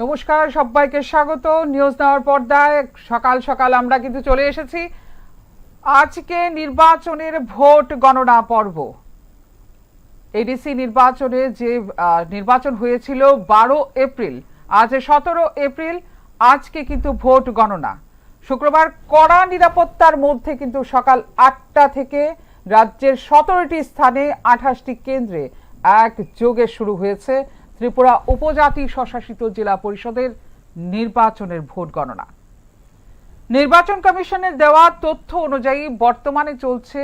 নমস্কার, সবাইকে স্বাগত নিউজ নেওয়ার পর্দায়। সকাল সকাল আমরা কিন্তু চলে এসেছি আজকে নির্বাচনের ভোট গণনা পর্ব। এডিসি নির্বাচনে যে নির্বাচন হয়েছিল 12 এপ্রিল, আজ 17 এপ্রিল, আজকে কিন্তু ভোট গণনা। শুক্রবার কড়া নিরাপত্তার মধ্যে কিন্তু সকাল 8টা থেকে রাজ্যের 17টি স্থানে 28টি কেন্দ্রে একযোগে শুরু হয়েছে ত্রিপুরা উপজাতি স্বশাসিত জেলা পরিষদের নির্বাচনের ভোট গণনা। নির্বাচন কমিশনের দেওয়া তথ্য অনুযায়ী বর্তমানে চলছে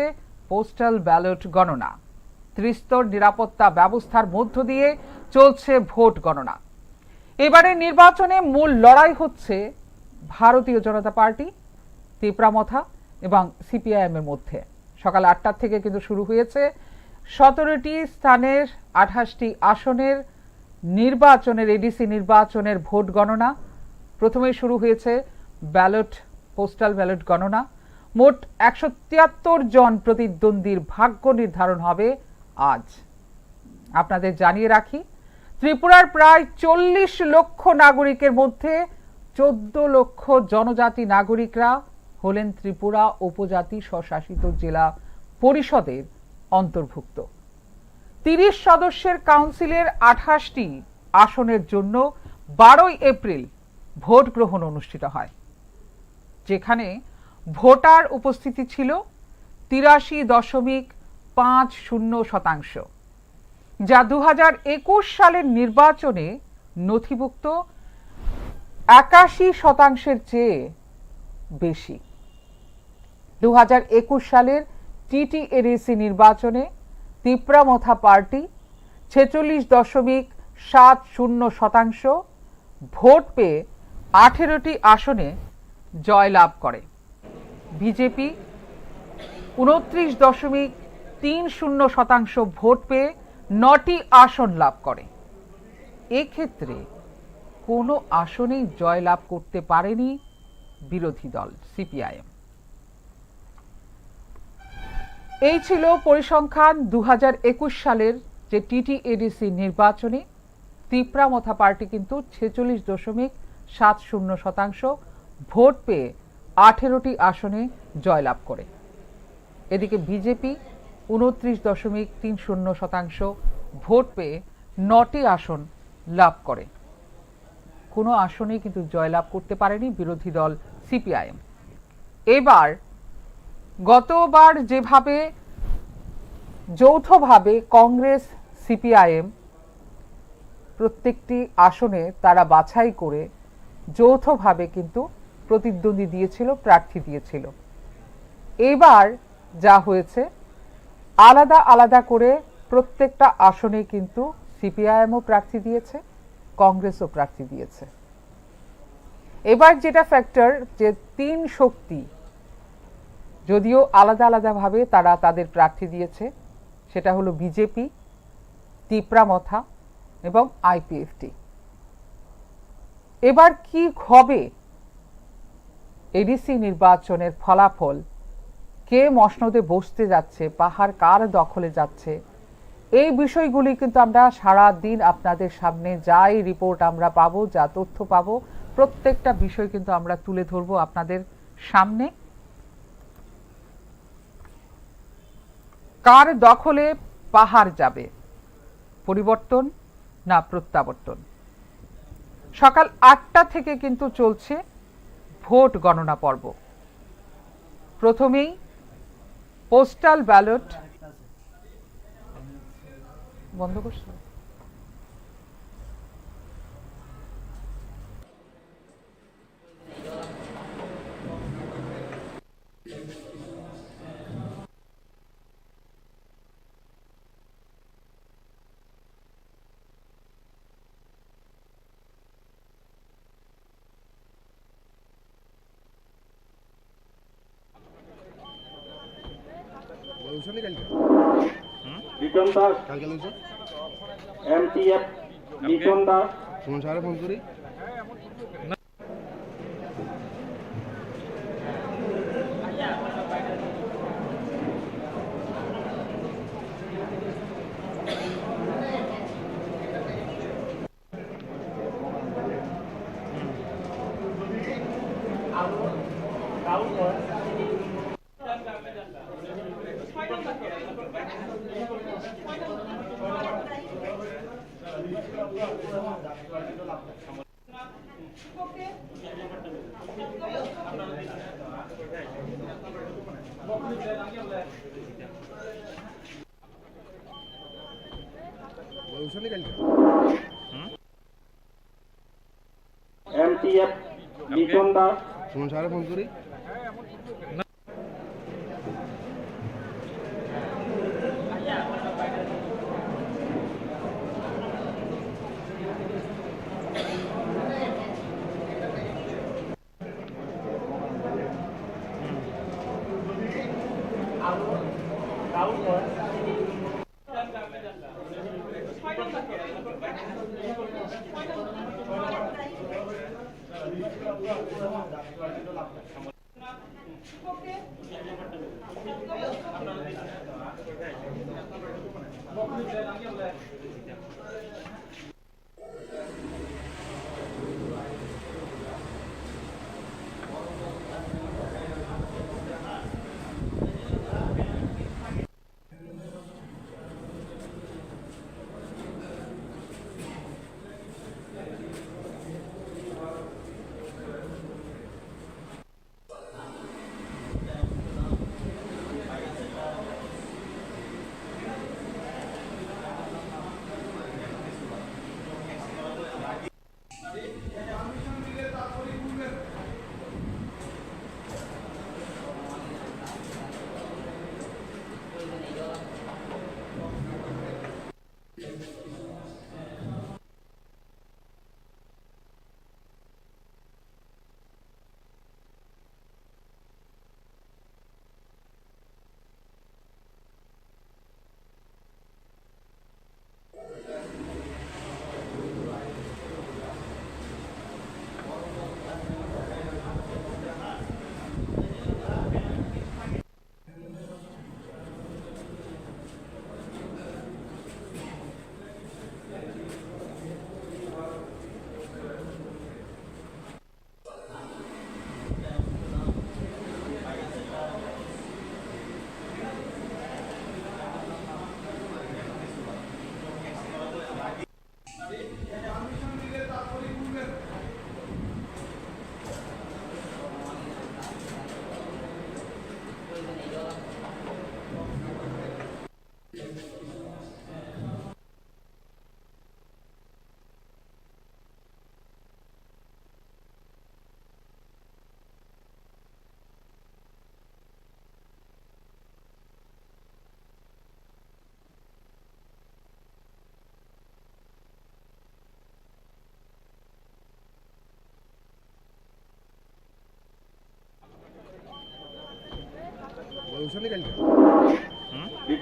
পোস্টাল ব্যালট গণনা। ত্রিস্তর নিরাপত্তা ব্যবস্থার মধ্য দিয়ে চলছে ভোট গণনা। এবারে নির্বাচনে মূল লড়াই হচ্ছে ভারতীয় জনতা পার্টি, তিপ্রামথা এবং সিপিআইএম এর মধ্যে। সকাল 8টা থেকে কিন্তু শুরু হয়েছে 17টি স্থানের 28টি আসনের নির্বাচনের এডিসি নির্বাচনের ভোট গণনা। প্রথমে শুরু হয়েছে পোস্টাল ব্যালট গণনা। মোট 173 জন প্রতিদ্বন্দ্বীর ভাগ্য নির্ধারণ হবে আজ। আপনাদের জানিয়ে রাখি, ত্রিপুরার প্রায় 40 লক্ষ নাগরিকের মধ্যে 14 লক্ষ জনজাতি নাগরিকরা হলেন ত্রিপুরা উপজাতি স্বশাসিত জেলা পরিষদের অন্তর্ভুক্ত। 30 সদস্যের কাউন্সিলের 28টি আসনের জন্য 12 এপ্রিল ভোট গ্রহণ অনুষ্ঠিত হয়, যেখানে ভোটার উপস্থিতি ছিল 83.50%, যা 2021 সালের নির্বাচনে নথিভুক্ত 81% চেয়ে বেশি। 2021 সালের টিটিএডিসি নির্বাচনে তিপ্রামথা পার্টি 46.70% ভোট পেয়ে 18টি আসনে জয়লাভ করে। বিজেপি 29.30% ভোট পেয়ে 9টি আসন লাভ করে। এক্ষেত্রে কোনো আসনেই জয়লাভ করতে পারেনি বিরোধী দল সিপিআইএম। এই ছিল পরিসংখ্যান 2021 সালের যে টিটিএডিসি নির্বাচনে তিপ্রামথা পার্টি কিন্তু 46.70% ভোট পেয়ে 18টি আসনে জয়লাভ করে। এদিকে বিজেপি 29.30% ভোট পেয়ে 9টি আসন লাভ করে। কোনো আসনেই কিন্তু জয়লাভ করতে পারেনি বিরোধী দল সিপিআইএম। এবার গতবার যেভাবে যৌথভাবে কংগ্রেস সিপিআইএম প্রত্যেকটি আসনে তারা বাছাই করে যৌথভাবে কিন্তু প্রতিদ্বন্দ্বী দিয়েছিল, প্রার্থী দিয়েছিল। এবার যা হয়েছে, আলাদা আলাদা করে প্রত্যেকটা আসনে কিন্তু সিপিআইএমও প্রার্থী দিয়েছে, কংগ্রেসও প্রার্থী দিয়েছে। এবার যেটা ফ্যাক্টর, যে তিন শক্তি যদিও আলাদা আলাদাভাবে তারা তাদের প্রার্থী দিয়েছে, সেটা হলো বিজেপি, তিপ্রামথা এবং আইপিএফটি। এবার কি হবে এডিসি নির্বাচনের ফলাফল, কে মসনদে বসতে যাচ্ছে, পাহাড় কার দখলে যাচ্ছে, এই বিষয়গুলি কিন্তু আমরা সারা দিন আপনাদের সামনে যাই রিপোর্ট আমরা পাবো, যা তথ্য পাবো, প্রত্যেকটা বিষয় কিন্তু আমরা তুলে ধরবো আপনাদের সামনে। কার দখলে পাহাড় যাবে, পরিবর্তন না প্রত্যাবর্তন? সকাল ৮টা থেকে কিন্তু চলছে ভোট গণনা পর্ব। প্রথমেই পোস্টাল ব্যালট বন্ধ করছে। লিটন দাস এমটিএফ লিটন দাস ফোন সারা ফোন করি এমটিএফ লিটন দাস ফোন সারা ফোন করি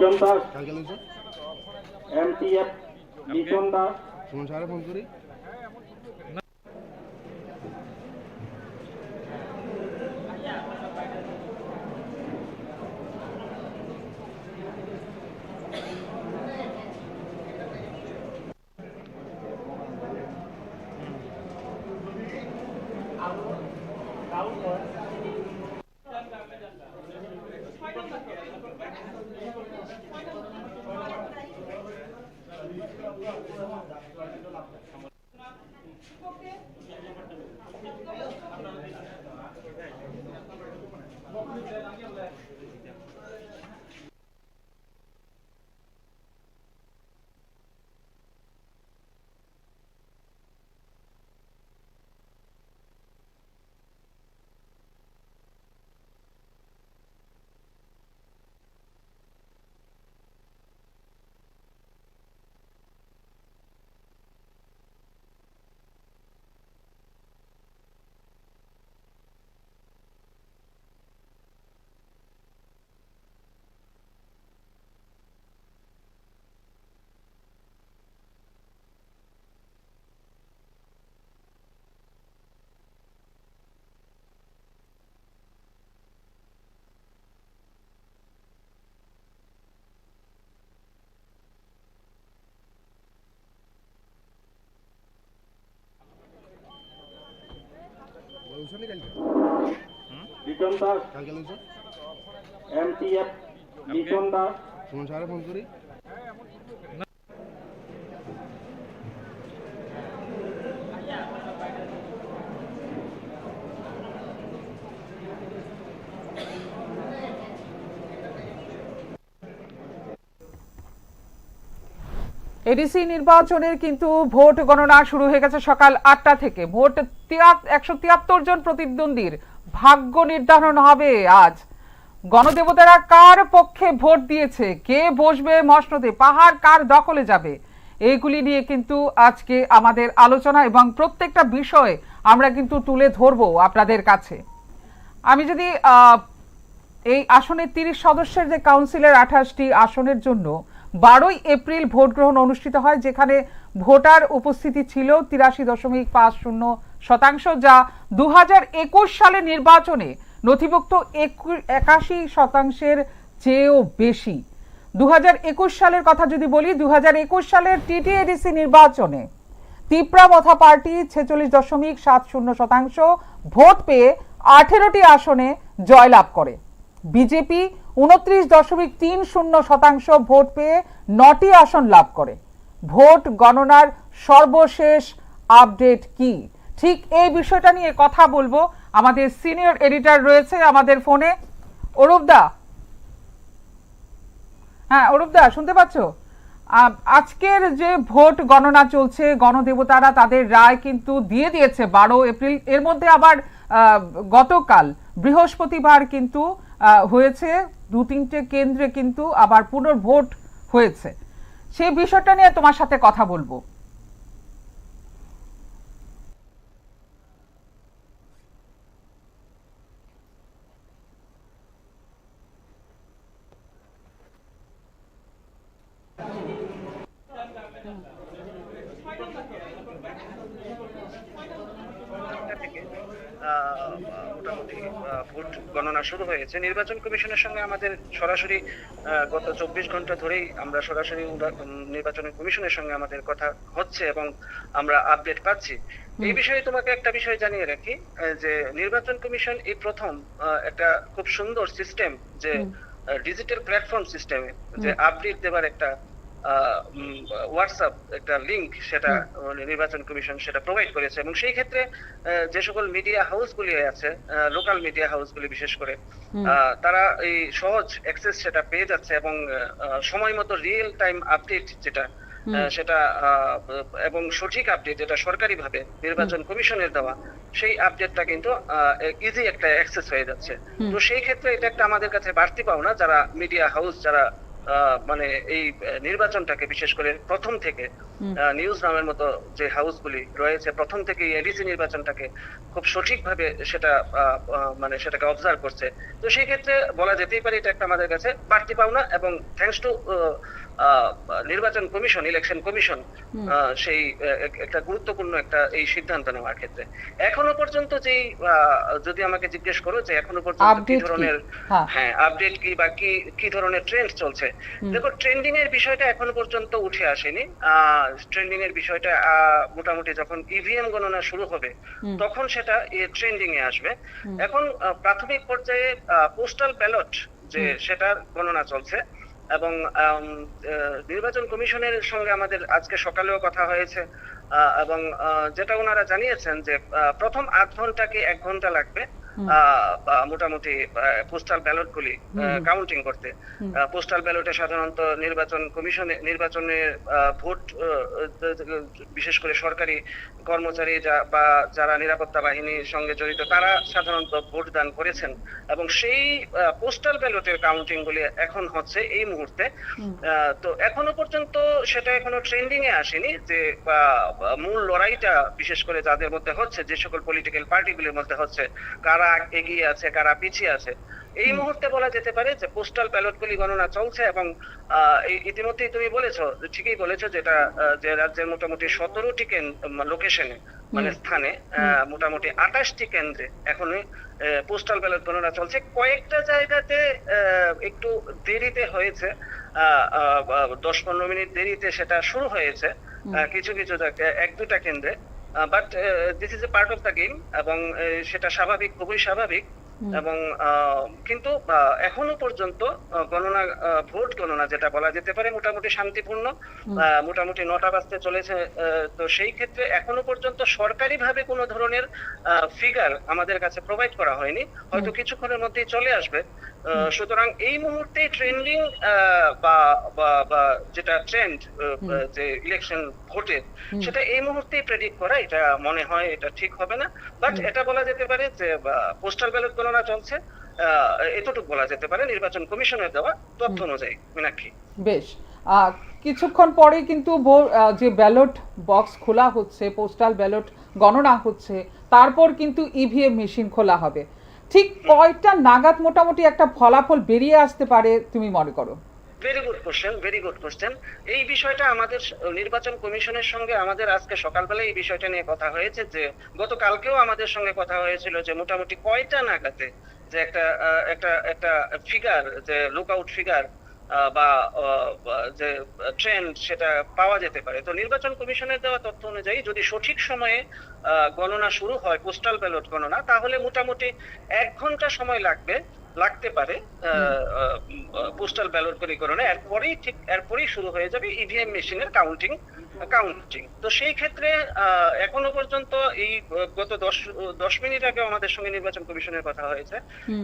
লিটন দাস, কালকে লইছো MTF লিটন দাস, সুমন স্যারে ফোন করি লইছো নি কালকে লিটন দাস, কালকে লইছো MTF লিটন দাস, সুমন স্যারে ফোন করি এডিসি নির্বাচনের কিন্তু ভোট গণনা শুরু হয়ে গেছে সকাল 8টা থেকে। ভোট 173 জন প্রতিদ্বন্দ্বীর ভাগ্য নির্ধারণ হবে আজ। গণদেবতারা কার পক্ষে ভোট দিয়েছে, কে বসবে মসনদে, পাহাড় কার দখলে যাবে, এইগুলি নিয়ে কিন্তু আজকে আমাদের আলোচনা এবং প্রত্যেকটা বিষয় আমরা কিন্তু তুলে ধরবো আপনাদের কাছে। আমি যদি এই আসনের 30 সদস্যের যে কাউন্সিলের 28টি আসনের জন্য 12ই এপ্রিল ভোট গ্রহণ অনুষ্ঠিত হয়, যেখানে ভোটার উপস্থিতি ছিল 83.50%, যা 2021 সালের নির্বাচনে নথিভুক্ত 81% চেয়েও বেশি। 2021 সালের কথা যদি বলি, 2021 সালের টিটিএডিসি নির্বাচনে তিপ্রামথা পার্টি 46.70% ভোট পেয়ে 18টি আসনে জয়লাভ করে। বিজেপি 29.30% ভোট পেয়ে 9টি আসন লাভ করে। ভোট গণনার সর্বশেষ আপডেট কি, ঠিক এই বিষয়টা নিয়ে কথা বলবো। আমাদের সিনিয়র এডিটর রয়েছে আমাদের ফোনে, অরূপদা। হ্যাঁ অরূপদা, শুনতে পাচ্ছ? আজকের যে ভোট গণনা চলছে, গণদেবতারা তাদের রায় কিন্তু দিয়ে দিয়েছে 12 এপ্রিল। এর মধ্যে আবার গতকাল বৃহস্পতিবার কিন্তু হয়েছে 2-3টে কেন্দ্রে কিন্তু আবার পুনর্ভোট হয়েছে। সেই বিষয়টা নিয়ে তোমার সাথে কথা বলবো। মোটামুটি ভোট গণনা শুরু হয়েছে। নির্বাচন কমিশনের সঙ্গে আমাদের সরাসরি গত 24 ঘন্টা ধরেই আমরা সরাসরি নির্বাচন কমিশনের সঙ্গে আমাদের কথা হচ্ছে এবং আমরা আপডেট পাচ্ছি। এই বিষয়ে তোমাকে একটা বিষয় জানিয়ে রাখি যে নির্বাচন কমিশন এই প্রথম একটা খুব সুন্দর সিস্টেম, যে ডিজিটাল প্ল্যাটফর্ম সিস্টেমে যে আপডেট দেবার একটা হোয়াটসঅ্যাপ একটা লিংক, সেটা নির্বাচন কমিশন সেটা প্রোভাইড করেছে। এবং সেই ক্ষেত্রে যে সকল মিডিয়া হাউসগুলি আছে, লোকাল মিডিয়া হাউসগুলি বিশেষ করে, তারা এই সহজ অ্যাক্সেস সেটা পেয়ে যাচ্ছে এবং সময় মতো রিয়েল টাইম আপডেট যেটা সেটা এবং সঠিক আপডেট যেটা সরকারি ভাবে নির্বাচন কমিশনের দেওয়া, সেই আপডেটটা কিন্তু ইজি একটা অ্যাক্সেস হয়ে যাচ্ছে। তো সেই ক্ষেত্রে এটা একটা আমাদের কাছে বাড়তি পাওনা, যারা মিডিয়া হাউস যারা মানে এই নির্বাচনটাকে বিশেষ করে প্রথম থেকে নিউজ নামের মতো যে হাউসগুলি রয়েছে প্রথম থেকে এডিসি নির্বাচনটাকে খুব সঠিকভাবে সেটা মানে সেটাকে অবজার্ভ করছে। তো সেই ক্ষেত্রে বলা যেতেই পারে এটা একটা আমাদের কাছে বাড়তি পাওনা, এবং থ্যাঙ্কস টু নির্বাচন কমিশন, ইলেকশন কমিশন সেই একটা গুরুত্বপূর্ণ একটা এই সিদ্ধান্ত নেওয়ার ক্ষেত্রে। এখনো পর্যন্ত যেই যদি আমাকে জিজ্ঞেস করো যে এখনো পর্যন্ত কি ধরনের আপডেট কি বা কি ধরনের ট্রেন্ড চলছে, দেখো ট্রেন্ডিং এর বিষয়টা এখনো পর্যন্ত উঠে আসেনি। ট্রেন্ডিং এর বিষয়টা মোটামুটি যখন ইভিএম গণনা শুরু হবে তখন সেটা ট্রেন্ডিং এ আসবে। এখন প্রাথমিক পর্যায়ে পোস্টাল ব্যালট যে সেটার গণনা চলছে, এবং নির্বাচন কমিশনের সঙ্গে আমাদের আজকে সকালেও কথা হয়েছে, এবং যেটা ওনারা জানিয়েছেন যে প্রথম 8 ঘন্টা কি 1 ঘন্টা লাগবে মোটামুটি পোস্টাল ব্যালট গুলি কাউন্টিং করতে। পোস্টাল ব্যালটে সাধারণত নির্বাচনের ভোট, বিশেষ করে সরকারি কর্মচারী বা যারা নিরাপত্তা বাহিনীর সঙ্গে জড়িত তারা সাধারণত ভোট দান করেছেন, এবং সেই পোস্টাল ব্যালটের কাউন্টিং গুলি এখন হচ্ছে এই মুহূর্তে। তো এখনো পর্যন্ত সেটা এখনো ট্রেন্ডিং এ আসেনি যে মূল লড়াইটা বিশেষ করে যাদের মধ্যে হচ্ছে, যে সকল পলিটিক্যাল পার্টিগুলির মধ্যে হচ্ছে, কারা এগিয়ে আছে কারা পিছিয়ে আছে। এই মুহূর্তে বলা যেতে পারে যে পোস্টাল ব্যালট গুলি গণনা চলছে, এবং ইতিমধ্যেই তুমি বলেছো, ঠিকই বলেছো, যেটা যে রাজ্যের মোটামুটি 17টি লোকেশনে মানে স্থানে মোটামুটি 28টি কেন্দ্রে এখনই পোস্টাল ব্যালট গণনা চলছে। কয়েকটা জায়গাতে একটু দেরিতে হয়েছে, 10-15 মিনিট দেরিতে সেটা শুরু হয়েছে কিছু জায়গায় 1-2টা কেন্দ্রে, but this is a part of the game, এবং সেটা স্বাভাবিক, খুবই স্বাভাবিক। এবং কিন্তু এখনো পর্যন্ত ভোট গণনা যেটা বলা যেতে পারে মোটামুটি শান্তিপূর্ণ, মোটামুটি 9টা বাজতে চলেছে। তো সেই ক্ষেত্রে এখনো পর্যন্ত সরকারি ভাবে কোনো ধরনের ফিগার আমাদের কাছে প্রোভাইড করা হয়নি, হয়তো কিছুক্ষণের মধ্যেই চলে আসবে। সুতরাং এই মুহূর্তে ট্রেন্ডিং বা যেটা ট্রেন্ড যে ইলেকশন ভোটের, সেটা এই মুহূর্তেই প্রেডিক্ট করা এটা মনে হয় এটা ঠিক হবে না। বাট এটা বলা যেতে পারে যে পোস্টাল ব্যালট গণনা চলছে, এতটুকু বলা যেতে পারে নির্বাচন কমিশনের দেওয়া তথ্য অনুযায়ী। মীনাক্ষী, বেশ, কিছুক্ষণ পরে কিন্তু যে ব্যালট বক্স খোলা হচ্ছে, পোস্টাল ব্যালট গণনা হচ্ছে, তারপর কিন্তু ইভিএম মেশিন খোলা হবে। ঠিক কয়টা নাগাদ মোটামুটি একটা ফলাফল বেরিয়ে আসতে পারে তুমি মনে করো? Very good question. এই বিষয়টা আমাদের নির্বাচন কমিশনের সঙ্গে আমাদের আজকে সকালবেলায় এই বিষয়টা নিয়ে কথা হয়েছে, যে গতকালকেও আমাদের সঙ্গে কথা হয়েছিল যে মোটামুটি কয়টা নাগাদে যে একটা ফিগার, যে লুকআউট ফিগার বা যে ট্রেন্ড সেটা পাওয়া যেতে পারে। তো নির্বাচন কমিশনের দেওয়া তথ্য অনুযায়ী যদি সঠিক সময়ে গণনা শুরু হয়, পোস্টাল ব্যালট গণনা, তাহলে মোটামুটি 1 ঘন্টা সময় লাগতে পারে পোস্টাল ব্যালট গণনা। এরপরেই শুরু হয়ে যাবে ইভিএম মেশিনের কাউন্টিং। তো সেই ক্ষেত্রে এখনো পর্যন্ত এই গত 10 মিনিট আগে আমাদের সঙ্গে নির্বাচন কমিশনের কথা হয়েছে।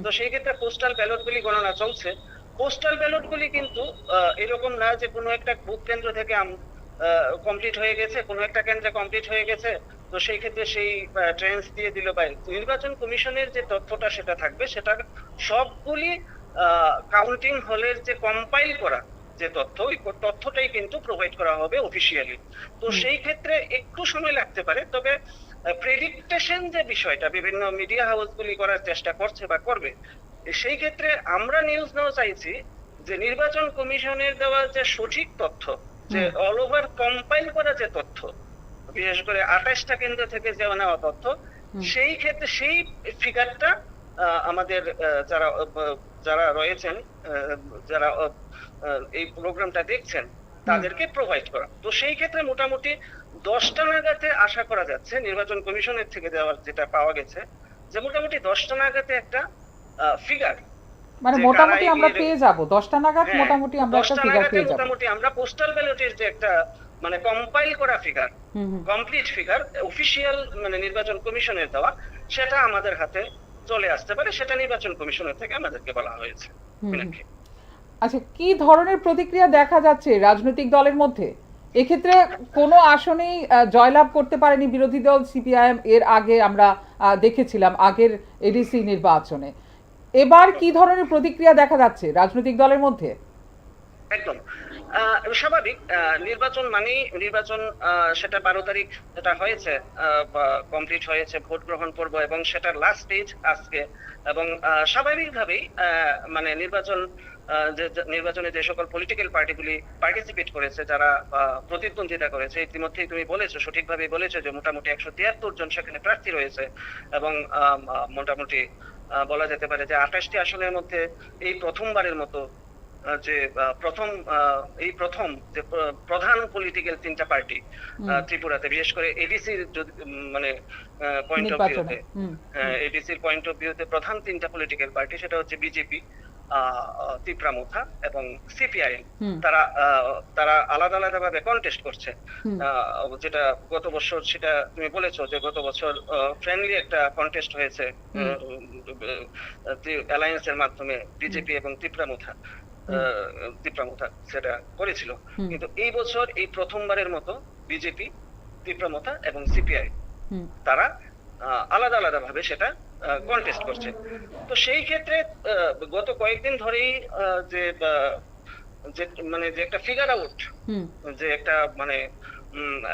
তো সেই ক্ষেত্রে পোস্টাল ব্যালট গুলি গণনা চলছে। পোস্টাল ব্যালট গুলি কিন্তু এরকম না যে কোনো একটা বুথ কেন্দ্র থেকে কমপ্লিট হয়ে গেছে, কোনো একটা কেন্দ্রে কমপ্লিট হয়ে গেছে, তো সেই ক্ষেত্রে সেই ট্রেন্স দিয়ে দিল। বা নির্বাচন কমিশনের যে তথ্যটা সেটা থাকবে, সেটা সবগুলি কাউন্টিং হলের যে কম্পাইল করা যে তথ্য, ওই তথ্যটাই কিন্তু প্রোভাইড করা হবে অফিসিয়ালি। তো সেই ক্ষেত্রে একটু সময় লাগতে পারে, তবে প্রেডিকটেশন যে বিষয়টা বিভিন্ন মিডিয়া হাউসগুলি করার চেষ্টা করছে বা করবে, সেই ক্ষেত্রে আমরা নিউজ নেওয়া চাইছি যে নির্বাচন কমিশনের দেওয়া যে সঠিক তথ্য, যে অল ওভার কম্পাইল করা যে তথ্য, বিশেষ করে 28টা কেন্দ্র থেকে যে নেওয়া তথ্য, সেই ক্ষেত্রে সেই ফিগারটা আমাদের যারা রয়েছেন, যারা এই প্রোগ্রামটা দেখছেন, তাদেরকে প্রোভাইড করা। তো সেই ক্ষেত্রে মোটামুটি 10টা নাগাদে আশা করা যাচ্ছে, নির্বাচন কমিশনের থেকে দেওয়ার যেটা পাওয়া গেছে, যে মোটামুটি 10টা নাগাদে একটা ফিগার, মানে মোটামুটি আমরা পেয়ে যাব 10টা নাগাদ, মোটামুটি আমরা একটা ফিগার পেয়ে যাব। মোটামুটি আমরা পোস্টাল ব্যালটের যে একটা মানে কম্পাইল করা ফিগার, কমপ্লিট ফিগার অফিশিয়াল মানে নির্বাচন কমিশনের দেওয়া, সেটা আমাদের হাতে চলে আসতে পারে। সেটা নির্বাচন কমিশনের থেকে আমাদেরকে বলা হয়েছে। আচ্ছা, কি ধরনের প্রতিক্রিয়া দেখা যাচ্ছে রাজনৈতিক দলের মধ্যে? এক্ষেত্রে কোনো আসনেই জয়লাভ করতে পারেনি বিরোধী দল সিপিআইএম, এর আগে আমরা দেখেছিলাম আগের এডিসি নির্বাচনে। এবার কি ধরনের প্রতিক্রিয়া দেখা যাচ্ছে রাজনৈতিক দলের মধ্যে? একদম স্বাভাবিক। নির্বাচন মানেই নির্বাচন, সেটা 12 তারিখ যেটা হয়েছে, কমপ্লিট হয়েছে ভোট গ্রহণ পর্ব, এবং সেটার লাস্ট স্টেজ আজকে। এবং স্বাভাবিকভাবেই মানে নির্বাচনে যে সকল পলিটিক্যাল পার্টিগুলি পার্টিসিপেট করেছে, যারা প্রতিদ্বন্দ্বিতা করেছে, ইতিমধ্যেই তুমি বলেছো, সঠিকভাবে বলেছো যে মোটামুটি 173 জন সেখানে প্রার্থী রয়েছে, এবং মোটামুটি বলা যেতে পারে যে 28টি আসনের মধ্যে এই প্রথমবারের মতো যে প্রথম যে প্রধান পলিটিক্যাল 3টা পার্টি ত্রিপুরাতে, বিশেষ করে এডিসির মানে পয়েন্ট অফ ভিউতে, এডিসির পয়েন্ট অফ ভিউতে প্রধান 3টা পলিটিক্যাল পার্টি, সেটা হচ্ছে বিজেপি, তিপ্রামুথা এবং সিপিআইএম। তারা আলাদা আলাদা ভাবে কন্টেস্ট করছে, যেটা গত বছর, সেটা তুমি বলেছো যে গত বছর ফ্রেন্ডলি একটা কন্টেস্ট হয়েছে অ্যালায়েন্সের মাধ্যমে বিজেপি এবং তিপ্রামুথা সেটা করেছিল। কিন্তু এই বছর এই প্রথমবারের মতো বিজেপি, তিপ্রামুথা এবং সিপিআই তারা আলাদা আলাদা ভাবে সেটা কন্টেস্ট করছে। তো সেই ক্ষেত্রে গত কয়েকদিন ধরেই যে মানে যে একটা ফিগার আউট, যে একটা মানে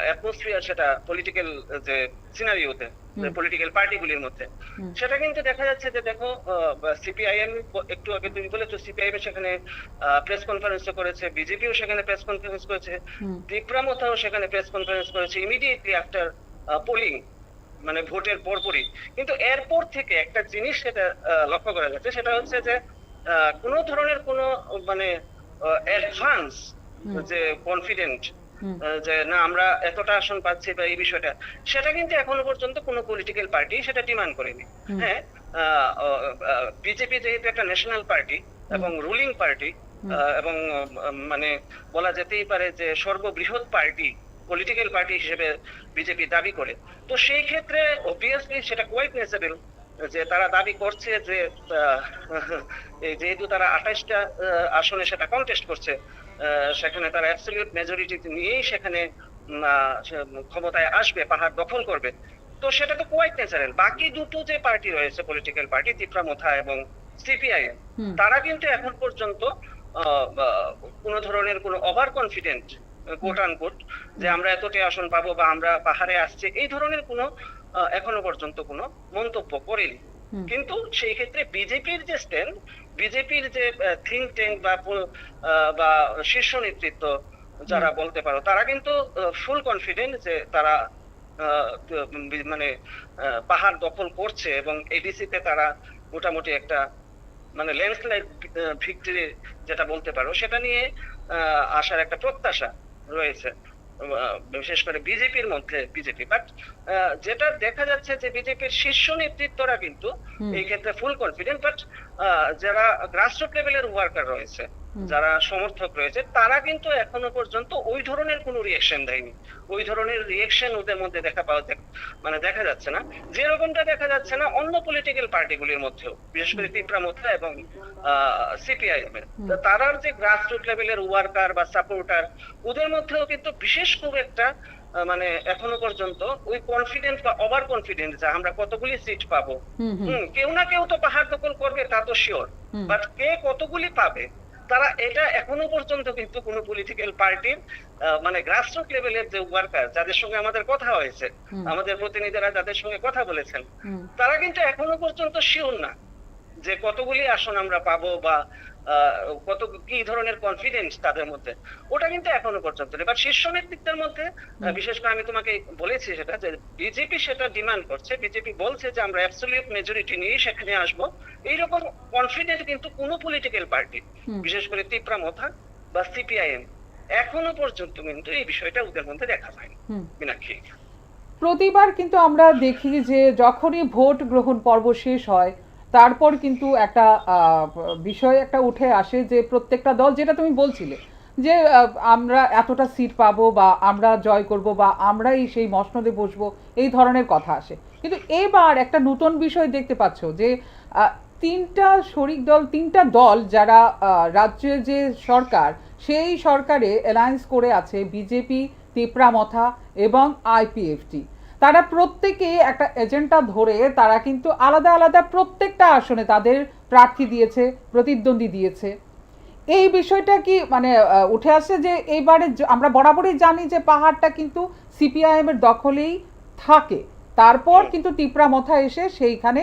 অ্যাটমসফিয়ার, সেটা পলিটিক্যাল যে সিনারিওতে পলিটিক্যাল পার্টিগুলির মধ্যে, সেটা কিন্তু দেখা যাচ্ছে যে দেখো, সিপিআইএম একটু আগে তুমি বলেছো, সিপিআইএম সেখানে প্রেস কনফারেন্স করেছে, বিজেপিও সেখানে প্রেস কনফারেন্স করেছে, তিপ্রামুথাও সেখানে প্রেস কনফারেন্স করেছে ইমিডিয়েটলি আফটার পোলিং, মানে ভোটের পরপরই। কিন্তু এরপর থেকে একটা জিনিস সেটা লক্ষ্য করা যাচ্ছে, সেটা হচ্ছে যে কোনো ধরনের কোনো মানে অ্যাডভান্স যে কনফিডেন্ট যে না আমরা এতটা আসন পাচ্ছি বা এই বিষয়টা, সেটা কিন্তু এখনো পর্যন্ত কোনো পলিটিক্যাল পার্টি সেটা ডিমান্ড করেনি। হ্যাঁ, বিজেপি যেহেতু একটা ন্যাশনাল পার্টি এবং রুলিং পার্টি, এবং মানে বলা যেতেই পারে যে সর্ববৃহৎ পার্টি, পলিটিক্যাল পার্টি হিসেবে বিজেপি দাবি করে, তো সেই ক্ষেত্রে অবভিয়াসলি সেটা কোয়াইট নেসেবল যে তারা দাবি করছে যে যেহেতু তারা 28টা আসনে সেটা কন্টেস্ট করছে, সেখানে তারা অ্যাবসলিউট মেজরিটি নিয়েই সেখানে ক্ষমতায় আসবে, পাহাড় দখল করবে, তো সেটা তো কোয়াইট ন্যাচারাল। বাকি দুটো যে পার্টি রয়েছে পলিটিক্যাল পার্টি, তিপ্রামুথা এবং সিপিআইএম, তারা কিন্তু এখন পর্যন্ত কোনো ধরনের কোনো ওভার কনফিডেন্ট কোট আনকোট যে আমরা এতটি আসন পাবো বা আমরা পাহাড়ে আসছে, এই ধরনের কোনো এখনো পর্যন্ত কোনো মন্তব্য করেনি। কিন্তু সেই ক্ষেত্রে বিজেপির যে স্ট্যান্ড, বিজেপির যে থিঙ্ক ট্যাঙ্ক বা শীর্ষ নেতৃত্ব যারা বলতে পারো, তারা কিন্তু ফুল কনফিডেন্ট যে তারা মানে পাহাড় দখল করছে, এবং এডিসিতে তারা মোটামুটি একটা মানে ল্যান্ডস্লাইড ভিক্টরি যেটা বলতে পারো, সেটা নিয়ে আসার একটা প্রত্যাশা রয়েছে বিশেষ করে বিজেপির মধ্যে। বাট যেটা দেখা যাচ্ছে যে বিজেপির শীর্ষ নেতৃত্বরা কিন্তু এই ক্ষেত্রে ফুল কনফিডেন্ট, বাট যারা গ্রাসরুট লেভেলের ওয়ার্কার রয়েছে, যারা সমর্থক রয়েছে, তারা কিন্তু এখনো পর্যন্ত ওই ধরনের কোনো রিয়েকশন দেয়নি। ওই ধরনের রিয়েকশন ওদের মধ্যে দেখা যাচ্ছে না, যেরকমটা দেখা যাচ্ছে না অন্য পলিটিক্যাল পার্টিগুলির মধ্যেও, বিশেষ করে তিপ্রামুথা এবং সিপিআইএম এর। তারার যে গ্রাসরুট লেভেলের ওয়ার্কার বা সাপোর্টার, ওদের মধ্যেও কিন্তু বিশেষ খুব একটা মানে এখনো পর্যন্ত ওই কনফিডেন্স বা ওভার কনফিডেন্স যে আমরা কতগুলি সিট পাবো, কেউ না কেউ তো পাহাড় দখল করবে, তা তো শিওর, বাট কে কতগুলি পাবে, তারা এটা এখনো পর্যন্ত কিন্তু কোনো পলিটিক্যাল পার্টির মানে গ্রাসরুট লেভেলের যে ওয়ার্কার, যাদের সঙ্গে আমাদের কথা হয়েছে, আমাদের প্রতিনিধিরা যাদের সঙ্গে কথা বলেছেন, তারা কিন্তু এখনো পর্যন্ত শিওর না যে কতগুলি আসন আমরা পাবো বা কত কি ধরনের কনফিডেন্স তাদের মধ্যে, ওটা কিন্তু এখনো পর্যন্ত নেই। বাট শীর্ষ নেতৃত্বের মধ্যে বিশেষ করে আমি তোমাকে বলেছি সেটা যে বিজেপি সেটা ডিমান্ড করছে, বিজেপি বলছে যে আমরা অ্যাবসলিউট মেজরিটি নিয়ে সেখানে আসবো, এইরকম কনফিডেন্ট কিন্তু কোনো পলিটিক্যাল পার্টি, বিশেষ করে তিপ্রামুথা বা সিপিআইএম, এখনো পর্যন্ত কিন্তু এই বিষয়টা ওদের মধ্যে দেখা যায়নি। মীনাক্ষী, প্রতিবার কিন্তু আমরা দেখি যে যখনই ভোট গ্রহণ পর্ব শেষ হয়, তারপর কিন্তু একটা বিষয় একটা উঠে আসে যে প্রত্যেকটা দল, যেটা তুমি বলছিলে যে আমরা এতটা সিট পাবো বা আমরা জয় করব বা আমরাই সেই মসনদে বসবো, এই ধরনের কথা আসে। কিন্তু এবার একটা নতুন বিষয় দেখতে পাচ্ছ যে তিনটা দল যারা রাজ্যের যে সরকার, সেই সরকারে অ্যালায়েন্স করে আছে বিজেপি, তিপ্রামথা এবং আইপিএফটি, তারা প্রত্যেকে একটা এজেন্ডা ধরে তারা কিন্তু আলাদা আলাদা প্রত্যেকটা আসনে তাদের প্রার্থী দিয়েছে, প্রতিদ্বন্দ্বী দিয়েছে। এই বিষয়টা কি মানে উঠে আসছে যে এইবারে আমরা বরাবরই জানি যে পাহাড়টা কিন্তু সিপিআইএম এর দখলেই থাকে, তারপর কিন্তু টিপরামথা এসে সেইখানে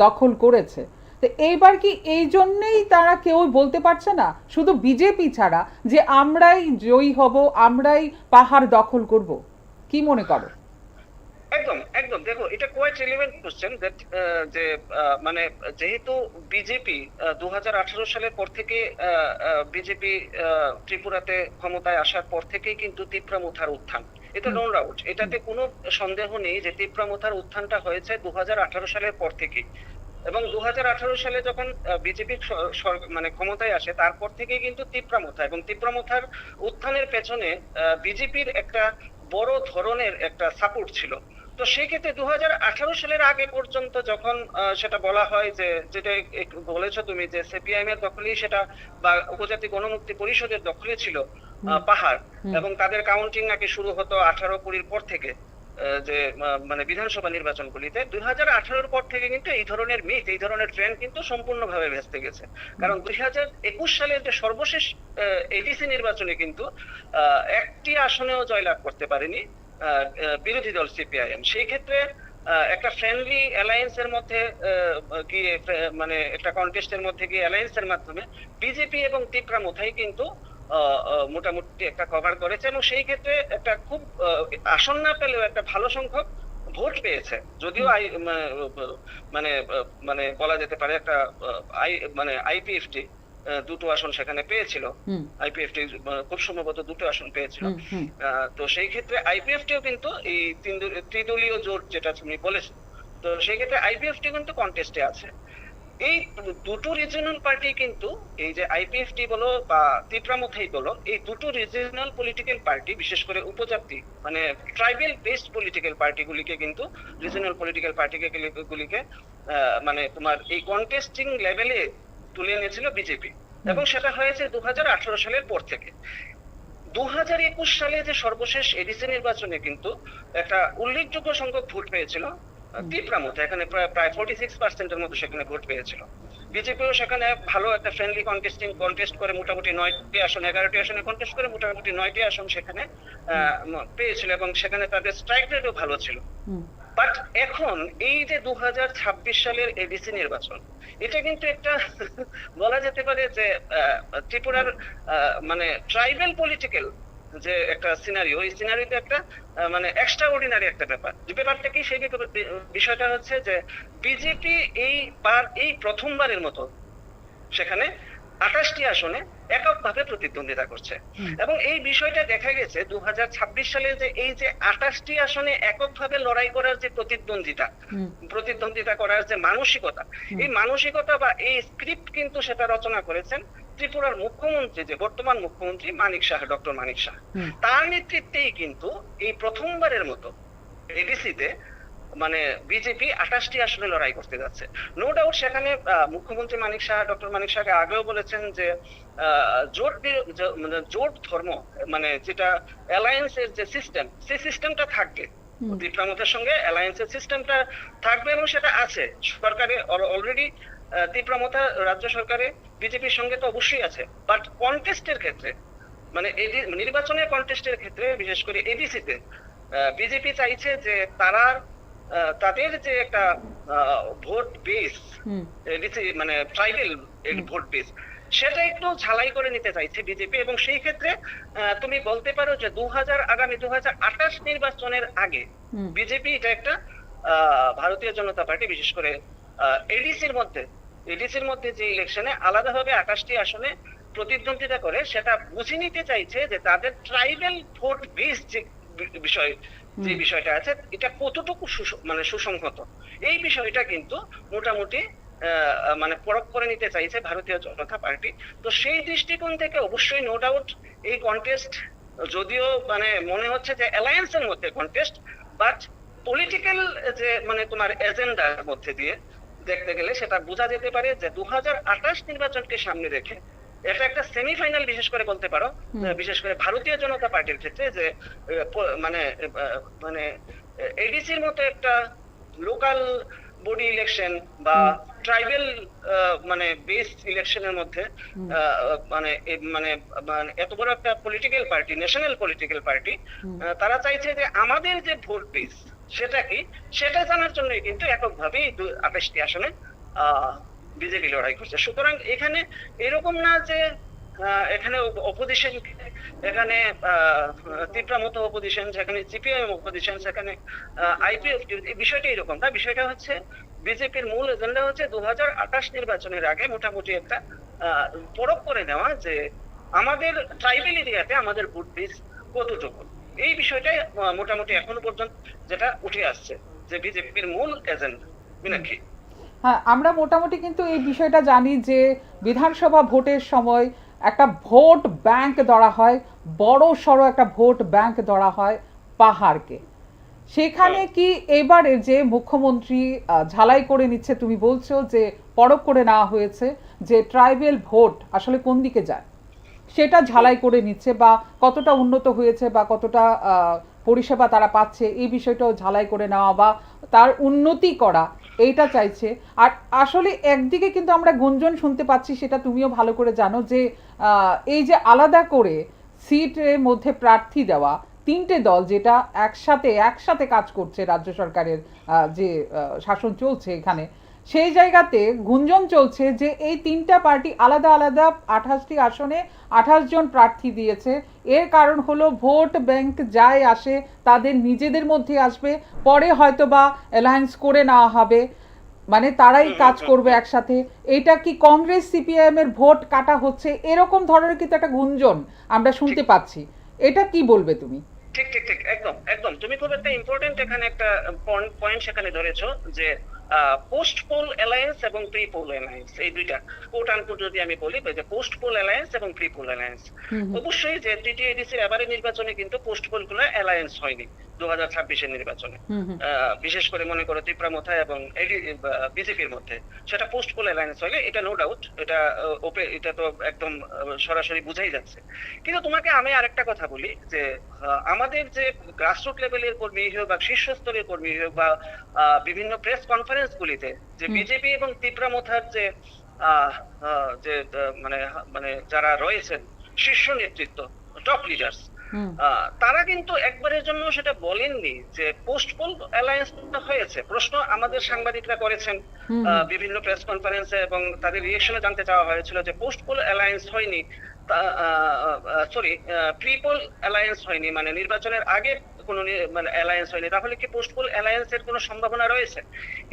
দখল করেছে। তো এইবার কি এই জন্যেই তারা কেউ বলতে পারছে না, শুধু বিজেপি ছাড়া, যে আমরাই জয়ী হব, আমরাই পাহাড় দখল করব? কি মনে করো? একদম একদম, দেখো এটা কোয়াইট রিলেভেন্ট কোশ্চেন দ্যাট যে মানে যেহেতু বিজেপি 2018 সালের পর থেকে বিজেপি ত্রিপুরাতে ক্ষমতায় আসার পর থেকেই কিন্তু তীব্রামথার উত্থান, এটা নো ডাউট, এটাতে কোনো সন্দেহ নেই যে তীব্রামথার উত্থানটা হয়েছে 2018 সালের পর থেকেই। এবং 2018 সালে যখন বিজেপি মানে ক্ষমতায় আসে তারপর থেকেই কিন্তু তীব্রামথা এবং তীব্রামথার উত্থানের পেছনে বিজেপির একটা বড় ধরনের একটা সাপোর্ট ছিল। তো সেই ক্ষেত্রে 2018 সালের আগে পর্যন্ত যখন সেটা বলা হয় যে যেটা বলেছো তুমি যে সিপিআইএম এর দখলেই সেটা বা উপজাতি গণমুক্তি পরিষদের দখলে ছিল পাহাড়, এবং তাদের কাউন্টিং নাকি শুরু হতো 18-20 পর থেকে যে মানে বিধানসভা নির্বাচনগুলিতে। 2018 পর থেকে কিন্তু এই ধরনের মিথ, এই ধরনের ট্রেন্ড কিন্তু সম্পূর্ণভাবে ভেস্তে গেছে। কারণ 2021 সালের যে সর্বশেষ এডিসি নির্বাচনে কিন্তু একটি আসনেও জয়লাভ করতে পারেনি বিরোধী দল সিপিআইএম। সেই ক্ষেত্রে একটা ফ্রেন্ডলি অ্যালায়েন্স এর মধ্যে গিয়ে মানে একটা কন্টেস্টের মধ্যে গিয়ে অ্যালায়েন্স এর মাধ্যমে বিজেপি এবং তীব্রামথাই কিন্তু মোটামুটি একটা কভার করেছে, এবং সেই ক্ষেত্রে একটা খুব আসন না পেলেও একটা ভালো সংখ্যক ভোট পেয়েছে। যদিও মানে মানে বলা যেতে পারে একটা মানে আইপিএফটি দুটো আসন সেখানে পেয়েছিল, আইপিএফটি খুব সম্ভবত দুটো আসন পেয়েছিল। তো সেই ক্ষেত্রে আইপিএফটিও কিন্তু এই ত্রিদলীয় জোট যেটা তুমি বলেছো, তো সেই ক্ষেত্রে আইপিএফটি কিন্তু কন্টেস্টে আছে। এই দুটো রিজিওনাল পার্টি কিন্তু এই যে আইপিএফটি বলো বা তীব্রামথাই বলো, এই দুটো রিজিওনাল পলিটিক্যাল পার্টি বিশেষ করে উপজাতি মানে ট্রাইবাল বেসড পলিটিক্যাল পার্টিগুলিকে কিন্তু রিজিওনাল পলিটিক্যাল পার্টিগুলিকে মানে তোমার এই কন্টেস্টিং লেভেলে তুলে এনেছিল বিজেপি, এবং সেটা হয়েছে 2018 সালের পর থেকে। 2021 সালে যে সর্বশেষ এডিসি নির্বাচনে কিন্তু একটা উল্লেখযোগ্য সংখ্যক ভোট পেয়েছিল তীব্রামথা, এখানে প্রায় 46% এর মতো সেখানে ভোট পেয়েছিল। বিজেপিও সেখানে ভালো একটা ফ্রেন্ডলি কন্টেস্ট করে মোটামুটি 9টি আসন 11টি আসনে কন্টেস্ট করে মোটামুটি 9টি আসন সেখানে পেয়েছিল, এবং সেখানে তাদের স্ট্রাইক রেটও ভালো ছিল। বাট এখন এই যে 2026 সালের এডিসি নির্বাচন, এটা কিন্তু একটা বলা যেতে পারে যে ত্রিপুরার মানে ট্রাইবাল পলিটিক্যাল যে একটা সিনারিও, এই সিনারিতে একটা মানে এক্সট্রা অর্ডিনারি একটা ব্যাপার। যে ব্যাপারটা কি, সেই বিষয়টা হচ্ছে যে বিজেপি এই প্রথমবারের মতো সেখানে 28টি আসনে এককভাবে প্রতিদ্বন্দ্বিতা করছে, এবং এই বিষয়টা দেখা গেছে 2026 সালে যে এই যে 28টি আসনে এককভাবে লড়াই করার যে প্রতিদ্বন্দ্বিতা করার যে মানসিকতা, এই মানসিকতা বা এই স্ক্রিপ্ট কিন্তু সেটা রচনা করেছেন ত্রিপুরার মুখ্যমন্ত্রী, যে বর্তমান মুখ্যমন্ত্রী মানিক সাহা, ডক্টর মানিক সাহা। তার নেতৃত্বেই কিন্তু এই প্রথমবারের মতো এডিসিতে মানে বিজেপি 28টি আসনে লড়াই করতে যাচ্ছে। নো ডাউট সেখানে মুখ্যমন্ত্রী মানিক সাহা, ডক্টর মানিক সাহাকে আগেও বলেছেন যে জোট ধর্ম মানে যেটা অ্যালায়েন্সের যে সিস্টেম, সেই সিস্টেমটা থাকবে, তীব্রামথার সঙ্গে অ্যালায়েন্সের সিস্টেমটা থাকবে, এবং সেটা আছে সরকারে অলরেডি। তীব্রামথা রাজ্য সরকারে বিজেপির সঙ্গে তো অবশ্যই আছে, বাট কন্টেস্টের ক্ষেত্রে মানে নির্বাচনের কন্টেস্টের ক্ষেত্রে বিশেষ করে এডিসিতে বিজেপি চাইছে যে তাদের যে একটা ভোট বেস মানে ট্রাইবাল ভোট বেস, সেটা একটু ঝালাই করে নিতে চাইছে বিজেপি, এবং সেই ক্ষেত্রে তুমি বলতে পারো যে আগামী 2028 নির্বাচনের আগে বিজেপি এটা একটা ভারতীয় জনতা পার্টি বিশেষ করে এডিসির মধ্যে যে ইলেকশনে আলাদাভাবে 28টি আসনে প্রতিদ্বন্দ্বিতা করে, সেটা বুঝে নিতে চাইছে যে তাদের ট্রাইবাল ভোট বেস যে বিষয়টা আছে এটা কতটুকু মানে সুসংহত, এই বিষয়টা কিন্তু মোটামুটি মানে পরখ করে নিতে চাইছে ভারতীয় জনতা পার্টি। তো সেই দৃষ্টিকোণ থেকে অবশ্যই নো ডাউট এই কন্টেস্ট যদিও মানে মনে হচ্ছে যে অ্যালায়েন্সের মধ্যে কন্টেস্ট, বাট পলিটিক্যাল যে মানে তোমার এজেন্ডার মধ্যে দিয়ে দেখতে গেলে সেটা বোঝা যেতে পারে যে 2028 নির্বাচনকে সামনে রেখে এটা একটা সেমিফাইনাল বিশেষ করে বলতে পারো, বিশেষ করে ভারতীয় জনতা পার্টির ক্ষেত্রে, যে মানে এডিসির মতো একটা লোকাল বডি ইলেকশন বা ট্রাইবেল মানে বেসড ইলেকশনের মধ্যে মানে মানে এত বড় একটা political party, national political party, তারা চাইছে যে আমাদের যে ভোট বেস সেটা কি, সেটা জানার জন্যই কিন্তু এককভাবেই 28টি আসনে বিজেপি লড়াই করছে। সুতরাং এখানে এরকম না যে এখানে অপোজিশন, এখানে তীব্রমত অপোজিশন, যেখানে সিপিআইএম অপোজিশন, সেখানে আইপিএফ, বিষয়টা এরকম না। বিষয়টা হচ্ছে বিজেপির মূল এজেন্ডা হচ্ছে 2028 নির্বাচনের আগে মোটামুটি একটা পরখ করে নেওয়া যে আমাদের ট্রাইবেল এরিয়াতে আমাদের ভোট বেস কতটুকু। এই বিষয়টাই মোটামুটি এখনো পর্যন্ত যেটা উঠে আসছে যে বিজেপির মূল এজেন্ডা। মীনাক্ষী, হ্যাঁ, আমরা মোটামুটি কিন্তু এই বিষয়টা জানি যে বিধানসভা ভোটের সময় একটা ভোট ব্যাংক ধরা হয়, বড় সড়ো একটা ভোট ব্যাংক ধরা হয় পাহাড়কে। সেখানে কি এবারে যে মুখ্যমন্ত্রী ঝালাই করে নিচ্ছে, তুমি বলছো যে পরখ করে নেওয়া হয়েছে যে ট্রাইবেল ভোট আসলে কোন দিকে যায়, সেটা ঝালাই করে নিচ্ছে, বা কতটা উন্নত হয়েছে বা কতটা পরিষেবা তারা পাচ্ছে এই বিষয়টাও ঝালাই করে নেওয়া বা তার উন্নতি করা, এইটা চাইছে। আর আসলে একদিকে কিন্তু আমরা গুঞ্জন শুনতে পাচ্ছি, সেটা তুমিও ভালো করে জানো, যে এই যে আলাদা করে সিটের মধ্যে প্রার্থী দেওয়া, তিনটে দল যেটা একসাথে কাজ করছে, রাজ্য সরকারের যে শাসন চলছে এখানে, সেই জায়গাতে গুঞ্জন চলছে যে এই তিনটা পার্টি আলাদা আলাদা 28টি আসনে 28 জন প্রার্থী দিয়েছে। এর কারণ হলো ভোট ব্যাংক যায় আসে তাদের নিজেদের মধ্যে আসবে, পরে হয়তো বা অ্যালায়েন্স করে নেওয়া হবে, মানে তারাই কাজ করবে একসাথে। এটা কি কংগ্রেস সিপিআইএম এর ভোট কাটা হচ্ছে, এরকম ধরনের কিন্তু একটা গুঞ্জন আমরা শুনতে পাচ্ছি। এটা কি বলবে তুমি? ঠিক ঠিক ঠিক, একদম একদম, তুমি খুব একটা ইম্পর্টেন্ট এখানে একটা পয়েন্ট সেখানে ধরেছো যে পোস্ট পোল অ্যালায়েন্স এবং প্রি পোল অ্যালায়েন্স, এই দুইটা কোট আনকোট যদি আমি বলি, যে পোস্ট পোল অ্যালায়েন্স এবং প্রি পোল অ্যালায়েন্স। অবশ্যই যে টিটিএডিসির এবারের নির্বাচনে কিন্তু পোস্ট পোল গুলো অ্যালায়েন্স হয়নি 2026-এর নির্বাচনে, বিশেষ করে মনে করো তীব্রমথা এবং বিজেপির মধ্যে, সেটা পোস্ট পোল অ্যালায়েন্স হলে এটা নো ডাউট, এটা তো একদম সরাসরি বুঝাই যাচ্ছে। কিন্তু তোমাকে আমি আরেকটা কথা বলি যে আমাদের যে গ্রাসরুট লেভেলের কর্মী হোক বা শীর্ষস্তরের কর্মী হোক বা বিভিন্ন প্রেস কনফারেন্স গুলিতে যে বিজেপি এবং তীব্রমথার যে যে মানে মানে যারা রয়েছেন শীর্ষ নেতৃত্ব, টপ লিডার্স, তারা কিন্তু একবারের জন্য সেটা বলেননি যে পোস্ট পোল অ্যালায়েন্স হয়েছে। প্রশ্ন আমাদের সাংবাদিকরা করেছেন বিভিন্ন প্রেস কনফারেন্সে এবং তাদের রিঅ্যাকশনে জানতে চাওয়া হয়েছিল যে পোস্ট পোল অ্যালায়েন্স হয়নি, প্রি পোল অ্যালায়েন্স হয়নি, মানে নির্বাচনের আগে কোনো মানে অ্যালায়েন্স হয়নি, তাহলে কি পোস্ট পোল অ্যালায়েন্সের কোনো সম্ভাবনা রয়েছে?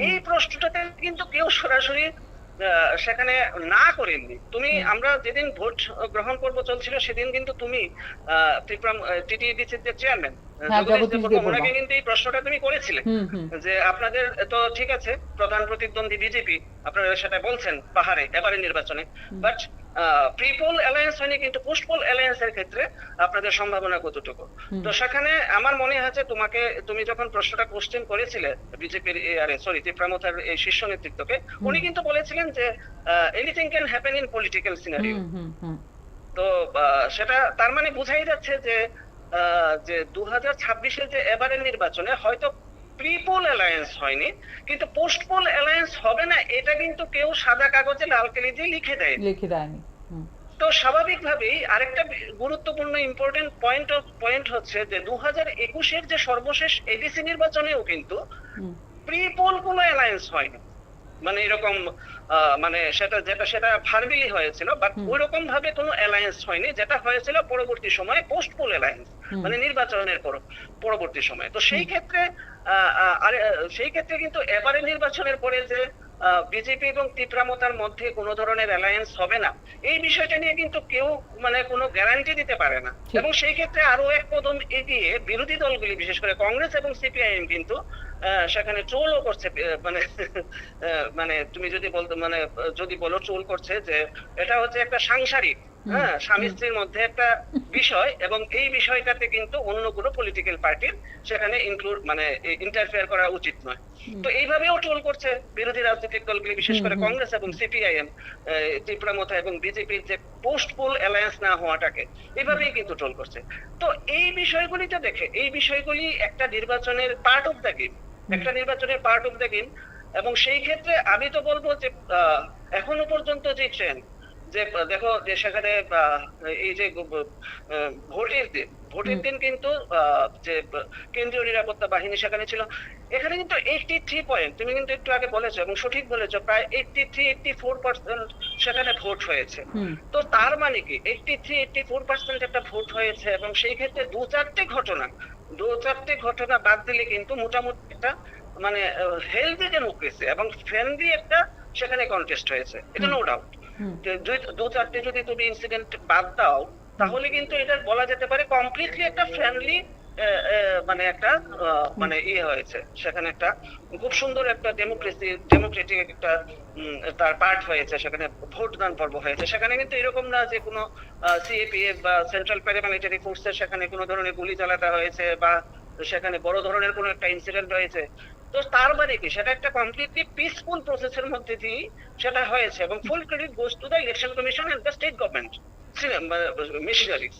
এই প্রশ্নটাতে কিন্তু কেউ সরাসরি সেখানে না করেননি। তুমি আমরা যেদিন ভোট গ্রহণ পর্ব চলছিল সেদিন কিন্তু তুমি টিটিডিসির যে চেয়ারম্যান ওনাকে কিন্তু এই প্রশ্নটা তুমি করেছিলে যে আপনাদের তো ঠিক আছে প্রধান প্রতিদ্বন্দ্বী বিজেপি, আপনারা সেটা বলছেন পাহাড়ে এবারে নির্বাচনে, বাট প্রি পোল অ্যালায়েন্স হয়নি, কিন্তু পোস্ট পোল অ্যালায়েন্সের ক্ষেত্রে আপনাদের সম্ভাবনা কতটুকু? তো সেখানে আমার মনে হয়েছে তুমি যখন প্রশ্নটা কোশ্চেন করেছিলে বিজেপির তীব্রমথার এই শীর্ষ নেতৃত্বকে, উনি কিন্তু বলেছিলেন যে anything can happen in political scenario. তো সেটা তার মানে বোঝাই যাচ্ছে যে 2026-এর যে এবারের নির্বাচনে হয়তো প্রি পোল অ্যালায়েন্স হয়নি, কিন্তু পোস্ট পোল অ্যালায়েন্স হবে না এটা কিন্তু কেউ সাদা কাগজে লাল কালি দিয়ে লিখে দেয়নি। তো স্বাভাবিকভাবেই আরেকটা গুরুত্বপূর্ণ ইম্পর্টেন্ট পয়েন্ট হচ্ছে যে 2021-এর যে সর্বশেষ এডিসি নির্বাচনেও কিন্তু প্রি পোল কোনো অ্যালায়েন্স হয়নি, মানে এরকম মানে সেটা ফার্মিলি হয়েছিল, বাট ওইরকম ভাবে কোনো অ্যালায়েন্স হয়নি, যেটা হয়েছিল পরবর্তী সময়ে পোস্ট পোল অ্যালায়েন্স, মানে নির্বাচনের পরবর্তী সময়ে। তো সেই ক্ষেত্রে কিন্তু এবারে নির্বাচনের পরে যে বিজেপি এবং তীব্রমথার মধ্যে কোনো ধরনের অ্যালায়েন্স হবে না, এই বিষয়টা নিয়ে কিন্তু কেউ মানে কোনো গ্যারান্টি দিতে পারে না। এবং সেই ক্ষেত্রে আরো এক কদম এগিয়ে বিরোধী দলগুলি, বিশেষ করে কংগ্রেস এবং সিপিআইএম কিন্তু সেখানে ট্রোলও করছে, মানে তুমি যদি বলো ট্রোল করছে যে এটা হচ্ছে একটা সাংসারিক স্বামী স্ত্রীর মধ্যে একটা বিষয়, এবং এই বিষয়টাতে কিন্তু অন্য কোনো পলিটিক্যাল পার্টির সেখানে ইন্টারফেয়ার করা উচিত নয়। তো এইভাবেও ট্রোল করছে বিরোধী রাজনৈতিক দলগুলি, বিশেষ করে কংগ্রেস এবং সিপিআইএম তীব্রমথা এবং বিজেপির যে পোস্ট পোল অ্যালায়েন্স না হওয়াটাকে এইভাবেই কিন্তু ট্রোল করছে। তো এই বিষয়গুলিতে দেখে, এই বিষয়গুলি একটা নির্বাচনের পার্ট অফ দ্য গেম, এবং সেই ক্ষেত্রে আমি তো বলবো যে এখনো পর্যন্ত যে ট্রেন্ড, যে দেখো যে সেখানে এই যে ভোটের দিন কিন্তু যে কেন্দ্রীয় নিরাপত্তা বাহিনী সেখানে ছিল, এখানে কিন্তু 83 পয়েন্ট, তুমি কিন্তু একটু আগে বলেছো এবং সঠিক বলেছো, প্রায় 84% সেখানে ভোট হয়েছে। তো তার মানে কি 84% একটা ভোট হয়েছে, এবং সেই ক্ষেত্রে দু চারটে ঘটনা বাদ দিলে কিন্তু মোটামুটি একটা মানে হেলদি ডেমোক্রেসি এবং ফ্রেন্ডলি একটা সেখানে কন্টেস্ট হয়েছে, এটা নো ডাউট। দু চারটে যদি তুমি ইনসিডেন্ট বাদ দাও, তাহলে কিন্তু এটা বলা যেতে পারে কমপ্লিটলি একটা ফ্রেন্ডলি মানে একটা মানে হয়েছে সেখানে, একটা খুব সুন্দর একটা ডেমোক্রেটিক একটা তার পার্ট হয়েছে সেখানে, ভোটদান পর্ব হয়েছে সেখানে। কিন্তু এরকম না যে কোনো সিএপিএফ বা সেন্ট্রাল প্যারামিলিটারি ফোর্সের সেখানে কোনো ধরনের গুলি চালাতে হয়েছে বা সেখানে বড় ধরনের কোনো একটা ইনসিডেন্ট হয়েছে। তো তার মানে কি সেটা একটা কমপ্লিটলি পিসফুল প্রসেসের মধ্যে দিয়ে সেটা হয়েছে, এবং full credit goes to the election commission and the state government missionaries.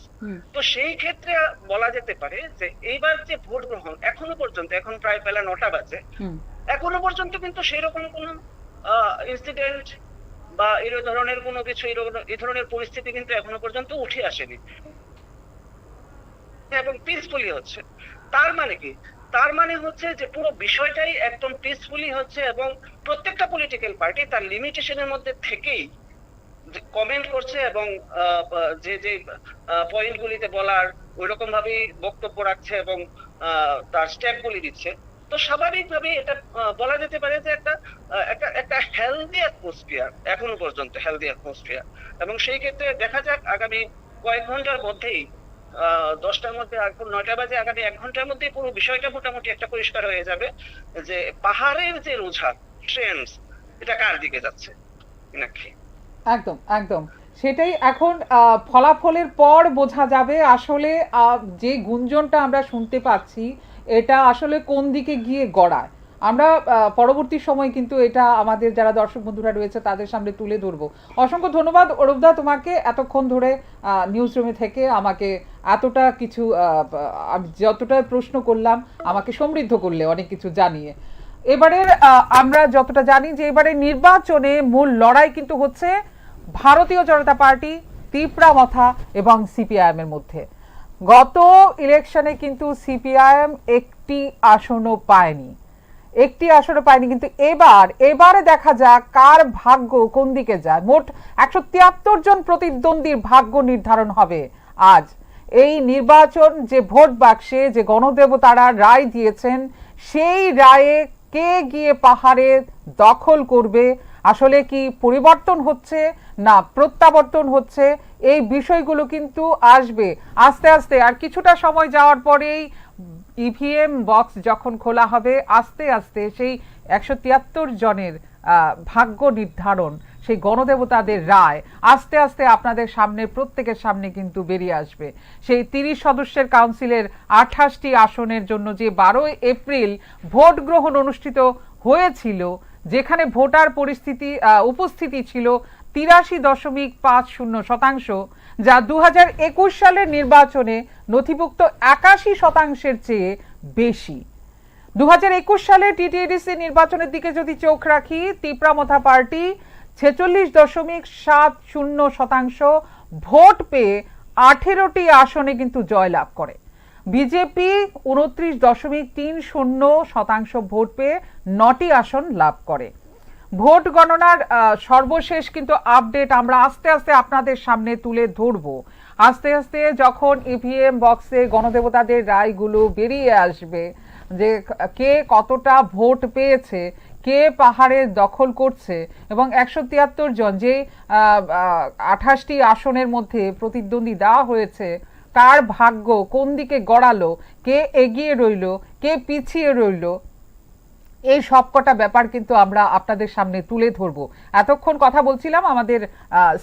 তো সেই ক্ষেত্রে বলা যেতে পারে যে এইবার যে ভোট গ্রহণ এখনো পর্যন্ত, এখন প্রায় বেলা 9টা বাজে, এখনো পর্যন্ত কিন্তু সেই রকম কোনো ইনসিডেন্ট বা এই ধরনের কোনো কিছু, এই ধরনের পরিস্থিতি কিন্তু এখনো পর্যন্ত উঠে আসেনি এবং পিসফুলি হচ্ছে। তার মানে কি, তার মানে হচ্ছে যে পুরো বিষয়টাই একদম পিসফুলি হচ্ছে, এবং প্রত্যেকটা পলিটিক্যাল পার্টি তার লিমিটেশনের মধ্যে থেকেই কমেন্ট করছে এবং যে যে পয়েন্টগুলিতে বলার ওইরকম ভাবেই বক্তব্য রাখছে এবং তার স্টেপগুলি দিচ্ছে। তো স্বাভাবিকভাবে এটা বলা যেতে পারে যে একটা একটা হেলদি অ্যাটমসফিয়ার, এখনো পর্যন্ত হেলদি অ্যাটমসফিয়ার। এবং সেই ক্ষেত্রে দেখা যাক আগামী কয়েক ঘন্টার মধ্যেই 10টার মধ্যে, এখন 9টা বাজে, আগামী 1 ঘন্টার মধ্যে পুরো বিষয়টা মোটামুটি একটা পরিষ্কার হয়ে যাবে যে পাহাড়ের যে রুঝান ট্রেন্ডস এটা কার দিকে যাচ্ছে নাকি। একদম একদম সেটাই এখন ফলাফলের পর বোঝা যাবে আসলে যে গুঞ্জনটা আমরা শুনতে পাচ্ছি এটা আসলে কোন দিকে গিয়ে গড়ায়। আমরা পরবর্তী সময় কিন্তু এটা আমাদের যারা দর্শক বন্ধুরা রয়েছে তাদের সামনে তুলে ধরবো। অসংখ্য ধন্যবাদ অরূপদা তোমাকে, এতক্ষণ ধরে নিউজ রুমে থেকে আমাকে এতটা কিছু যতটা প্রশ্ন করলাম আমাকে সমৃদ্ধ করলে অনেক কিছু জানিয়ে। এবারের আমরা যতটা জানি যে এবারে নির্বাচনে মূল লড়াই কিন্তু হচ্ছে ভারতীয় জনতা পার্টি, তিপ্রামথা এবং সিপিআইএম এর মধ্যে। গত ইলেকশনে কিন্তু সিপিআইএম একটি আসনও পায়নি, কিন্তু এবারে দেখা যাক কার ভাগ্য কোন দিকে যায়। মোট 173 জন প্রতিদ্বন্দ্বীর ভাগ্য নির্ধারণ হবে আজ। এই নির্বাচন যে ভোট বাক্সে যে গণদেবতারা রায় দিয়েছেন, সেই রায়ে কে গিয়ে পাহাড়ে দখল করবে, আসলে কি পরিবর্তন হচ্ছে না প্রত্যাবর্তন হচ্ছে, এই বিষয়গুলো কিন্তু আসবে আস্তে আস্তে। আর কিছুটা সময় যাওয়ার পরেই ইভিএম বক্স যখন খোলা হবে, আস্তে আস্তে সেই 173 জনের ভাগ্য নির্ধারণ, সেই গণদেবতাদের রায় আস্তে আস্তে আপনাদের সামনে, প্রত্যেকের সামনে কিন্তু বেরিয়ে আসবে। সেই 30 সদস্যের কাউন্সিলের 28টি আসনের জন্য যে 12 এপ্রিল ভোট গ্রহণ অনুষ্ঠিত হয়েছিল, যেখানে ভোটার উপস্থিতি ছিল 83.50%, যা 2021 সালের নির্বাচনে নথিভুক্ত 81%-এর চেয়ে বেশি। 2021 সালে টিটিডিসি নির্বাচনের দিকে যদি চোখ রাখি, তিপ্রামথা পার্টি 46.70% ভোট পেয়ে 18টি আসনে কিন্তু জয়লাভ করে। বিজেপি 29.30% ভোট পেয়ে 9টি আসন লাভ করে। ভোট গণনার সর্বশেষ কিন্তু আপডেট আমরা আস্তে আস্তে আপনাদের সামনে তুলে ধরবো। আস্তে আস্তে যখন ইভিএম বক্সে গণদেবতাদের রায়গুলো বেরিয়ে আসবে, যে কে কতটা ভোট পেয়েছে, কে পাহাড়ে দখল করছে, এবং 173 জন যে 28টি আসনের মধ্যে প্রতিদ্বন্দ্বী দেওয়া হয়েছে, কার ভাগ্য কোন দিকে গড়ালো, কে এগিয়ে রইল, কে পিছিয়ে রইল, এই সবকটা ব্যাপার কিন্তু আমরা আপনাদের সামনে তুলে ধরবো। এতক্ষণ কথা বলছিলাম আমাদের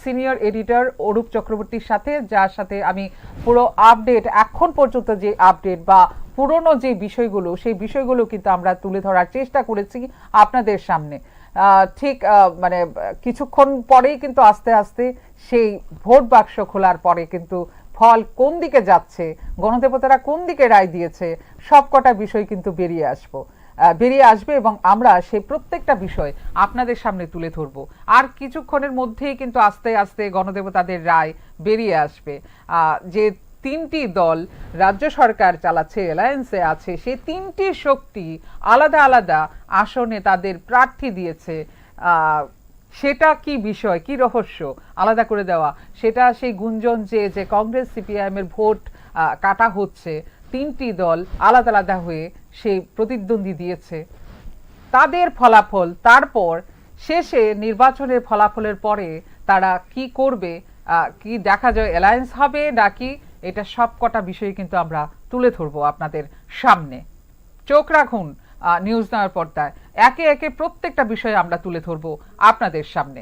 সিনিয়র এডিটর অরূপ চক্রবর্তীর সাথে, যার সাথে আমি পুরো আপডেট, এখন পর্যন্ত যে আপডেট বা পুরনো যে বিষয়গুলো, সেই বিষয়গুলো কিন্তু আমরা তুলে ধরার চেষ্টা করেছি আপনাদের সামনে। ঠিক মানে কিছুক্ষণ পরেই কিন্তু আস্তে আস্তে সেই ভোট বাক্স খোলার পরে কিন্তু ফল কোন দিকে যাচ্ছে, গণদেবতারা কোন দিকে রায় দিয়েছে, সবকটা বিষয় কিন্তু বেরিয়ে আসবো। বেরিয়ে আসবে এবং আমরা সেই প্রত্যেকটা বিষয় আপনাদের সামনে তুলে ধরব। আর কিছুক্ষণের মধ্যেই কিন্তু আস্তে আস্তে গণদেবতাদের রায় বেরিয়ে আসবে। যে তিনটি দল রাজ্য সরকার চালাচ্ছে, অ্যালায়েন্সে আছে, সেই তিনটি শক্তি আলাদা আলাদা আসনে তাদের প্রার্থী দিয়েছে। সেটা কি বিষয়, কি রহস্য আলাদা করে দেওয়া, সেটা সেই গুঞ্জন যে কংগ্রেস সিপিআইএম এর ভোট কাটা হচ্ছে, তিনটি দল আলাদা আলাদা হয়ে সেই প্রতিদ্বন্দ্বী দিয়েছে, তাদের ফলাফল, তারপর শেষে নির্বাচনের ফলাফলের পরে তারা কি করবে, কি দেখা যায়, অ্যালায়েন্স হবে নাকি, এটা সব কটা বিষয় কিন্তু আমরা তুলে ধরবো আপনাদের সামনে। চোখ রাখুন নিউজ নাওয়ার পর্দায়, একে একে প্রত্যেকটা বিষয় আমরা তুলে ধরবো আপনাদের সামনে।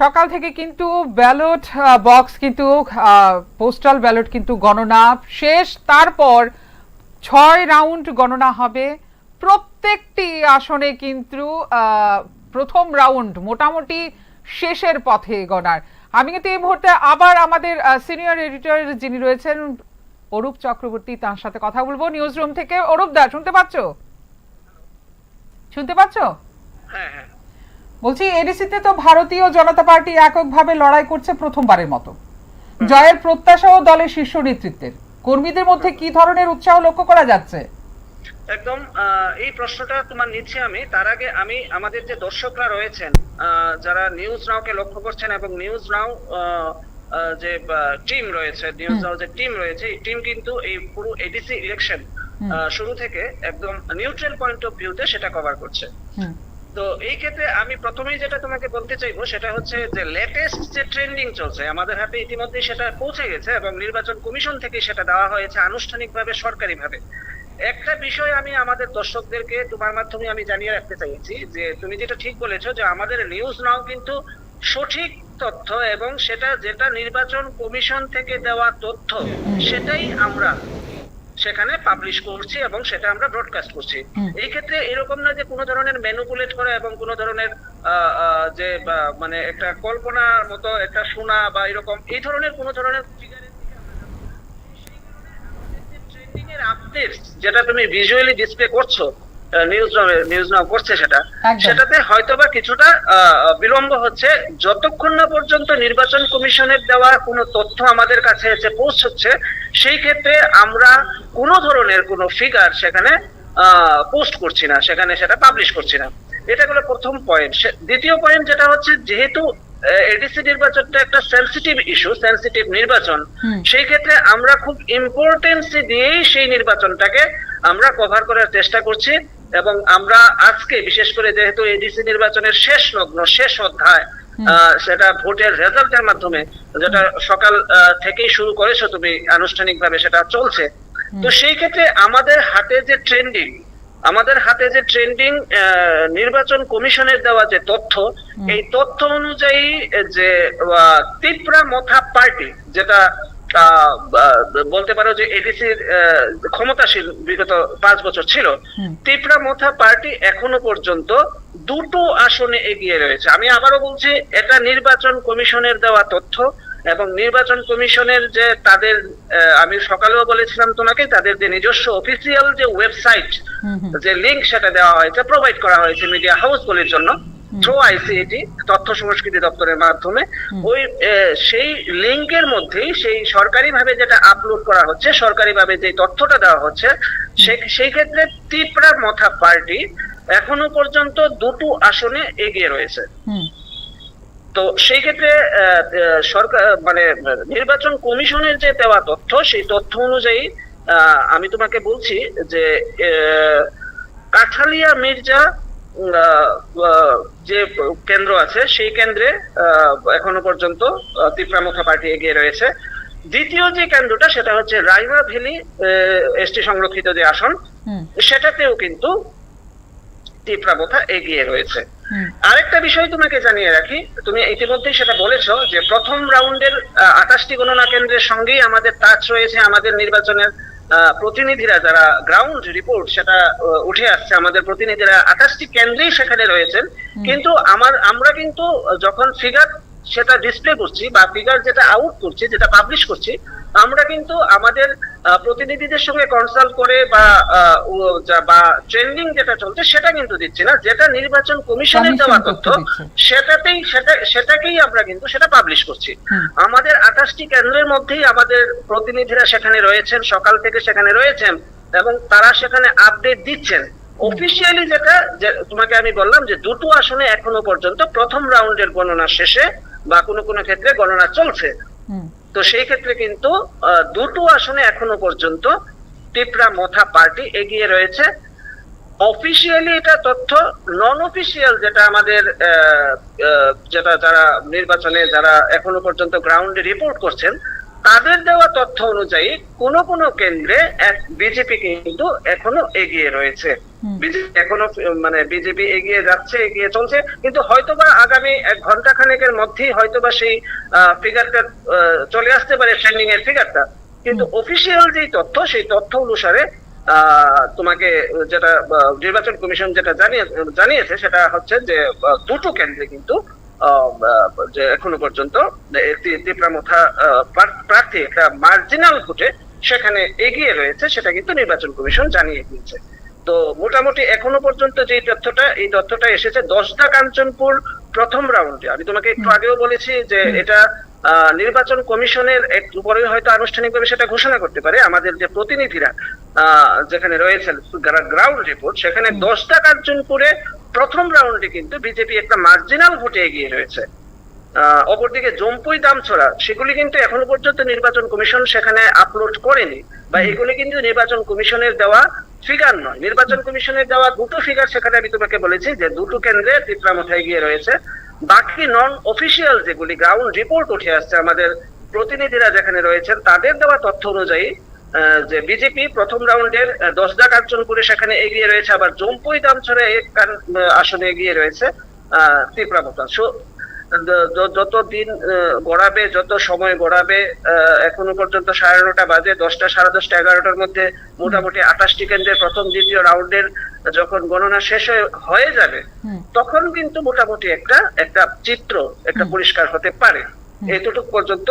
সকাল থেকে কিন্তু ব্যালট বক্স কিন্তু পোস্টাল ব্যালট কিন্তু গণনা শেষ, তারপর 6 রাউন্ড গণনা হবে। প্রত্যেকটি আসনে কিন্তু প্রথম রাউন্ড মোটামুটি শেষের পথে গণার। আমি কিন্তু এই মুহূর্তে আবার আমাদের সিনিয়র এডিটর যিনি রয়েছেন অরূপ চক্রবর্তী, তার সাথে কথা বলবো নিউজ রুম থেকে। অরূপ দা, শুনতে পাচ্ছো? হ্যাঁ হ্যাঁ, বলছি এডিসিতে তো ভারতীয় জনতা পার্টি এককভাবে লড়াই করছে প্রথমবারের মতো। জয়ের প্রত্যাশাও দলের শীর্ষ নেতৃত্বের, কর্মীদের মধ্যে কি ধরনের উৎসাহ লক্ষ্য করা যাচ্ছে? একদম এই প্রশ্নটা তোমার নিচ্ছি আমি। তার আগে আমি আমাদের যে দর্শকরা রয়েছেন, যারা নিউজ নাওকে লক্ষ্য করছেন এবং নিউজ নাও যে টিম রয়েছে, নিউজ নাও যে টিম রয়েছে, এই টিম কিন্তু এই পুরো এডিসি ইলেকশন শুরু থেকে একদম নিউট্রাল পয়েন্ট অফ ভিউতে সেটা কভার করছে। তো এই ক্ষেত্রে আমি প্রথমেই যেটা তোমাকে বলতে চাইবো সেটা হচ্ছে যে লেটেস্ট যে ট্রেন্ডিং চলছে আমাদের হাতে ইতিমধ্যে সেটা পৌঁছে গেছে এবং নির্বাচন কমিশন থেকে সেটা দেওয়া হয়েছে আনুষ্ঠানিকভাবে, সরকারিভাবে। একটা বিষয় আমি আমাদের দর্শকদেরকে তোমার মাধ্যমে আমি জানিয়ে রাখতে চাইছি যে তুমি যেটা ঠিক বলেছো যে আমাদের নিউজ নাও কিন্তু সঠিক তথ্য এবং সেটা যেটা নির্বাচন কমিশন থেকে দেওয়া তথ্য সেটাই আমরা সেখানে পাবলিশ করছি এবং সেটা আমরা ব্রডকাস্ট করছি। এই ক্ষেত্রে এরকম না যে কোনো ধরনের ম্যানিপুলেট করা এবং কোনো ধরনের যে মানে একটা কল্পনার মতো একটা শোনা বা এরকম এই ধরনের কোনো ধরনের ট্রেন্ডিং এর আপডেটস যেটা তুমি ভিজুয়ালি ডিসপ্লে করছো, নিউজ নাও করছে সেটাতে হয়তোবা কিছুটা বিলম্ব হচ্ছে। যতক্ষণ না পর্যন্ত নির্বাচন কমিশনের দেওয়া কোনো তথ্য আমাদের কাছে এসে পৌঁছচ্ছে, সেই ক্ষেত্রে আমরা কোনো ধরনের কোনো ফিগার সেখানে পোস্ট করছি না, সেখানে সেটা পাবলিশ করছি না। এটা হলো প্রথম পয়েন্ট। দ্বিতীয় পয়েন্ট যেটা হচ্ছে, যেহেতু এডিসি নির্বাচনটা একটা সেনসিটিভ ইস্যু, সেনসিটিভ নির্বাচন, সেই ক্ষেত্রে আমরা খুব ইম্পর্টেন্স দিয়েই সেই নির্বাচনটাকে আমরা কভার করার চেষ্টা করছি। এবং আমরা আজকে বিশেষ করে যেহেতু এডিসি নির্বাচনের শেষ লগ্ন, শেষ অধ্যায়, সেটা ভোটের রেজাল্টের মাধ্যমে যেটা সকাল থেকেই শুরু করেছো তুমি আনুষ্ঠানিকভাবে, সেটা চলছে। তো সেই ক্ষেত্রে আমাদের হাতে যে ট্রেন্ডিং নির্বাচন কমিশনের দেওয়া যে তথ্য, এই তথ্য অনুযায়ী যে তিপ্রা মথা পার্টি, যেটা বলতে পারো যে এডিসির ক্ষমতাশীল বিগত 5 বছর ছিল, তিপ্রা মথা পার্টি এখনো পর্যন্ত 2টো আসনে এগিয়ে রয়েছে। আমি আবারও বলছি, এটা নির্বাচন কমিশনের দেওয়া তথ্য এবং নির্বাচন কমিশনের যে তাদের, আমি সকালেও বলেছিলাম তোমাকে, তাদের যে নিজস্ব অফিসিয়াল যে ওয়েবসাইট, যে লিংক সেটা দেওয়া হয়েছে, প্রোভাইড করা হয়েছে মিডিয়া হাউসগুলির জন্য থ্রু আইসিএটি, তথ্য সংস্কৃতি দপ্তরের মাধ্যমে। ওই সেই লিংকের মধ্যেই সেই সরকারিভাবে যেটা আপলোড করা হচ্ছে, সরকারিভাবে যে তথ্যটা দেওয়া হচ্ছে, সেই ক্ষেত্রে তিপ্রা মথা পার্টি এখনো পর্যন্ত 2টো আসনে এগিয়ে রয়েছে। তো সেই ক্ষেত্রে সরকার মানে নির্বাচন কমিশনের যে দেওয়া তথ্য, সেই তথ্য অনুযায়ী আমি তোমাকে বলছি যে কাঠালিয়া মির্জা যে কেন্দ্র আছে, সেই কেন্দ্রে এখনো পর্যন্ত তিপ্রা মথা পার্টি এগিয়ে রয়েছে। দ্বিতীয় যে কেন্দ্রটা, সেটা হচ্ছে রাইমা ভ্যালি এসটি সংরক্ষিত যে আসন, সেটাতেও কিন্তু তিপ্রা মথা এগিয়ে রয়েছে। আরেকটা বিষয় তোমাকে জানিয়ে রাখি, তুমি ইতিমধ্যেই সেটা বলেছো যে প্রথম রাউন্ডের 28টি গণনা কেন্দ্রের সঙ্গেই আমাদের টাচ রয়েছে। আমাদের নির্বাচনের প্রতিনিধিরা যারা গ্রাউন্ড রিপোর্ট সেটা উঠে আসছে, আমাদের প্রতিনিধিরা 28টি কেন্দ্রেই সেখানে রয়েছেন। কিন্তু আমরা কিন্তু যখন ফিগার সেটা ডিসপ্লে করছি বা ফিগার যেটা আউট করছি, যেটা পাবলিশ করছি, আমরা কিন্তু আমাদের প্রতিনিধিদের সঙ্গে কনসাল্ট করে বা ট্রেন্ডিং যেটা চলছে সেটা কিন্তু দিচ্ছি না। যেটা নির্বাচন কমিশনের দেওয়া তথ্য, সেটাকেই আমরা কিন্তু সেটা পাবলিশ করছি। আমাদের 28টি কেন্দ্রের মধ্যেই আমাদের প্রতিনিধিরা সেখানে রয়েছেন, সকাল থেকে সেখানে রয়েছেন এবং তারা সেখানে আপডেট দিচ্ছেন। অফিসিয়ালি যেটা তোমাকে আমি বললাম যে 2টো আসনে এখনো পর্যন্ত প্রথম রাউন্ডের গণনা শেষে বা কোনো কোনো ক্ষেত্রে গণনা চলছে। তো সেই ক্ষেত্রে কিন্তু 2টো আসনে এখনো পর্যন্ত তিপ্রা মথা পার্টি এগিয়ে রয়েছে। অফিসিয়ালি এটা তথ্য, নন অফিসিয়াল যেটা আমাদের যেটা যারা নির্বাচনে যারা এখনো পর্যন্ত গ্রাউন্ডে রিপোর্ট করছেন, তাদের দেওয়া তথ্য অনুযায়ী কোন কোন কেন্দ্রে বিজেপি কিন্তু এখনো এগিয়ে রয়েছে। বিজেপি এগিয়ে যাচ্ছে, এগিয়ে চলছে, কিন্তু হয়তোবা আগামী 1 ঘন্টা খানেকের মধ্যেই হয়তোবা সেই ফিগারটা চলে আসতে পারে, ট্রেন্ডিং এর ফিগারটা। কিন্তু অফিসিয়াল যে তথ্য, সেই তথ্য অনুসারে তোমাকে যেটা নির্বাচন কমিশন যেটা জানিয়েছে সেটা হচ্ছে যে 2টো কেন্দ্রে কিন্তু যে এখনো পর্যন্ত তিপ্রা মথা প্রার্থী একটা মার্জিনাল ভোটে সেখানে এগিয়ে রয়েছে, সেটা কিন্তু নির্বাচন কমিশন জানিয়ে দিয়েছে। তো মোটামুটি এখনো পর্যন্ত যে এই তথ্যটা এসেছে 10দা কাঞ্চনপুর প্রথম রাউন্ডে। আমি তোমাকে একটু আগেও বলেছি যে এটা নির্বাচন কমিশনের একটু পরে হয়তো আনুষ্ঠানিকভাবে সেটা ঘোষণা করতে পারে। আমাদের যে প্রতিনিধিরা যেখানে রয়েছেন গ্রাউন্ড রিপোর্ট, সেখানে 10দা কাঞ্চনপুরে প্রথম রাউন্ডে কিন্তু বিজেপি একটা মার্জিনাল ভোটে এগিয়ে রয়েছে। অপরদিকে জম্পুই দামছড়া, সেগুলি কিন্তু এখনো পর্যন্ত নির্বাচন কমিশন সেখানে আপলোড করেনি, বা এগুলি কিন্তু নির্বাচন কমিশনের দেওয়া ফিগার নয়। নির্বাচন কমিশনের দেওয়া 2টো ফিগার সেখানে আমি তোমাকে বলেছি যে 2টো কেন্দ্রে তিপ্রা মথা এগিয়ে রয়েছে। বাকি নন অফিসিয়াল যেগুলি গ্রাউন্ড রিপোর্ট উঠে আসছে, আমাদের প্রতিনিধিরা যেখানে রয়েছেন তাদের দেওয়া তথ্য অনুযায়ী যে বিজেপি প্রথম রাউন্ডের 10দা কাঞ্চনপুরে সেখানে এগিয়ে রয়েছে, আবার জম্পুই দামছড়া আসনে এগিয়ে রয়েছে তিপ্রা মথা। যত দিন গড়াবে, যত সময় গড়াবে, এখনো পর্যন্ত 9:30 বাজে, 10টা, 10:30, 11টার মধ্যে মোটামুটি 28টি কেন্দ্রের প্রথম দ্বিতীয় রাউন্ডের যখন গণনা শেষ হয়ে যাবে, তখন কিন্তু মোটামুটি একটা চিত্র একটা পরিষ্কার হতে পারে। এতটুকু পর্যন্ত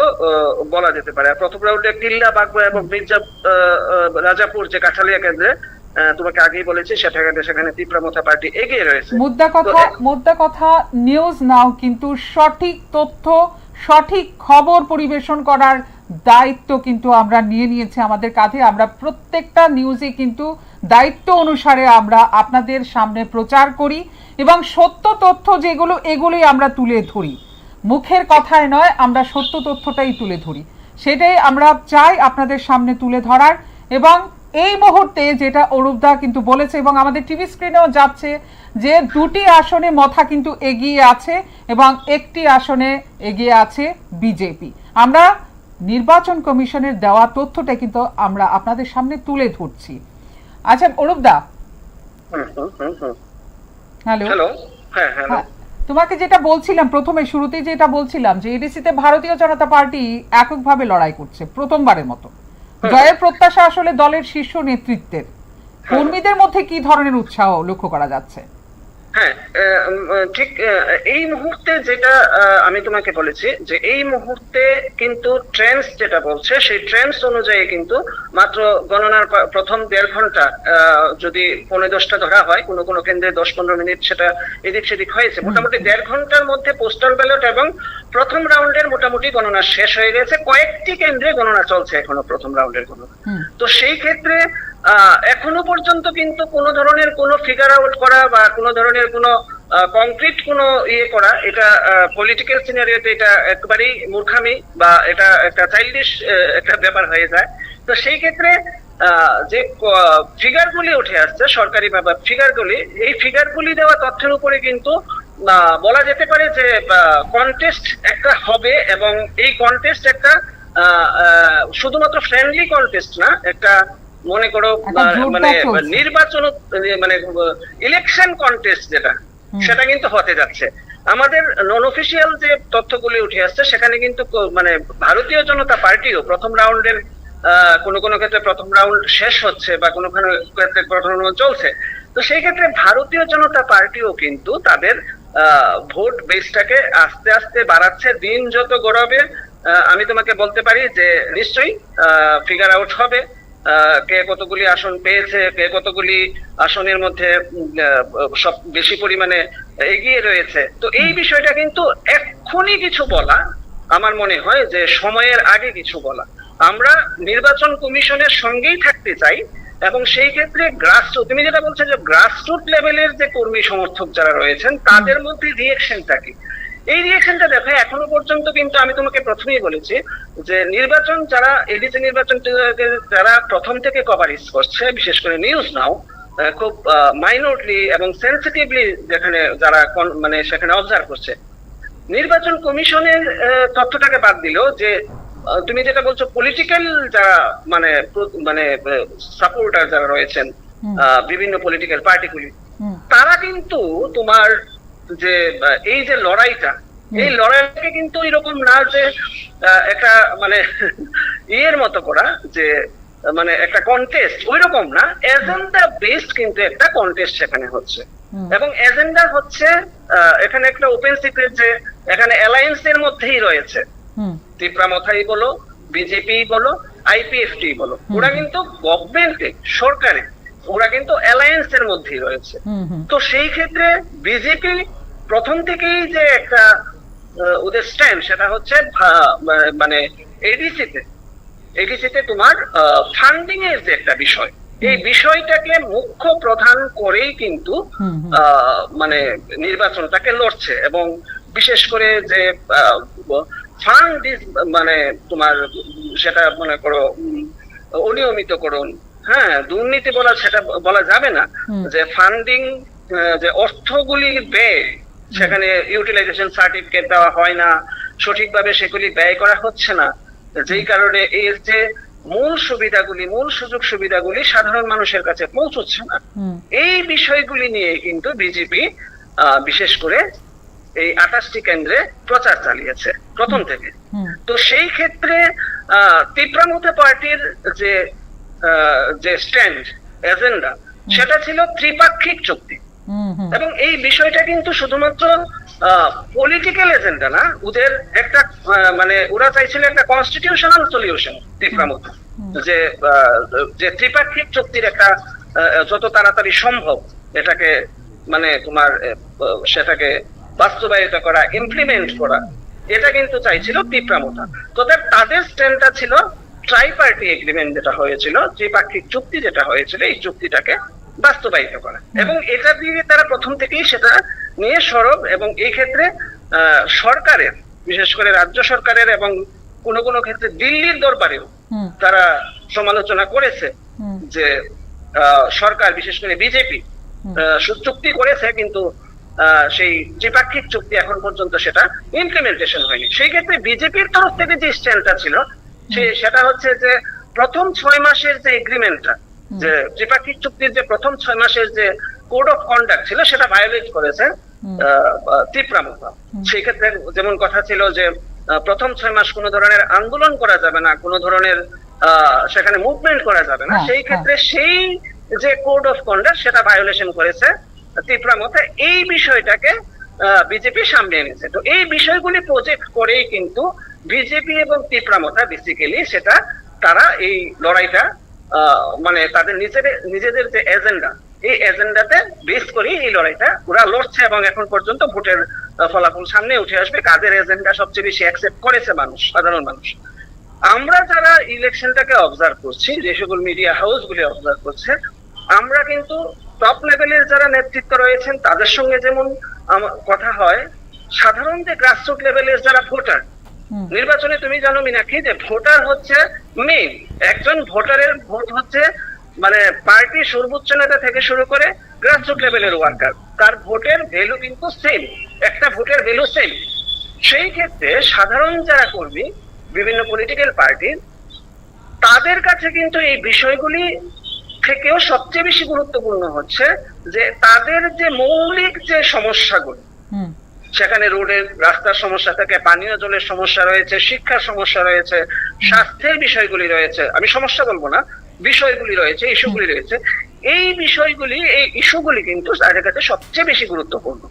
বলা যেতে পারে। আর প্রথম রাউন্ডে কিল্লা, বাগবা এবং মির্জা রাজাপুর যে কাঠালিয়া কেন্দ্রে তোমাকে আগেই বলেছি, সেখানে তীব্রমথা পার্টি এগিয়ে রয়েছে। মুদ্রা কথা নিউজ নাও কিন্তু সঠিক তথ্য, সঠিক খবর পরিবেশন করার দায়িত্ব কিন্তু আমরা নিয়েছি আমাদের কাঁধে। আমরা প্রত্যেকটা নিউজে কিন্তু দায়িত্ব অনুসারে আমরা আপনাদের সামনে প্রচার করি এবং সত্য তথ্য যেগুলো এগুলোই আমরা তুলে ধরি, মুখের কথায় নয়, আমরা সত্য তথ্যটাই তুলে ধরি। সেটাই আমরা চাই আপনাদের সামনে তুলে ধরার। এবং এই মুহূর্তে যেটা অরূপদা কিন্তু বলেছে এবং আমাদের টিভি স্ক্রিনেও যাচ্ছে যে 2টি আসনে মথা কিন্তু এগিয়ে আছে এবং 1টি আসনে এগিয়ে আছে বিজেপি। আমরা নির্বাচন কমিশনের দেওয়া তথ্যটা কিন্তু আমরা আপনাদের সামনে তুলে ধরছি। আচ্ছা অরূপদা, হ্যালো। হ্যাঁ, তোমাকে যেটা বলছিলাম প্রথমে শুরুতেই যেটা বলছিলাম যে এডিসিতে ভারতীয় জনতা পার্টি এককভাবে লড়াই করছে প্রথমবারের মতো। জয়ের প্রত্যাশা আসলে দলের শীর্ষ নেতৃত্বের। কর্মীদের মধ্যে কি ধরনের উৎসাহ লক্ষ্য করা যাচ্ছে? হ্যাঁ, ঠিক এই মুহূর্তে যেটা আমি তোমাকে বলেছি যে এই মুহূর্তে কিন্তু ট্রেন্ডস যেটা বলছে সেই ট্রেন্ডস অনুযায়ী কিন্তু মাত্র গণনার প্রথম 1.5 ঘন্টা যদি 15-10টা ধরা হয়, কোনো কেন্দ্রে 10-15 মিনিট সেটা এদিক সেদিক হয়েছে, মোটামুটি 1.5 ঘন্টার মধ্যে পোস্টাল ব্যালট এবং প্রথম রাউন্ডের মোটামুটি গণনা শেষ হয়ে গেছে। কয়েকটি কেন্দ্রে গণনা চলছে এখনো প্রথম রাউন্ডের গণনা। তো সেই ক্ষেত্রে এখনো পর্যন্ত কিন্তু কোনো ধরনের কোনো ফিগার আউট করা বা কোনো ধরনের কোনো কংক্রিট কোনো করা, এটা পলিটিক্যাল সিনারিওতে এটা একেবারেই মূর্খামি বা এটা একটা চাইল্ডিশ একটা ব্যাপার হয়ে যায়। তো সেই ক্ষেত্রে যে ফিগারগুলি উঠে আসছে সরকারি ভাবে ফিগারগুলি, এই ফিগারগুলি দেওয়া তথ্যের উপরে কিন্তু বলা যেতে পারে যে কন্টেস্ট একটা হবে এবং এই কন্টেস্ট একটা শুধুমাত্র ফ্রেন্ডলি কন্টেস্ট না, একটা মনে করো মানে নির্বাচন মানে ইলেকশন কন্টেস্ট যেটা, সেটা কিন্তু হতে যাচ্ছে। আমাদের নন অফিসিয়াল যে তথ্যগুলি উঠে আসছে সেখানে কিন্তু মানে ভারতীয় জনতা পার্টিও প্রথম রাউন্ডের কোনো ক্ষেত্রে প্রথম রাউন্ড শেষ হচ্ছে বা কোনো ক্ষেত্রে প্রথম রাউন্ড চলছে। তো সেই ক্ষেত্রে ভারতীয় জনতা পার্টিও কিন্তু তাদের ভোট বেসটাকে আস্তে আস্তে বাড়াচ্ছে। দিন যত গড়াবে আমি তোমাকে বলতে পারি যে নিশ্চয়ই ফিগার আউট হবে কে কতগুলি আসন পেয়েছে, কে কতগুলি আসনের মধ্যে সব বেশি পরিমাণে এগিয়ে রয়েছে। তো এই বিষয়টা কিন্তু এক্ষুনি কিছু বলা আমার মনে হয় যে সময়ের আগে কিছু বলা। আমরা নির্বাচন কমিশনের সঙ্গেই থাকতে চাই এবং সেই ক্ষেত্রে গ্রাসরুট, তুমি যেটা বলছো যে গ্রাসরুট লেভেলের যে কর্মী সমর্থক যারা রয়েছেন তাদের মধ্যে রিয়েকশনটা কি, এই রিয়েকশনটা দেখো এখনো পর্যন্ত কিন্তু আমি তোমাকে প্রথমেই বলেছি যে নির্বাচন যারা এডিসি নির্বাচন যারা প্রথম থেকে কভারেজ করছে, বিশেষ করে নিউজ নাও খুব মাইনরলি এবং সেন্সিটিভলি যেখানে যারা মানে সেখানে অবজার্ভ করছে, নির্বাচন কমিশনের তথ্যটাকে বাদ দিল যে তুমি যেটা বলছো পলিটিক্যাল যারা মানে সাপোর্টার যারা রয়েছেন বিভিন্ন পলিটিক্যাল পার্টিগুলি, তারা কিন্তু তোমার যে এই যে লড়াইটা, এই লড়াইটাকে কিন্তু এরকম না যে একটা মানে ইয়ের মতো করা যে মানে একটা কন্টেস্ট, ওই রকম না, এজেন্ডা বেসড কিন্তু একটা কন্টেস্ট সেখানে হচ্ছে। এবং এজেন্ডা হচ্ছে এখানে একটা ওপেন সিক্রেট যে এখানে অ্যালায়েন্স এর মধ্যেই রয়েছে, তীব্রমথাই বলো, বিজেপি বলো, আইপিএফটি বলো, ওরা কিন্তু গভর্নমেন্টে সরকারে ওরা কিন্তু অ্যালায়েন্স এর মধ্যেই রয়েছে। তো সেই ক্ষেত্রে বিজেপি প্রথম থেকেই যে একটা ওদের স্ট্যান্ড সেটা হচ্ছে মানে এডিসিতে তোমার ফান্ডিং এর যে একটা বিষয়, এই বিষয়টাকে মুখ্য প্রধান করেই কিন্তু মানে নির্বাচনটাকে লড়ছে। এবং বিশেষ করে যে ফান্ড মানে তোমার সেটা মনে করো অনিয়মিতকরণ, হ্যাঁ দুর্নীতি বলা সেটা বলা যাবে না, যে ফান্ডিং যে অর্থগুলি ব্যয় সেখানে ইউটিলাইজেশন সার্টিফিকেট দেওয়া হয় না, সঠিকভাবে সেগুলি ব্যয় করা হচ্ছে না, যেই কারণে এর যে মূল সুবিধাগুলি, মূল সুযোগ সুবিধাগুলি সাধারণ মানুষের কাছে পৌঁছচ্ছে না। এই বিষয়গুলি নিয়ে কিন্তু বিজেপি বিশেষ করে এই 28টি কেন্দ্রে প্রচার চালিয়েছে প্রথম থেকে। হুম তো সেই ক্ষেত্রে তিপ্রামথা পার্টির যে যে স্ট্যান্ড এজেন্ডা সেটা ছিল ত্রিপাক্ষিক চুক্তি। হুম হুম এবং এই বিষয়টা কিন্তু শুধুমাত্র পলিটিক্যাল এজেন্ডা না, ওদের একটা মানে ওরা চাইছিল একটা কনস্টিটিউশনাল সলিউশন তিপ্রামথা, যে যে ত্রিপাক্ষিক চুক্তির একটা যত তাড়াতাড়ি সম্ভব এটাকে মানে তোমার সেটাকে বাস্তবায়িত করা, ইমপ্লিমেন্ট করা, এটা কিন্তু চাইছিল তিপ্রামথা। তো তাদের স্ট্যান্ডটা ছিল ট্রাই পার্টি এগ্রিমেন্ট যেটা হয়েছিল, ত্রিপাক্ষিক চুক্তি যেটা হয়েছিল, এই চুক্তিটাকে বাস্তবায়িত করা। এবং এটা দিয়ে তারা প্রথম থেকেই সেটা নিয়ে সরব। এবং এই ক্ষেত্রে সরকারের, বিশেষ করে রাজ্য সরকারের এবং কোনো কোনো ক্ষেত্রে দিল্লির দরবারেও হুম তারা সমালোচনা করেছে হুম যে সরকার বিশেষ করে বিজেপি চুক্তি করেছে কিন্তু সেই ত্রিপাক্ষিক চুক্তি এখন পর্যন্ত সেটা ইমপ্লিমেন্টেশন হয়নি। সেই ক্ষেত্রে বিজেপির তরফ থেকে যে স্ট্যান্ডটা ছিল সেটা হচ্ছে যে প্রথম 6 মাসের যে এগ্রিমেন্টটা, যে ত্রিপাক্ষিক চুক্তির যে প্রথম 6 মাসের যে কোড অফ কন্ডাক্ট ছিল সেটা ভায়োলেট করেছে তিপ্রামথা। সেই ক্ষেত্রে যেমন কথা ছিল যে প্রথম 6 মাস কোনো ধরনের আন্দোলন করা যাবে না, কোনো ধরনের সেখানে মুভমেন্ট করা যাবে না। সেই ক্ষেত্রে সেই যে কোড অফ কন্ডাক্ট সেটা ভায়োলেশন করেছে তিপ্রামথা। এই বিষয়টাকে বিজেপি সামনে এনেছে। তো এই বিষয়গুলি প্রজেক্ট করেই কিন্তু বিজেপি এবং তিপ্রামথা বেসিক্যালি সেটা তারা এই লড়াইটা মানে তাদের নিজেদের যে এজেন্ডা, এই এজেন্ডাতে বেস করে এই লড়াইটা ওরা লড়ছে। এবং এখন পর্যন্ত ভোটের ফলাফল সামনে উঠে আসবে কাদের এজেন্ডা সবচেয়ে বেশি অ্যাকসেপ্ট করেছে মানুষ, সাধারণ মানুষ। আমরা যারা ইলেকশনটাকে অবজার্ভ করছি, যে সকল মিডিয়া হাউস গুলি অবজার্ভ করছে, আমরা কিন্তু টপ লেভেলের যারা নেতৃত্ব রয়েছেন তাদের সঙ্গে যেমন কথা হয়, সাধারণ যে গ্রাসরুট লেভেলের যারা ভোটার, নির্বাচনে তুমি জানো মীনাক্ষী যে ভোটার হচ্ছে মেইন, একজন ভোটারের ভোট হচ্ছে মানে পার্টি সর্বোচ্চ নেতা থেকে শুরু করে গ্রাসরুট লেভেলের ওয়ার্কার, তার ভোটের ভ্যালু কিন্তু সেম, একটা ভোটের ভ্যালু সেম। সেই ক্ষেত্রে সাধারণ যারা কর্মী বিভিন্ন পলিটিক্যাল পার্টির, তাদের কাছে কিন্তু এই বিষয়গুলি থেকেও সবচেয়ে বেশি গুরুত্বপূর্ণ হচ্ছে যে তাদের যে মৌলিক যে সমস্যাগুলো, সেখানে রোডের রাস্তার সমস্যা থেকে পানীয় জলের সমস্যা রয়েছে, শিক্ষার সমস্যা রয়েছে, স্বাস্থ্যের বিষয়গুলি রয়েছে, আমি সমস্যা বলবো না, বিষয়গুলি রয়েছে, ইস্যুগুলি রয়েছে। এই বিষয়গুলি, এই ইস্যুগুলি কিন্তু তাদের কাছে সবচেয়ে বেশি গুরুত্বপূর্ণ।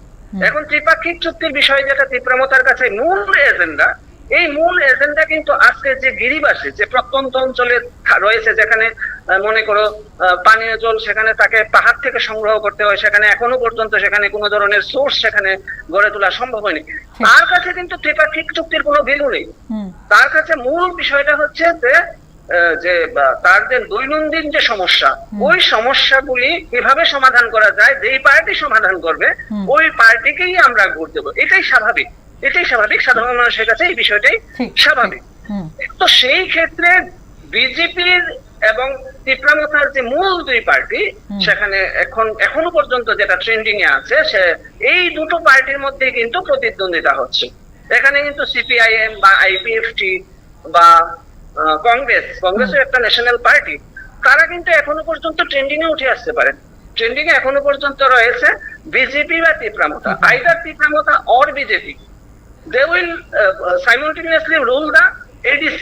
এখন ত্রিপাক্ষিক চুক্তির বিষয় যেটা তিপ্রামথার কাছে মূল এজেন্ডা, এই মূল এজেন্ডা কিন্তু আজকে যে গিরিবাসী, যে প্রত্যন্ত অঞ্চলে রয়েছে, যেখানে মনে করো পানীয় জল সেখানে তাকে পাহাড় থেকে সংগ্রহ করতে হয়, সেখানে এখনো পর্যন্ত সেখানে কোনো ধরনের সোর্স সেখানে গড়ে তোলা সম্ভব হয়নি, তার কাছে কিন্তু ত্রিপাক্ষিক চুক্তির কোনো ভ্যালু নেই। তার কাছে মূল বিষয়টা হচ্ছে যে তার যে দৈনন্দিন যে সমস্যা, ওই সমস্যাগুলি কিভাবে সমাধান করা যায়, যেই পার্টি সমাধান করবে ওই পার্টিকেই আমরা ভোট দেবো, এটাই স্বাভাবিক, এটাই স্বাভাবিক, সাধারণ মানুষের কাছে এই বিষয়টাই স্বাভাবিক। তো সেই ক্ষেত্রে বিজেপির এবং তিপ্রামথার যে মূল দুই পার্টি, সেখানে এখনো পর্যন্ত যেটা ট্রেন্ডিং এ আছে, সে এই দুটো পার্টির মধ্যে কিন্তু প্রতিদ্বন্দ্বিতা হচ্ছে। এখানে কিন্তু সিপিআইএম বা আইপিএফটি বা কংগ্রেসের একটা ন্যাশনাল পার্টি, তারা কিন্তু এখনো পর্যন্ত ট্রেন্ডিং এ উঠে আসতে পারে। ট্রেন্ডিং এ এখনো পর্যন্ত রয়েছে বিজেপি বা Tipra Motha, either Tipra Motha or BJP, they will simultaneously rule the ADC,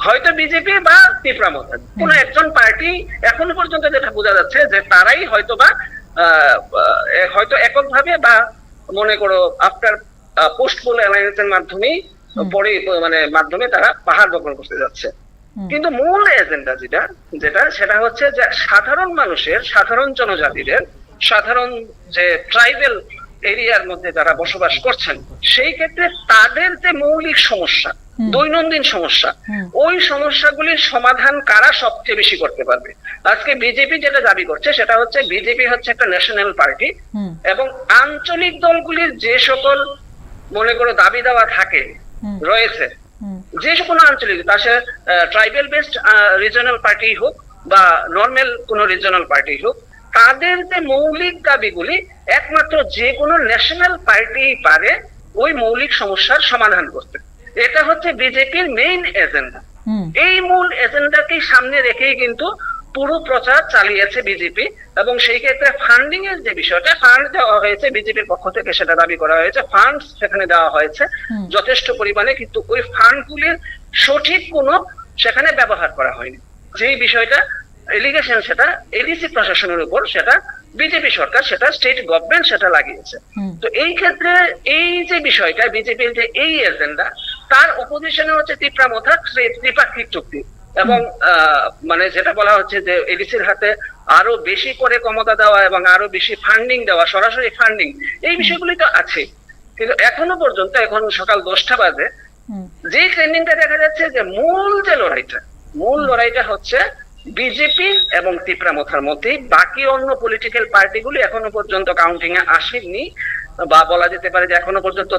হয়তো বিজেপি বা তিপ্রামথা, কোন একজন পার্টি এখনো পর্যন্ত যেটা বোঝা যাচ্ছে যে তারাই হয়তোবা হয়তো এককভাবে বা মনে করো আফটার পোস্ট পোল অ্যালায়েন্সের মাধ্যমেই পরে মানে মাধ্যমে তারা পাহাড় দখল করতে যাচ্ছে। কিন্তু মূল এজেন্ডা যেটা সেটা হচ্ছে যে সাধারণ মানুষের, সাধারণ জনজাতিদের, সাধারণ যে ট্রাইবেল এরিয়ার মধ্যে যারা বসবাস করছেন, সেই ক্ষেত্রে তাদের যে মৌলিক সমস্যা, দৈনন্দিন সমস্যা, ওই সমস্যাগুলির সমাধান কারা সবচেয়ে বেশি করতে পারবে। আজকে বিজেপি যেটা দাবি করছে সেটা হচ্ছে বিজেপি হচ্ছে একটা ন্যাশনাল পার্টি, এবং আঞ্চলিক দলগুলির যে সকল মনে করো দাবি দেওয়া থাকে রয়েছে, যে কোনো আঞ্চলিক, তা সে ট্রাইবেল বেসড রিজনাল পার্টি হোক বা নর্মাল কোনো রিজনাল পার্টি হোক, তাদের যে মৌলিক দাবিগুলি একমাত্র যে কোনো ন্যাশনাল পার্টি পারে ওই মৌলিক সমস্যার সমাধান করতে। এটা হচ্ছে বিজেপির মেইন এজেন্ডা। এই মূল এজেন্ডাকে সামনে রেখেই কিন্তু পুরো প্রচার চালিয়েছে বিজেপি, এবং সেই ক্ষেত্রে ফান্ডিং এর যে বিষয়টা, ফান্ড দেওয়া হয়েছে বিজেপির পক্ষ থেকে, সেটা দাবি করা হয়েছে, ফান্ড সেখানে দেওয়া হয়েছে যথেষ্ট পরিমাণে, কিন্তু ওই ফান্ডগুলির সঠিক কোনো সেখানে ব্যবহার করা হয়নি। যেই বিষয়টা এলিগেশন, সেটা এডিসি প্রশাসনের উপর, সেটা বিজেপি সরকার, সেটা স্টেট গভর্নমেন্ট সেটা লাগিয়েছে। তো এই ক্ষেত্রে এই যে বিষয়টা, বিজেপির যে এই এজেন্ডা, তার অপোজিশনে হচ্ছে তীব্রামথা ত্রিপাক্ষিক চুক্তি, এবং মানে যেটা বলা হচ্ছে যে এডিসির হাতে আরো বেশি করে ক্ষমতা দেওয়া এবং আরো বেশি ফান্ডিং দেওয়া, সরাসরি ফান্ডিং, এই বিষয়গুলি তো আছে। কিন্তু এখনো পর্যন্ত, এখন সকাল 10টা বাজে, যে ট্রেন্ডিংটা দেখা যাচ্ছে যে মূল লড়াইটা হচ্ছে বিজেপি এবং তীব্রামথার মধ্যে। বাকি অন্য পলিটিক্যাল পার্টিগুলি এখনো পর্যন্ত কাউন্টিং এ আসেনি, বা বলা যেতে পারে যে এখনো পর্যন্ত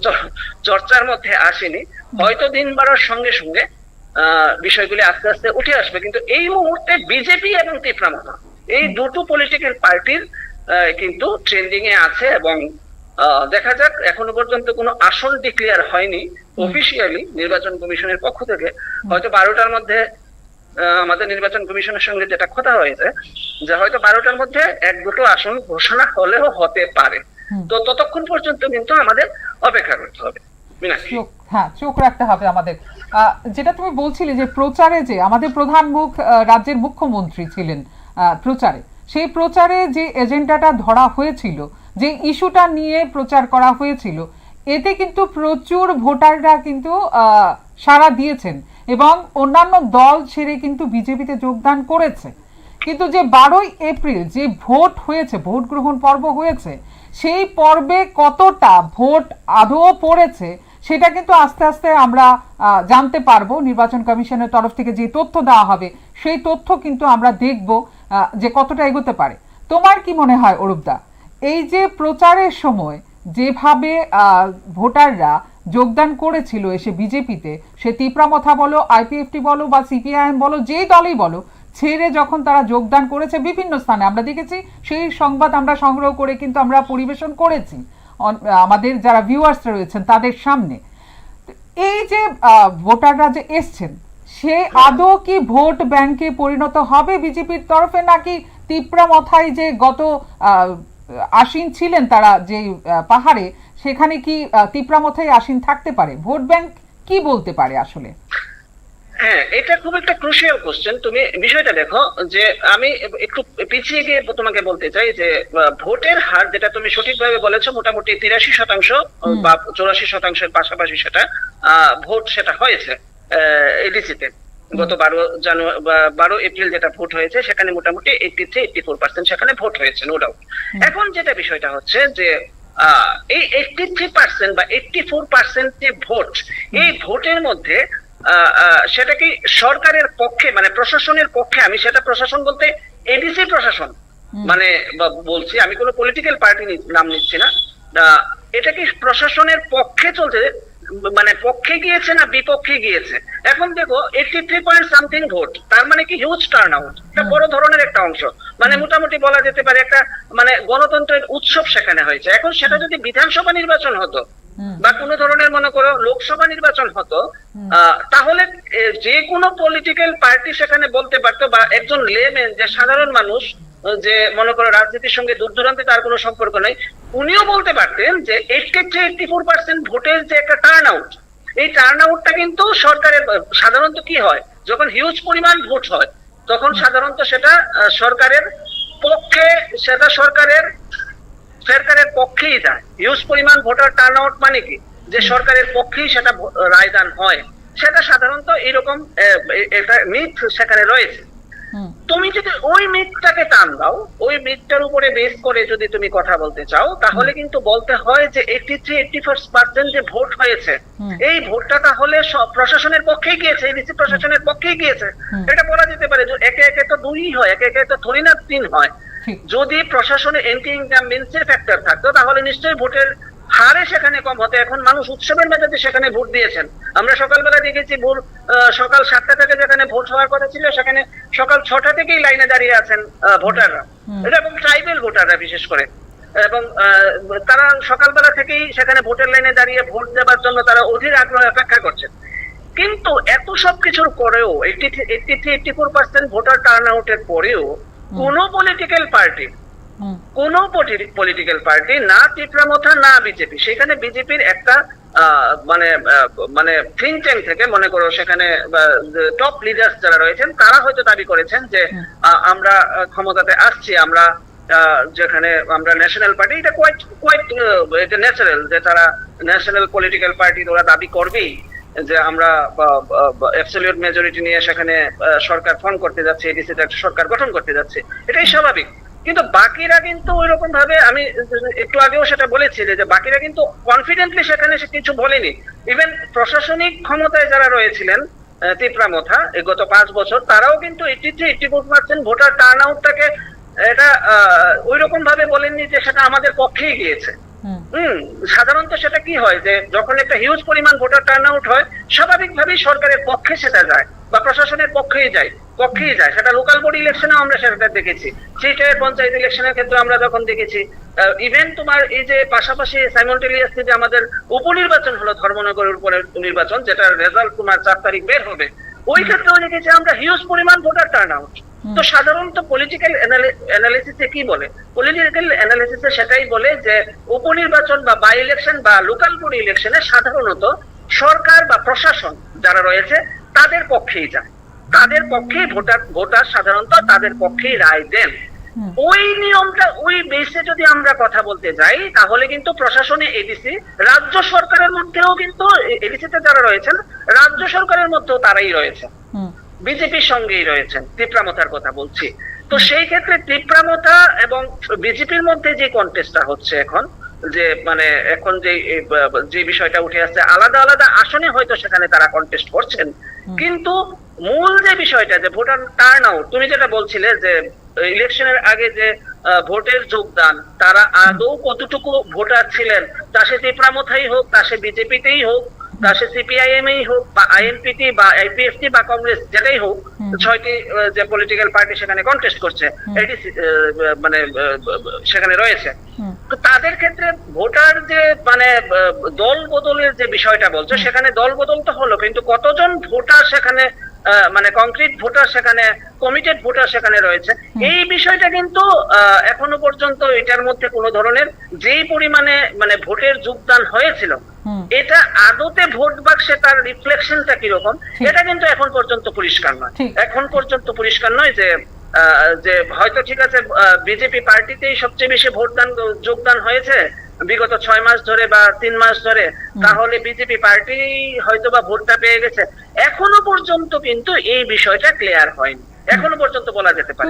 চর্চার মধ্যে আসেনি। হয়তো দিন বাড়ার সঙ্গে সঙ্গে বিষয়গুলি আস্তে আস্তে উঠে আসবে, কিন্তু এই মুহূর্তে বিজেপি এবং তীব্রামথা, এই দুটো পলিটিক্যাল পার্টির কিন্তু ট্রেন্ডিং এ আছে। এবং দেখা যাক, এখনো পর্যন্ত কোনো আসন ডিক্লেয়ার হয়নি অফিসিয়ালি নির্বাচন কমিশনের পক্ষ থেকে। হয়তো 12টার মধ্যে আমাদের নির্বাচন কমিশনের সঙ্গে যেটা কথা হয়েছে, যে হয়তো 12টার মধ্যে 1-2টো আসন ঘোষণা হলেও হতে পারে। তো ততক্ষণ পর্যন্ত কিন্তু আমাদের অপেক্ষা করতে হবে। হ্যাঁ, চোখ রাখতে হবে আমাদের। যেটা তুমি বলছিলে যে প্রচারে, যে আমাদের প্রধান মুখ রাজ্যের মুখ্যমন্ত্রী ছিলেন প্রচারে, সেই প্রচারে যে এজেন্ডাটা ধরা হয়েছিল, যে ইস্যুটা নিয়ে প্রচার করা হয়েছিল, এতে কিন্তু প্রচুর ভোটাররা কিন্তু সাড়া দিয়েছেন এবং অন্যান্য দল ছেড়ে কিন্তু বিজেপিতে যোগদান করেছে। কিন্তু যে 12ই এপ্রিল যে ভোট হয়েছে, ভোট গ্রহণ পর্ব হয়েছে, সেই পর্বে কতটা ভোট আদৌ পড়েছে সেটা কিন্তু আস্তে আস্তে আমরা জানতে পারবো। নির্বাচন কমিশনের তরফ থেকে যে তথ্য দেওয়া হবে, সেই তথ্য কিন্তু আমরা দেখব যে কতটা এগোতে পারে। তোমার কি মনে হয় অরূপদা, এই যে প্রচারের সময় যেভাবে ভোটাররা যোগদান করেছিল এসে বিজেপিতে, সে তীব্রামথা বলো, আইপিএফটি বলো বা সিপিআইএম বলো, যেই দলই বলো, ছেড়ে যখন তারা যোগদান করেছে বিভিন্ন স্থানে, আমরা দেখেছি, সেই সংবাদ আমরা সংগ্রহ করে কিন্তু আমরা পরিবেশন করেছি আমাদের যারা ভিউয়ার্স রয়েছেন তাদের সামনে। এই যে ভোটাররা যে এসছেন, সে আদৌ কি ভোট ব্যাংকে পরিণত হবে বিজেপির তরফে, নাকি তীব্রামথায় যে গত আসীন ছিলেন তারা যে পাহাড়ে, সেখানে কি তীব্রামথায় আসীন থাকতে পারে? ভোট ব্যাংক কি বলতে পারে আসলে? হ্যাঁ, এটা খুব একটা ক্রুশিয়াল কোশ্চেন। তুমি বিষয়টা দেখো, যে আমি একটু পিছিয়ে গিয়ে তোমাকে বলতে চাই যে ভোটের হার, যেটা তুমি সঠিকভাবে বলেছো, মোটামুটি 83% বা 84%-এর পাশাপাশি সেটা ভোট সেটা হয়েছে এডিসিতে। গত 12 এপ্রিল যেটা ভোট হয়েছে, সেখানে মোটামুটি 83-84% সেখানে ভোট হয়েছে, নো ডাউট। এখন যেটা বিষয়টা হচ্ছে যে এই 83% বা 84% যে ভোট, এই ভোটের মধ্যে সেটা কি সরকারের পক্ষে, মানে প্রশাসনের পক্ষে, আমি সেটা প্রশাসন বলতে এডিসি প্রশাসন মানে বলছি, আমি কোনো পলিটিক্যাল পার্টি নাম নিচ্ছি না, এটা কি প্রশাসনের পক্ষে চলছে, মানে পক্ষে গিয়েছে না বিপক্ষে গিয়েছে? এখন দেখো 83.something ভোট, তার মানে কি হিউজ টার্ন আউট, একটা বড় ধরনের একটা অংশ, মানে মোটামুটি বলা যেতে পারে একটা মানে গণতন্ত্রের উৎসব সেখানে হয়েছে। এখন সেটা যদি বিধানসভা নির্বাচন হতো বা কোনো ধরনের মনে করো লোকসভা নির্বাচন হতো, তাহলে যে কোনো পলিটিক্যাল পার্টি সেখানে বলতে পারতো, বা একজন লেম্যান, যে সাধারণ মানুষ, যে মনে করো রাজনীতির সঙ্গে দূর দূরান্তে তার কোনো সম্পর্ক নেই, উনিও বলতে পারতেন যে 83-84% ভোটের যে একটা টার্ন আউট, এই টার্ন আউটটা কিন্তু সরকারের, সাধারণত কি হয় যখন হিউজ পরিমাণ ভোট হয়, তখন সাধারণত সেটা সরকারের পক্ষে, সেটা সরকারের পক্ষেই যায়। হিউজ পরিমাণ ভোটার টার্ন আউট মানে কি, যে সরকারের পক্ষেই সেটা রায়দান হয়, সেটা সাধারণত এরকম একটা মিথ সেখানে রয়েছে। তুমি যদি ওই মিথটাকে টান দাও, ওই মিথটার উপরে বেস করে যদি তুমি কথা বলতে চাও, তাহলে কিন্তু বলতে হয় যে 83-84% যে ভোট হয়েছে, এই ভোটটা তাহলে প্রশাসনের পক্ষেই গিয়েছে, এডিসি প্রশাসনের পক্ষেই গিয়েছে। এটা বলা যেতে পারে যে একে একে তো 2 হয়, একে একে তো থরি না 3 হয়। যদি প্রশাসনে এন্টি ইনকামবেন্সির ফ্যাক্টর থাকতো, তাহলে নিশ্চয়ই ভোটের হারে সেখানে কম হতো। এখন মানুষ উৎসবের মেজাজে সেখানে ভোট দিয়েছেন। আমরা সকালবেলা দেখেছি সকাল 7টা থেকে যেখানে ভোট হওয়ার কথা ছিল, সেখানে সকাল 6টা থেকেই লাইনে দাঁড়িয়ে আছেন ভোটাররা, এবং ট্রাইবেল ভোটাররা বিশেষ করে, এবং তারা সকালবেলা থেকেই সেখানে ভোটের লাইনে দাঁড়িয়ে ভোট দেওয়ার জন্য তারা অধীর আগ্রহে অপেক্ষা করছেন। কিন্তু এত সবকিছুর পরেও 83-84% ভোটার টার্ন আউটের পরেও কোনো পলিটিক্যাল পার্টি না তীব্রামথা না বিজেপি, সেখানে বিজেপির একটা মানে থিঙ্ক ট্যাঙ্ক থেকে মনে করো সেখানে টপ লিডার্স যারা রয়েছেন তারা হয়তো দাবি করেছেন যে আমরা ক্ষমতাতে আসছি, আমরা যেখানে আমরা ন্যাশনাল পার্টি, এটা কোয়াইট এটা ন্যাচারাল যে তারা ন্যাশনাল পলিটিক্যাল পার্টি ওরা দাবি করবেই যে আমরা অ্যাবসলিউট মেজরিটি নিয়ে সেখানে সরকার ফর্ম করতে যাচ্ছে, এডিসিতে একটা সরকার গঠন করতে যাচ্ছে, এটাই স্বাভাবিক। কিন্তু বাকিরা কিন্তু ওই রকম ভাবে, আমি একটু আগেও সেটা বলেছি যে বাকিরা কিন্তু কনফিডেন্টলি সেখানে কিছু বলেনি। ইভেন প্রশাসনিক ক্ষমতায় যারা রয়েছিলেন তীব্রামথা এই গত 5 বছর, তারাও কিন্তু 83-84% ভোটার টার্ন আউটটাকে এটা ওই রকম ভাবে বলেননি যে সেটা আমাদের পক্ষেই গিয়েছে। সাধারণত সেটা কি হয় যে যখন একটা হিউজ পরিমাণ ভোটার টার্ন আউট হয় স্বাভাবিকভাবেই সরকারের পক্ষে সেটা যায় বা প্রশাসনের পক্ষেই যায়। সেটা লোকাল বডি ইলেকশনে আমরা সেটা দেখেছি, সিটের পঞ্চায়েত ইলেকশনের ক্ষেত্রে আমরা যখন দেখেছি, ইভেন তোমার এই যে পাশাপাশি সাইমultaneously যে আমাদের উপনির্বাচন হলো ধর্মনগরের উপরে নির্বাচন, যেটা রেজাল্ট তোমার 4 তারিখ বের হবে, ওই ক্ষেত্রেও দেখেছি আমরা হিউজ পরিমাণ ভোটার টার্ন আউট। তো সাধারণত পলিটিক্যাল অ্যানালিসিসে কি বলে, পলিটিক্যাল অ্যানালিসিসে সেটাই বলে যে উপনির্বাচন বা বাই ইলেকশন বা লোকাল বডি ইলেকশনে সাধারণত সরকার বা প্রশাসন যারা রয়েছে তাদের পক্ষেই যায়, তাদের পক্ষেই ভোটার সাধারণত তাদের পক্ষেই রায় দেন। ওই নিয়মটা ওই বেসে যদি আমরা কথা বলতে যাই তাহলে কিন্তু প্রশাসনে এডিসি, রাজ্য সরকারের মধ্যেও কিন্তু এডিসিতে যারা রয়েছেন রাজ্য সরকারের মধ্যেও তারাই রয়েছেন, বিজেপির সঙ্গেই রয়েছেন, তীব্রামথার কথা বলছি। তো সেই ক্ষেত্রে তীব্রামথা এবং বিজেপির মধ্যে যে কন্টেস্টটা হচ্ছে এখন, যে মানে এখন যে বিষয়টা উঠে আসছে, আলাদা আলাদা আসনে হয়তো সেখানে তারা কন্টেস্ট করছেন, কিন্তু মূল যে বিষয়টা যে ভোটার টার্ন আউট, তুমি যেটা বলছিলে যে ইলেকশনের আগে যে ভোটের যোগদান, তারা আদৌ কতটুকু ভোটার ছিলেন, তা সে তীব্রামথাই হোক, তা সে বিজেপিতেই হোক, তা সে সিপিআইএমই হোক বা আইএনপিটি বা আইপিএফটি বা কংগ্রেস যেটাই হোক, 6টি যে পলিটিক্যাল পার্টি সেখানে কন্টেস্ট করছে, এটি মানে সেখানে রয়েছে। তো তাদের ক্ষেত্রে ভোটার যে মানে দল বদলের যে বিষয়টা বলছে, সেখানে দল বদল তো হলো, কিন্তু কতজন ভোটার সেখানে মানে কংক্রিট ভোটার সেখানে, কমিটেড ভোটার সেখানে রয়েছে, এই বিষয়টা কিন্তু এখনো পর্যন্ত এটার মধ্যে কোনো ধরনের যেই পরিমাণে মানে ভোটের যোগদান হয়েছিল, এটা আদতে ভোট বাক্সে তার রিফ্লেকশনটা কিরকম, এটা কিন্তু এখন পর্যন্ত পরিষ্কার নয়। এখন পর্যন্ত পরিষ্কার নয় যে হয়তো ঠিক আছে বিজেপি পার্টিতেই সবচেয়ে বেশি যোগদান হয়েছে বিগত 6 মাস ধরে বা 3 মাস ধরে, তাহলে বিজেপি পার্টি হয়তো বা ভোটটা পেয়ে গেছে। এখনো পর্যন্ত কিন্তু এই বিষয়টা ক্লিয়ার হয়নি, এখনো পর্যন্ত বলা যেতে পারে।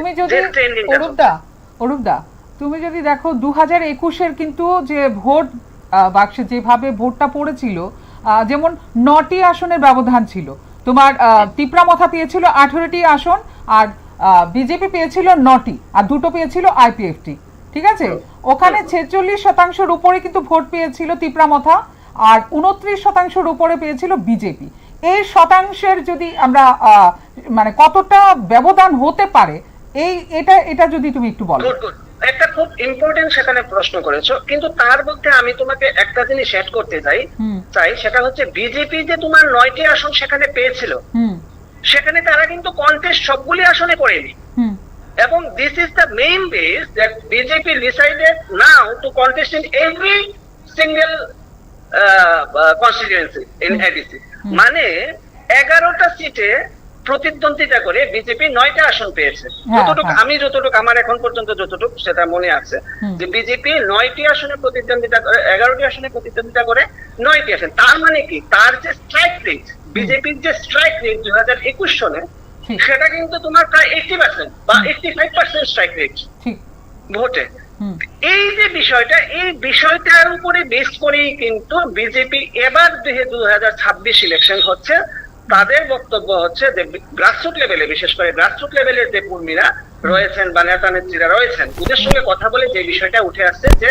অরূপদা, তুমি যদি দেখো 2021-এর কিন্তু যে ভোট বাক্সে যেভাবে ভোটটা পড়েছিল, যেমন 9টি আসনের ব্যবধান ছিল, তোমার তীব্রামথা পেয়েছিল 18টি আসন, আর বিজেপি পেয়েছিল 9টি, আর 2টো পেয়েছিল আইপিএফটি, ঠিক আছে? ওখানে 46% উপরে কিন্তু ভোট পেয়েছিল তীব্রামথা, আর 29% উপরে পেয়েছিল বিজেপি। এই শতাংশের যদি আমরা মানে কতটা ব্যবধান হতে পারে, এটা যদি তুমি একটু বলো। একটা খুব ইম্পর্টেন্ট সেখানে প্রশ্ন করেছো, কিন্তু তার মধ্যে আমি তোমাকে একটা জিনিস অ্যাড করতে চাই, সেটা হচ্ছে বিজেপি যে তোমার 9টি আসন সেখানে পেয়েছিল, সেখানে তারা কিন্তু কন্টেস্ট সবগুলি আসনে করেনি, এবং this is the main base that BJP decided now two contest in every single constituency in ADC. মানে 11টা সিটে প্রতিদ্বন্দ্বিতা করে বিজেপি 9টা আসন পেয়েছে, যতটুকু আমার এখন পর্যন্ত যতটুকু সেটা মনে আছে, যে বিজেপি 9টি আসনে প্রতিদ্বন্দ্বিতা করে, 11টি আসনে প্রতিদ্বন্দ্বিতা করে 9টি আসন। তার মানে কি, তার যে স্ট্রাইক রেট, বিজেপির যে স্ট্রাইক রেট 2021 সনে, সেটা কিন্তু তোমার প্রায় 80% বা 85% স্ট্রাইক রেট ভোটে। এই যে বিষয়টা, এই বিষয়টার উপরে বেস করেই কিন্তু বিজেপি এবার 2026 ইলেকশন হচ্ছে, তাদের বক্তব্য হচ্ছে যে গ্রাসরুট লেভেলে, বিশেষ করে গ্রাসরুট লেভেলের যে কর্মীরা রয়েছেন বা নেতা নেত্রীরা রয়েছেন, ওদের সঙ্গে কথা বলে যে বিষয়টা উঠে আসছে যে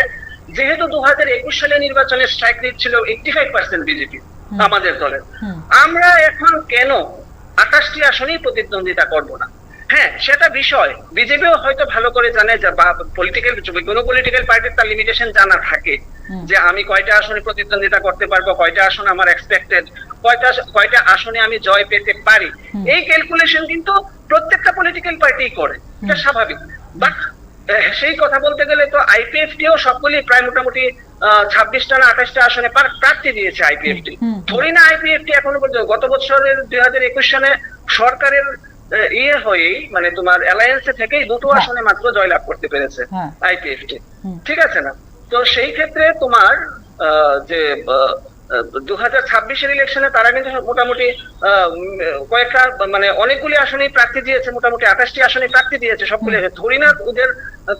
যেহেতু 2021 সালে নির্বাচনের স্ট্রাইক রেট ছিল 85% বিজেপি আমাদের দলের, আমরা এখন কেন 28টি আসনেই প্রতিদ্বন্দ্বিতা করব না? হ্যাঁ, সেটা বিষয় বিজেপিও হয়তো ভালো করে জানে, যে বা কোনো পলিটিক্যাল পার্টির তার লিমিটেশন জানা থাকে, যে আমি কয়টা আসনে প্রতিদ্বন্দ্বিতা করতে পারবো, কয়টা আসন আমার এক্সপেক্টেড, কয়টা আসনে আমি জয় পেতে পারি, এই ক্যালকুলেশন কিন্তু প্রত্যেকটা পলিটিক্যাল পার্টি করে, এটা স্বাভাবিক। বাট সেই কথা বলতে গেলে তো আইপিএফটিও সবগুলি প্রায় মোটামুটি 26টা না 28টা আসনে প্রার্থী দিয়েছে আইপিএফটি। ধরি না আইপিএফটি এখনো পর্যন্ত গত বছরের 2021 সালে সরকারের হয়েই মানে তোমার অ্যালায়েন্সে থেকেই 2টো আসনে মাত্র জয়লাভ করতে পেরেছে আইপিএফটি, ঠিক আছে না? তো সেই ক্ষেত্রে তোমার যে 2026-এর ইলেকশনে তারা কিন্তু মোটামুটি কয়েকটা মানে অনেকগুলি আসনে প্রার্থী দিয়েছে, মোটামুটি 28টি আসনে প্রার্থী দিয়েছে সবগুলি। ধরি না ওদের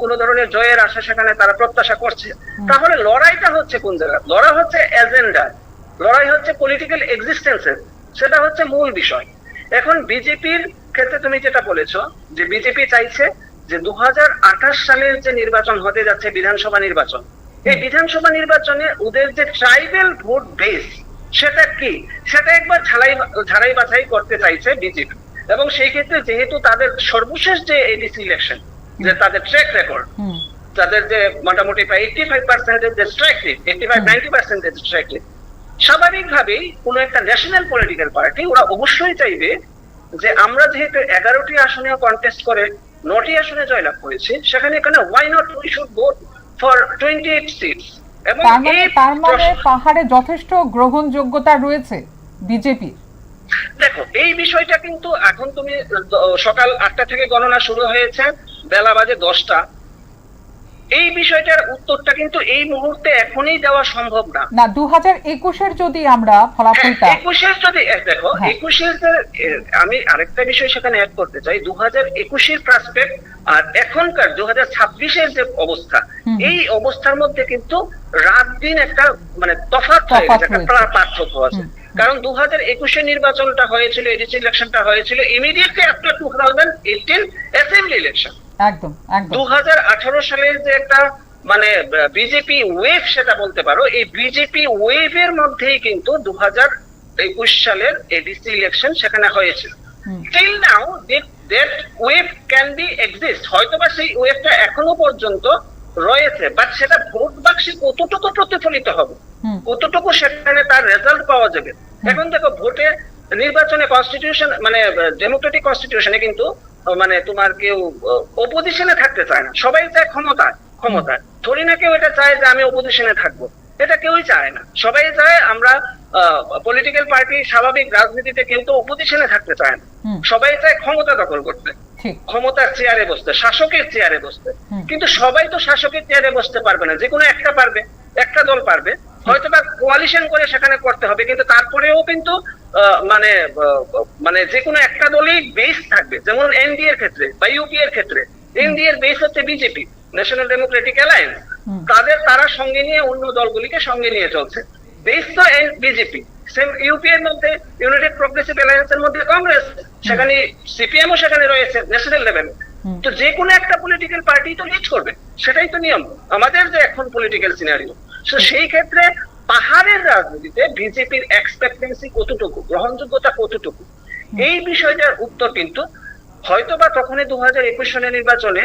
কোন ধরনের জয়ের আশা সেখানে তারা প্রত্যাশা করছে, তাহলে লড়াইটা হচ্ছে কোন জায়গায়? লড়াই হচ্ছে এজেন্ডা, লড়াই হচ্ছে পলিটিক্যাল এক্সিস্টেন্সের, সেটা হচ্ছে মূল বিষয়। এখন বিজেপির ক্ষেত্রে তুমি যেটা বলেছো যে বিজেপি চাইছে যে 2028 সালের যে নির্বাচন হতে যাচ্ছে বিধানসভা নির্বাচন, এই বিধানসভা নির্বাচনে ওদের যে ট্রাইবাল ভোট বেস সেটা কি, সেটা একবার ঝাড়াই বাছাই করতে চাইছে বিজেপি। এবং সেই ক্ষেত্রে যেহেতু তাদের সর্বশেষ যে এডিসি ইলেকশন, যে তাদের ট্র্যাক রেকর্ড, তাদের যে মোটামুটি প্রায় 85% যে স্ট্রাইক রেট, 85-90% যে স্ট্রাইক রেট, স্বাভাবিকভাবেই কোন একটা ন্যাশনাল পলিটিক্যাল পার্টি ওরা অবশ্যই চাইবে যে আমরা যেহেতু 11টি আসনে কন্টেস্ট করে 9টি আসনে জয়লাভ করেছি, সেখানে এখানে why not we should vote for 28 seats. এবং তার মানে পাহাড়ে যথেষ্ট গ্রহণযোগ্যতা রয়েছে বিজেপি। দেখো এই বিষয়টা কিন্তু এখন তুমি সকাল 8টা থেকে গণনা শুরু হয়েছে, বেলা বাজে 10টা। এই বিষয়টার উত্তরটা কিন্তু এই মুহূর্তে এখনই দেওয়া সম্ভব না। 2021-এর যদি আমরা ফলাফলটা 21-এর যদি দেখো 21-এর আমি আরেকটা বিষয় সেখানে অ্যাড করতে চাই, 2021-এর প্রসপেক্ট আর এখনকার 2026-এর যে অবস্থা, এই অবস্থার মধ্যে কিন্তু রাত দিন একটা মানে তফাৎ হয়ে গেছে, একটা পার্থক্য আছে। কারণ 2021-এর নির্বাচনটা হয়েছিল, এডিসি ইলেকশনটা হয়েছিল ইমিডিয়েটলি আফটার 2018 অ্যাসেম্বলি ইলেকশন। একদম 2018 সালের যে একটা মানে বিজেপি ওয়েভ সেটা বলতে পারো, এই বিজেপি ওয়েভের মধ্যেই কিন্তু 2021 সালের এডিসি ইলেকশন সেখানে হয়েছিল। Till now that wave can be exist, হয়তোবা সেই ওয়েভটা এখনো পর্যন্ত রয়েছে, বাট সেটা ভোট বাক্সে কতটুকু প্রতিফলিত হবে, কতটুকু সেখানে তার রেজাল্ট পাওয়া যাবে। এখন দেখো ভোটে নির্বাচনে কনস্টিটিউশন মানে ডেমোক্রেটিক কনস্টিটিউশনে কিন্তু মানে তোমার কেউ অপোজিশনে থাকতে চায় না, সবাই চায় ক্ষমতায়। ধরি না কেউ এটা চায় যে আমি অপোজিশনে থাকবো, এটা কেউই চায় না, সবাই চায় আমরা পলিটিক্যাল পার্টি স্বাভাবিক রাজনীতিতে কেউ তো অপোজিশনে থাকতে চায় না, সবাই চায় ক্ষমতা দখল করতে, ক্ষমতার চেয়ারে বসতে, শাসকের চেয়ারে বসতে। কিন্তু সবাই তো শাসকের চেয়ারে বসতে পারবে না, যে কোনো একটা পারবে, একটা দল পারবে, হয়তো বা কোয়ালিশন করে সেখানে করতে হবে, কিন্তু তারপরেও কিন্তু মানে মানে যে কোনো একটা দলই বেস থাকবে। যেমন এনডিএ এর ক্ষেত্রে বা ইউপি এর ক্ষেত্রে এনডিএ এর বেস হচ্ছে বিজেপি, ন্যাশনাল ডেমোক্রেটিক অ্যালায়েন্স, তারা সঙ্গে নিয়ে অন্য দলগুলিকে সঙ্গে নিয়ে চলছে, বেস তো বিজেপি। সেম ইউপি এর মধ্যে ইউনাইটেড প্রগ্রেসিভ অ্যালায়েন্সের মধ্যে কংগ্রেস, সেখানে সিপিএম ও সেখানে রয়েছে ন্যাশনাল লেভেলে। তো যে কোনো একটা পলিটিক্যাল পার্টি তো লিড করবে, সেটাই তো নিয়ম আমাদের যে এখন পলিটিক্যাল সিনারিও। সেই ক্ষেত্রে পাহাড়ের রাজনীতিতে বিজেপির এক্সপেক্টেন্সি কতটুকু, গ্রহণযোগ্যতা কতটুকু, এই বিষয়টার উত্তর কিন্তু হয়তো বা তখনই 2021 সালের নির্বাচনে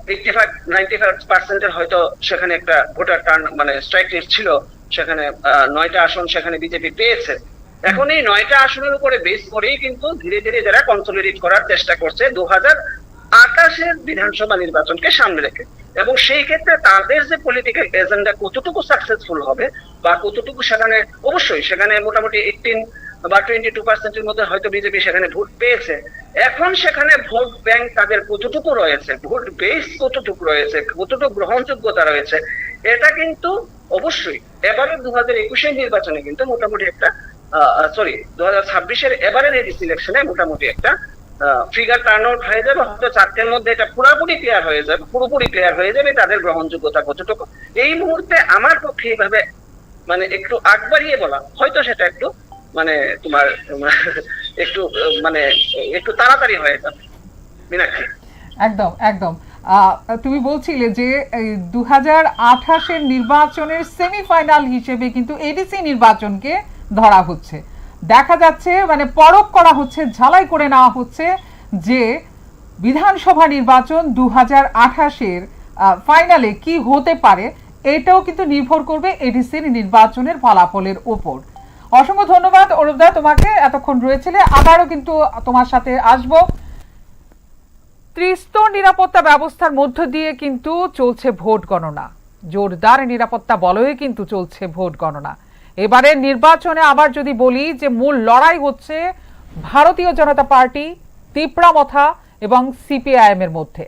85-90% হয়তো সেখানে একটা ভোটার টার্ন মানে স্ট্রাইক রেট ছিল, সেখানে 9টা আসন সেখানে বিজেপি পেয়েছে। এখন এই 9টা আসনের উপরে বেস করেই কিন্তু ধীরে ধীরে যারা কনসলিডেট করার চেষ্টা করছে 2028-এর বিধানসভা নির্বাচনকে সামনে রেখে। এবং সেই ক্ষেত্রে তাদের যে পলিটিক্যাল এজেন্ডা কতটুকু সাকসেসফুল হবে বা কতটুকু সেখানে, অবশ্যই সেখানে মোটামুটি 18 বা 22%-এর মধ্যে হয়তো বিজেপি সেখানে ভোট পেয়েছে। এখন সেখানে ভোট ব্যাংক তাদের কতটুকু রয়েছে, ভোট বেস কতটুকু রয়েছে, কতটুকু গ্রহণযোগ্যতা রয়েছে, এটা কিন্তু অবশ্যই এবারে 2021-এর নির্বাচনে কিন্তু মোটামুটি একটা 2026-এর এবারের এডিসি ইলেকশনে মোটামুটি একটা ফিগার টার্ন আউট হয়ে যাবে। হয়তো 4টের মধ্যে এটা পুরোপুরি ক্লিয়ার হয়ে যাবে তাদের গ্রহণযোগ্যতা কতটুকু। এই মুহূর্তে আমার পক্ষে এইভাবে মানে একটু আগ বাড়িয়ে বলা হয়তো সেটা একটু মানে তোমার একটু মানে একটু তাড়াতাড়ি হয়ে যাবে। মীনাক্ষী, একদম তুমি বলছিলে যে 2028-এর নির্বাচনের সেমিফাইনাল হিসেবে কিন্তু এডিসি নির্বাচনকে ধরা হচ্ছে, দেখা যাচ্ছে মানে পরখ করা হচ্ছে, ঝালাই করে নেওয়া হচ্ছে যে বিধানসভা নির্বাচন 2028-এর ফাইনালে কি হতে পারে, এটাও কিন্তু নির্ভর করবে এডিসির নির্বাচনের ফলাফলের উপর। অসংখ্য ধন্যবাদ অরূপদা তোমাকে, এতক্ষণ রয়েছিলে, আবারও কিন্তু তোমার সাথে আসবো। ত্রিস্তর নিরাপত্তা ব্যবস্থার মধ্য দিয়ে কিন্তু চলছে ভোট গণনা, জোরদার নিরাপত্তা বলয়ে কিন্তু চলছে ভোট গণনা। এবারে নির্বাচনে আবার যদি বলি যে মূল লড়াই হচ্ছে ভারতীয় জনতা পার্টি, তিপ্রামথা এবং সিপিআইএম এর মধ্যে।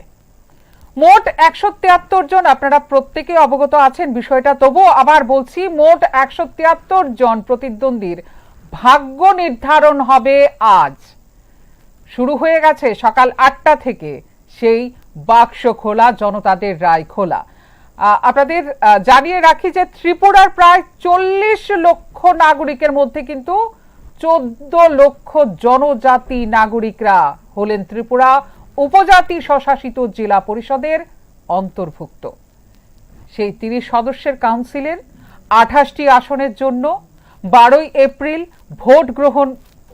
মোট 173 জন, আপনারা প্রত্যেকে অবগত আছেন বিষয়টা, তবুও আবার বলছি মোট 173 জন প্রতিদ্বন্দ্বীর ভাগ্য নির্ধারণ হবে আজ। শুরু হয়ে গেছে সকাল 8টা থেকে সেই বাক্স খোলা, জনতাদের রায় খোলা। আপনাদের জানিয়ে রাখি যে ত্রিপুরার প্রায় 40 লক্ষ নাগরিকের মধ্যে কিন্তু 14 লক্ষ জনজাতি নাগরিকরা হলেন ত্রিপুরা উপজাতি স্বশাসিত জেলা পরিষদের অন্তর্ভুক্ত। সেই 30 সদস্যের কাউন্সিলের 28টি আসনের জন্য 12 এপ্রিল ভোট গ্রহণ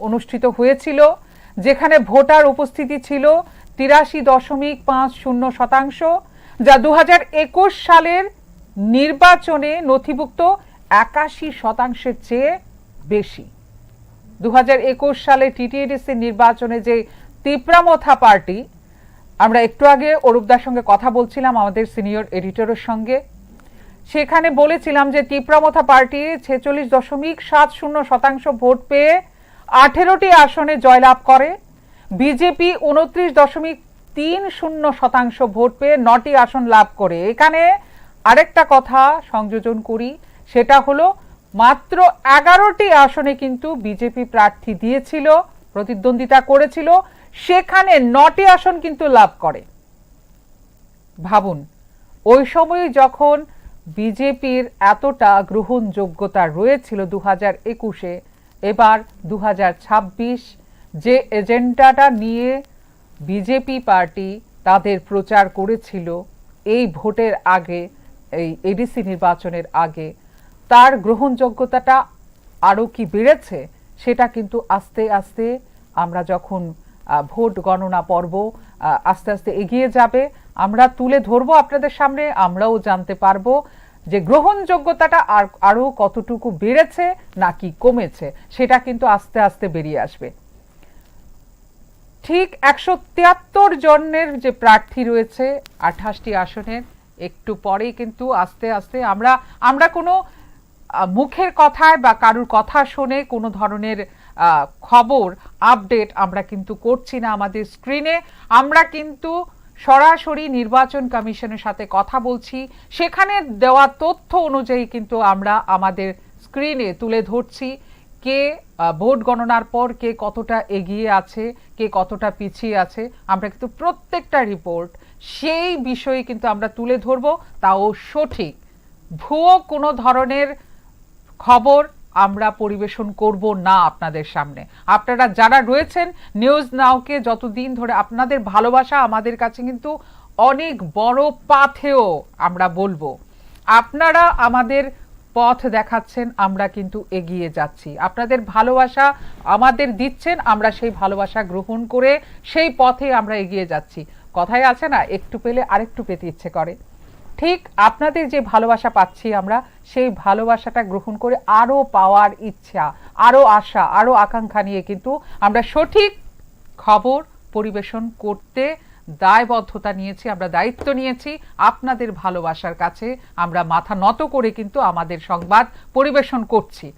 অনুষ্ঠিত হয়েছিল, যেখানে ভোটার উপস্থিতি ছিল 83.50%, যা 2021 সালের নির্বাচনে নথিভুক্ত 81% চেয়ে বেশি। 2021 সালে টিটিএডিসি নির্বাচনে যে তিপ্রামথা পার্টি, আমরা একটু আগে অরূপদার সঙ্গে কথা বলছিলাম আমাদের সিনিয়র এডিটরের সঙ্গে, সেখানে বলেছিলাম যে তিপ্রামথা পার্টি 46.70% ভোট পেয়ে 18টি আসনে জয়লাভ করে। বিজেপি 29.30% ভোট পেয়ে 9টি আসন লাভ করে। এখানে আরেকটা কথা সংযোজন করি, সেটা হলো মাত্র 11টি আসনে কিন্তু বিজেপি প্রার্থী দিয়েছিল, প্রতিদ্বন্দ্বিতা করেছিল, সেখানে 9টি আসন কিন্তু লাভ করে। ভাবুন, ওই সময়ে যখন বিজেপির এতটা গ্রহণযোগ্যতা রয়েছিল 2021-এ, এবার 2026 যে এজেন্ডাটা নিয়ে বিজেপি পার্টি তাদের প্রচার করেছিল এই ভোটের আগে, এই এডিসি নির্বাচনের আগে, তার গ্রহণযোগ্যতাটা আরও কি বেড়েছে সেটা কিন্তু আস্তে আস্তে আমরা যখন ভোট গণনা পর্ব আস্তে আস্তে এগিয়ে যাবে, আমরা তুলে ধরবো আপনাদের সামনে, আমরাও জানতে পারবো যে গ্রহণযোগ্যতাটা আরও কতটুকু বেড়েছে নাকি কমেছে, সেটা কিন্তু আস্তে আস্তে বেরিয়ে আসবে। ঠিক 173 জনের যে প্রার্থী রয়েছে 28টি আসনের, একটু পরেই কিন্তু আস্তে আস্তে আমরা কোনো মুখের কথায় বা কারুর কথা শুনে কোনো ধরনের খবর আপডেট আমরা কিন্তু করছি না আমাদের স্ক্রিনে, আমরা কিন্তু সরাসরি নির্বাচন কমিশনের সাথে কথা বলছি, সেখানে দেওয়া তথ্য অনুযায়ী কিন্তু আমরা আমাদের স্ক্রিনে তুলে ধরছি কে ভোট গণনার পর কে কতটা এগিয়ে আছে, কে কতটা পিছিয়ে আছে। আমরা কিন্তু প্রত্যেকটা রিপোর্ট সেই বিষয়ে কিন্তু আমরা তুলে ধরবো, তাও সঠিক। ভুয়ো কোনো ধরনের খবর আমরা পরিবেশন করব না আপনাদের সামনে। আপনারা যারা রয়েছেন নিউজ নাওকে যতদিন ধরে, আপনাদের ভালোবাসা আমাদের কাছে কিন্তু অনেক বড় পাথেয় আমরা বলবো। আপনারা আমাদের পথ দেখাচ্ছেন, আমরা কিন্তু এগিয়ে যাচ্ছি। আপনাদের ভালোবাসা আমাদের দিচ্ছেন, আমরা সেই ভালোবাসা গ্রহণ করে সেই পথে আমরা এগিয়ে যাচ্ছি। কথায় আছে না, একটু পেলে আরেকটু পেতে ইচ্ছে করে, ঠিক আপনাদের যে ভালোবাসা পাচ্ছি আমরা, সেই ভালোবাসাটা গ্রহণ করে আরো পাওয়ার ইচ্ছা, আরো আশা, আরো আকাঙ্ক্ষা নিয়ে কিন্তু আমরা সঠিক খবর পরিবেশন করতে দায়বদ্ধতা নিয়েছি, আমরা দায়িত্ব নিয়েছি। আপনাদের ভালোবাসার কাছে আমরা মাথা নত করে কিন্তু আমাদের সংবাদ পরিবেশন করছি।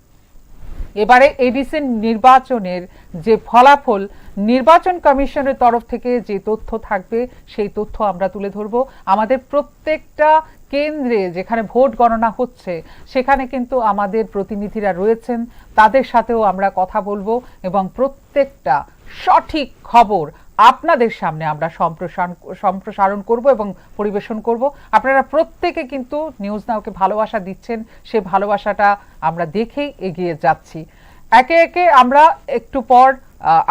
এবারে এডিসি নির্বাচনের যে ফলাফল, নির্বাচন কমিশনের তরফ থেকে যে তথ্য থাকবে সেই তথ্য আমরা তুলে ধরবো। আমাদের প্রত্যেকটা কেন্দ্রে যেখানে ভোট গণনা হচ্ছে সেখানে কিন্তু আমাদের প্রতিনিধিরা রয়েছেন, তাদের সাথেও আমরা কথা বলবো এবং প্রত্যেকটা সঠিক খবর আপনাদের সামনে আমরা সম্প্রসারণ করব এবং পরিবেশন করব। আপনারা প্রত্যেকে কিন্তু নিউজ নাওকে ভালোবাসা দিচ্ছেন, সে ভালোবাসাটা আমরা দেখেই এগিয়ে যাচ্ছি। একে একে আমরা একটু পর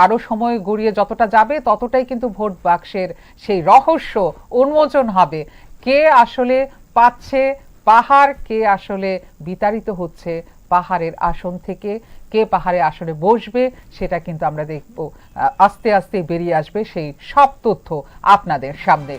আরো সময় গড়িয়ে যতটা যাবে ততটাই কিন্তু ভোট বাক্সের সেই রহস্য উন্মোচন হবে। কে আসলে পাচ্ছে পাহাড়, কে আসলে বিতাড়িত হচ্ছে পাহাড়ের আসন থেকে, কে পাহাড়ে আসলে বসবে সেটা কিন্তু আমরা দেখব। আস্তে আস্তে বেরিয়ে আসবে সেই সব তথ্য আপনাদের সামনে।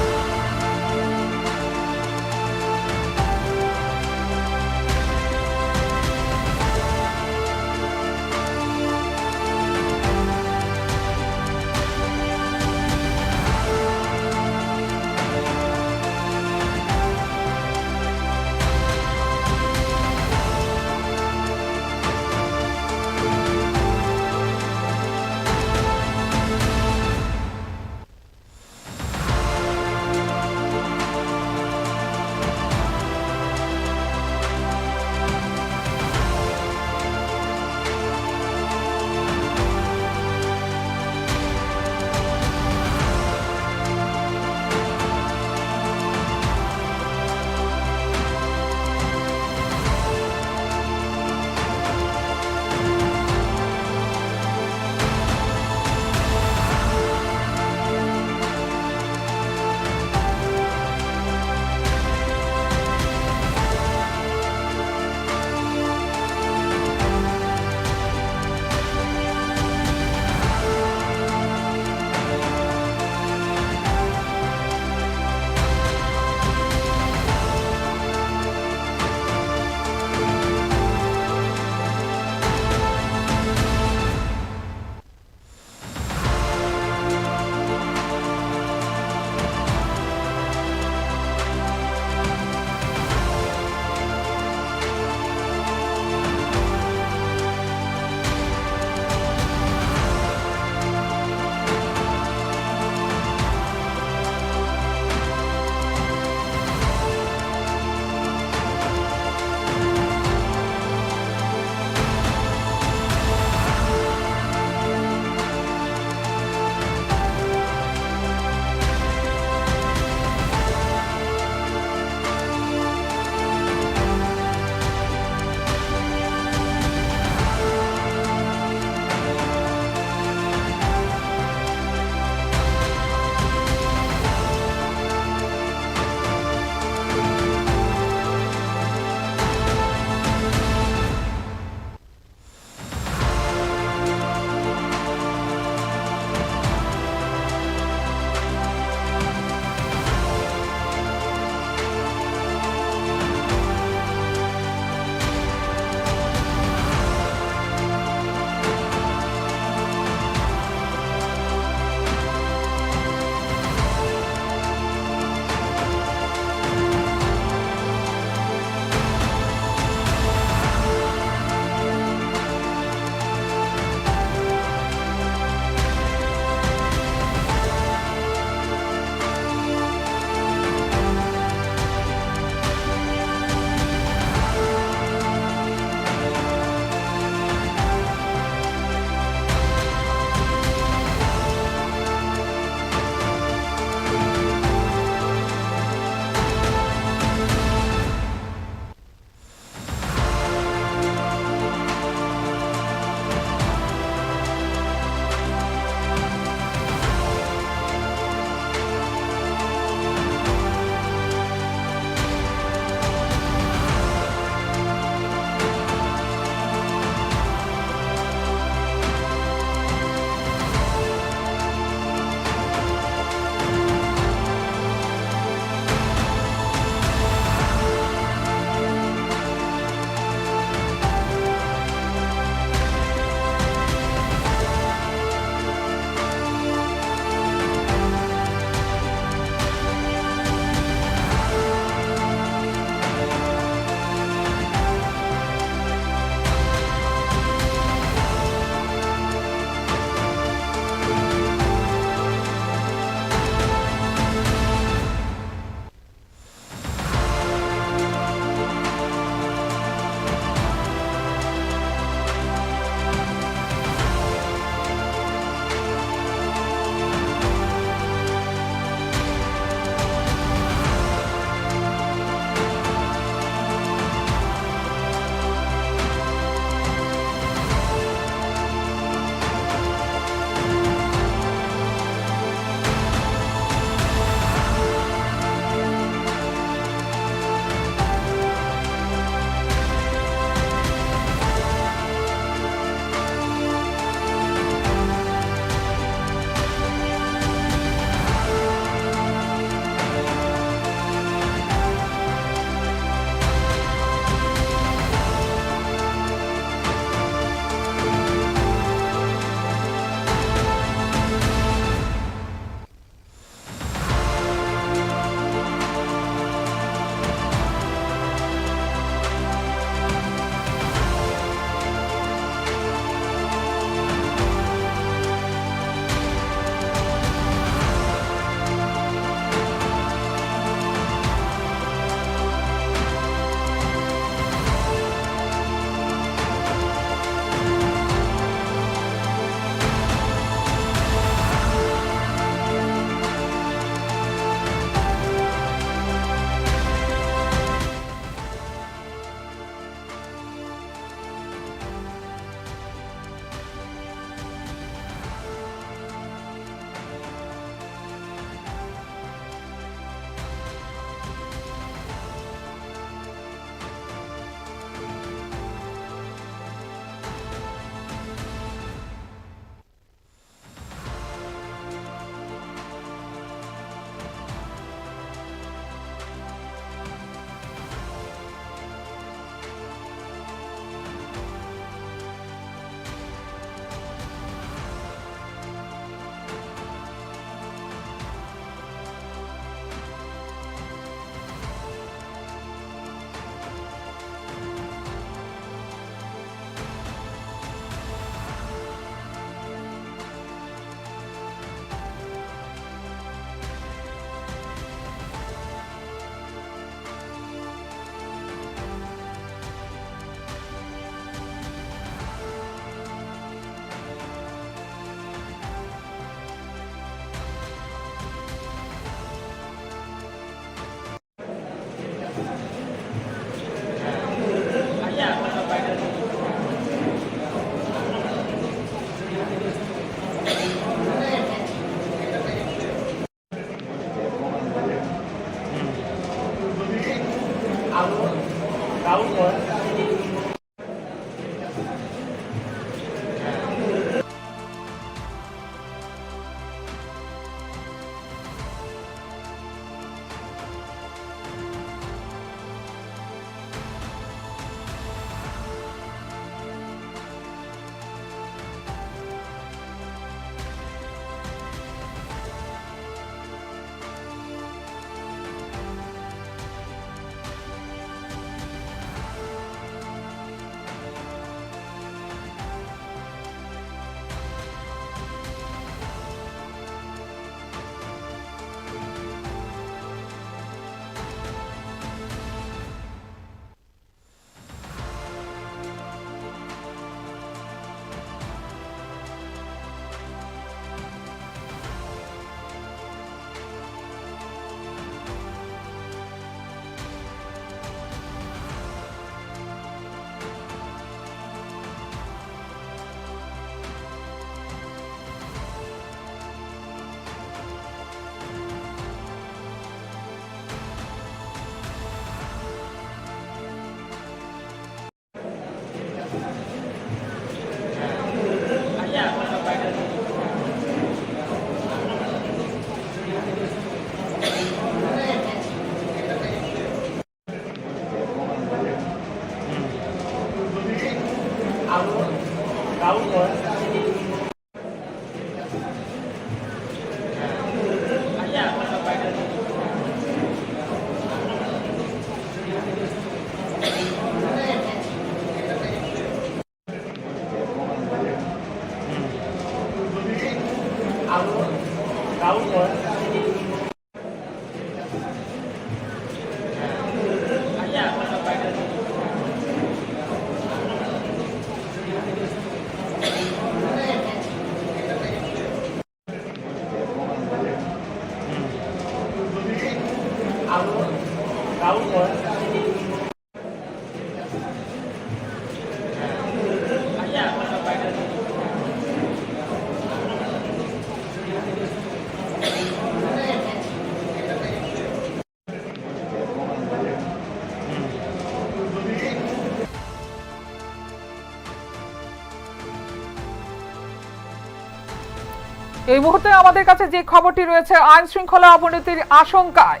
এই মুহূর্তে আমাদের কাছে যে খবরটি রয়েছে, আইন শৃঙ্খলা অবনতির আশঙ্কায়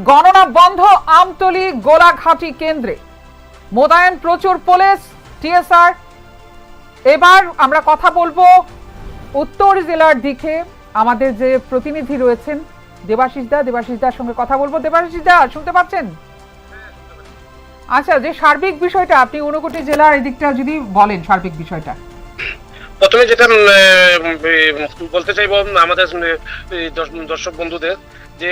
গণনা বন্ধ আমতলী গোলাঘাটি কেন্দ্রে, মোতায়েন প্রচুর পুলিশ টিএসআর। এবার আমরা কথা বলবো উত্তর জেলার দিকে, আমাদের যে প্রতিনিধি রয়েছেন দেবাশিস দার সঙ্গে কথা বলবো। দেবাশিস দা, শুনতে পাচ্ছেন? আচ্ছা, যে সার্বিক বিষয়টা আপনি ঊনকোটি জেলার এদিকটা যদি বলেন সার্বিক বিষয়টা। প্রথমে যেটা বলতে চাইবো আমাদের দর্শক বন্ধুদের, যে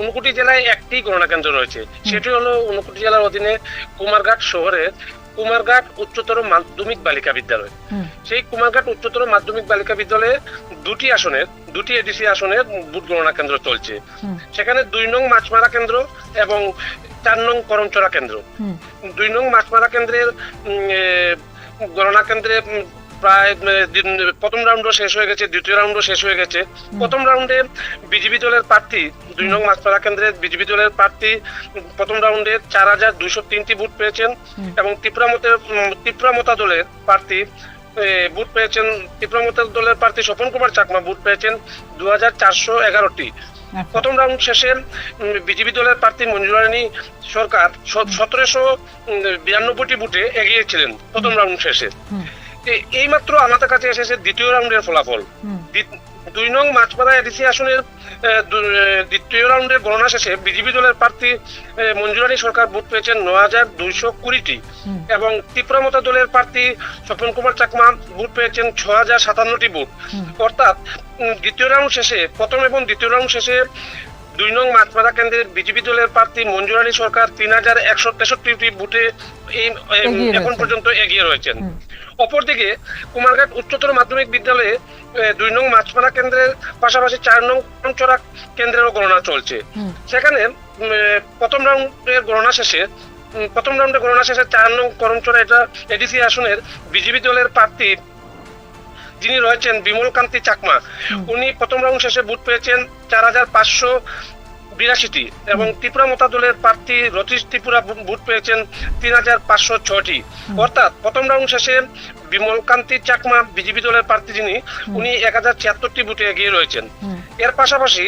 ঊনকোটি জেলায় একটি গণনা কেন্দ্র রয়েছে, সেটি হলো ঊনকোটি জেলার অধীনে কুমারঘাট শহরের কুমারঘাট উচ্চতর মাধ্যমিক বালিকা বিদ্যালয়। সেই কুমারঘাট উচ্চতর মাধ্যমিক বালিকা বিদ্যালয়ে দুটি এডিসি আসনের বুথ গণনা কেন্দ্র চলছে। সেখানে 2 নং মাছমারা কেন্দ্র এবং 4 নং করমচড়া কেন্দ্র। 2 নং মাছমারা কেন্দ্রের গণনা কেন্দ্রে প্রায় প্রথম রাউন্ডও শেষ হয়ে গেছে, দ্বিতীয় রাউন্ডও শেষ হয়ে গেছে। প্রথম রাউন্ডে বিজেপি দলের প্রার্থী 2 নং মাছপাড়া কেন্দ্রের বিজেপি দলের প্রার্থী প্রথম রাউন্ডে 4203টি ভোট পেয়েছেন এবং তীব্রামতা দলের প্রার্থী ভোট পেয়েছেন, তীব্রামতা দলের প্রার্থী স্বপন কুমার চাকমা ভোট পেয়েছেন 2411টি। প্রথম রাউন্ড শেষে বিজেপি দলের প্রার্থী মঞ্জুরানী সরকার 1792টি ভোটে এগিয়েছিলেন প্রথম রাউন্ড শেষে। এইমাত্র আমাদের কাছে এসেছে দ্বিতীয় রাউন্ডের ফলাফল। 2 নং মাছপাড়া এডিসি আসনের দ্বিতীয় রাউন্ডের গণনা শেষে বিজেপি দলের প্রার্থী মঞ্জুরানী সরকার ভোট পেয়েছেন 9220টি এবং তীব্রামতা দলের প্রার্থী স্বপন কুমার চাকমা ভোট পেয়েছেন 6057টি ভোট। অর্থাৎ দ্বিতীয় রাউন্ড শেষে, প্রথম এবং দ্বিতীয় রাউন্ড শেষে 2 নং মাছপাড়া কেন্দ্রের বিজেপি দলের প্রার্থী মঞ্জুরানী সরকার 3163টি ভোটে এখন পর্যন্ত এগিয়ে রয়েছেন। অপরদিকে কুমারঘাট উচ্চতর মাধ্যমিক বিদ্যালয়ে 2 নং মাছপাড়া কেন্দ্রের পাশাপাশি 4 নং করমচড়া কেন্দ্রেরও গণনা চলছে। সেখানে প্রথম রাউন্ডে গণনা শেষে 4 নং করমচড়া এটা এডিসি আসনের বিজেপি দলের প্রার্থী যিনি রয়েছেন বিমল কান্তি চাকমা, উনি প্রথম রাউন্ড শেষে ভোট পেয়েছেন 4500 82টি এবং ত্রিপুরা মতা দলের প্রার্থী রতীশ ত্রিপুরা ভোট পেয়েছেন 3506টি। অর্থাৎ প্রথম রাউন্ড শেষে বিমলকান্তি চাকমা বিজেপি দলের প্রার্থী যিনি, উনি 1076টি ভোটে এগিয়ে রয়েছেন। এর পাশাপাশি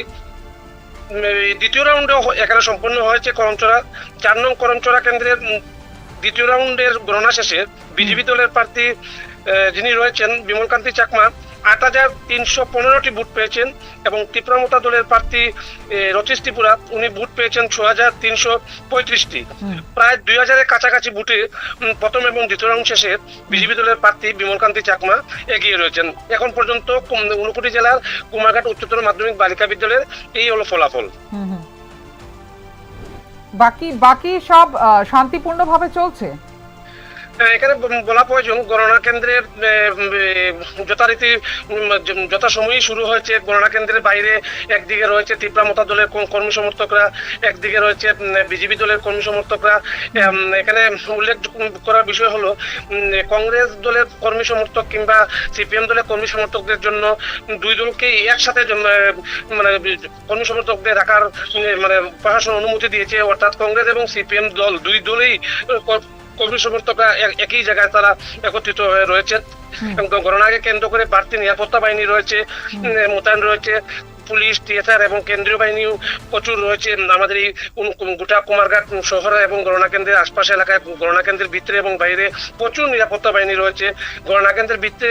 দ্বিতীয় রাউন্ডে এখানে সম্পন্ন হয়েছে করমচড়া 4 নং করমচড়া কেন্দ্রের দ্বিতীয় রাউন্ডের গণনা শেষে বিজেপি দলের প্রার্থী যিনি রয়েছেন বিমলকান্তি চাকমা 8315টি ভোট পেয়েছেন এবং ত্রিপুরা মতা দলের প্রার্থী রতীশ ত্রিপুরা উনি ভোট পেয়েছেন 6335টি। প্রায় 2000-এর কাছাকাছি ভোটে প্রথম এবং দ্বিতীয় রাউন্ড শেষে বিজেপি দলের প্রার্থী বিমলকান্তি চাকমা এগিয়ে রয়েছেন। এখন পর্যন্ত ঊনকোটি জেলার কুমারঘাট উচ্চতর মাধ্যমিক বালিকা বিদ্যালয়ের এই হলো ফলাফল। বাকি সব শান্তিপূর্ণভাবে চলছে। এখানে বলা প্রয়োজন গণনা কেন্দ্রের যথারীতি যথাসময়ই শুরু হয়েছে। গণনা কেন্দ্রের বাইরে একদিকে রয়েছে ত্রিপুরা মতা দলের কর্মী সমর্থকরা, একদিকে রয়েছে বিজেপি দলের কর্মী সমর্থকরা। এখানে উল্লেখ করার বিষয় হলো কংগ্রেস দলের কর্মী সমর্থক কিংবা সিপিএম দলের কর্মী সমর্থকদের জন্য দুই দলকে একসাথে মানে কর্মী সমর্থকদের রাখার মানে প্রশাসন অনুমতি দিয়েছে। অর্থাৎ কংগ্রেস এবং সিপিএম দল দুই দলেই কর্মী সমর্থকরা একই জায়গায় তারা একত্রিত হয়ে রয়েছেন। গণনাকে কেন্দ্র করে বাড়তি নিরাপত্তা বাহিনী রয়েছে, মোতায়েন রয়েছে, পুলিশ, টিএসআর এবং কেন্দ্রীয় বাহিনীও প্রচুর রয়েছে আমাদের এই গোটা কুমারঘাট শহরে এবং গণনা কেন্দ্রের আশপাশ এলাকায়। গণনা কেন্দ্রের ভিতরে এবং বাইরে প্রচুর নিরাপত্তা বাহিনী রয়েছে। গণনা কেন্দ্রের ভিতরে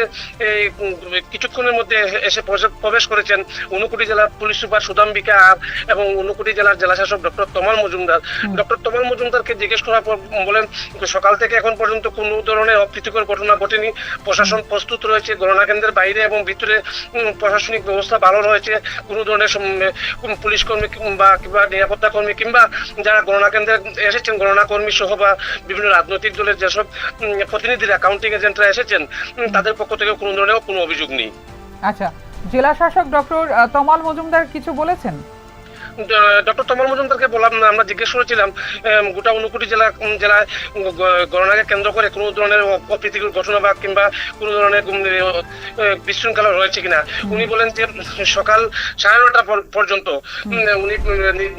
কিছুক্ষণের মধ্যে এসে প্রবেশ করেছেন ঊনকোটি জেলার পুলিশ সুপার সুদাম্বিকা এবং ঊনকোটি জেলার জেলাশাসক ডক্টর তমাল মজুমদার। ডক্টর তমাল মজুমদারকে জিজ্ঞেস করার পর বলেন সকাল থেকে এখন পর্যন্ত কোনো ধরনের অপ্রীতিকর ঘটনা ঘটেনি, প্রশাসন প্রস্তুত রয়েছে। গণনা কেন্দ্রের বাইরে এবং ভিতরে প্রশাসনিক ব্যবস্থা ভালো রয়েছে। কোনো ধরনের পুলিশ কর্মী কিংবা নিরাপত্তা কর্মী কিংবা যারা গণনা কেন্দ্রে এসেছেন গণনা কর্মী সহ বা বিভিন্ন রাজনৈতিক দলের যেসব প্রতিনিধিরা কাউন্টিং এজেন্টরা এসেছেন তাদের পক্ষ থেকে কোনো ধরনের কোনো অভিযোগ নেই। আচ্ছা, জেলা শাসক ডক্টর তমাল মজুমদার কিছু বলেছেন? ডক্টর তমাল মজুমদারকে বললাম না, আমরা জিজ্ঞেস করেছিলাম গোটা ঊনকোটি জেলায় গণনাকে কেন্দ্র করে কোনো ধরনের অপ্রীতিকর ঘটনা বা কিংবা কোনো ধরনের বিশৃঙ্খলা রয়েছে কিনা। উনি বলেন যে সকাল 9:30 পর্যন্ত উনি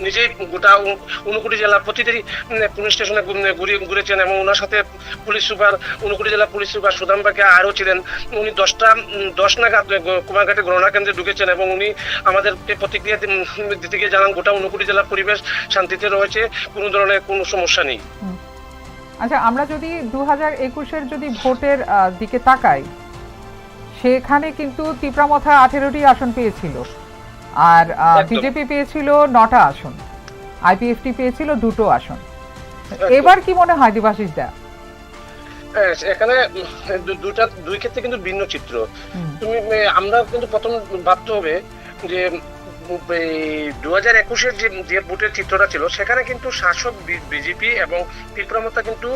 নিজেই গোটা ঊনকোটি জেলার প্রতিটি পুলিশ স্টেশনে ঘুরেছেন এবং ওনার সাথে পুলিশ সুপার ঊনকোটি জেলা পুলিশ সুপার সুদাম্বাকে আরও ছিলেন। উনি 10টা নাগাদ কুমারঘাটে গণনা কেন্দ্রে ঢুকেছেন এবং উনি আমাদেরকে প্রতিক্রিয়া দিতে গিয়ে জানান গোটা ঊনকোটি জেলার পরিবেশ শান্তিতে রয়েছে, কোনো ধরনের কোনো সমস্যা নেই। আচ্ছা, আমরা যদি 2021-এর যদি ভোটের দিকে তাকাই, সেখানে কিন্তু ত্রিপুরামথা 18টি আসন পেয়েছিল আর বিজেপি পেয়েছিল 9টা আসন, আইপিএফটি পেয়েছিল 2টো আসন। এবার কি মনে হয় দেবাশিস দা? এখানে দুই ক্ষেত্রে কিন্তু ভিন্ন চিত্র। আমরা কিন্তু প্রথম ভাবতে হবে যে 2021-এর যে ভোটের চিত্রটা ছিল সেখানে কিন্তু শাসক বিজেপি এবং ত্রিপুরামথা কিন্তু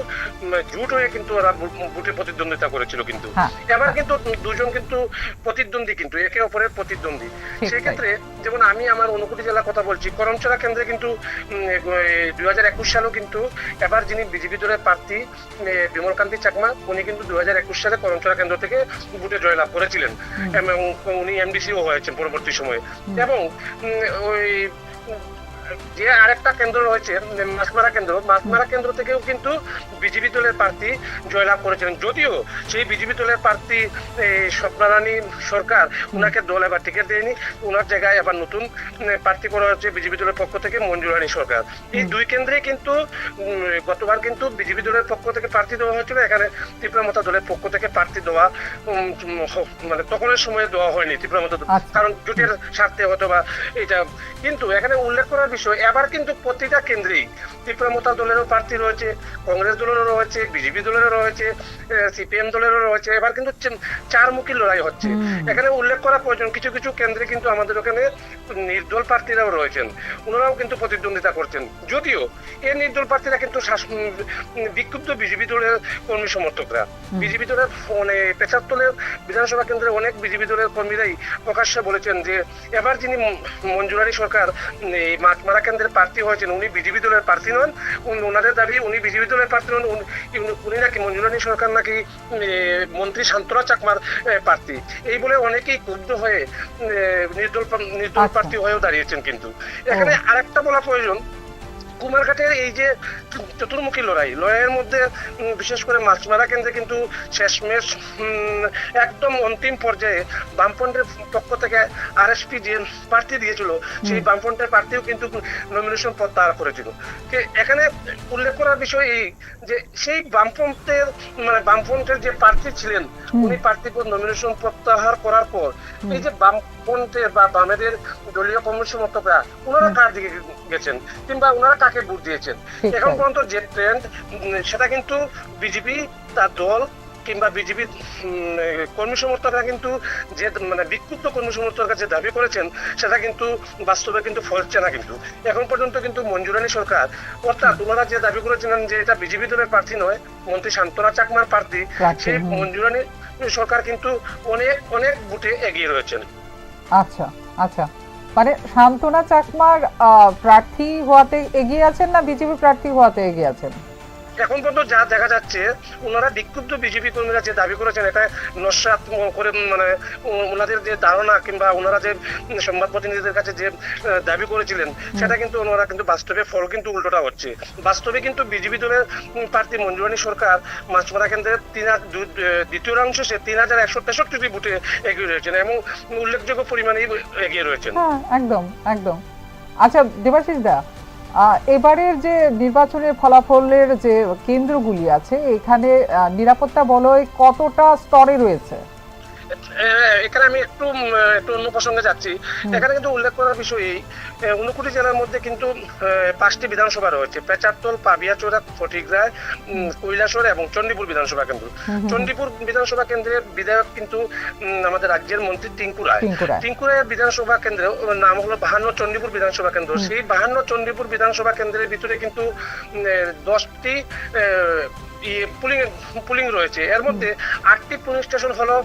জোট হয়ে কিন্তু ওরা ভোটে প্রতিদ্বন্দ্বিতা করেছিল। কিন্তু এবার কিন্তু দুজন কিন্তু প্রতিদ্বন্দ্বী, কিন্তু একে অপরের প্রতিদ্বন্দ্বী। সেক্ষেত্রে যেমন আমি আমার ঊনকোটি জেলার কথা বলছি, করমচড়া কেন্দ্রে কিন্তু 2021 সালেও কিন্তু এবার যিনি বিজেপি দলের প্রার্থী বিমলকান্তি চাকমা উনি কিন্তু 2021 সালে করমচড়া কেন্দ্র থেকে ভোটে জয়লাভ করেছিলেন এবং উনি এমডিসিও হয়েছেন পরবর্তী সময়ে। এবং ওই যে আরেকটা কেন্দ্র রয়েছে মাছমারা কেন্দ্র থেকেও কিন্তু বিজেপি দলের প্রার্থী জয়লাভ করেছিলেন। যদিও সেই বিজেপি দলের প্রার্থী স্বপ্নারানী সরকার ওনাকে দল এবার টিকিট দেয়নি, ওনার জায়গায় এবার নতুন প্রার্থী করা হচ্ছে বিজেপি দলের পক্ষ থেকে মঞ্জুরানী সরকার। এই দুই কেন্দ্রে কিন্তু গতবার কিন্তু বিজেপি দলের পক্ষ থেকে প্রার্থী দেওয়া হয়েছিল, এখানে ত্রিপুরামথা দলের পক্ষ থেকে প্রার্থী দেওয়া মানে তখনের সময়ে দেওয়া হয়নি ত্রিপুরামথা, কারণ জোটের স্বার্থে অথবা এটা। কিন্তু এখানে উল্লেখ করার বিষয়, এবার কিন্তু প্রতিটা কেন্দ্রেই ত্রিপুরামথা দলেরও প্রার্থী রয়েছে, কংগ্রেস দলেরও রয়েছে, বিজেপি দলেরও রয়েছে, সিপিএম দলেরও রয়েছে। এবার কিন্তু চারমুখী লড়াই হচ্ছে। এখানে উল্লেখ করা প্রয়োজন, কিছু কিছু কেন্দ্রে কিন্তু আমাদের ওখানে নির্দল প্রার্থীরাও রয়েছেন, ওনারাও কিন্তু প্রতিদ্বন্দ্বিতা করছেন। যদিও এই নির্দল প্রার্থীরা কিন্তু বিক্ষুব্ধ বিজেপি দলের কর্মী সমর্থকরা। বিজেপি দলের মানে পেছাতলের বিধানসভা কেন্দ্রে অনেক বিজেপি দলের কর্মীরাই প্রকাশ্যে বলেছেন যে এবার যিনি মঞ্জুরানী সরকার মাছমারা কেন্দ্রের প্রার্থী হয়েছেন উনি বিজেপি দলের প্রার্থী নন। ওনাদের দাবি উনি বিজেপি দলের প্রার্থী নন, উনি নাকি মঞ্জুরানী সরকার নাকি মন্ত্রী শান্তনা চাকমার প্রার্থী, এই বলে অনেকেই ক্ষুব্ধ হয়ে নির্দল প্রার্থী হয়েও দাঁড়িয়েছেন। কিন্তু এখানে আরেকটা বলা প্রয়োজন, কুমারঘাটের এই যে চতুর্মুখী লড়াইয়ের মধ্যে বিশেষ করে মাছমারা কেন্দ্রে কিন্তু শেষমেশ একদম অন্তিম পর্যায়ে বামফ্রন্টের পক্ষ থেকে আরএসপি যে প্রার্থী দিয়েছিল সেই বামফ্রন্টের প্রার্থীও কিন্তু নমিনেশন প্রত্যাহার করেছিল। এখানে উল্লেখ করার বিষয় এই যে সেই বামফ্রন্টের যে প্রার্থী ছিলেন উনি প্রার্থী নমিনেশন প্রত্যাহার করার পর এই যে বামফ্রন্টের বা বামেদের দলীয় কর্মী সমর্থকরা ওনারা কার দিকে গেছেন কিংবা ওনারা কাকে ভোট দিয়েছেন, এখন পর্যন্ত যে ট্রেন্ড সেটা কিন্তু বিজেপি তার দল কিংবা বিজেপির কর্মী সমর্থকরা কিন্তু যে বিক্ষুব্ধ কর্মী সমর্থকরা যে দাবি করেছেন সেটা কিন্তু বাস্তবে কিন্তু ফলছে না। কিন্তু এখন পর্যন্ত কিন্তু মঞ্জুরানী সরকার অর্থাৎ ওনারা যে দাবি করেছিলেন যে এটা বিজেপি দলের প্রার্থী নয়, মন্ত্রী শান্তনা চাকমার প্রার্থী, সেই মঞ্জুরানী সরকার কিন্তু অনেক অনেক ভোটে এগিয়ে রয়েছেন। আচ্ছা আচ্ছা, মানে শান্তনা চাকমার প্রার্থী হওয়াতে এগিয়ে আছেন না বিজেপি প্রার্থী হওয়াতে এগিয়ে আছেন? এখন পর্যন্ত যা দেখা যাচ্ছে ওনারা বিক্ষুব্ধ বিজেপি কর্মীরা যে দাবি করেছেন এটা নস্যাৎ করে ওনাদের যে ধারণা কিংবা ওনারা যে সংবাদ প্রতিনিধিদের কাছে যে দাবি করেছিলেন সেটা কিন্তু ওনারা কিন্তু বাস্তবে ফল কিন্তু উল্টোটা হচ্ছে। বাস্তবে কিন্তু বিজেপি দলের প্রার্থী মঞ্জুরানী সরকার মাছমারা কেন্দ্রের দ্বিতীয় অংশ সে 3163টি ভোটে এগিয়ে রয়েছেন এবং উল্লেখযোগ্য পরিমাণে এগিয়ে রয়েছেন। একদম একদম। আচ্ছা দেবাশিস দা, এবারের যে নির্বাচনের ফলাফলের যে কেন্দ্রগুলি আছে এখানে নিরাপত্তা বলয় কতটা স্তরে রয়েছে? এখানে আমি একটু অন্য প্রসঙ্গে যাচ্ছি। এখানে কিন্তু উল্লেখ করার বিষয় এই 59 জেলার মধ্যে কিন্তু 5টি বিধানসভা রয়েছে, পেচারতল, পাবিয়াচোরা, ফটিকরায়, কৈলাসহর এবং চণ্ডীপুর বিধানসভা কেন্দ্র। চণ্ডীপুর বিধানসভা কেন্দ্রের বিধায়ক কিন্তু আমাদের রাজ্যের মন্ত্রী টিঙ্কু রায়। টিঙ্কু রায়ের বিধানসভা কেন্দ্রের নাম হলো 52 চণ্ডীপুর বিধানসভা কেন্দ্র। সেই 52 চণ্ডীপুর বিধানসভা কেন্দ্রের ভিতরে কিন্তু 10টি পুলিং রয়েছে। এর মধ্যে 8টি পুলিং স্টেশন হলো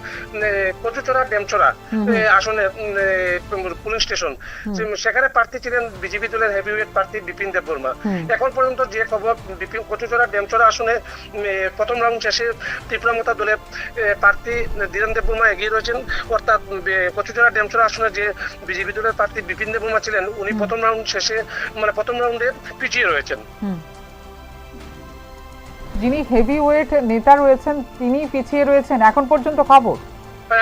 কচুচড়া ডেমচড়া আসনে পুলিং স্টেশন, সেখানে প্রার্থী ছিলেন বিজেপি দলের হেভিওয়েট প্রার্থী বিপিন দেববর্মা। এখন পর্যন্ত যে খবর কচুচড়া ডেমচড়া আসনে প্রথম রাউন্ড শেষে ত্রিপুরামতা দলের প্রার্থী ধীরেন দেববর্মা এগিয়ে রয়েছেন, অর্থাৎ কচুচড়া ডেমচড়া আসনে যে বিজেপি দলের প্রার্থী বিপিন দেববর্মা ছিলেন উনি প্রথম রাউন্ডে পিছিয়ে রয়েছেন। যিনি হেভিওয়েট নেতা রয়েছেন তিনি পিছিয়ে রয়েছেন এখন পর্যন্ত খবর?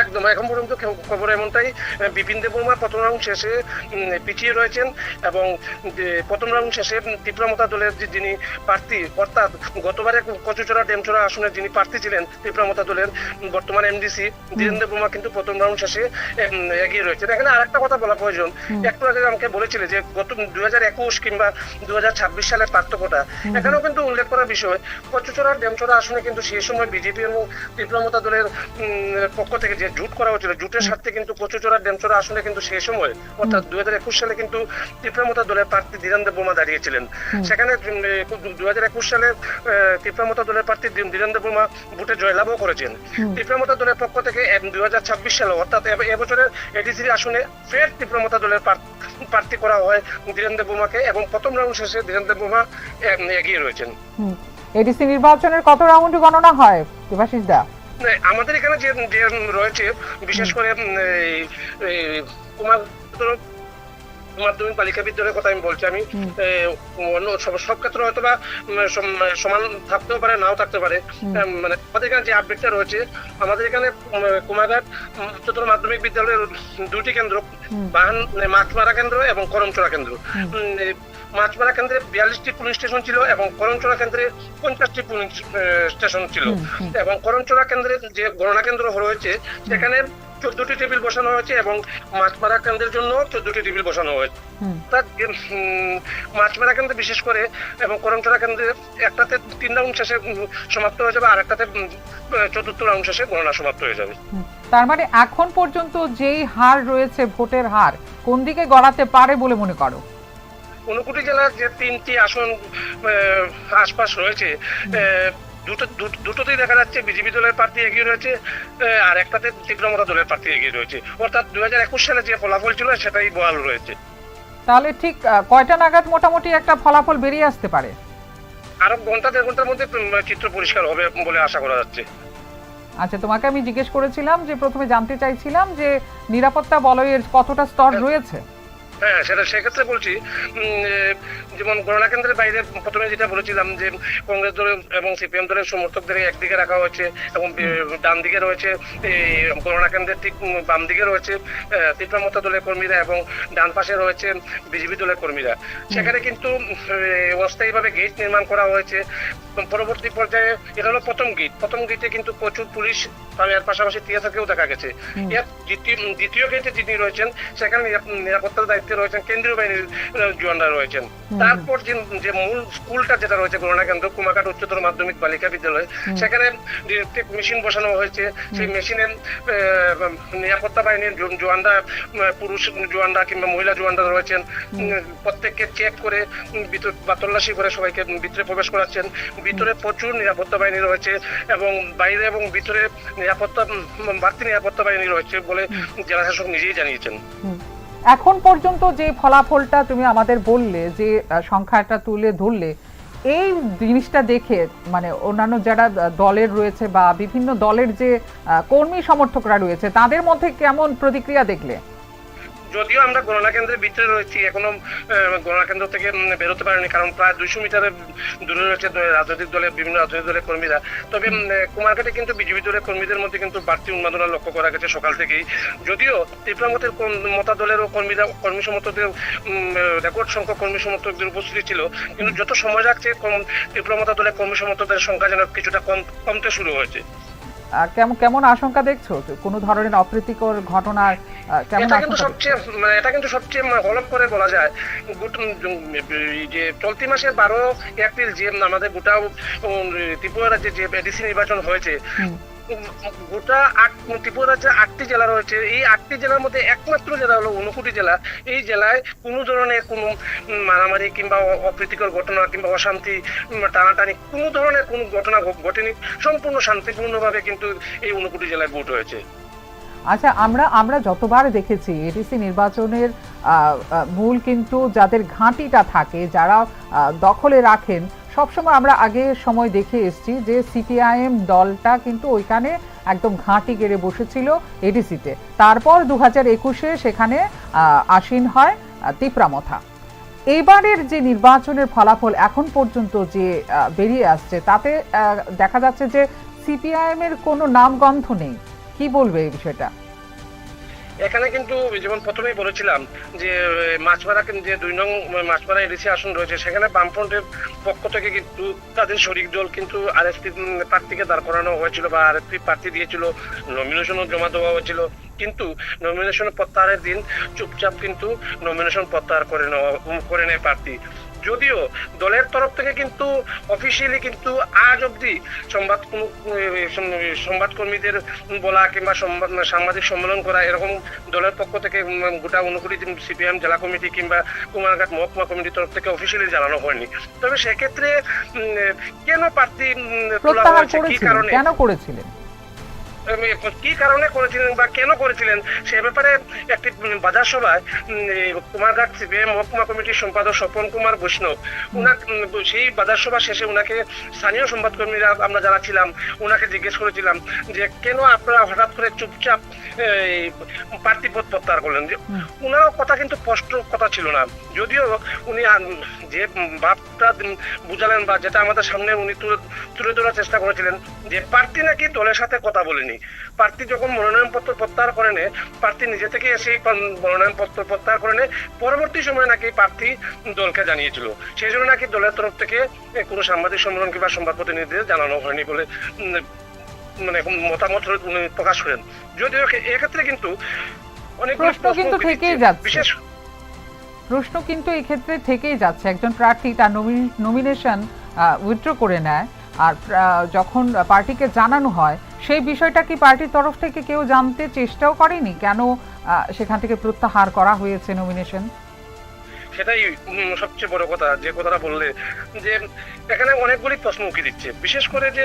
একদম, এখন পর্যন্ত খবর এমনটাই। বিপিন দেববর্মা প্রথম রাউন্ড শেষে পিছিয়ে রয়েছেন এবং প্রথম রাউন্ড শেষে ত্রিপুরামতা দলের যিনি প্রার্থী অর্থাৎ গতবারে কচুচড়া ডেমচড়া আসনের যিনি প্রার্থী ছিলেন ত্রিপুরামতা দলের বর্তমান এমডিসি ধীরেন দেববর্মা কিন্তু প্রথম রাউন্ড শেষে এগিয়ে রয়েছেন। এখানে আরেকটা কথা বলা প্রয়োজন, একটু আগে আমাকে বলেছিলে যে গত 2021 কিংবা 2026 সালের পার্থক্যটা, এখানেও কিন্তু উল্লেখ করার বিষয় কচুচড়া ডেমচড়া আসনে কিন্তু সেই সময় বিজেপি এবং ত্রিপুরামতা দলের পক্ষ থেকে যে জুট করা হয়েছিল জুটের স্বার্থে কিন্তু কচুচড়া ডেমচড়া আসনে কিন্তু সেই সময় অর্থাৎ 2021 সালে কিন্তু ত্রিপুরামতা দলের প্রার্থী ধীরেন দেববর্মা দাঁড়িয়েছিলেন। সেখানে 2021 সালে ত্রিপুরামতা দলের প্রার্থী ধীরেন দেববর্মা ভোটে জয়লাভও করেছেন। ত্রিপুরামতা দলের পক্ষ থেকে 2026 সালে অর্থাৎ এবছরের এডিসি আসনে ফের ত্রিপুরামতা দলের প্রার্থী করা হয় ধীরেন দেববর্মাকে এবং প্রথম রাউন্ড শেষে ধীরেন দেববর্মা এগিয়ে রয়েছেন। এডিসি নির্বাচনের কত রাউন্ড গণনা হয় দেবাশিস দা? আমাদের এখানে যে রয়েছে বিশেষ করে মাধ্যমিক বালিকা বিদ্যালয়ের কথা আমি বলছি, আমি অন্য সব ক্ষেত্রে হয়তো বা সমান থাকতেও পারে নাও থাকতে পারে। মানে আমাদের এখানে যে আপডেটটা রয়েছে আমাদের এখানে কুমারঘাট উচ্চতর মাধ্যমিক বিদ্যালয়ের 2টি কেন্দ্র, মাছমারা কেন্দ্র এবং করমচড়া কেন্দ্র। মাছমারা কেন্দ্রে 42টি পুলিং স্টেশন ছিল এবং করমচড়া কেন্দ্রে 50টি পুলিং স্টেশন ছিল এবং করমচড়া কেন্দ্রে যে গণনা কেন্দ্র রয়েছে সেখানে 14টি টেবিল বসানো হয়েছে এবং মাছমারা কেন্দ্রের জন্য 14টি টেবিল বসানো হয়েছে। মাছমারা কেন্দ্রে বিশেষ করে এবং করমচড়া কেন্দ্রে একটাতে 3 রাউন্ড শেষে সমাপ্ত হয়ে যাবে আর একটাতে 4র্থ রাউন্ড শেষে গণনা সমাপ্ত হয়ে যাবে। তার মানে এখন পর্যন্ত যেই হার রয়েছে ভোটের হার কোন দিকে গড়াতে পারে বলে মনে করো? 59 জেলার যে 3টি আসন আশপাশ রয়েছে দুটোতেই দেখা যাচ্ছে বিজেপি দলের প্রার্থী এগিয়ে রয়েছে আর একটাতে ত্রিপুরামতা দলের প্রার্থী এগিয়ে রয়েছে, অর্থাৎ 2021 সালে যে ফলাফল ছিল সেটাই বহাল রয়েছে। তাহলে ঠিক কয়টা নাগাদ মোটামুটি একটা ফলাফল বেরিয়ে আসতে পারে? আরো ঘন্টা দেড় ঘন্টার মধ্যে চিত্র পরিষ্কার হবে বলে আশা করা যাচ্ছে। আচ্ছা, তোমাকে আমি জিজ্ঞেস করেছিলাম যে প্রথমে জানতে চাইছিলাম যে নিরাপত্তা বলয়ের কতটা স্তর রয়েছে। হ্যাঁ, সেক্ষেত্রে বলছি, যেমন গণনা কেন্দ্রের বাইরে প্রথমে যেটা বলেছিলাম যে কংগ্রেস দল এবং সিপিএম দলের সমর্থকদের একদিকে রাখা হয়েছে এবং ডান দিকে রয়েছে গণনা কেন্দ্রের ঠিক বাম দিকে রয়েছে তীব্রমতা দলের কর্মীরা এবং ডান পাশে রয়েছে বিজেপি দলের কর্মীরা। সেখানে কিন্তু অস্থায়ীভাবে গেট নির্মাণ করা হয়েছে। পরবর্তী পর্যায়ে এটা হলো প্রথম গেটে কিন্তু প্রচুর পুলিশ, এর পাশাপাশি টিএসআরকেও দেখা গেছে। এর দ্বিতীয় গেটে যিনি রয়েছেন সেখানে নিরাপত্তার দায়িত্বে রয়েছেন কেন্দ্রীয় বাহিনীর জওয়ানরা রয়েছেন। তারপর যে মূল স্কুলটা যেটা রয়েছে গণনা কেন্দ্র কুমাঘাট উচ্চতর মাধ্যমিক বালিকা বিদ্যালয়, সেখানে মেশিন বসানো হয়েছে। সেই মেশিনে নিরাপত্তা বাহিনীর জওয়ানরা, পুরুষ জওয়ানরা কিংবা মহিলা জওয়ানরা রয়েছেন, প্রত্যেককে চেক করে বা তল্লাশি করে সবাইকে ভিতরে প্রবেশ করাচ্ছেন। ভিতরে প্রচুর নিরাপত্তা বাহিনী রয়েছে এবং বাইরে এবং ভিতরে বাড়তি নিরাপত্তা বাহিনী রয়েছে বলে জেলা শাসক নিজেই জানিয়েছেন। এখন পর্যন্ত যে ফলাফলটা তুমি আমাদের বললে, যে সংখ্যাটা তুলে ধরলে, এই জিনিসটা দেখে মানে অন্যান্য যারা দলের রয়েছে বা বিভিন্ন দলের যে কর্মী সমর্থকরা রয়েছে তাদের মধ্যে কেমন প্রতিক্রিয়া দেখলে? যদিও আমরা গণনা কেন্দ্রের ভিতরে রয়েছি, এখনো গণনা কেন্দ্র থেকে বেরোতে পারিনি, কারণ প্রায় 200 মিটারের দূরে রয়েছে বিভিন্ন রাজনৈতিক দলের কর্মীরা। তবে কুমারঘাটে কিন্তু বিজেপি দলের কর্মীদের মধ্যে কিন্তু বাড়তি উন্মাদনা লক্ষ্য করা গেছে সকাল থেকেই। যদিও তীব্রমতের মতা দলেরও কর্মী সমর্থকদের রেকর্ড সংখ্যক কর্মী সমর্থকদের উপস্থিতি ছিল, কিন্তু যত সময় যাচ্ছে তীব্রমতা দলের কর্মী সমর্থকদের সংখ্যা যেন কিছুটা কমতে শুরু হয়েছে। কেমন আশঙ্কা দেখছো? কোনো ধরনের অপ্রীতিকর ঘটনার এটা কিন্তু সবচেয়ে হলফ করে বলা যায় যে চলতি মাসের 12 এপ্রিল যে আমাদের গোটা ত্রিপুরা রাজ্যে যে এডিসি নির্বাচন হয়েছে, গোটা ত্রিপুরা রাজ্যে 8টি জেলা রয়েছে। এই 8টি জেলার মধ্যে একমাত্র জেলা হলো ঊনকোটি জেলা। এই জেলায় কোনো ধরনের কোনো মারামারি কিংবা অপ্রীতিকর ঘটনা কিংবা অশান্তি, টানাটানি কোনো ধরনের কোনো ঘটনা ঘটেনি। সম্পূর্ণ শান্তিপূর্ণভাবে কিন্তু এই ঊনকোটি জেলায় ভোট হয়েছে। আচ্ছা, আমরা যতবার দেখেছি এডিসি নির্বাচনের মূল কিন্তু যাদের ঘাঁটিটা থাকে, যারা দখলে রাখেন, সবসময় আমরা আগের সময় দেখে এসেছি যে সিপিআইএম দলটা কিন্তু ওইখানে একদম ঘাঁটি গেড়ে বসেছিল এডিসিতে। তারপর 2021-এ সেখানে আসীন হয় তিপ্রামথা। এবারের যে নির্বাচনের ফলাফল এখন পর্যন্ত যে বেরিয়ে আসছে, তাতে দেখা যাচ্ছে যে সিপিআইএম এর কোনো নামগন্ধ নেই। কি বলবে এই বিষয়টা? এখানে কিন্তু যেমন প্রথমেই বলেছিলাম যে মাছপাড়া যে 2 নং মাছপাড়া এডিসি আসন রয়েছে, সেখানে বামফ্রন্টের পক্ষ থেকে কিন্তু তাদের শরিক দল কিন্তু আরএসপি প্রার্থীকে দাঁড় করানো হয়েছিল বা আরএসপি প্রার্থী দিয়েছিল, নমিনেশনও জমা দেওয়া হয়েছিল। কিন্তু নমিনেশন প্রত্যাহারের দিন চুপচাপ কিন্তু নমিনেশন প্রত্যাহার করে নেয় প্রার্থী। যদিও দলের তরফ থেকে কিন্তু অফিসিয়ালি কিন্তু আজ অবধি সংবাদকর্মীদের বলা কিংবা সাংবাদিক সম্মেলন করা এরকম দলের পক্ষ থেকে গোটা ঊনকোটি সিপিএম জেলা কমিটি কিংবা কুমারঘাট মহকুমা কমিটির তরফ থেকে অফিসিয়ালি জানানো হয়নি। তবে সেক্ষেত্রে কেন প্রার্থী তোলা হয়েছে, কি কারণে, কেন করেছিলেন, কি কারণে করেছিলেন বা কেন করেছিলেন সে ব্যাপারে একটি বাজার সভায় কুমারঘাট সিপিএম মহকুমা কমিটির সম্পাদক স্বপন কুমার বৈষ্ণব সেই বাজার সভা শেষে উনাকে স্থানীয় সংবাদকর্মীরা আমরা যারা ছিলাম উনাকে জিজ্ঞেস করেছিলাম যে কেন আপনারা হঠাৎ করে চুপচাপ প্রার্থী পদ প্রত্যাহার করলেন। যে উনারও কথা কিন্তু স্পষ্ট কথা ছিল না, যদিও উনি যে ভাবটা বুঝালেন বা যেটা আমাদের সামনে উনি তুলে ধরার চেষ্টা করেছিলেন যে প্রার্থী নাকি দলের সাথে কথা বলেনি। প্রার্থী যখন মনোনয়নপত্র প্রত্যাহার করে নেয়, প্রার্থী নিজে থেকে এসে মনোনয়নপত্র প্রত্যাহার করে নেয়। পরবর্তী সময়ে নাকি প্রার্থী দলকে জানিয়েছিল, সেই জন্য নাকি দলের তরফ থেকে কোনো সাংবাদিক সম্মেলন কিংবা সংবাদ প্রতিনিধিদের জানানো হয়নি বলে মানে মতামত উনি প্রকাশ করেন। যদিও এক্ষেত্রে কিন্তু অনেক প্রশ্ন কিন্তু থেকেই যাচ্ছে, বিশেষ প্রশ্ন কিন্তু এই ক্ষেত্রে থেকেই যাচ্ছে। একজন প্রার্থী তার নমিনেশন উইথড্র করে নেয়, আর যখন পার্টিকে জানানো হয় সেই বিষয়টা কি পার্টির তরফ থেকে কেউ জানতে চেষ্টাও করেনি, কেন সেখান থেকে প্রত্যাহার করা হয়েছে নমিনেশন? সেটাই সবচেয়ে বড় কথা, যে কথাটা বললে যে এখানে অনেকগুলি প্রশ্ন উঠে দিচ্ছে। বিশেষ করে যে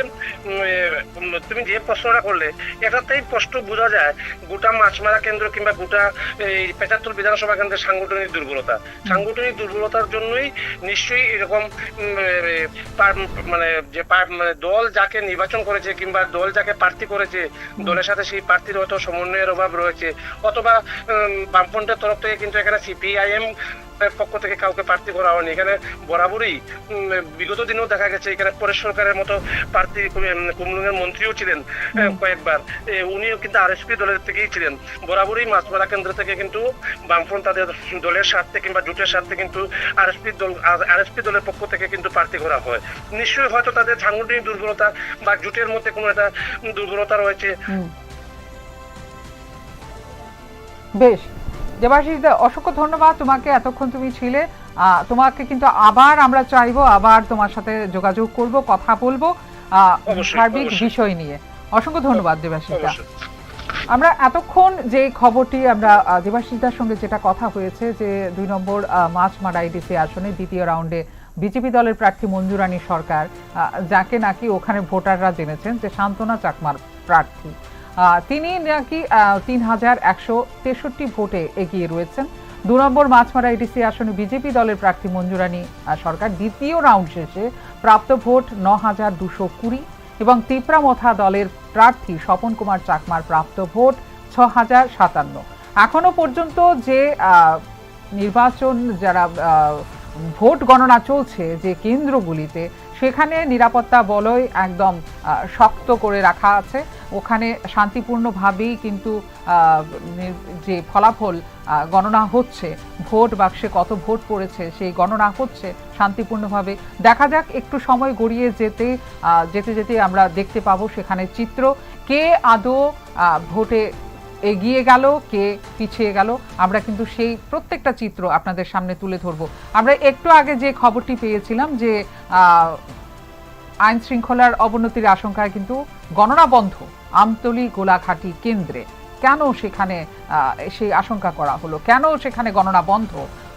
তুমি যে প্রশ্নটা করলে এটাতেই স্পষ্ট বোঝা যায় গোটা মাছমারা কেন্দ্র কিংবা গোটা এই ৭৫ বিধানসভা কেন্দ্রের সাংগঠনিক দুর্বলতা। সাংগঠনিক দুর্বলতার জন্যই নিশ্চয়ই এরকম মানে যে দল যাকে নির্বাচন করেছে কিংবা দল যাকে প্রার্থী করেছে দলের সাথে সেই প্রার্থীর হয়তো সমন্বয়ের অভাব রয়েছে, অথবা বামফ্রন্টের তরফ থেকে কিন্তু এখানে সিপিআইএম পক্ষ থেকে কাউকে প্রার্থী করা হয়নি। এখানে বরাবরই বিগত দিনেও দেখা গেছে এখানে পরেশ সরকারের মতো প্রার্থী কুমলুঙের মন্ত্রীও ছিলেন কয়েকবার, উনিও কিন্তু আরএসপি দলের থেকেই ছিলেন। বরাবরই মাছমারা কেন্দ্র থেকে কিন্তু বামফ্রন্ট তাদের দলের স্বার্থে কিংবা জোটের স্বার্থে কিন্তু আরএসপি দলের পক্ষ থেকে কিন্তু প্রার্থী করা হয়। নিশ্চয়ই হয়তো তাদের সাংগঠনিক দুর্বলতা বা জোটের মধ্যে কোনো একটা দুর্বলতা রয়েছে। বেশ, দেবাশিস দা, অসংখ্য ধন্যবাদ তোমাকে, এতক্ষণ তুমি ছিলে। তোমাকে কিন্তু আবার আমরা চাইবো, আবার তোমার সাথে যোগাযোগ করব, কথা বলবো সার্বিক বিষয় নিয়ে। অসংখ্য ধন্যবাদ দেবাশিস দা। আমরা এতক্ষণ যে খবরটি আমরা দেবাশিস দার সঙ্গে যেটা কথা হয়েছে যে ২ নম্বর মাছমারা আইডিসি আসনে দ্বিতীয় রাউন্ডে বিজেপি দলের প্রার্থী মঞ্জুরানী সরকার, যাকে নাকি ওখানে ভোটাররা জেনেছেন যে সান্ত্বনা চাকমার প্রার্থী, তিনি নাকি ৩,১৬৩ ভোটে এগিয়ে রয়েছেন। ২ নম্বর মাছমারা আইডিসি আসনে বিজেপি দলের প্রার্থী মঞ্জুরানী সরকার দ্বিতীয় রাউন্ড শেষে প্রাপ্ত ভোট ৯,২২০ এবং তিপ্রামথা দলের প্রার্থী স্বপন কুমার চাকমার প্রাপ্ত ভোট ৬,০৫৭। এখনো পর্যন্ত যে নির্বাচন যারা ভোট গণনা চলছে যে কেন্দ্রগুলিতে, সেখানে নিরাপত্তা বলয় একদম শক্ত করে রাখা আছে। ওখানে শান্তিপূর্ণভাবেই কিন্তু যে ফলাফল গণনা হচ্ছে, ভোট বাক্সে কত ভোট পড়েছে সেই গণনা হচ্ছে শান্তিপূর্ণভাবে। দেখা যাক, একটু সময় গড়িয়ে যেতে যেতে আমরা দেখতে পাবো সেখানে চিত্র, কে আদৌ ভোটে এগিয়ে গেল, কে পিছিয়ে গেল। আমরা কিন্তু সেই প্রত্যেকটা চিত্র আপনাদের সামনে তুলে ধরবো। আমরা একটু আগে যে খবরটি পেয়েছিলাম যে আইন শৃঙ্খলার অবনতির আশঙ্কায় কিন্তু গণনা বন্ধ আমতলী গোলাঘাটি কেন্দ্রে। কেন সেখানে সেই আশঙ্কা করা হলো, কেন সেখানে গণনা বন্ধ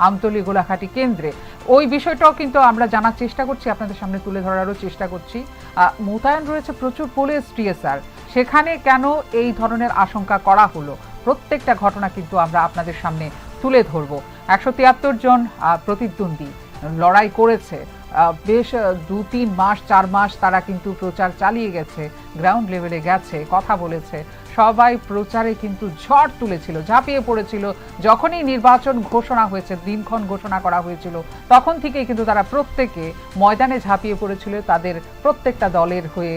আমতলী গোলাঘাটি কেন্দ্রে, ওই বিষয়টাও কিন্তু আমরা জানার চেষ্টা করছি, আপনাদের সামনে তুলে ধরারও চেষ্টা করছি। মোতায়েন রয়েছে প্রচুর পুলিশ, টিএসআর, সেখানে কেন এই ধরনের আশঙ্কা করা হলো, প্রত্যেকটা ঘটনা কিন্তু আমরা আপনাদের সামনে তুলে ধরবো। ১৭৩ জন প্রতিদ্বন্দ্বী লড়াই করেছে, বেশ ২-৩ মাস ৪ মাস তারা কিন্তু প্রচার চালিয়ে গেছে, গ্রাউন্ড লেভেলে গেছে, কথা বলেছে, সবাই প্রচারে কিন্তু ঝড় তুলেছিল, ঝাঁপিয়ে পড়েছিল। যখনই নির্বাচন ঘোষণা হয়েছে, দিনক্ষণ ঘোষণা করা হয়েছিল, তখন থেকেই কিন্তু তারা প্রত্যেকে ময়দানে ঝাঁপিয়ে পড়েছিল, তাদের প্রত্যেকটা দলের হয়ে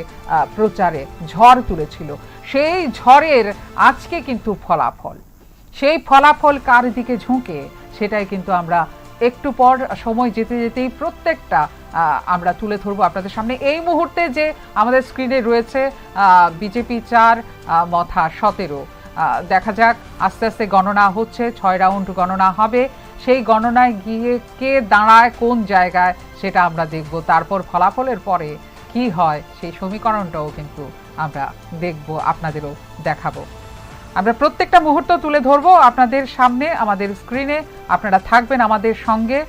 প্রচারে ঝড় তুলেছিল। সেই ঝড়ের আজকে কিন্তু ফলাফল, সেই ফলাফল কার দিকে ঝুঁকে সেটাই কিন্তু আমরা একটু পর সময় যেতে যেতেই প্রত্যেকটা আমরা তুলে ধরবো আপনাদের সামনে। এই মুহূর্তে যে আমাদের স্ক্রিনে রয়েছে বিজেপি ৪, মথা ১৭। দেখা যাক, আস্তে আস্তে গণনা হচ্ছে, ৬ রাউন্ড গণনা হবে। সেই গণনায় গিয়ে কে দাঁড়ায় কোন জায়গায় সেটা আমরা দেখব। তারপর ফলাফলের পরে কি হয় সেই সমীকরণটাও কিন্তু আমরা দেখব, আপনাদেরও দেখাবো। আমরা প্রত্যেকটা মুহূর্ত তুলে ধরবো আপনাদের সামনে আমাদের স্ক্রিনে। আপনারা থাকবেন আমাদের সঙ্গে।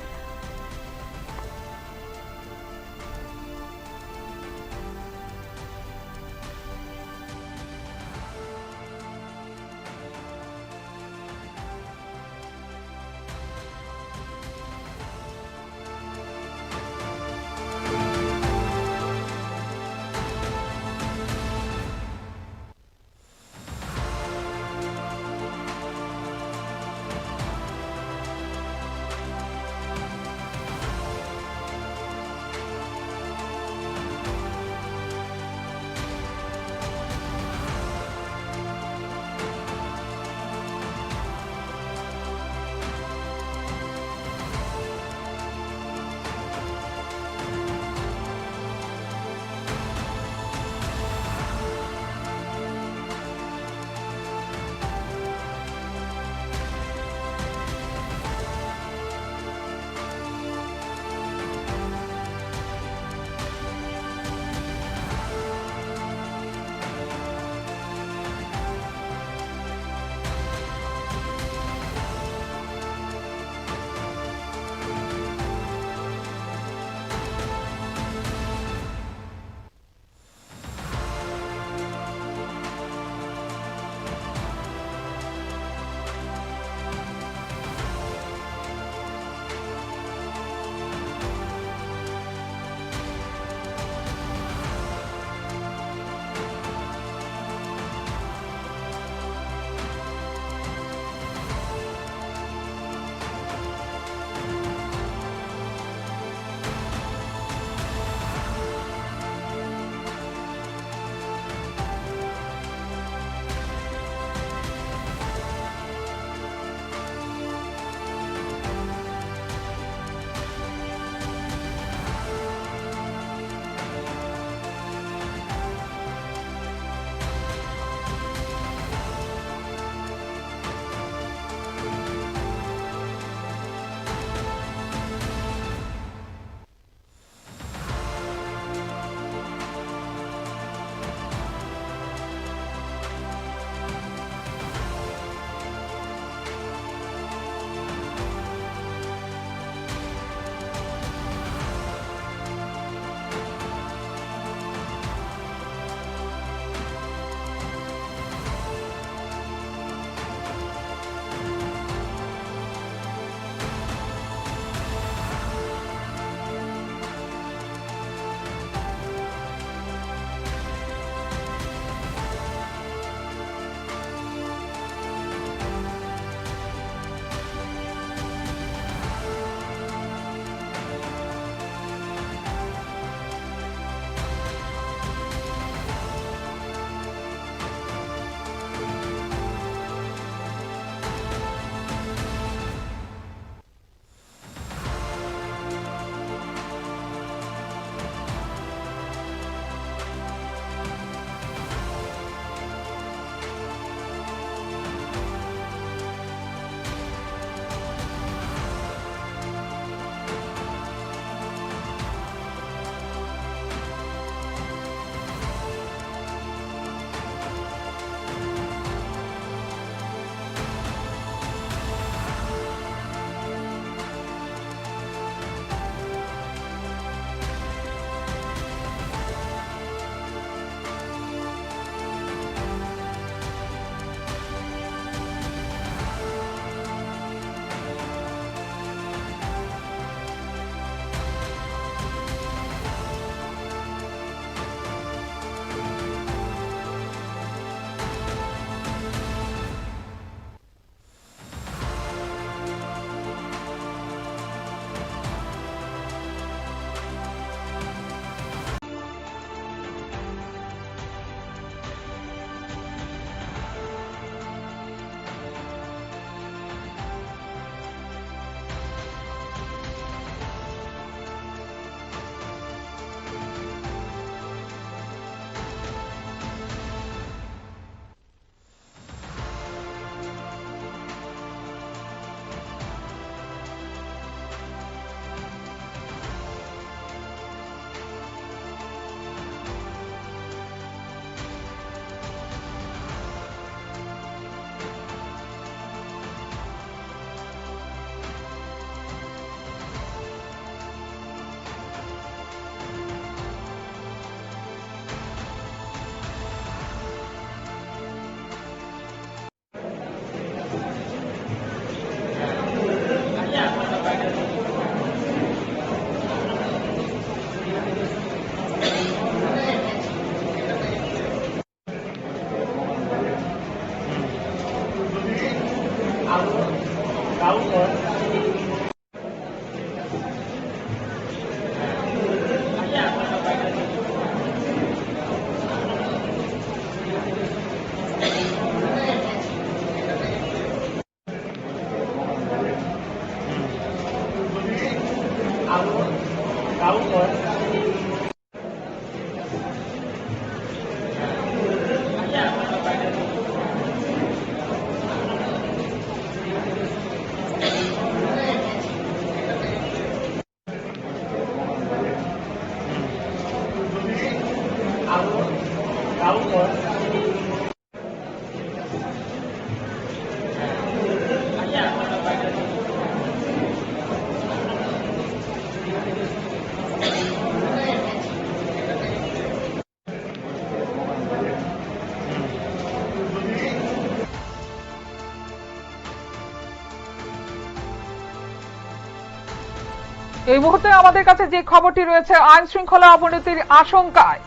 এই মুহূর্তে আমাদের কাছে যে খবরটি রয়েছে, আইন শৃঙ্খলা অবনতির আশঙ্কায়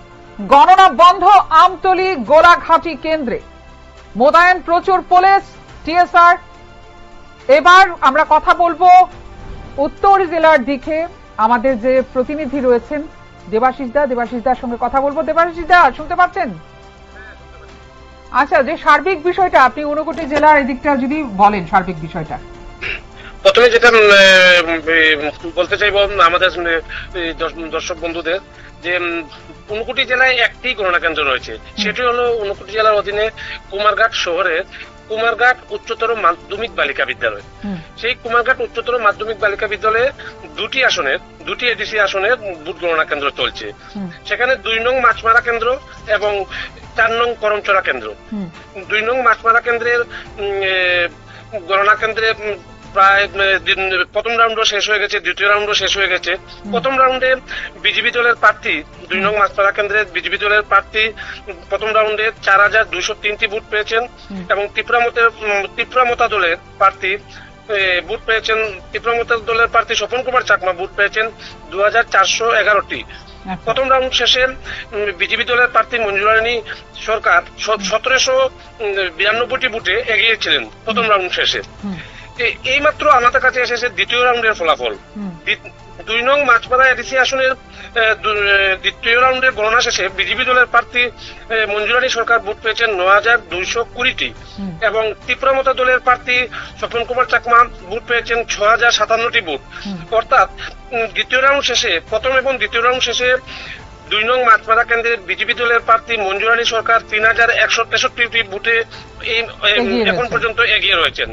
গণনা বন্ধ আমতলী গোলাঘাটি কেন্দ্রে, মোতায়েন প্রচুর পুলিশ টিএসআর। এবার আমরা কথা বলবো উত্তর জেলার দিকে, আমাদের যে প্রতিনিধি রয়েছেন দেবাশিস দার সঙ্গে কথা বলবো। দেবাশিস দা, শুনতে পাচ্ছেন? আচ্ছা, যে সার্বিক বিষয়টা আপনি ঊনকোটি জেলার এদিকটা যদি বলেন সার্বিক বিষয়টা। প্রথমে যেটা বলতে চাইবো আমাদের দর্শক বন্ধুদের, যে ঊনকোটি জেলায় একটি গণনা কেন্দ্র রয়েছে, সেটি হলো ঊনকোটি জেলার অধীনে কুমারঘাট শহরে কুমারঘাট উচ্চতর মাধ্যমিক বালিকা বিদ্যালয়। সেই কুমারঘাট উচ্চতর মাধ্যমিক বালিকা বিদ্যালয়ে দুটি এডিসি আসনের বুথ গণনা কেন্দ্র চলছে। সেখানে 2 নং মাছমারা কেন্দ্র এবং 4 নং করমচড়া কেন্দ্র। 2 নং মাছমারা কেন্দ্রের গণনা কেন্দ্রে প্রায় প্রথম রাউন্ডও শেষ হয়ে গেছে, দ্বিতীয় রাউন্ডও শেষ হয়ে গেছে। প্রথম রাউন্ডে বিজেপি দলের প্রার্থী 2 নং মাছপাড়া কেন্দ্রের বিজেপি দলের প্রার্থী প্রথম রাউন্ডে 4203টি ভোট পেয়েছেন এবং ত্রিপুরামতা দলের প্রার্থী ভোট পেয়েছেন, ত্রিপুরামতা দলের প্রার্থী স্বপন কুমার চাকমা ভোট পেয়েছেন 2411টি। প্রথম রাউন্ড শেষে বিজেপি দলের প্রার্থী মঞ্জুরানী সরকার 1792টি ভোটে এগিয়েছিলেন প্রথম রাউন্ড শেষে। এইমাত্র আমাদের কাছে এসেছে দ্বিতীয় রাউন্ডের ফলাফল। 2 নং মাছপাড়া এডিসি আসনের দ্বিতীয় রাউন্ডের গণনা শেষে বিজেপি দলের প্রার্থী মঞ্জুরানী সরকার ভোট পেয়েছেন 9220টি এবং ত্রিপুরামতা দলের প্রার্থী স্বপন কুমার চাকমা ভোট পেয়েছেন 6057টি ভোট। অর্থাৎ দ্বিতীয় রাউন্ড শেষে, প্রথম এবং দ্বিতীয় রাউন্ড শেষে 2 নং মাছপাড়া কেন্দ্রের বিজেপি দলের প্রার্থী মঞ্জুরানী সরকার 3163টি ভোটে এখন পর্যন্ত এগিয়ে রয়েছেন।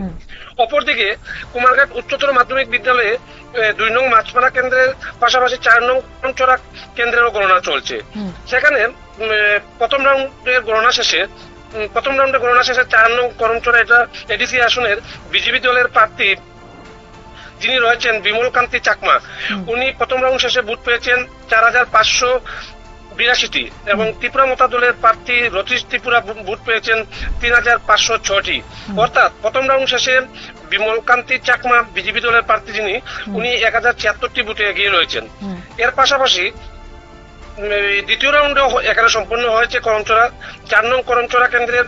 অপরদিকে কুমারঘাট উচ্চতর মাধ্যমিক বিদ্যালয়ে 2 নং মাছপাড়া কেন্দ্রের পাশাপাশি 4 নং করমচড়া কেন্দ্রেরও গণনা চলছে। সেখানে প্রথম রাউন্ডে গণনা শেষে 4 নং করমচড়া এটা এডিসি আসনের বিজেপি দলের প্রার্থী যিনি রয়েছেন বিমল কান্তি চাকমা, উনি প্রথম রাউন্ড শেষে ভোট পেয়েছেন 4582টি এবং ত্রিপুরামতা দলের প্রার্থী রতীশ ত্রিপুরা ভোট পেয়েছেন 3506টি। অর্থাৎ প্রথম রাউন্ড শেষে বিমল কান্তি চাকমা বিজেপি দলের প্রার্থী যিনি, উনি 1076টি ভোটে এগিয়ে রয়েছেন। এর পাশাপাশি দ্বিতীয় রাউন্ডে এখানে সম্পন্ন হয়েছে করমচড়া 4 নং করমচড়া কেন্দ্রের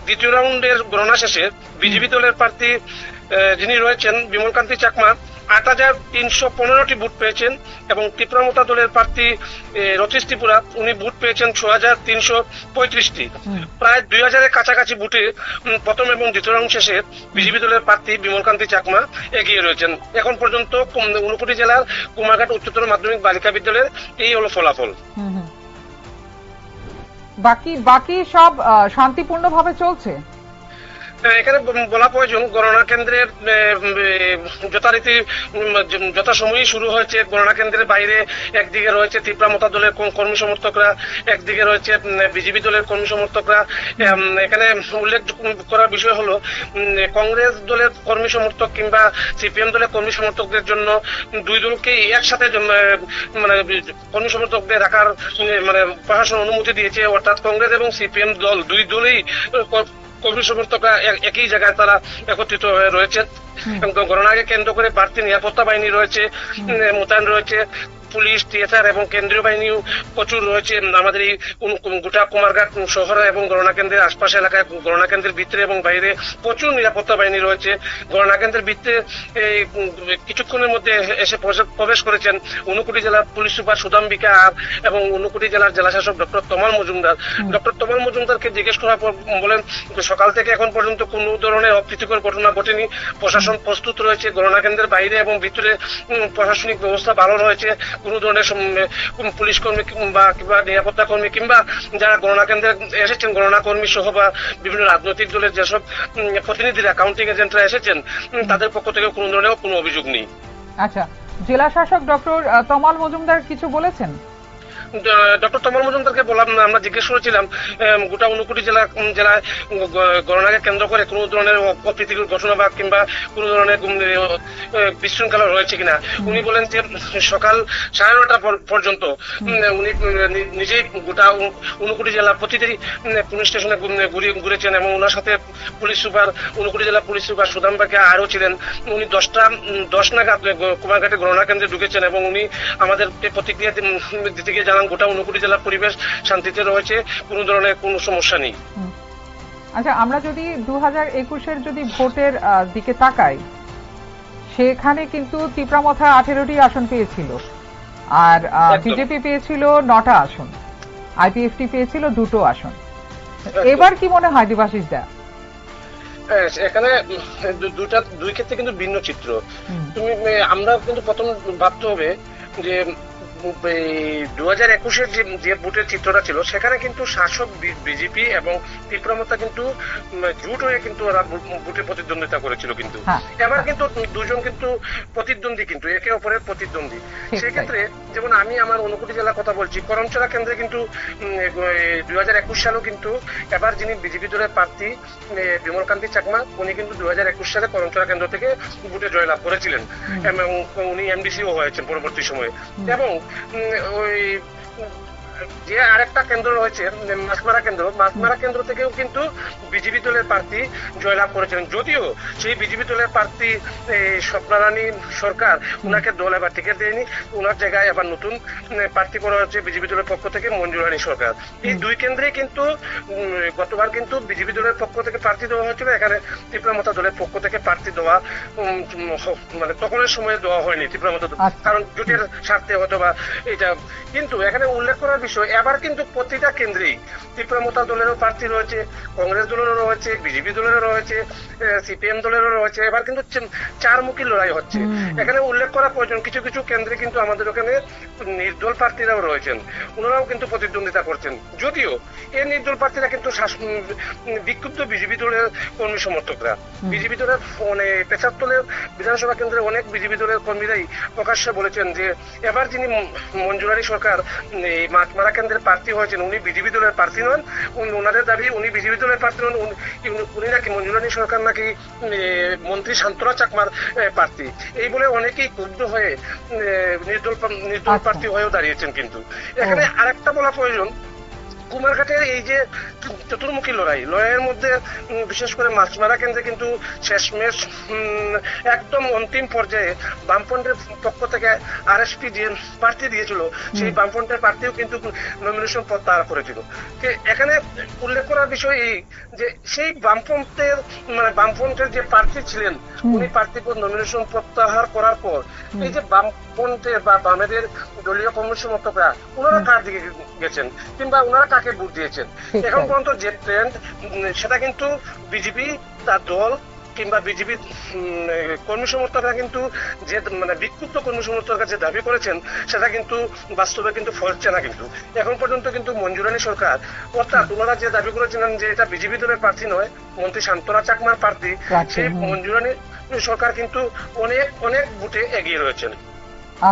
দ্বিতীয় রাউন্ডের গণনা শেষে বিজেপি দলের প্রার্থী যিনি রয়েছেন বিমল কান্তি চাকমা 8315টি ভোট পেয়েছেন এবং ত্রিপুরামতা দলের প্রার্থী রতীশ ত্রিপুরা উনি ভোট পেয়েছেন 6335টি। প্রায় 2000-এর কাছাকাছি ভোটে প্রথম এবং দ্বিতীয় রাউন্ড শেষে বিজেপি দলের প্রার্থী বিমল কান্তি চাকমা এগিয়ে রয়েছেন। এখন পর্যন্ত ঊনকোটি জেলার কুমারঘাট উচ্চতর মাধ্যমিক বালিকা বিদ্যালয়ের এই হলো ফলাফল। বাকি সব শান্তিপূর্ণভাবে চলছে। এখানে বলা প্রয়োজন, গণনা কেন্দ্রের যথারীতি যথাসময়ই শুরু হয়েছে। গণনা কেন্দ্রের বাইরে একদিকে রয়েছে ত্রিপুরামতা দলের কর্মী সমর্থকরা, একদিকে রয়েছে বিজেপি দলের কর্মী সমর্থকরা। এখানে উল্লেখ করার বিষয় হলো, কংগ্রেস দলের কর্মী সমর্থক কিংবা সিপিএম দলের কর্মী সমর্থকদের জন্য 2 দলকে একসাথে মানে কর্মী সমর্থকদের রাখার মানে প্রশাসন অনুমতি দিয়েছে। অর্থাৎ কংগ্রেস এবং সিপিএম দল 2 দলেই কর্মী সমর্থকরা একই জায়গায় তারা একত্রিত হয়ে রয়েছে। গণনাকে কেন্দ্র করে বাড়তি নিরাপত্তা বাহিনী রয়েছে, মোতায়েন রয়েছে, পুলিশ, টিএসআর এবং কেন্দ্রীয় বাহিনীও প্রচুর রয়েছে। আমাদের এই গোটা কুমারঘাট শহরে এবং গণনা কেন্দ্রের আশপাশ এলাকায়, গণনা কেন্দ্রের ভিতরে এবং বাইরে প্রচুর নিরাপত্তা বাহিনী রয়েছে। গণনা কেন্দ্রের ভিতরে কিছুক্ষণের মধ্যে এসে প্রবেশ করেছেন ঊনকোটি জেলার পুলিশ সুপার সুদাম বিকার এবং ঊনকোটি জেলার জেলাশাসক ডক্টর তমাল মজুমদার। ডক্টর তমাল মজুমদারকে জিজ্ঞেস করার পর বলেন, সকাল থেকে এখন পর্যন্ত কোনো ধরনের অপ্রীতিকর ঘটনা ঘটেনি, প্রশাসন প্রস্তুত রয়েছে। গণনা কেন্দ্রের বাইরে এবং ভিতরে প্রশাসনিক ব্যবস্থা ভালো রয়েছে, কোনো ধরনের পুলিশ কর্মী কিংবা নিরাপত্তা কর্মী কিংবা যারা গণনা কেন্দ্রে এসেছেন, গণনা কর্মী সহ বা বিভিন্ন রাজনৈতিক দলের যেসব প্রতিনিধিরা, কাউন্টিং এজেন্টরা এসেছেন, তাদের পক্ষ থেকে কোনো ধরনের কোনো অভিযোগ নেই। আচ্ছা, জেলা শাসক ডক্টর তমাল মজুমদার কিছু বলেছেন? ডক্টর তমাল মজুমদারকে বললাম, আমরা জিজ্ঞেস করেছিলাম গোটা ঊনকোটি জেলায় গণনাকে কেন্দ্র করে কোনো ধরনের অপ্রীতিকর ঘটনা বা কিংবা কোনো ধরনের বিশৃঙ্খলা রয়েছে কিনা। উনি বলেন যে সকাল 9:30 পর্যন্ত উনি নিজেই গোটা ঊনকোটি জেলার প্রতিটি পুলিশ স্টেশনে ঘুরেছেন এবং ওনার সাথে পুলিশ সুপার, ঊনকোটি জেলা পুলিশ সুপার সুদাম বাকিয়া আরও ছিলেন। উনি 10টা নাগাদ কুমারঘাটে গণনা কেন্দ্রে ঢুকেছেন এবং উনি আমাদের প্রতিক্রিয়া দিতে গিয়ে গোটা ঊনকোটি জেলার পরিবেশ শান্তিতে রয়েছে, কোনো ধরনের কোনো সমস্যা নেই। আচ্ছা, আমরা যদি 2021-এর যদি ভোটের দিকে তাকাই, সেখানে কিন্তু তিপ্রামথা 18টি আসন পেয়েছিল, আর বিজেপি পেয়েছিল 9টা আসন, আইপিএফটি পেয়েছিল 2টো আসন। এবার কি মনে হয় দেবাশিস দা? এখানে দুই ক্ষেত্রে কিন্তু ভিন্ন চিত্র। আমরা কিন্তু প্রথম ভাবতে হবে যে 2021-এর যে ভোটের চিত্রটা ছিল, সেখানে কিন্তু শাসক বিজেপি এবং তিপ্রামথা কিন্তু জোট হয়ে কিন্তু ওরা ভোটে প্রতিদ্বন্দ্বিতা করেছিল। কিন্তু এবার কিন্তু দুজন কিন্তু প্রতিদ্বন্দ্বী, কিন্তু একে অপরের প্রতিদ্বন্দ্বী। সেক্ষেত্রে যেমন আমি আমার ঊনকোটি জেলার কথা বলছি, করমচারা কেন্দ্রে কিন্তু 2021 সালেও কিন্তু এবার যিনি বিজেপি দলের প্রার্থী বিমলকান্তি চাকমা, উনি কিন্তু 2021 সালে করমচারা কেন্দ্র থেকে ভোটে জয়লাভ করেছিলেন এবং উনি এমডিসিও হয়েছেন পরবর্তী সময়ে। এবং ওই যে আরেকটা কেন্দ্র রয়েছে মাছমারা কেন্দ্র থেকেও কিন্তু বিজেপি দলের প্রার্থী জয়লাভ করেছিলেন, যদিও সেই বিজেপি দলের প্রার্থী স্বপ্নারানী সরকার, ওনাকে দল এবার টিকিট দেয়নি, ওনার জায়গায় আবার নতুন প্রার্থী করা হচ্ছে বিজেপি দলের পক্ষ থেকে মঞ্জু রানী সরকার। এই দুই কেন্দ্রে কিন্তু গতবার কিন্তু বিজেপি দলের পক্ষ থেকে প্রার্থী দেওয়া হয়েছিল, এখানে তিপ্রামথা দলের পক্ষ থেকে প্রার্থী দেওয়া মানে তখনের সময়ে দেওয়া হয়নি তিপ্রামথা, কারণ জোটের স্বার্থে অথবা এটা। কিন্তু এখানে উল্লেখ করার বিষয়, এবার কিন্তু প্রতিটা কেন্দ্রেই তিপ্রামথা দলেরও প্রার্থী রয়েছে, কংগ্রেস দলেরও রয়েছে, বিজেপি দলেরও রয়েছে, সিপিএম দলেরও রয়েছে। এবার কিন্তু চারমুখী লড়াই হচ্ছে। এখানে উল্লেখ করা প্রয়োজন, কিছু কিছু কেন্দ্রে কিন্তু আমাদের ওখানে নির্দল প্রার্থীরাও রয়েছেন, ওনারাও কিন্তু প্রতিদ্বন্দ্বিতা করছেন। যদিও এই নির্দল প্রার্থীরা কিন্তু বিক্ষুব্ধ বিজেপি দলের কর্মী সমর্থকরা, বিজেপি দলের মানে পেছাত্তরের বিধানসভা কেন্দ্রে অনেক বিজেপি দলের কর্মীরাই প্রকাশ্যে বলেছেন যে এবার যিনি মঞ্জু রানী সরকার এই মাছমারা কেন্দ্রের প্রার্থী হয়েছেন, উনি বিজেপি দলের প্রার্থী নন। ওনাদের দাবি উনি বিজেপি দলের প্রার্থী নন, উনি নাকি মঞ্জু রানী সরকার নাকি মন্ত্রী শান্তরা চাকমার প্রার্থী। এই বলে অনেকেই ক্ষুব্ধ হয়ে নির্দল প্রার্থী হয়েও দাঁড়িয়েছেন। কিন্তু এখানে আরেকটা বলা প্রয়োজন, কুমারঘাটের এই যে চতুর্মুখী লড়াইয়ের মধ্যে বিশেষ করে মাছমারা কেন্দ্রে কিন্তু শেষমেশ একদম অন্তিম পর্যায়ে বামফ্রন্টের পক্ষ থেকে আরএসপি যে প্রার্থী দিয়েছিল, সেই বামফ্রন্টের প্রার্থীও কিন্তু নমিনেশন প্রত্যাহার করেছিল। এখানে উল্লেখ করার বিষয় এই যে সেই বামফ্রন্টের যে প্রার্থী ছিলেন, উনি প্রার্থী নমিনেশন প্রত্যাহার করার পর এই যে বামফ্রন্টের বা বামেদের দলীয় কর্মী সমর্থকরা ওনারা কার দিকে গেছেন কিংবা ওনারা কাকে ভোট দিয়েছেন, এখন পর্যন্ত যে ট্রেন্ড সেটা কিন্তু বিজেপি তার দল কিংবা বিজেপি কর্মী সমর্থকরা কিন্তু যে মানে বিক্ষুব্ধ কর্মী সমর্থকরা যে দাবি করেছেন, সেটা কিন্তু বাস্তবে কিন্তু ফলছে না। কিন্তু এখন পর্যন্ত কিন্তু মঞ্জু রানী সরকার, অর্থাৎ ওনারা যে দাবি করেছিলেন যে এটা বিজেপি দলের প্রার্থী নয়, মন্ত্রী শান্তরা চাকমার প্রার্থী, সেই মঞ্জু রানী সরকার কিন্তু অনেক অনেক ভোটে এগিয়ে রয়েছেন।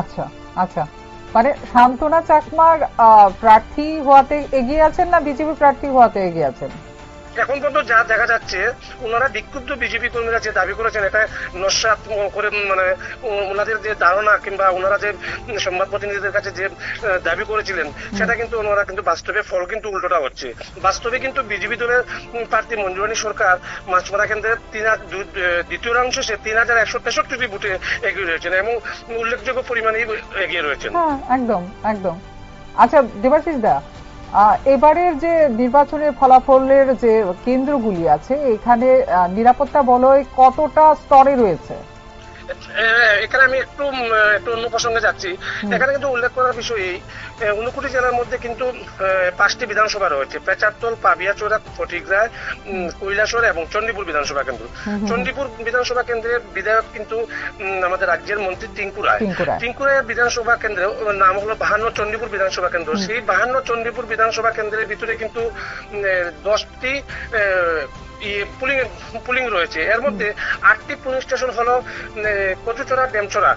আচ্ছা আচ্ছা, মানে শান্তনা চাকমার প্রার্থী হওয়াতে এগিয়ে আছেন না বিজেপি প্রার্থী হওয়াতে এগিয়ে আছেন? এখন পর্যন্ত যা দেখা যাচ্ছে, ওনারা বিক্ষুব্ধ বিজেপি কর্মীরা যে দাবি করেছেন, এটা নস্যাৎ করে মানে ওনাদের যে ধারণা কিংবা ওনারা যে সংবাদ প্রতিনিধিদের কাছে যে দাবি করেছিলেন, সেটা কিন্তু ওনারা কিন্তু বাস্তবে ফল কিন্তু উল্টোটা হচ্ছে। বাস্তবে কিন্তু বিজেপি দলের প্রার্থী মঞ্জু রানী সরকার মাছমারা কেন্দ্রের দ্বিতীয়াংশ সে 3163টি ভোটে এগিয়ে রয়েছেন এবং উল্লেখযোগ্য পরিমাণে এগিয়ে রয়েছেন। একদম একদম। আচ্ছা দেবাশিস দা, এবারের যে নির্বাচনের ফলাফলের যে কেন্দ্রগুলি আছে, এখানে নিরাপত্তা বলয় কতটা স্তরে রয়েছে? এখানে আমি একটু অন্য প্রসঙ্গে যাচ্ছি। এখানে কিন্তু উল্লেখ করার বিষয় এই, ঊনকোটি জেলার মধ্যে কিন্তু 5টি বিধানসভা রয়েছে: পেচারতল, পাবিয়াচোরা, ফটিকরায়, কৈলাসহর এবং চণ্ডীপুর বিধানসভা কেন্দ্র। চণ্ডীপুর বিধানসভা কেন্দ্রের বিধায়ক কিন্তু আমাদের রাজ্যের মন্ত্রী টিঙ্কু রায়। টিঙ্কু রায়ের বিধানসভা কেন্দ্রের নাম হলো 52 চণ্ডীপুর বিধানসভা কেন্দ্র। সেই 52 চণ্ডীপুর বিধানসভা কেন্দ্রের ভিতরে কিন্তু 10টি পুলিং রয়েছে। এর মধ্যে 8টি পুলিং স্টেশন হলো কচুচড়া, ডেমচড়া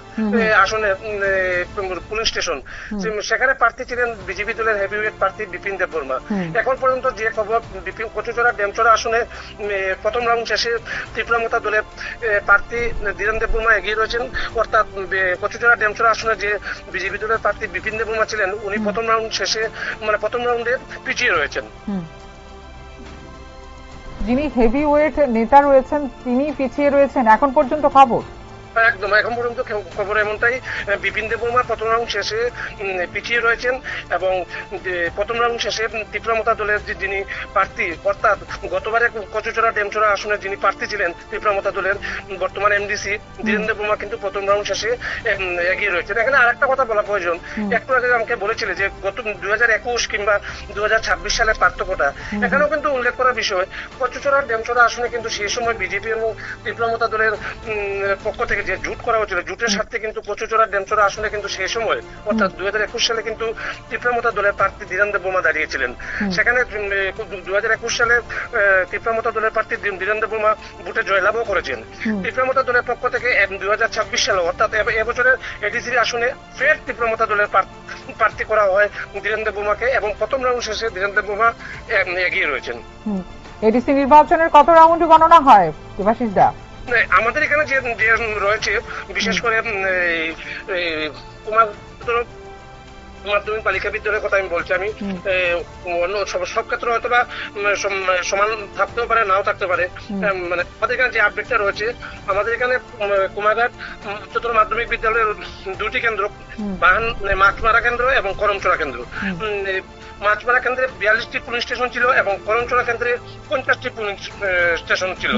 আসনের পুলিং স্টেশন। সেখানে প্রার্থী ছিলেন বিজেপি দলের হেভিওয়েট প্রার্থী বিপিন দেববর্মা। এখন পর্যন্ত যে খবর, কচুচড়া, ডেমচড়া আসনে প্রথম রাউন্ড শেষে ত্রিপুরামতা দলের প্রার্থী ধীরেন দেববর্মা এগিয়ে রয়েছেন। অর্থাৎ কচুচড়া, ডেমচড়া আসনে যে বিজেপি দলের প্রার্থী বিপিন দেববর্মা ছিলেন, উনি প্রথম রাউন্ডে পিছিয়ে রয়েছেন। যিনি হেভি ওয়েট নেতা রয়েছেন তিনি পিছিয়ে রয়েছেন এখন পর্যন্ত খবর। একদম, এখন পর্যন্ত খবর এমনটাই। বিপিন দেববর্মা প্রথম রাউন্ড শেষে পিছিয়ে রয়েছেন এবং প্রথম রাউন্ড শেষে ত্রিপুরামতা দলের যিনি প্রার্থী, অর্থাৎ গতবারে কচুচড়া, ডেমচড়া আসনে যিনি প্রার্থী ছিলেন ত্রিপুরামতা দলের বর্তমান এমডিসি ধীরেন দেববর্মা কিন্তু প্রথম রাউন্ড শেষে এগিয়ে রয়েছেন। এখানে আরেকটা কথা বলা প্রয়োজন, একটু আগে আমাকে বলেছিলে যে গত 2021 কিংবা 2026 সালের পার্থক্যটা, এখানেও কিন্তু উল্লেখ করার বিষয়, কচুচড়া, ডেমচড়া আসনে কিন্তু সেই সময় বিজেপি এবং ত্রিপুরামতা দলের পক্ষ থেকে যে জুট করা হয়েছিল, জুটের স্বার্থে কিন্তু কচুচড়া, ডেমচড়া আসনে কিন্তু সেই সময় অর্থাৎ 2021 সালে কিন্তু ত্রিপুরামতা দলের প্রার্থী ধীরেন দেববর্মা দাঁড়িয়েছিলেন। সেখানে 2021 সালে ত্রিপুরামতা দলের প্রার্থী ধীরেন দেববর্মা ভোটে জয়লাভও করেছেন। ত্রিপুরামতা দলের পক্ষ থেকে 2026 সালে অর্থাৎ এবছরের এডিসি আসনে ফের ত্রিপুরামতা দলের প্রার্থী করা হয় ধীরেন দেববর্মাকে এবং প্রথম রাউন্ড শেষে ধীরেন দেববর্মা এগিয়ে রয়েছেন। এডিসি নির্বাচনের কত রাউন্ড গণনা হয় দেবাশিস দা? আমাদের এখানে যে রয়েছে, বিশেষ করে মাধ্যমিক বালিকা বিদ্যালয়ের কথা আমি বলছি, আমি অন্য সব ক্ষেত্রে হয়তো বা সমান থাকতেও পারে, নাও থাকতে পারে। মানে আমাদের এখানে যে আপডেটটা রয়েছে, আমাদের এখানে কুমারঘাট উচ্চতর মাধ্যমিক বিদ্যালয়ের 2টি কেন্দ্র, মাছমারা কেন্দ্র এবং করমচড়া কেন্দ্র। মাছমারা কেন্দ্রে 42টি পুলিং স্টেশন ছিল এবং করমচড়া কেন্দ্রে 50টি পুলিং স্টেশন ছিল।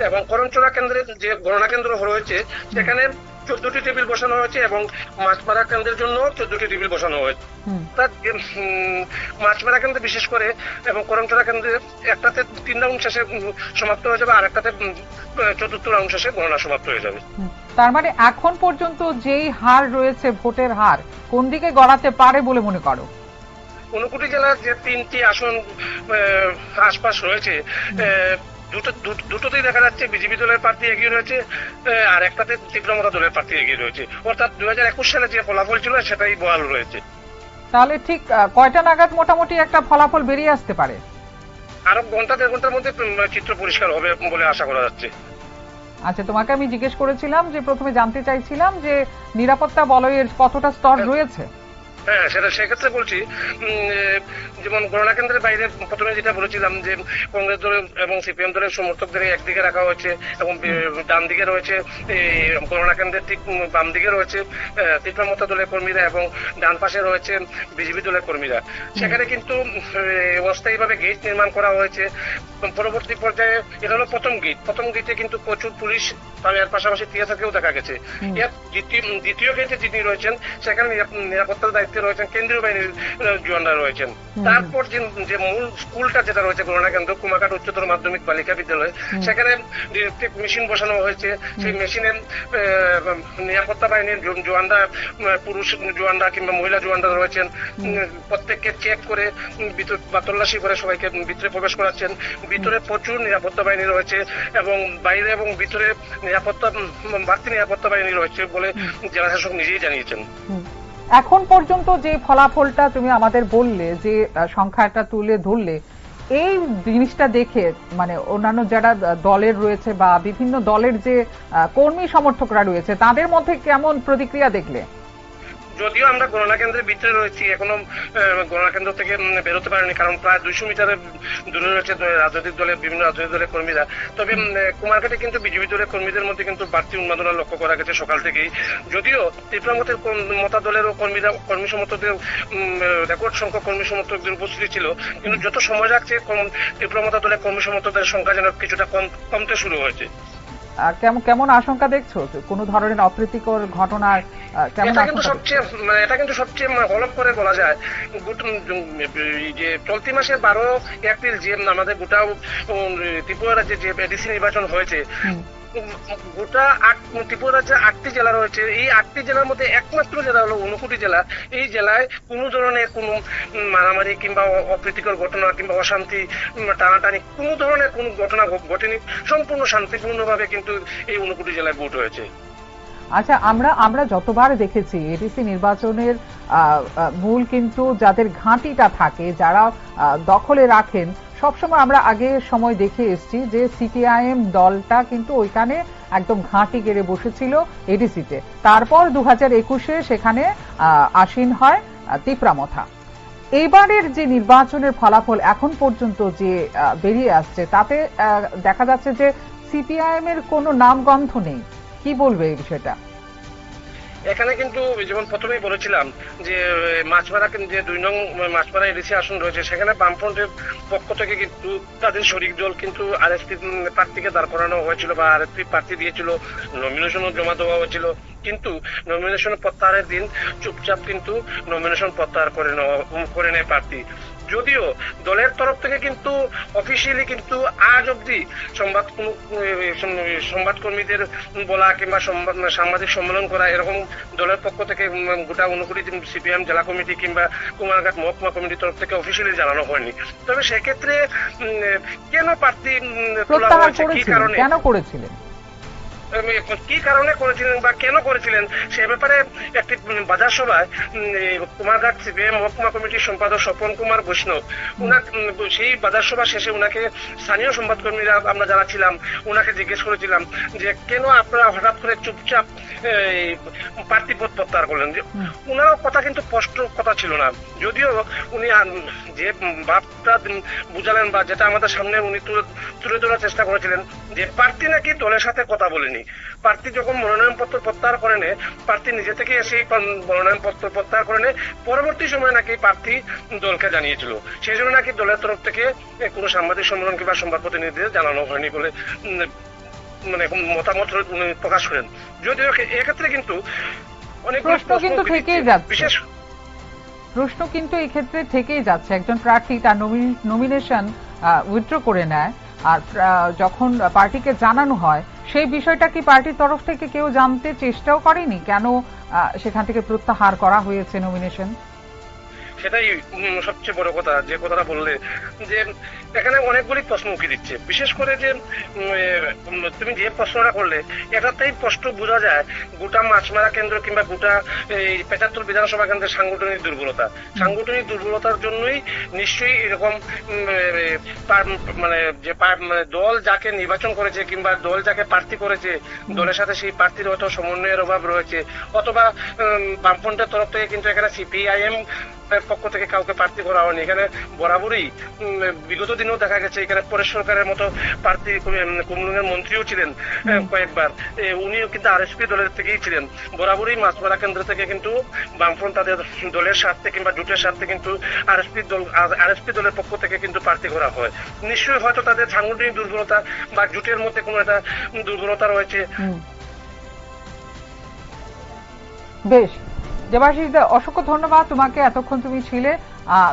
এবং করমচড়া কেন্দ্রে যে গণনা কেন্দ্র রয়েছে সেখানে 14টি টেবিল বসানো হয়েছে এবং মাছমারা কেন্দ্রের জন্য 14টি টেবিল বসানো হয়েছে। মাছমারা কেন্দ্রে বিশেষ করে এবং করমচড়া কেন্দ্রে একটাতে 3 রাউন্ড শেষে সমাপ্ত হয়ে যাবে, আর একটাতে 4র্থ রাউন্ড শেষে গণনা সমাপ্ত হয়ে যাবে। তার মানে এখন পর্যন্ত যেই হার রয়েছে, ভোটের হার কোন দিকে গড়াতে পারে বলে মনে করো? ঊনকোটি জেলার যে 3টি আসন আশপাশ রয়েছে, দুটোতেই দেখা যাচ্ছে বিজেপি দলের প্রার্থী এগিয়ে রয়েছে, আর একটাতে ত্রিপুরামতা দলের প্রার্থী এগিয়ে রয়েছে। অর্থাৎ 2021 সালে যে ফলাফল ছিল সেটাই বহাল রয়েছে। তাহলে ঠিক কয়টা নাগাদ মোটামুটি একটা ফলাফল বেরিয়ে আসতে পারে? আরো ঘন্টা 1.5 ঘন্টার মধ্যে চিত্র পরিষ্কার হবে বলে আশা করা যাচ্ছে। আচ্ছা, তোমাকে আমি জিজ্ঞেস করেছিলাম যে প্রথমে জানতে চাইছিলাম যে নিরাপত্তা বলয়ের কতটা স্তর রয়েছে। হ্যাঁ, সেটা সেক্ষেত্রে বলছি, যেমন গণনা কেন্দ্রের বাইরে প্রথমে যেটা বলেছিলাম যে কংগ্রেস দলের এবং সিপিএম দলের সমর্থকদের একদিকে রাখা হয়েছে এবং ডান দিকে রয়েছে, গণনা কেন্দ্রের ঠিক বাম দিকে রয়েছে ত্রিপুরামতা দলের কর্মীরা এবং ডান পাশে রয়েছে বিজেপি দলের কর্মীরা। সেখানে কিন্তু অস্থায়ীভাবে গেট নির্মাণ করা হয়েছে। পরবর্তী পর্যায়ে এটা হলো প্রথম গেটে কিন্তু প্রচুর পুলিশ, এর পাশাপাশি টিএসআরকেও দেখা গেছে। এর দ্বিতীয় গেটে যিনি রয়েছেন সেখানে নিরাপত্তার দায়িত্বে রয়েছেন কেন্দ্রীয় বাহিনীর জওয়ানরা রয়েছেন। তারপর যে মূল স্কুলটা যেটা রয়েছে গণনা কেন্দ্র কুমারঘাট উচ্চতর মাধ্যমিক বালিকা বিদ্যালয়, সেখানে মেশিন বসানো হয়েছে। সেই মেশিনে নিরাপত্তা বাহিনীর জওয়ানরা, পুরুষ জওয়ানরা কিংবা মহিলা জওয়ানরা রয়েছেন। প্রত্যেককে চেক করে বা তল্লাশি করে সবাইকে ভিতরে প্রবেশ করাচ্ছেন। ভিতরে প্রচুর নিরাপত্তা বাহিনী রয়েছে এবং বাইরে এবং ভিতরে বাড়তি নিরাপত্তা বাহিনী রয়েছে বলে জেলা শাসক নিজেই জানিয়েছেন। এখন পর্যন্ত যে ফলাফলটা তুমি আমাদের বললে, যে সংখ্যাটা তুলে ধরলে, এই জিনিসটা দেখে মানে অন্যান্য যারা দলের রয়েছে বা বিভিন্ন দলের যে কর্মী সমর্থকরা রয়েছে তাদের মধ্যে কেমন প্রতিক্রিয়া দেখলে? যদিও আমরা গণনা কেন্দ্রের ভিতরে রয়েছি, এখনো গণনা কেন্দ্র থেকে বেরোতে পারেনি, কারণ প্রায় 200 মিটারের দূরে রয়েছে বিভিন্ন রাজনৈতিক দলের কর্মীরা। তবে কুমারঘাটে কিন্তু বিজেপি দলের কর্মীদের মধ্যে কিন্তু বাড়তি উন্মাদনা লক্ষ্য করা গেছে সকাল থেকেই। যদিও ত্রিপুরামতা দলেরও কর্মী সমর্থকদের রেকর্ড সংখ্যক কর্মী সমর্থকদের উপস্থিতি ছিল, কিন্তু যত সময় যাচ্ছে ত্রিপুরামতা দলের কর্মী সমর্থকদের সংখ্যা যেন কিছুটা কমতে শুরু হয়েছে। কেমন কেমন আশঙ্কা দেখছো, কোনো ধরনের অপ্রীতিকর ঘটনার কেমন এটা কিন্তু আশঙ্কা দেখছো? সবচেয়ে হলফ করে বলা যায় যে চলতি মাসের 12 এপ্রিল যে আমাদের গোটা ত্রিপুরা রাজ্যে যে এডিসি নির্বাচন হয়েছে, গোটা ত্রিপুরা রাজ্যে 8টি জেলা রয়েছে। এই 8টি জেলার মধ্যে একমাত্র জেলা হলো ঊনকোটি জেলা। এই জেলায় কোনো ধরনের কোনো মারামারি কিংবা অপ্রীতিকর ঘটনা কিংবা অশান্তি, টানাটানি কোনো ধরনের কোনো ঘটনা ঘটেনি। সম্পূর্ণ শান্তিপূর্ণভাবে কিন্তু এই ঊনকোটি জেলায় ভোট হয়েছে। আচ্ছা, আমরা যতবার দেখেছি এডিসি নির্বাচনের মূল কিন্তু যাদের ঘাঁটিটা থাকে, যারা দখলে রাখেন, সবসময় আমরা আগে সময় দেখে এসেছি যে সিপিআইএম দলটা কিন্তু ওইখানে একদম ঘাঁটি গেড়ে বসেছিল এডিসিতে। তারপর 2021-এ সেখানে আসীন হয় তিপ্রামথা। এবারের যে নির্বাচনের ফলাফল এখন পর্যন্ত যে বেরিয়ে আসছে, তাতে দেখা যাচ্ছে যে সিপিআইএম এর কোনো নামগন্ধ নেই। কি বলবে এই বিষয়টা? এখানে কিন্তু যেমন প্রথমেই বলেছিলাম যে মাছপাড়া যে 2 নং মাছপাড়া এডিসি আসন রয়েছে, সেখানে বামফ্রন্টের পক্ষ থেকে কিন্তু তাদের শরিক দল কিন্তু আরএসপি প্রার্থীকে দাঁড় করানো হয়েছিল বা আরএসপি প্রার্থী দিয়েছিল, নমিনেশনও জমা দেওয়া হয়েছিল। কিন্তু নমিনেশন প্রত্যাহারের দিন চুপচাপ কিন্তু নমিনেশন প্রত্যাহার করে নেয় প্রার্থী। যদিও দলের তরফ থেকে কিন্তু অফিসিয়ালি কিন্তু আজ অব্দি সংবাদকর্মীদের বলা কিংবা সাংবাদিক সম্মেলন করা এরকম দলের পক্ষ থেকে গোটা ঊনকোটি সিপিএম জেলা কমিটি কিংবা কুমারঘাট মহকুমা কমিটির তরফ থেকে অফিসিয়ালি জানানো হয়নি। তবে সেক্ষেত্রে কেন প্রার্থী তোলা হয়েছে, কি কারণে, কেন করেছিলেন, কি কারণে করেছিলেন বা কেন করেছিলেন, সে ব্যাপারে একটি বাজার সভায় কুমারঘাট সিপিএম মহকুমা কমিটির সম্পাদক স্বপন কুমার বৈষ্ণব সেই বাজার সভা শেষে উনাকে স্থানীয় সংবাদকর্মীরা আমরা যারা ছিলাম উনাকে জিজ্ঞেস করেছিলাম যে কেন আপনারা হঠাৎ করে চুপচাপ প্রার্থী পদ প্রত্যাহার করলেন। যে উনার কথা কিন্তু স্পষ্ট কথা ছিল না, যদিও উনি যে ভাবটা বুঝালেন বা যেটা আমাদের সামনে উনি তুলে ধরার চেষ্টা করেছিলেন যে প্রার্থী নাকি দলের সাথে কথা বলেনি। প্রার্থী যখন মনোনয়নপত্র প্রত্যাহার করে নেয়, প্রার্থী নিজে থেকে এসে মনোনয়নপত্র প্রত্যাহার করে নেয়। পরবর্তী সময় নাকি প্রার্থী দলকে জানিয়েছিল, সেই জন্য নাকি দলের তরফ থেকে কোনো সাংবাদিক সম্মেলন কিংবা সংবাদ প্রতিনিধিদের জানানো হয়নি বলে মানে মতামত প্রকাশ করেন। যদিও এক্ষেত্রে কিন্তু অনেক প্রশ্ন কিন্তু থেকেই যাচ্ছে, বিশেষ প্রশ্ন কিন্তু এই ক্ষেত্রে থেকেই যাচ্ছে। একজন প্রার্থী তার নমিনেশন উইথড্র করে নেয়, আর যখন পার্টিকে জানানো হয় সেই বিষয়টা কি পার্টির তরফ থেকে কেউ জানতে চেষ্টাও করেনি, কেন সেখান থেকে প্রত্যাহার করা হয়েছে নমিনেশন? সেটাই সবচেয়ে বড় কথা, যে কথাটা বললে যে এখানে অনেকগুলি প্রশ্ন উঠে দিচ্ছে। বিশেষ করে যে তুমি যে প্রশ্নটা করলে এটাতেই স্পষ্ট বোঝা যায় গোটা মাছমারা কেন্দ্র কিংবা গোটা এই 75 বিধানসভা কেন্দ্রের সাংগঠনিক দুর্বলতার জন্যই নিশ্চয়ই এরকম মানে যে দল যাকে নির্বাচন করেছে কিংবা দল যাকে প্রার্থী করেছে দলের সাথে সেই প্রার্থীর হয়তো সমন্বয়ের অভাব রয়েছে, অথবা বামফ্রন্টের তরফ থেকে কিন্তু এখানে সিপিআইএম পক্ষ থেকে কাউকে প্রার্থী করা হয়নি। এখানে বরাবরই বিগত দিনেও দেখা গেছে এখানে পরেশ সরকারের মতো প্রার্থী কুমরুঙ্গের মন্ত্রীও ছিলেন কয়েকবার, উনিও কিন্তু আরএসপি দলের থেকেই ছিলেন। বরাবরই মাছপাড়া কেন্দ্র থেকে কিন্তু বামফ্রন্ট তাদের দলের স্বার্থে কিংবা জোটের স্বার্থে কিন্তু আরএসপি দলের পক্ষ থেকে কিন্তু প্রার্থী করা হয়। নিশ্চয়ই হয়তো তাদের সাংগঠনিক দুর্বলতা বা জোটের মধ্যে কোনো একটা দুর্বলতা রয়েছে। বেশ, দেবাশিস দা, অসংখ্য ধন্যবাদ তোমাকে, এতক্ষণ তুমি ছিলে।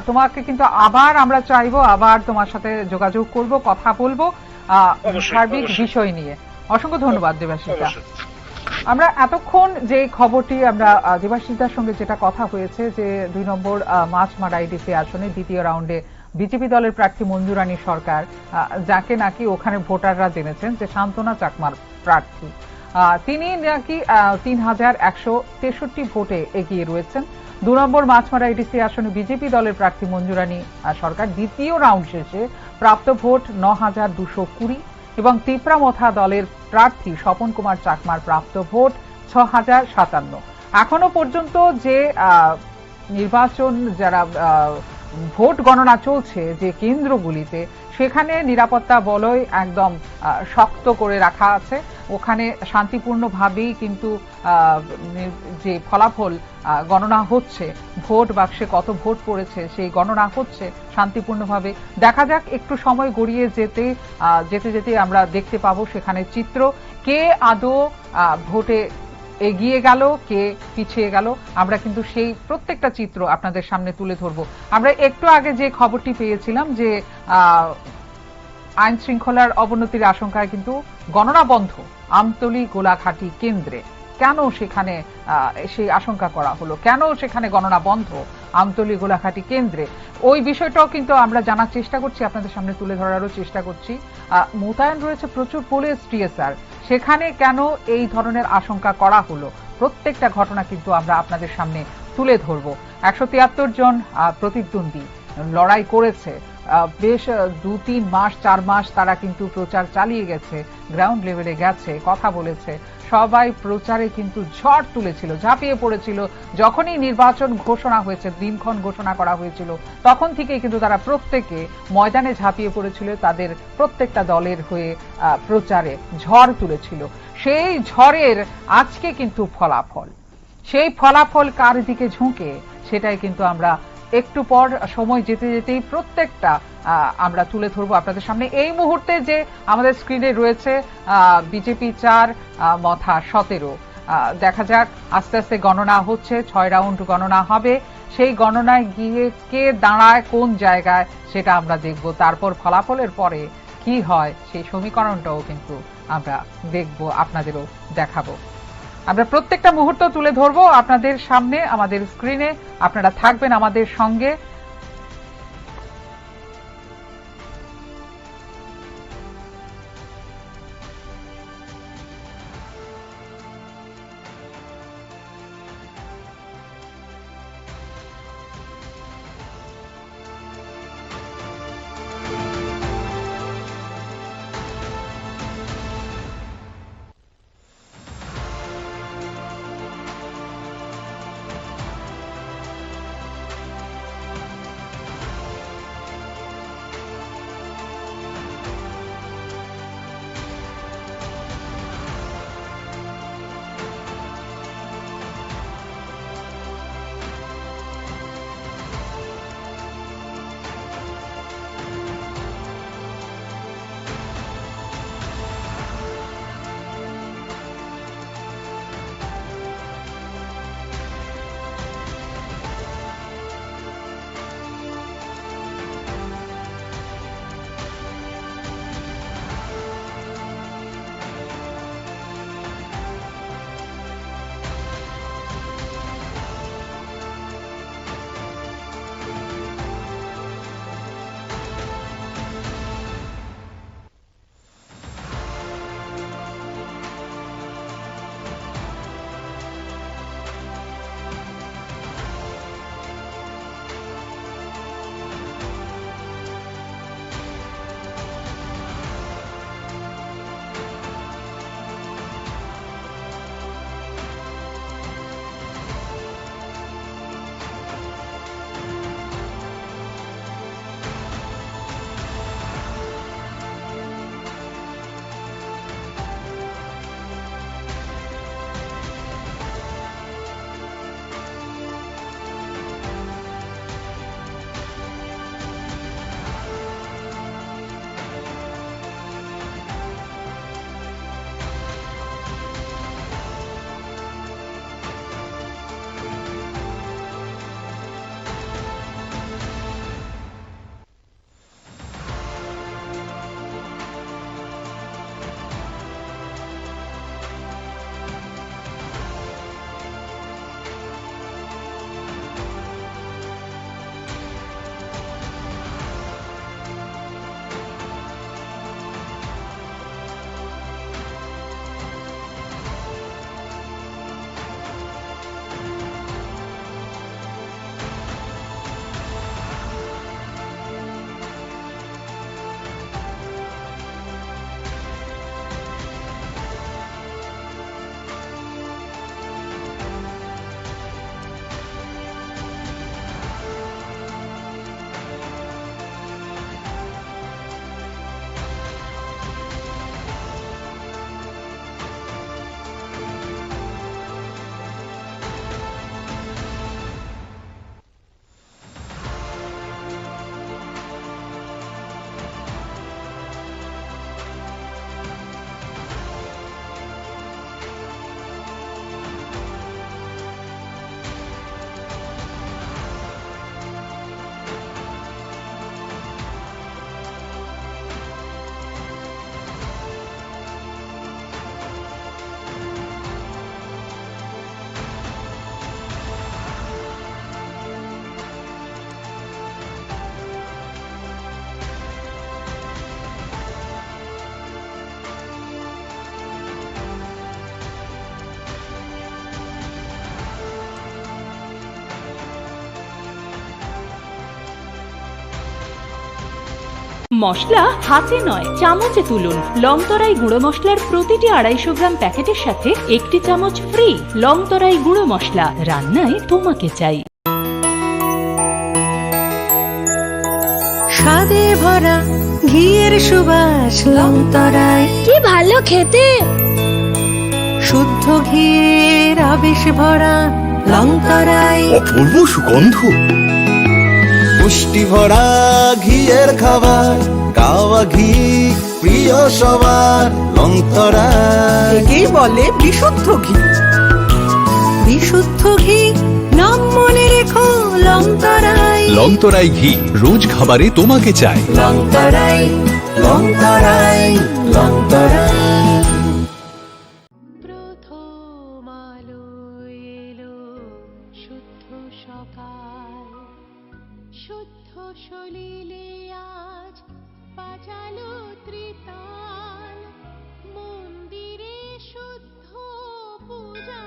তোমাকে কিন্তু আবার আমরা চাইবো, আবার তোমার সাথে যোগাযোগ করব, কথা বলবো সার্বিক বিষয় নিয়ে। অসংখ্য ধন্যবাদ দেবাশিস দা। আমরা এতক্ষণ যে খবরটি আমরা দেবাশিস দার সঙ্গে যেটা কথা হয়েছে যে 2 নম্বর মাছমারা এডিসি আসনে দ্বিতীয় রাউন্ডে বিজেপি দলের প্রার্থী মঞ্জুরানী সরকার, যাকে নাকি ওখানে ভোটাররা জেনেছেন যে শান্তনা চাকমার প্রার্থী, তিনি নাকি 3163 ভোটে এগিয়ে রয়েছেন। 2 নম্বর মাছমারা এডিসি আসনে বিজেপি দলের প্রার্থী মঞ্জুরানী সরকার দ্বিতীয় রাউন্ড শেষে প্রাপ্ত ভোট 9220 এবং তিপ্রামথা দলের প্রার্থী স্বপন কুমার চাকমার প্রাপ্ত ভোট 6057। এখনো পর্যন্ত যে নির্বাচন যারা ভোট গণনা চলছে যে কেন্দ্রগুলিতে, সেখানে নিরাপত্তা বলয় একদম শক্ত করে রাখা আছে। ওখানে শান্তিপূর্ণভাবেই কিন্তু যে ফলাফল গণনা হচ্ছে, ভোট বাক্সে কত ভোট পড়েছে সেই গণনা হচ্ছে শান্তিপূর্ণভাবে। দেখা যাক, একটু সময় গড়িয়ে যেতে যেতে আমরা দেখতে পাবো সেখানে চিত্র, কে আদৌ ভোটে এগিয়ে গেল, কে পিছিয়ে গেল। আমরা কিন্তু সেই প্রত্যেকটা চিত্র আপনাদের সামনে তুলে ধরবো। আমরা একটু আগে যে খবরটি পেয়েছিলাম যে আইন শৃঙ্খলার অবনতির আশঙ্কায় কিন্তু গণনা বন্ধ আমতলী গোলাঘাটি কেন্দ্রে। কেন সেখানে সেই আশঙ্কা করা হলো, কেন সেখানে গণনা বন্ধ আমতলী গোলাঘাটি কেন্দ্রে, ওই বিষয়টাও কিন্তু আমরা জানার চেষ্টা করছি, আপনাদের সামনে তুলে ধরারও চেষ্টা করছি। মোতায়েন রয়েছে প্রচুর পুলিশ, টিএসআর, সেখানে কেন এই ধরনের আশঙ্কা করা হলো, প্রত্যেকটা ঘটনা কিন্তু আমরা আপনাদের সামনে তুলে ধরবো। 173 জন প্রতিদ্বন্দ্বী লড়াই করেছে, বেশ 2-3 মাস 4 মাস তারা কিন্তু প্রচার চালিয়ে গেছে, গ্রাউন্ড লেভেলে গেছে, কথা বলেছে, সবাই প্রচারে কিন্তু ঝড় তুলেছিল, ঝাঁপিয়ে পড়েছিল। যখনই নির্বাচন ঘোষণা হয়েছে, দিনক্ষণ ঘোষণা করা হয়েছিল, তখন থেকেই কিন্তু তারা প্রত্যেকে ময়দানে ঝাঁপিয়ে পড়েছিল, তাদের প্রত্যেকটা দলের হয়ে প্রচারে ঝড় তুলেছিল। সেই ঝড়ের আজকে কিন্তু ফলাফল, সেই ফলাফল কার দিকে ঝুঁকে সেটাই কিন্তু আমরা একটু পর সময় যেতে যেতেই প্রত্যেকটা আমরা তুলে ধরবো আপনাদের সামনে। এই মুহূর্তে যে আমাদের স্ক্রিনে রয়েছে বিজেপি 4, মথা 17। দেখা যাক, আস্তে আস্তে গণনা হচ্ছে, 6 রাউন্ড গণনা হবে। সেই গণনায় গিয়ে কে দাঁড়ায় কোন জায়গায় সেটা আমরা দেখব। তারপর ফলাফলের পরে কি হয় সেই সমীকরণটাও কিন্তু আমরা দেখব, আপনাদেরও দেখাবো। আমরা প্রত্যেকটা মুহূর্ত তুলে ধরবো আপনাদের সামনে আমাদের স্ক্রিনে। আপনারা থাকবেন আমাদের সঙ্গে। মশলা হাতে নয় চামচে তুলুন। লংতরাই গুঁড়ো মশলার প্রতিটি 250 গ্রাম প্যাকেটের সাথে 1টি চামচ ফ্রি। লংতরাই গুঁড়ো মশলা, রান্নায় তোমাকে চাই। স্বাদে ভরা ঘিয়ের সুবাস লংতরায়, কি ভালো খেতে। শুদ্ধ ঘিয়ের আবেশ ভরা লংতরায়, অপূর্ব সুগন্ধ, পুষ্টি ভরা ঘিয়ের খাবার, গাওয়া ঘি প্রিয় সবার লংতরায়। একেই বলে বিশুদ্ধ ঘি। বিশুদ্ধ ঘি নাম মনে রেখো লংতরায়। লংতরাই ঘি রোজ খাবারে তোমাকে চাই। লংতরায়, লংতরায়, লংতরায়। প্রথম আলো এলো, শুদ্ধ সকাল, শুদ্ধ সলিলে আজ বাজালো ত্রিতাল, মন্দিরে শুদ্ধ পূজা।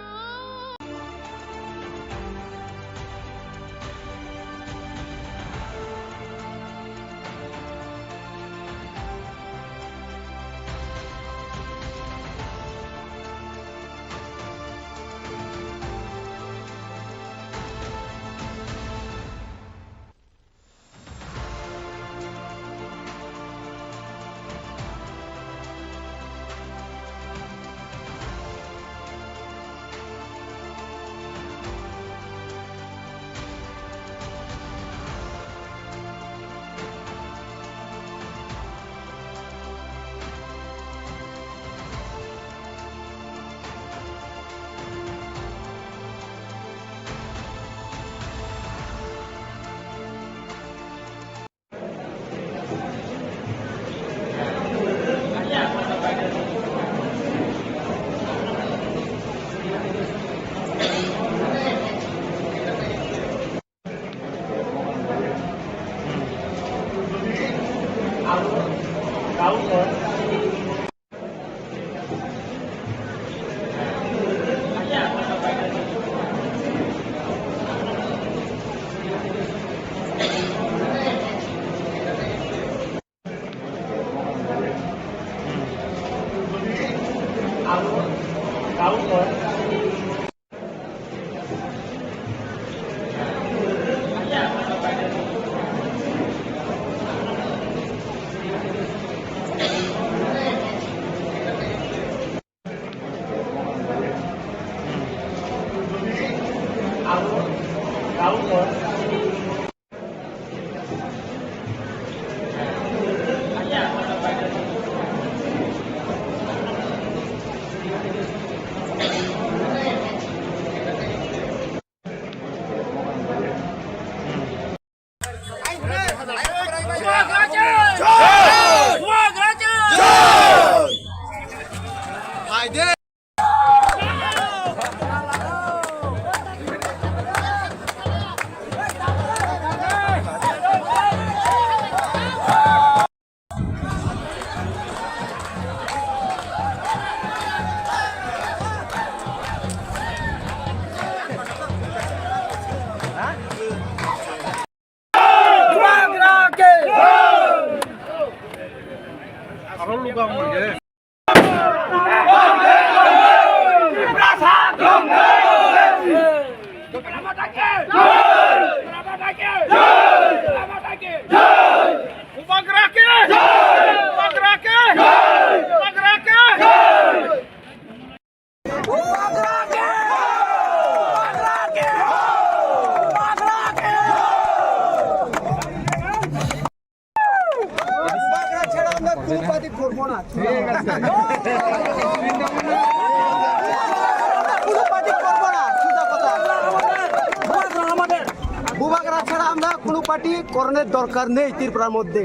বুবাগরা ছাড়া আমরা কোনো পার্টি করণের দরকার নেই ত্রিপুরার মধ্যে।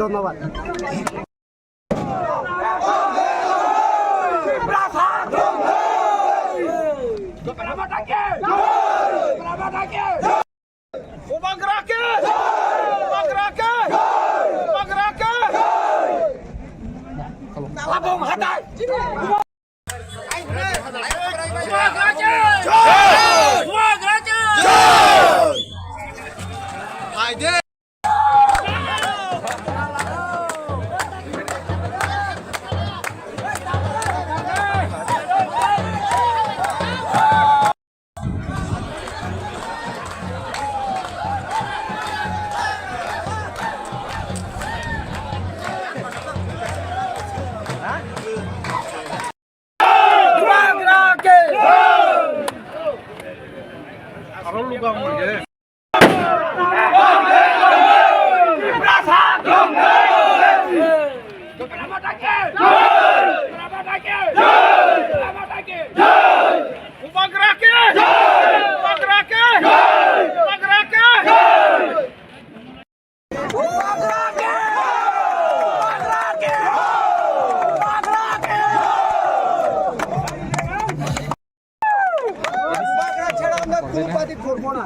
ধন্যবাদ।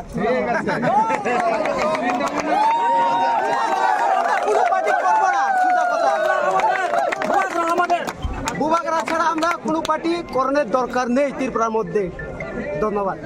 কোনো পার্টি করবো না, সোজা কথা। বুবাকরা ছাড়া আমরা কোনো পার্টি করণের দরকার নেই ত্রিপুরার মধ্যে। ধন্যবাদ।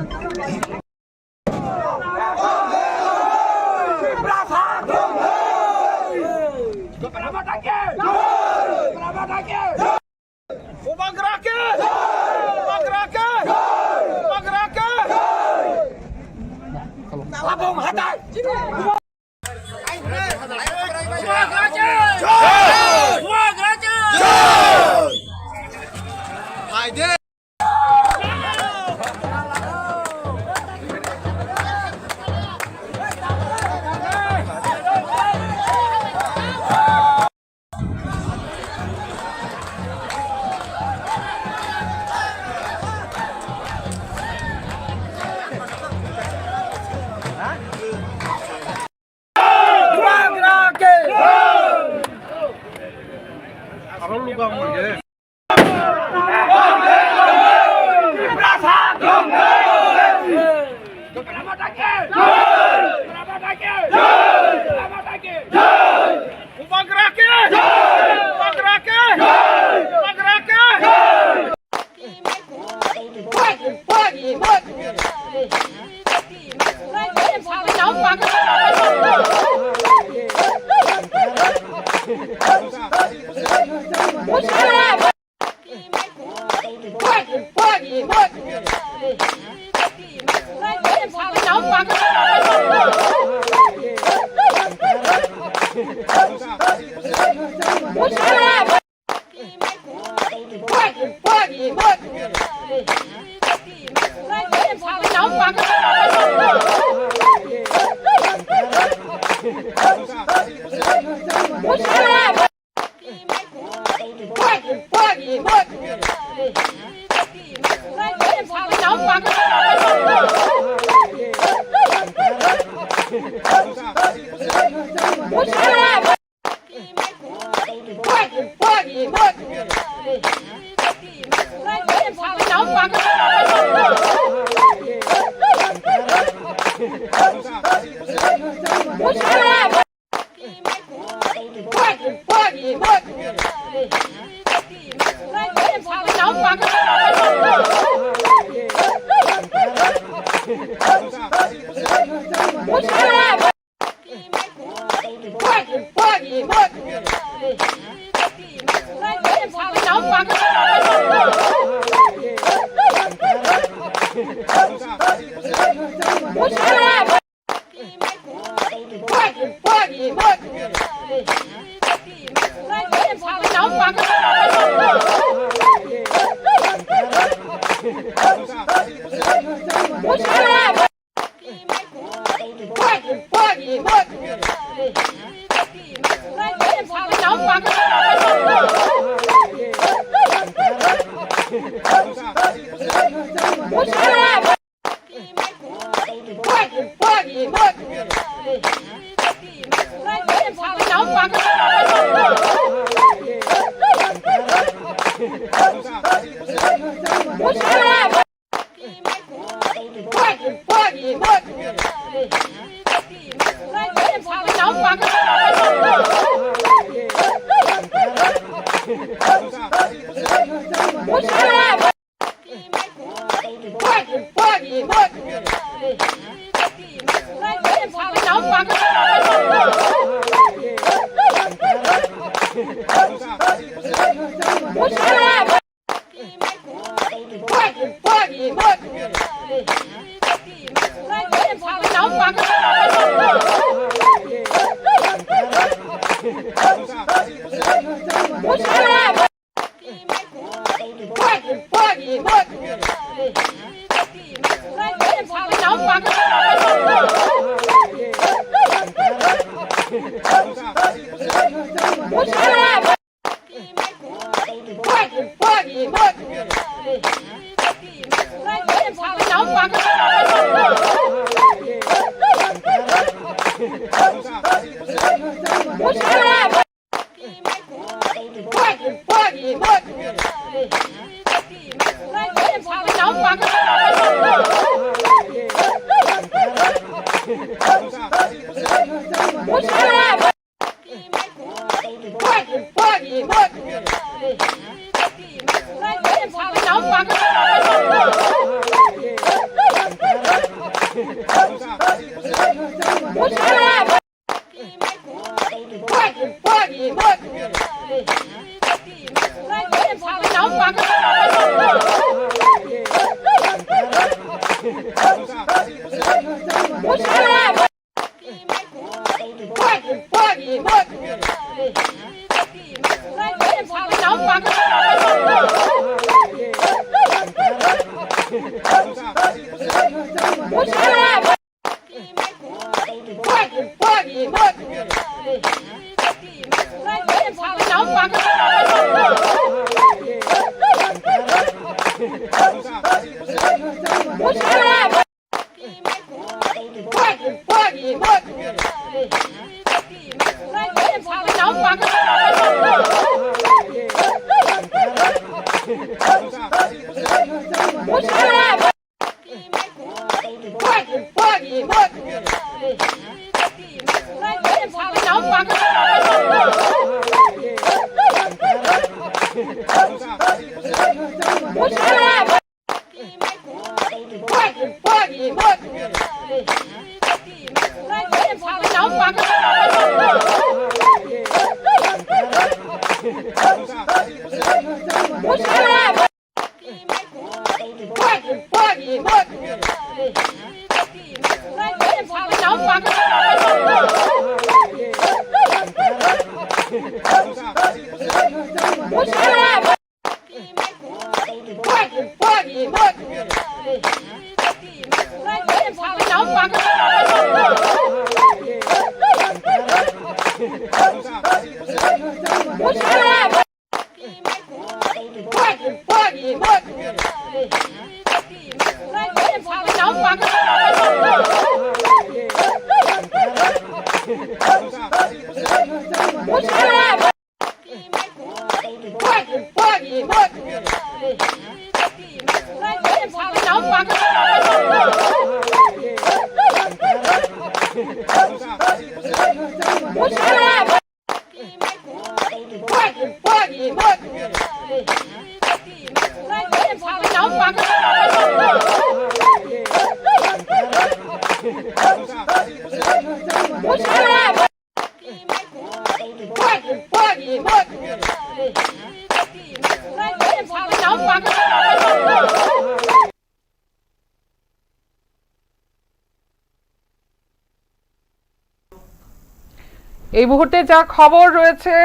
এই মুহূর্তে যা খবর রয়েছে,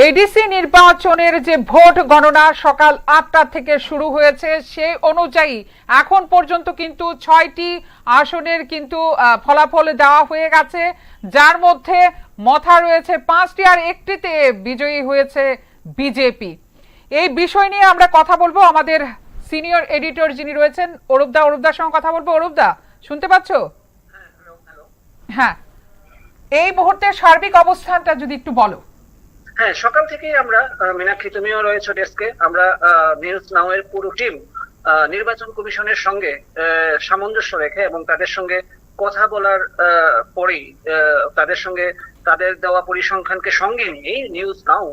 এডিসি নির্বাচনের যে ভোট গণনা সকাল ৮টা থেকে শুরু হয়েছে, সেই অনুযায়ী এখন পর্যন্ত কিন্তু ৬টি আসনের কিন্তু ফলাফল দেওয়া হয়ে গেছে, যার মধ্যে মথা রয়েছে ৫টি আর একটিতে বিজয়ী হয়েছে বিজেপি। এই বিষয় নিয়ে আমরা কথা বলবো আমাদের সিনিয়র এডিটর যিনি রয়েছেন অরূপদার সঙ্গে কথা বলবো। অরূপদা, শুনতে পাচ্ছ? হ্যাঁ, এই মুহূর্তে সার্বিক অবস্থানটা যদি একটু বলো। হ্যাঁ, সকাল থেকেই আমরা, মীনাক্ষী তুমিও রয়েছে ডেস্কে, আমরা নিউজ নাও এর পুরো টিম নির্বাচন কমিশনের সঙ্গে সামঞ্জস্য রেখে এবং তাদের সঙ্গে কথা বলার পরেই তাদের সঙ্গে তাদের দেওয়া পরিসংখ্যানকে সঙ্গে নিয়েই নিউজ নাও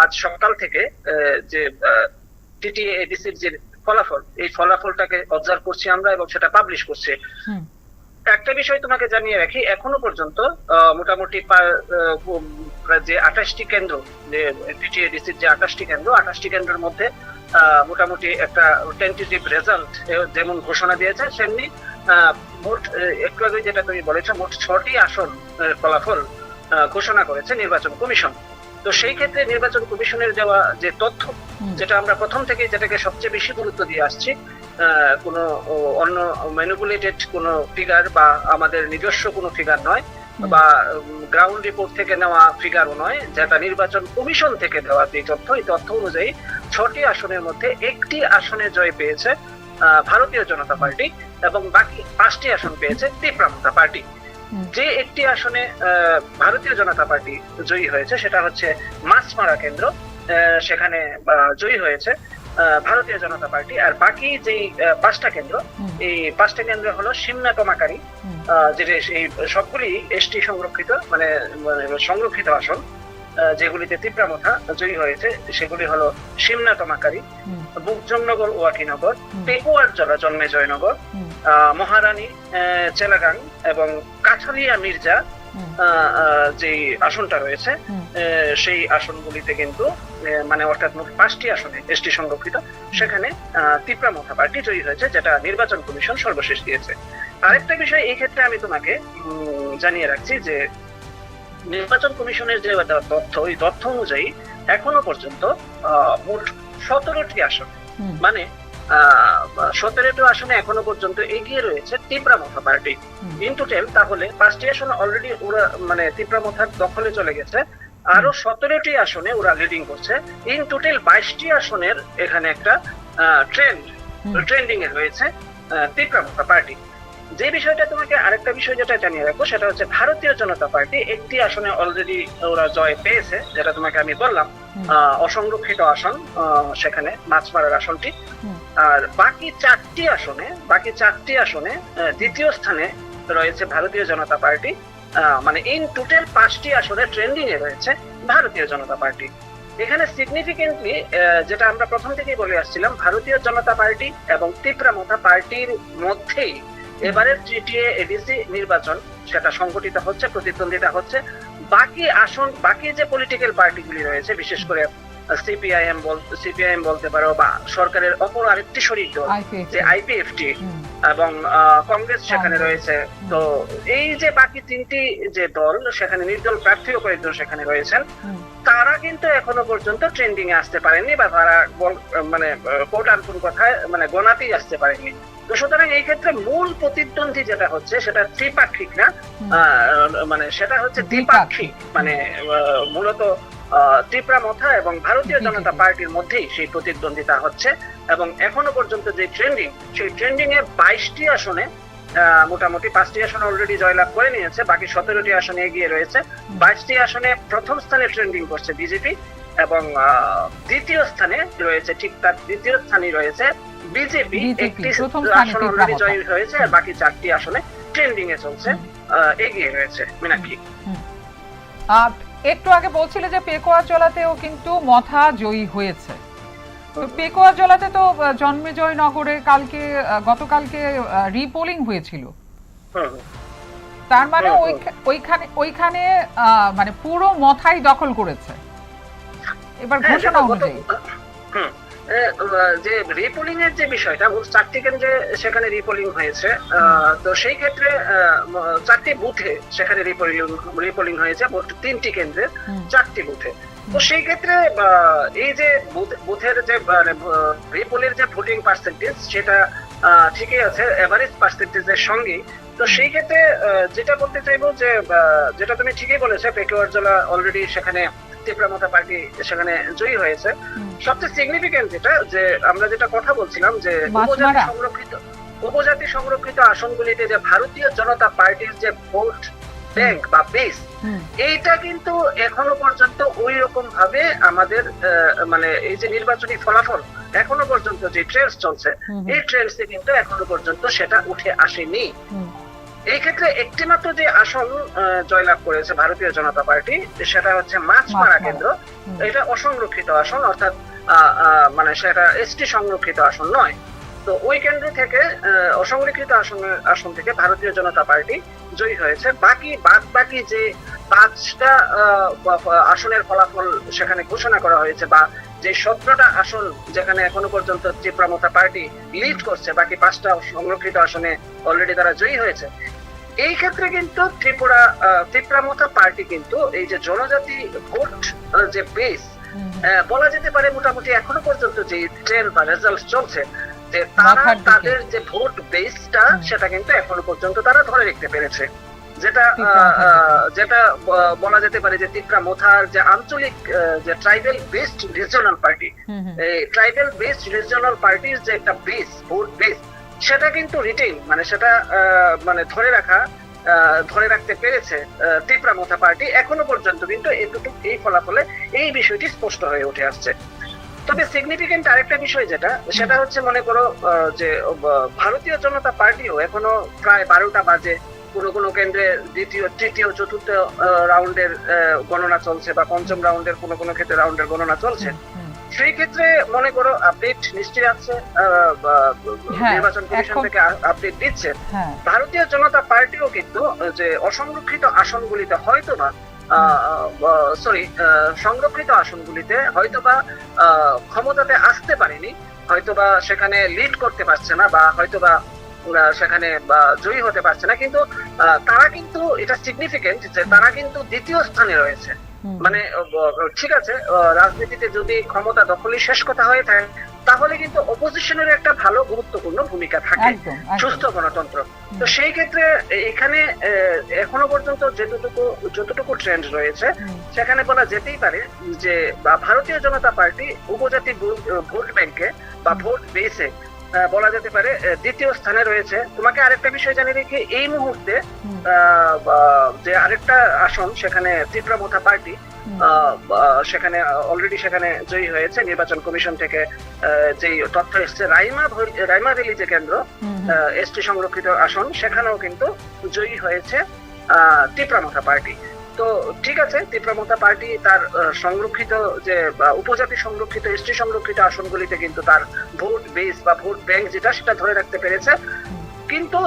আজ সকাল থেকে যে টিটিএ এডিসির যে ফলাফল, এই ফলাফলটাকে অবজার্ভ করছি আমরা এবং সেটা পাবলিশ করছে। একটা বিষয় তোমাকে জানিয়ে রাখি, এখনো পর্যন্ত মোটামুটি যে 28টি কেন্দ্র, যে টিটিএডিসির যে 28টি কেন্দ্র, 28টি কেন্দ্রের মধ্যে মোটামুটি একটা টেন্টেটিভ রেজাল্ট যেমন ঘোষণা দিয়েছে, সেমনি মোট একটু আগে যেটা তুমি বলেছো, মোট 6টি আসন ফলাফল ঘোষণা করেছে নির্বাচন কমিশন। তো সেই ক্ষেত্রে নির্বাচন কমিশনের দেওয়া যে তথ্য, যেটা আমরা প্রথম থেকে যেটাকে সবচেয়ে বেশি গুরুত্ব দিয়ে আসছি, কোনো অন্য ম্যানিপুলেটেড কোনো ফিগার বা আমাদের নিজস্ব কোনো ফিগার নয়, বা গ্রাউন্ড রিপোর্ট থেকে নেওয়া ফিগারও নয়, যেটা নির্বাচন কমিশন থেকে দেওয়া যে তথ্য, এই তথ্য অনুযায়ী 6টি আসনের মধ্যে 1টি আসনে জয় পেয়েছে ভারতীয় জনতা পার্টি এবং বাকি 5টি আসন পেয়েছে তীব্রামতা পার্টি। যে একটি আসনে ভারতীয় জনতা পার্টি জয়ী হয়েছে সেটা হচ্ছে মাছমারা কেন্দ্র, সেখানে জয়ী হয়েছে ভারতীয় জনতা পার্টি, আর বাকি যেই 5টা কেন্দ্র, এই 5টা কেন্দ্র হলো সিমনা কমাকারী, যেটা এই সবগুলি এসটি সংরক্ষিত মানে সংরক্ষিত আসন, যেগুলিতে তিপ্রামথা জয়ী হয়েছে সেগুলি হলো সিমনা কমাকারী, বুকজমনগর ওয়াকিনগর, পেকুয়ার জলা জন্মে জয়নগর, মহারানী চেলাগাং এবং কাঠালিয়া মির্জা যে আসনটা রয়েছে, সেই আসনগুলিতে কিন্তু মানে অর্থাৎ মোট 5টি আসনে এসটি সংরক্ষিত, সেখানে তিপ্রামথা পার্টি জয়ী হয়েছে, যেটা নির্বাচন কমিশন সর্বশেষ দিয়েছে। আরেকটা বিষয় এই ক্ষেত্রে আমি তোমাকে জানিয়ে রাখছি যে নির্বাচন কমিশনের যে তথ্য, ওই তথ্য অনুযায়ী এখনো পর্যন্ত মোট 17টি আসন, মানে 17টি আসনে এখনো পর্যন্ত এগিয়ে রয়েছে তিপ্রামথা পার্টি। ইন টোটাল তাহলে 5টি আসন অলরেডি ওরা মানে তিপ্রামথার দখলে চলে গেছে, আরো 17টি আসনে ওরা লিডিং করছে। ইন টোটাল 22টি আসনের এখানে একটা ট্রেন্ডিং এ রয়েছে তিপ্রামথা পার্টি। যে বিষয়টা তোমাকে আরেকটা বিষয় যেটা জানিয়ে রাখবো সেটা হচ্ছে ভারতীয় জনতা পার্টি একটি আসনে অলরেডি ওরা জয় পেয়েছে, যেটা তোমাকে আমি বললাম অসংরক্ষিত আসন, সেখানে মাছমারার আসনটি। আর বাকি 4টি আসনে দ্বিতীয় স্থানে রয়েছে ভারতীয় জনতা পার্টি, মানে ইন টোটাল 5টি আসনে ট্রেন্ডিং এ রয়েছে ভারতীয় জনতা পার্টি। এখানে সিগনিফিকেন্টলি যেটা আমরা প্রথম থেকেই বলে আসছিলাম, ভারতীয় জনতা পার্টি এবং তিপ্রামথা পার্টির মধ্যেই এবারের তৃতীয় এডিসি নির্বাচন সেটা সংগঠিত হচ্ছে, প্রতিদ্বন্দ্বিতা হচ্ছে। বাকি যে পলিটিক্যাল পার্টিগুলি রয়েছে, বিশেষ করে সিপিআইএম বলতে পারো, বা সরকারের অপর আরেকটি শরিক দল যে আইপিএফটি, এবং কংগ্রেস সেখানে রয়েছে। তো এই যে বাকি 3টি যে দল, সেখানে নির্দল প্রার্থীও কয়েকজন সেখানে রয়েছেন, তারা কিন্তু এখনো পর্যন্ত ট্রেন্ডিং এ আসতে পারেননি, বা তারা মানে কোট আনকোট কথায় মানে গোনাতেই আসতে পারেননি। তো সুতরাং এই ক্ষেত্রে মূল প্রতিদ্বন্দ্বী যেটা হচ্ছে সেটা ত্রিপাক্ষিক না, মানে সেটা হচ্ছে দ্বিপাক্ষিক, মানে মূলত তিপ্রামথা এবং ভারতীয় জনতা পার্টির মধ্যেই সেই প্রতিদ্বন্দ্বিতা হচ্ছে। এবং এখনো পর্যন্ত যে সেই ট্রেন্ডিং এ 22টি আসনে মোটামুটি 5টি আসনে অলরেডি জয়লাভ করে নিয়েছে, বাকি 17টি আসনে এগিয়ে রয়েছে। 22টি আসনে প্রথম স্থানে ট্রেন্ডিং করছে বিজেপি, এবং দ্বিতীয় স্থানে রয়েছে, ঠিক তার দ্বিতীয় স্থানে রয়েছে বিজেপি, একটি আসন অলরেডি জয় হয়েছে, আর বাকি 4টি আসনে ট্রেন্ডিং এ চলছে, এগিয়ে রয়েছে। মীনাক্ষী, একটু আগে বলছিলে যে পেকুয়া জলাতেও কিন্তু মথা জয়ী হয়েছে। তো পেকুয়া জলাতে তো জন্মেজয় নগরে গতকালকে রিপোলিং হয়েছিল, তার মানে ওইখানে মানে পুরো মথাই দখল করেছে এবার ঘোষণা অনুযায়ী। যে রিপোলিং এর যে বিষয়টা, 4টি কেন্দ্রে সেখানে রিপোলিং হয়েছে, তো সেই ক্ষেত্রে 4টি বুথে সেখানে রিপোলিং হয়েছে, মোট 3টি কেন্দ্রে 4টি বুথে। তো সেই ক্ষেত্রে এই যে বুথের যে রিপোলের যে ভোটিং পার্সেন্টেজ, সেটা ঠিকই আছে এভারেজ পার্সেন্টেজের সঙ্গে। তো সেই ক্ষেত্রে যেটা বলতে চাইবো যে যেটা তুমি ঠিকই বলেছো, পেকুয়ার জেলা অলরেডি সেখানে তিপ্রামথা পার্টি সেখানে জয়ী হয়েছে। সবচেয়ে সিগনিফিকেন্ট যেটা, যে আমরা যেটা কথা বলছিলাম যে উপজাতি সংরক্ষিত আসনগুলিতে যে ভারতীয় জনতা পার্টির যে ভোট ব্যাংক বা বেস, এইটা কিন্তু এখনো পর্যন্ত ওই রকম ভাবে আমাদের মানে এই যে নির্বাচনী ফলাফল এখনো পর্যন্ত যে ট্রেন্ডস চলছে, এই ট্রেন্ডসে কিন্তু এখনো পর্যন্ত সেটা উঠে আসেনি। এই ক্ষেত্রে একটি মাত্র যে আসন জয়লাভ করেছে ভারতীয় জনতা পার্টি, সেটা হচ্ছে মাছমারা কেন্দ্র। এটা অসংরক্ষিত আসন, অর্থাৎ মানে সেটা এসটি সংরক্ষিত আসন নয়। তো ওই কেন্দ্র থেকে অসংরক্ষিত আসন থেকে ভারতীয় জনতা পার্টি জয়ী হয়েছে। বাকি যে 5টা আসনের ফলাফল সেখানে ঘোষণা করা হয়েছে, বা যে 17টা আসন যেখানে এখনো পর্যন্ত তিপ্রামথা পার্টি লিড করছে, বাকি 5টা সংরক্ষিত আসনে অলরেডি তারা জয়ী হয়েছে। এই ক্ষেত্রে কিন্তু তিপ্রামথা পার্টি কিন্তু এই যে জনজাতি ভোট যে বেস, বলা যেতে পারে মোটামুটি এখনো পর্যন্ত যে ট্রেন্ড বা রেজাল্ট চলছে, যে তারা তাদের যে ভোট বেসটা সেটা কিন্তু এখনো পর্যন্ত তারা ধরে রাখতে পেরেছে। যেটা বলা যেতে পারে যে তিপ্রামথার যে আঞ্চলিক যে ট্রাইবেল বেসড রিজিওনাল পার্টি, এই ট্রাইবেল বেসড রিজিওনাল পার্টির যে একটা বেস, ভোট বেস, সেটা কিন্তু রিটেইন মানে সেটা মানে ধরে রাখতে পেরেছে তিপ্রামথা পার্টি এখনো পর্যন্ত। কিন্তু এই ফলাফলে এই বিষয়টি স্পষ্ট হয়ে উঠে আসছে। তবে সিগনিফিকেন্ট আরেকটা বিষয় যেটা, সেটা হচ্ছে মনে করো যে ভারতীয় জনতা পার্টিও এখনো প্রায় 12টা বাজে কোনো কোনো কেন্দ্রে দ্বিতীয়, তৃতীয়, চতুর্থ রাউন্ডের গণনা চলছে, বা পঞ্চম রাউন্ডের কোনো কোনো ক্ষেত্রে রাউন্ডের গণনা চলছে। সেই ক্ষেত্রে মনে করো আপডেট নিশ্চয়ই আছে, নির্বাচন কমিশন থেকে আপডেট দিচ্ছে। ভারতীয় জনতা পার্টিও কিন্তু যে অসংরক্ষিত আসনগুলিতে হয়তোবা সংরক্ষিত আসনগুলিতে হয়তোবা ক্ষমতাতে আসতে পারেনি, হয়তোবা সেখানে লিড করতে পারছে না, বা হয়তোবা সেখানে জয়ী হতে পারছে না, কিন্তু তারা কিন্তু এটা সিগনিফিকেন্ট যে তারা কিন্তু দ্বিতীয় স্থানে রয়েছে। মানে ঠিক আছে, রাজনীতিতে যদি ক্ষমতা দখলই শেষ কথা হয়ে থাকে, তাহলে কিন্তু অপোজিশনের একটা ভালো গুরুত্বপূর্ণ ভূমিকা থাকে সুস্থ গণতন্ত্র। তো সেই ক্ষেত্রে এখানে এখনো পর্যন্ত যতটুকু ট্রেন্ড রয়েছে, সেখানে বলা যেতেই পারে যে ভারতীয় জনতা পার্টি উপজাতি ভোট ব্যাংকে বা ভোট বেসে বলা যেতে পারে দ্বিতীয় স্থানে রয়েছে। তোমাকে আরেকটা বিষয় জানিয়ে রেখে, এই মুহূর্তে যে আরেকটা আসন, সেখানে ত্রিপুরা পার্টি সেখানে অলরেডি সেখানে জয়ী হয়েছে। নির্বাচন কমিশন থেকে যে তথ্য এসছে, রাইমা ভ্যালি যে কেন্দ্র এসটি সংরক্ষিত আসন, সেখানেও কিন্তু জয়ী হয়েছে ত্রিপুরা পার্টি। তো ঠিক আছে, ত্রিপুরা পার্টি তার সংরক্ষিত যে উপজাতি সংরক্ষিত, এসটি সংরক্ষিত আসনগুলিতে কিন্তু তার ভোট বেস বা ভোট ব্যাংক যেটা, সেটা ধরে রাখতে পেরেছে। কিন্তু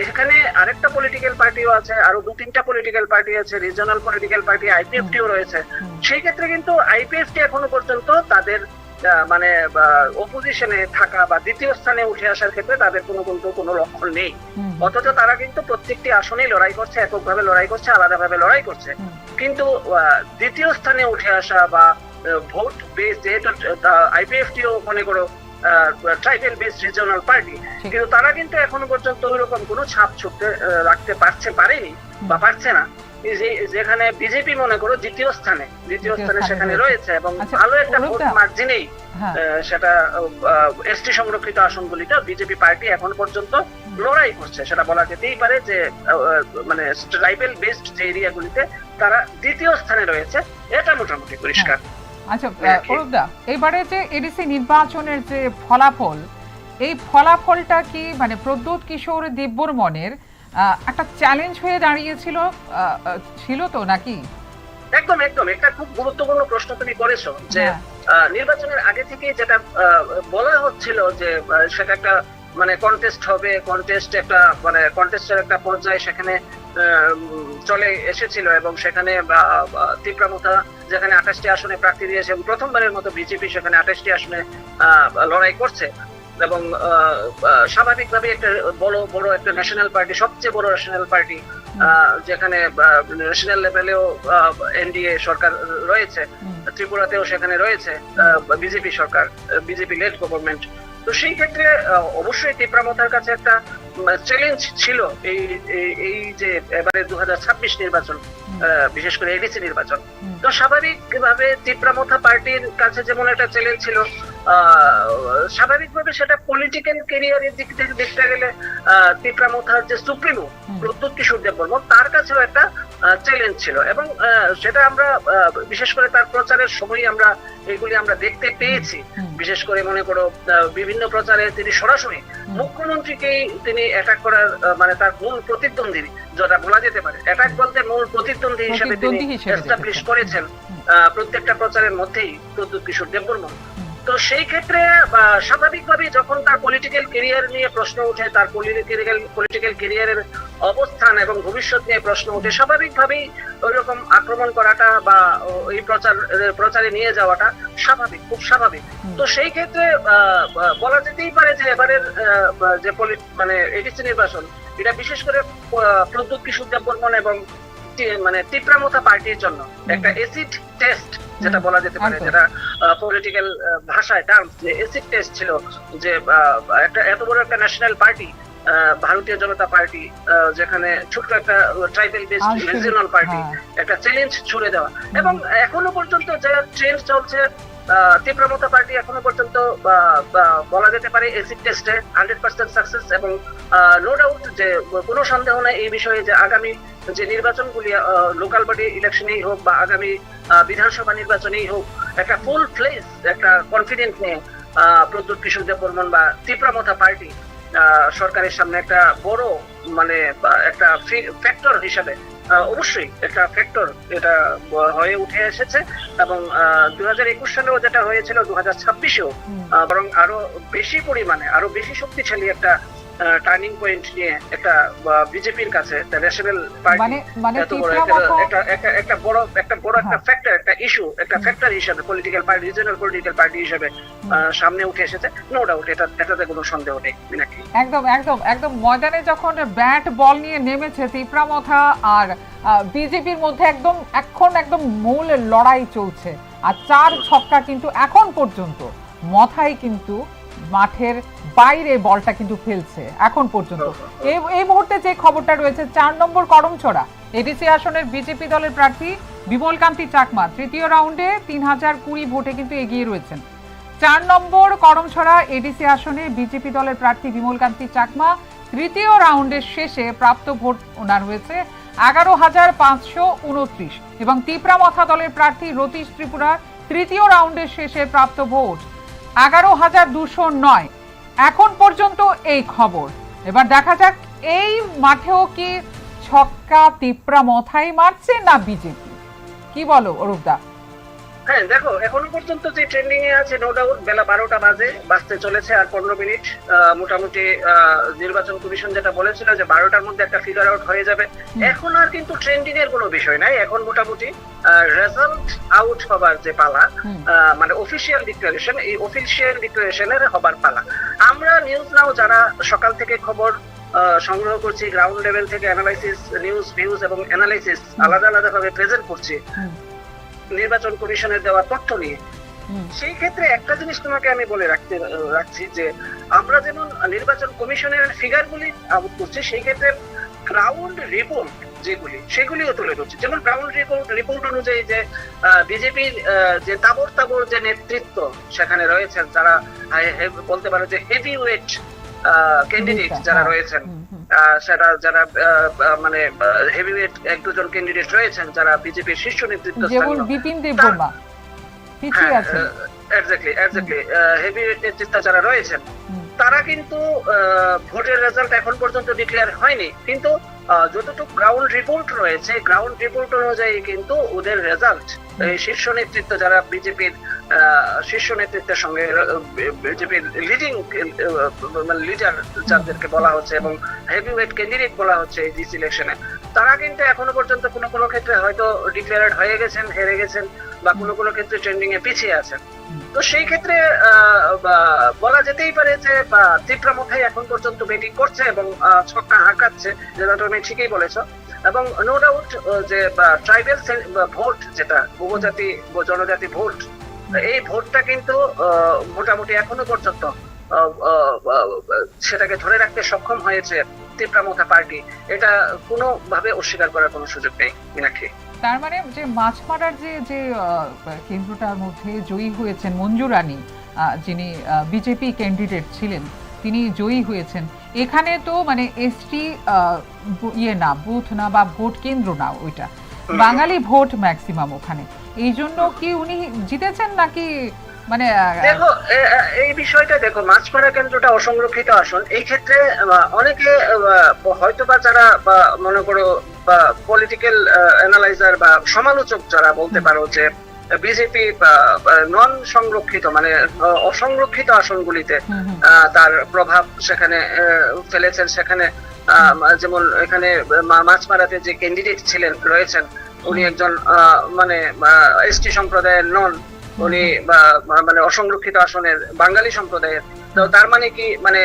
এখানে আরেকটা পলিটিক্যাল পার্টিও আছে, আরো 2-3টা পলিটিক্যাল পার্টি আছে, রিজনাল পলিটিক্যাল পার্টি আইপিএফটিও রয়েছে। সেই ক্ষেত্রে কিন্তু আইপিএফটি এখনো পর্যন্ত তাদের মানে অপোজিশনে থাকা বা দ্বিতীয় স্থানে উঠে আসার ক্ষেত্রে তাদের কোনো লক্ষণ নেই। অথচ তারা কিন্তু প্রত্যেকটি আসনেই লড়াই করছে, এককভাবে লড়াই করছে, আলাদাভাবে লড়াই করছে। কিন্তু দ্বিতীয় স্থানে উঠে আসা বা ভোট বেস, যেহেতু আইপিএফটিও মনে করো ট্রাইবেল বেস রিজনাল পার্টি, কিন্তু তারা কিন্তু এখনো পর্যন্ত ওইরকম কোনো ছাপ ছুটতে রাখতে পারেনি বা পারছে না। যেখানে বিজেপি মনে করো দ্বিতীয় স্থানে সেখানে রয়েছে, এবং ভালো একটা ভোট মার্জিনেই সেটা এসটি সংরক্ষিত আসনগুলিতে বিজেপি পার্টি এখন পর্যন্ত লড়াই করছে। সেটা বলা যেতেই পারে যে মানে ট্রাইবেল বেসড যে এরিয়াগুলিতে তারা দ্বিতীয় স্থানে রয়েছে, এটা মোটামুটি পরিষ্কার। আচ্ছা অরূপদা, এবারে যে এডিসি নির্বাচনের যে ফলাফল, এই ফলাফলটা কি মানে প্রদ্যোৎ কিশোর দেববর্মনের একটা চ্যালেঞ্জ হয়ে দাঁড়িয়েছিল তো নাকি? একদম একটা খুব গুরুত্বপূর্ণ প্রশ্ন তুমি করেছো, যে নির্বাচনের আগে থেকে যেটা বলা হচ্ছিল যে সেটা একটা মানে কন্টেস্ট হবে, কন্টেস্টের একটা পর্যায়ে সেখানে চলে এসেছিল, এবং সেখানে ত্রিপুরা যেখানে 28টি আসনে প্রার্থী দিয়েছে, প্রথমবারের মতো বিজেপি সেখানে 28টি আসনে লড়াই করছে, এবং স্বাভাবিকভাবে একটা বড় একটা ন্যাশনাল পার্টি, সবচেয়ে বড় ন্যাশনাল পার্টি, যেখানে ন্যাশনাল লেভেলেও এনডিএ সরকার রয়েছে, ত্রিপুরাতেও সেখানে রয়েছে বিজেপি সরকার, বিজেপি লেড গভর্নমেন্ট। তো সেই ক্ষেত্রে অবশ্যই ত্রিপুরা কাছে একটা চ্যালেঞ্জ ছিল এই যে এবারে 2026 নির্বাচন, বিশেষ করে এডিসি নির্বাচন। তো স্বাভাবিকভাবে ত্রিপুরা পার্টির কাছে যেমন একটা চ্যালেঞ্জ ছিল, স্বাভাবিকভাবে সেটা পলিটিক্যাল ক্যারিয়ারের দিক থেকে দেখতে গেলে ত্রিপুরা যে সুপ্রিমো প্রদ্যোৎ কিশোর দেববর্মন, তার কাছেও একটা চ্যালেঞ্জ ছিল, এবং সেটা আমরা বিশেষ করে তার প্রচারের সময় এগুলি আমরা দেখতে পেয়েছি। বিশেষ করে মনে করো বিভিন্ন প্রচারে তিনি সরাসরি মুখ্যমন্ত্রীকেই তিনি অ্যাটাক করার মানে তার মূল প্রতিদ্বন্দ্বী, যেটা বলা যেতে পারে অ্যাটাক বলতে মূল প্রতিদ্বন্দ্বী হিসেবে তিনি এস্টাবলিশ করেছেন প্রত্যেকটা প্রচারের মধ্যেই প্রদ্যোৎ কিশোর দেববর্মন। তো সেই ক্ষেত্রে স্বাভাবিকভাবেই যখন তার পলিটিক্যাল ক্যারিয়ার নিয়ে প্রশ্ন উঠে, তার পলিটিক্যাল ক্যারিয়ারের অবস্থান এবং ভবিষ্যৎ নিয়ে প্রশ্ন উঠে, স্বাভাবিকভাবেই ওইরকম আক্রমণ করাটা বা এই প্রচারে নিয়ে যাওয়াটা খুব স্বাভাবিক। তো সেই ক্ষেত্রে বলা যেতেই পারে যে এবারের যে মানে এডিসি নির্বাচন, এটা বিশেষ করে প্রদ্যোৎ কিশোর দেববর্মন এবং মানে ত্রিপুরা পার্টির জন্য একটা এসিড টেস্ট, যেটা বলা যেতে পারে, যেটা পলিটিক্যাল ভাষায় টার্ম, যে এসিড টেস্ট ছিল, যে একটা এত বড় একটা ন্যাশনাল পার্টি ভারতীয় জনতা পার্টি, যেখানে ছোট্ট একটা ট্রাইবেল বেসড রিজিওনাল পার্টি, একটা চ্যালেঞ্জ ছুড়ে দেওয়া। এবং এখনো পর্যন্ত যে ট্রেন্ড চলছে, ত্রিপুরা পার্টি এখনো পর্যন্ত বলা যেতে পারে এসিড টেস্টে 100% সাকসেস, এবং নো ডাউট যে কোনো সন্দেহ নাই এই বিষয়ে যে আগামী যে নির্বাচনগুলি লোকাল বডি ইলেকশনেই হোক বা আগামী বিধানসভা নির্বাচনেই হোক, একটা ফুল ফ্লেজ একটা কনফিডেন্স নিয়ে প্রদ্যুৎ কিশোর দেববর্মন বা তীব্রামথা পার্টি সরকারের সামনে একটা বড় মানে একটা ফ্যাক্টর হিসাবে অবশ্যই একটা ফ্যাক্টর এটা হয়ে উঠে এসেছে। এবং 2021 সালেও যেটা হয়েছিল 2026-এও বরং আরো বেশি পরিমাণে আরো বেশি শক্তিশালী একটা টার্নিং পয়েন্ট নিয়ে একটা বিজেপির কাছে ন্যাশনাল পার্টি এত বড় একটা বড় একটা ফ্যাক্টর একটা ইস্যু একটা ফ্যাক্টর হিসেবে political party regional political party হিসেবে সামনে উঠে এসেছে। নো ডাউট এটাতে কোনো সন্দেহ নেই নাকি। একদম একদম একদম ময়দানে যখন ব্যাট বল নিয়ে নেমেছে তীব্রামথা আর বিজেপির মধ্যে একদম মূল লড়াই চলছে। আর 4 ছক্কা কিন্তু এখন পর্যন্ত মাথায় কিন্তু মাঠের বাইরে বলটা কিন্তু ফেলছে এখন পর্যন্ত। এই মুহূর্তে যে খবরটা রয়েছে 4 নম্বর করমছড়া এডিসি আসনের বিজেপি দলের প্রার্থী বিমল কান্তি চাকমা তৃতীয় রাউন্ডে 3020 ভোটে কিন্তু এগিয়ে রয়েছেন। 4 নম্বর করমছড়া এডিসি আসনে বিজেপি দলের প্রার্থী বিমল কান্তি চাকমা তৃতীয় রাউন্ডের শেষে প্রাপ্ত ভোট ওনার হয়েছে 11,529 এবং তীব্রামথা দলের প্রার্থী রতীশ ত্রিপুরার তৃতীয় রাউন্ডের শেষে প্রাপ্ত ভোট 11,209। এখন পর্যন্ত এই খবর। এবার দেখা যাক এই মাঠেও কি ছক্কা তীব্রামথাই মারছে না বিজেপি, কি বলো অরূপদা? হ্যাঁ দেখো, এখনো পর্যন্ত যে ট্রেন্ডিং এ আছে নো ডাউট বেলা 12টা বাজতে চলেছে আর 15 মিনিট। মোটামুটি নির্বাচন কমিশন যেটা বলেছিল যে 12টার মধ্যে একটা ফিগার আউট হয়ে যাবে, এখন আর কিন্তু ট্রেন্ডিং এর কোনো বিষয় নাই। এখন মোটামুটি রেজাল্ট আউট হবার যে পালা, মানে অফিসিয়াল ডিক্লারেশন, এই অফিসিয়াল ডিক্লারেশনের হবার পালা। আমরা নিউজ নাও যারা সকাল থেকে খবর সংগ্রহ করছি, গ্রাউন্ড লেভেল থেকে অ্যানালাইসিস, নিউজ ভিউজ এবং অ্যানালাইসিস আলাদা আলাদা ভাবে প্রেজেন্ট করছি নির্বাচন কমিশনের দেওয়া তথ্য নিয়ে। সেই ক্ষেত্রে একটা জিনিস তোমাকে আমি বলে রাখছি যে আমরা যেমন নির্বাচন কমিশনের ফিগারগুলি আউট করছি, সেই ক্ষেত্রে গ্রাউন্ড রিপোর্ট যেগুলি সেগুলিও তুলে ধরছি। যেমন গ্রাউন্ড রিপোর্ট অনুযায়ী যে বিজেপির যে তাবর যে নেতৃত্ব সেখানে রয়েছেন, যারা বলতে পারো যে হেভি ওয়েট ক্যান্ডিডেট যারা রয়েছেন, সেটা যারা মানে হেভিওয়েট 1-2 ক্যান্ডিডেট রয়েছেন যারা বিজেপির শীর্ষ নেতৃত্ব, যেমন বিপিন দেববর্মা পিছিয়ে আছে, এক্স্যাক্টলি হেভিওয়েট নেতৃত্ব যারা রয়েছেন, তারা কিন্তু ভোটের রেজাল্ট এখন পর্যন্ত ডিক্লেয়ার হয়নি, কিন্তু যতটুকু গ্রাউন্ড রিপোর্ট রয়েছে, গ্রাউন্ড রিপোর্ট অনুযায়ী কিন্তু ওদের রেজাল্ট শীর্ষ নেতৃত্ব যারা বিজেপির শীর্ষ নেতৃত্বের সঙ্গে বিজেপির লিডিং লিডার যাদেরকে বলা হচ্ছে এবং হেভিওয়েট ক্যান্ডিডেট বলা হচ্ছে এই ডিসি ইলেকশনে, তারা কিন্তু এখনো পর্যন্ত কোনো ক্ষেত্রে হয়তো ডিক্লেয়ার্ড হয়ে গেছেন, হেরে গেছেন, বা কোনো ক্ষেত্রে ট্রেন্ডিং এ পিছিয়ে আছেন। তো সেই ক্ষেত্রে বলা যেতেই পারে যে তীব্রামথাই এখন পর্যন্ত ব্যাটিং করছে এবং ছক্কা হাঁকাচ্ছে, যেটা তুমি ঠিকই বলেছো। এবং নো ডাউট যে ট্রাইবেল ভোট, যেটা উপজাতি জনজাতি ভোট, এই ভোটটা কিন্তু মোটামুটি এখনো পর্যন্ত সেটাকে ধরে রাখতে সক্ষম হয়েছে তীব্রামথা পার্টি। এটা কোনোভাবে অস্বীকার করার কোনো সুযোগ নেই মীনাক্ষী। তার মানে যে মাছমারার যে কেন্দ্রটার মধ্যে জয়ী হয়েছেন মঞ্জু রানী, যিনি বিজেপি ক্যান্ডিডেট ছিলেন, তিনি জয়ী হয়েছেন। এখানে তো মানে এসটি না বুথ না বা ভোট কেন্দ্র না, ওইটা বাঙালি ভোট ম্যাক্সিমাম ওখানে, এই জন্য কি উনি জিতেছেন নাকি? মানে দেখো এই বিষয়টা দেখো, মাছমারা কেন্দ্রটা অসংরক্ষিত আসন। এই ক্ষেত্রে অনেকে হয়তোবা যারা মনে করো পলিটিক্যাল অ্যানালাইজার বা সমালোচক যারা বলতে পারো যে বিজেপি নন সংরক্ষিত মানে অসংরক্ষিত আসনগুলিতে তার প্রভাব সেখানে ফেলেছেন। সেখানে যেমন এখানে মাছমারাতে যে ক্যান্ডিডেট রয়েছেন উনি একজন মানে এসটি সম্প্রদায়ের নন, উনি মানে অসংরক্ষিত আসনের বাঙালি সম্প্রদায়ের। তো তার মানে কি, মানে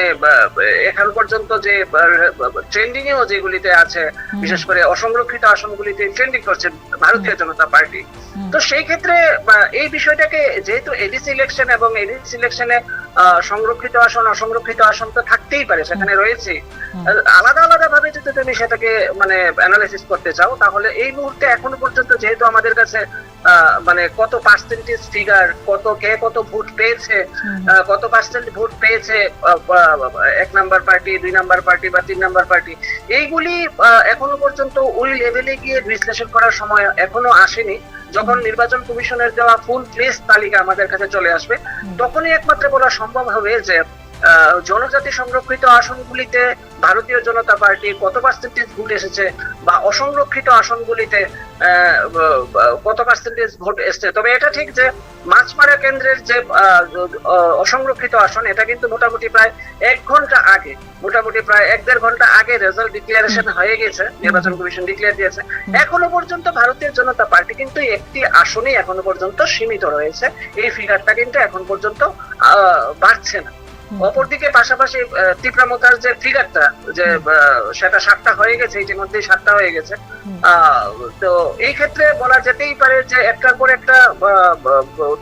এখন পর্যন্ত যে ট্রেন্ডিং এও যেগুলিতে আছে, বিশেষ করে অসংরক্ষিত আসনগুলিতে ট্রেন্ডিং করছে ভারতীয় জনতা পার্টি। তো সেই ক্ষেত্রে এই বিষয়টাকে যেহেতু এডিসি ইলেকশন এবং এডিসি ইলেকশনে সংরক্ষিত আসন অসংরক্ষিত আসন তো থাকতেই পারে, সেখানে রয়েছে। আলাদা আলাদা ভাবে যদি তুমি সেটাকে মানে অ্যানালাইসিস করতে চাও, তাহলে এই মুহূর্তে এখনো পর্যন্ত যেহেতু আমাদের কাছে মানে কত পার্সেন্টেজ ফিগার, কে কত ভোট পেয়েছে, কত পার্সেন্ট ভোট পেয়েছে 1 নাম্বার পার্টি, 2 নাম্বার পার্টি বা 3 নাম্বার পার্টি, এইগুলি এখনো পর্যন্ত ওই লেভেলে গিয়ে বিশ্লেষণ করার সময় এখনো আসেনি। যখন নির্বাচন কমিশনের দেওয়া ফুল লিস্ট তালিকা আমাদের কাছে চলে আসবে, তখনই একমাত্র বলা সম্ভব হবে যে জনজাতি সংরক্ষিত আসনগুলিতে ভারতীয় জনতা পার্টি কত পার্সেন্টেজ ভোট এসেছে বা অসংরক্ষিত আসনগুলিতে কত পার্সেন্টেজ ভোট এসেছে। তবে এটা ঠিক যে মাছমারা কেন্দ্রের যে অসংরক্ষিত আসন, এটা কিন্তু মোটামুটি প্রায় 1 ঘন্টা আগে, মোটামুটি প্রায় 1-1.5 ঘন্টা আগে রেজাল্ট ডিক্লারেশন হয়ে গেছে, নির্বাচন কমিশন ডিক্লেয়ার দিয়েছে। এখনো পর্যন্ত ভারতীয় জনতা পার্টি কিন্তু একটি আসনেই এখনো পর্যন্ত সীমিত রয়েছে, এই ফিগারটা কিন্তু এখন পর্যন্ত বাড়ছে না। অপরদিকে পাশাপাশি তীব্রামতার যে ফিগারটা, যে সেটা 7টা হয়ে গেছে, ইতিমধ্যেই 7টা হয়ে গেছে। তো এই ক্ষেত্রে বলা যেতেই পারে যে একটার পর একটা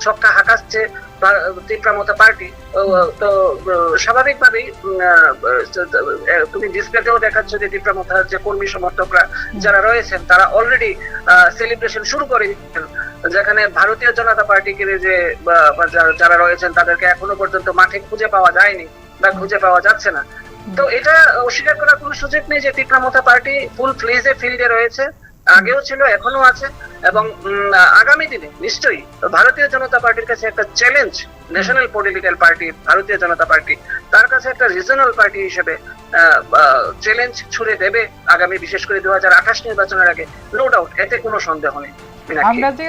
ছক্কা হাঁকাচ্ছে তীব্রামতা পার্টি। তো স্বাভাবিকভাবেই তুমি ডিসপ্লেতেও দেখাচ্ছ যে তীব্রামতার যে কর্মী সমর্থকরা যারা রয়েছেন তারা অলরেডি সেলিব্রেশন শুরু করে দিচ্ছেন, যেখানে ভারতীয় জনতা পার্টিকে যে যারা রয়েছেন তাদেরকে এখনো পর্যন্ত মাঠে খুঁজে পাওয়া যায়নি বা খুঁজে পাওয়া যাচ্ছে না। তো এটা অস্বীকার করার কোনো সুযোগ নেই যে তীব্রামতা পার্টি ফুল ফ্লেজে ফিল্ডে রয়েছে, আগেও ছিল, এখনো আছে, এবং আগামী দিনে নিশ্চয়ই ভারতীয় জনতা পার্টির কাছে একটা চ্যালেঞ্জ, ন্যাশনাল পলিটিক্যাল পার্টি ভারতীয় জনতা পার্টি তার কাছে একটা রিজনাল পার্টি হিসেবে চ্যালেঞ্জ ছুড়ে দেবে আগামী, বিশেষ করে 2028 নির্বাচনের আগে, নো ডাউট, এতে কোনো সন্দেহ নেই। আমরা যে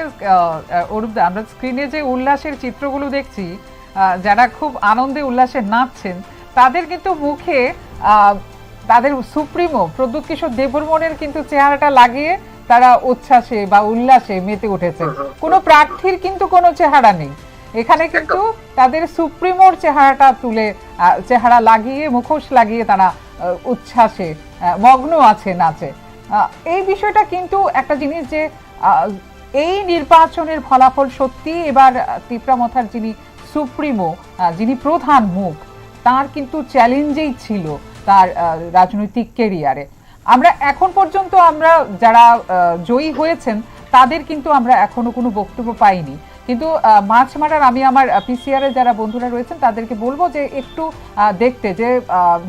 অরূপদা, আমরা স্ক্রিনে যে উল্লাসের চিত্রগুলো দেখছি, যারা খুব আনন্দে উল্লাসে নাচছেন, তাদের কিন্তু মুখে তাদের সুপ্রিমো প্রদ্যুৎ কিশোর দেববর্মনের কিন্তু চেহারাটা লাগিয়ে তারা উচ্ছ্বাসে বা উল্লাসে মেতে উঠেছেন। কোনো প্রার্থীর কিন্তু কোনো চেহারা নেই এখানে, কিন্তু তাদের সুপ্রিমোর চেহারাটা তুলে, চেহারা লাগিয়ে, মুখোশ লাগিয়ে তারা উচ্ছ্বাসে মগ্ন আছে নাচে। এই বিষয়টা কিন্তু একটা জিনিস যে এই নির্বাচনের ফলাফল সত্যি এবার তীব্রামথার যিনি সুপ্রিমো, যিনি প্রধান মুখ, তার কিন্তু চ্যালেঞ্জেই ছিল তার রাজনৈতিক কেরিয়ারে। আমরা এখন পর্যন্ত আমরা যারা জয়ী হয়েছেন তাদের কিন্তু আমরা এখনো কোনো বক্তব্য পাইনি, কিন্তু মাছমারার আমি আমার পিসিআরে যারা বন্ধুরা রয়েছেন তাদেরকে বলবো যে একটু দেখতে যে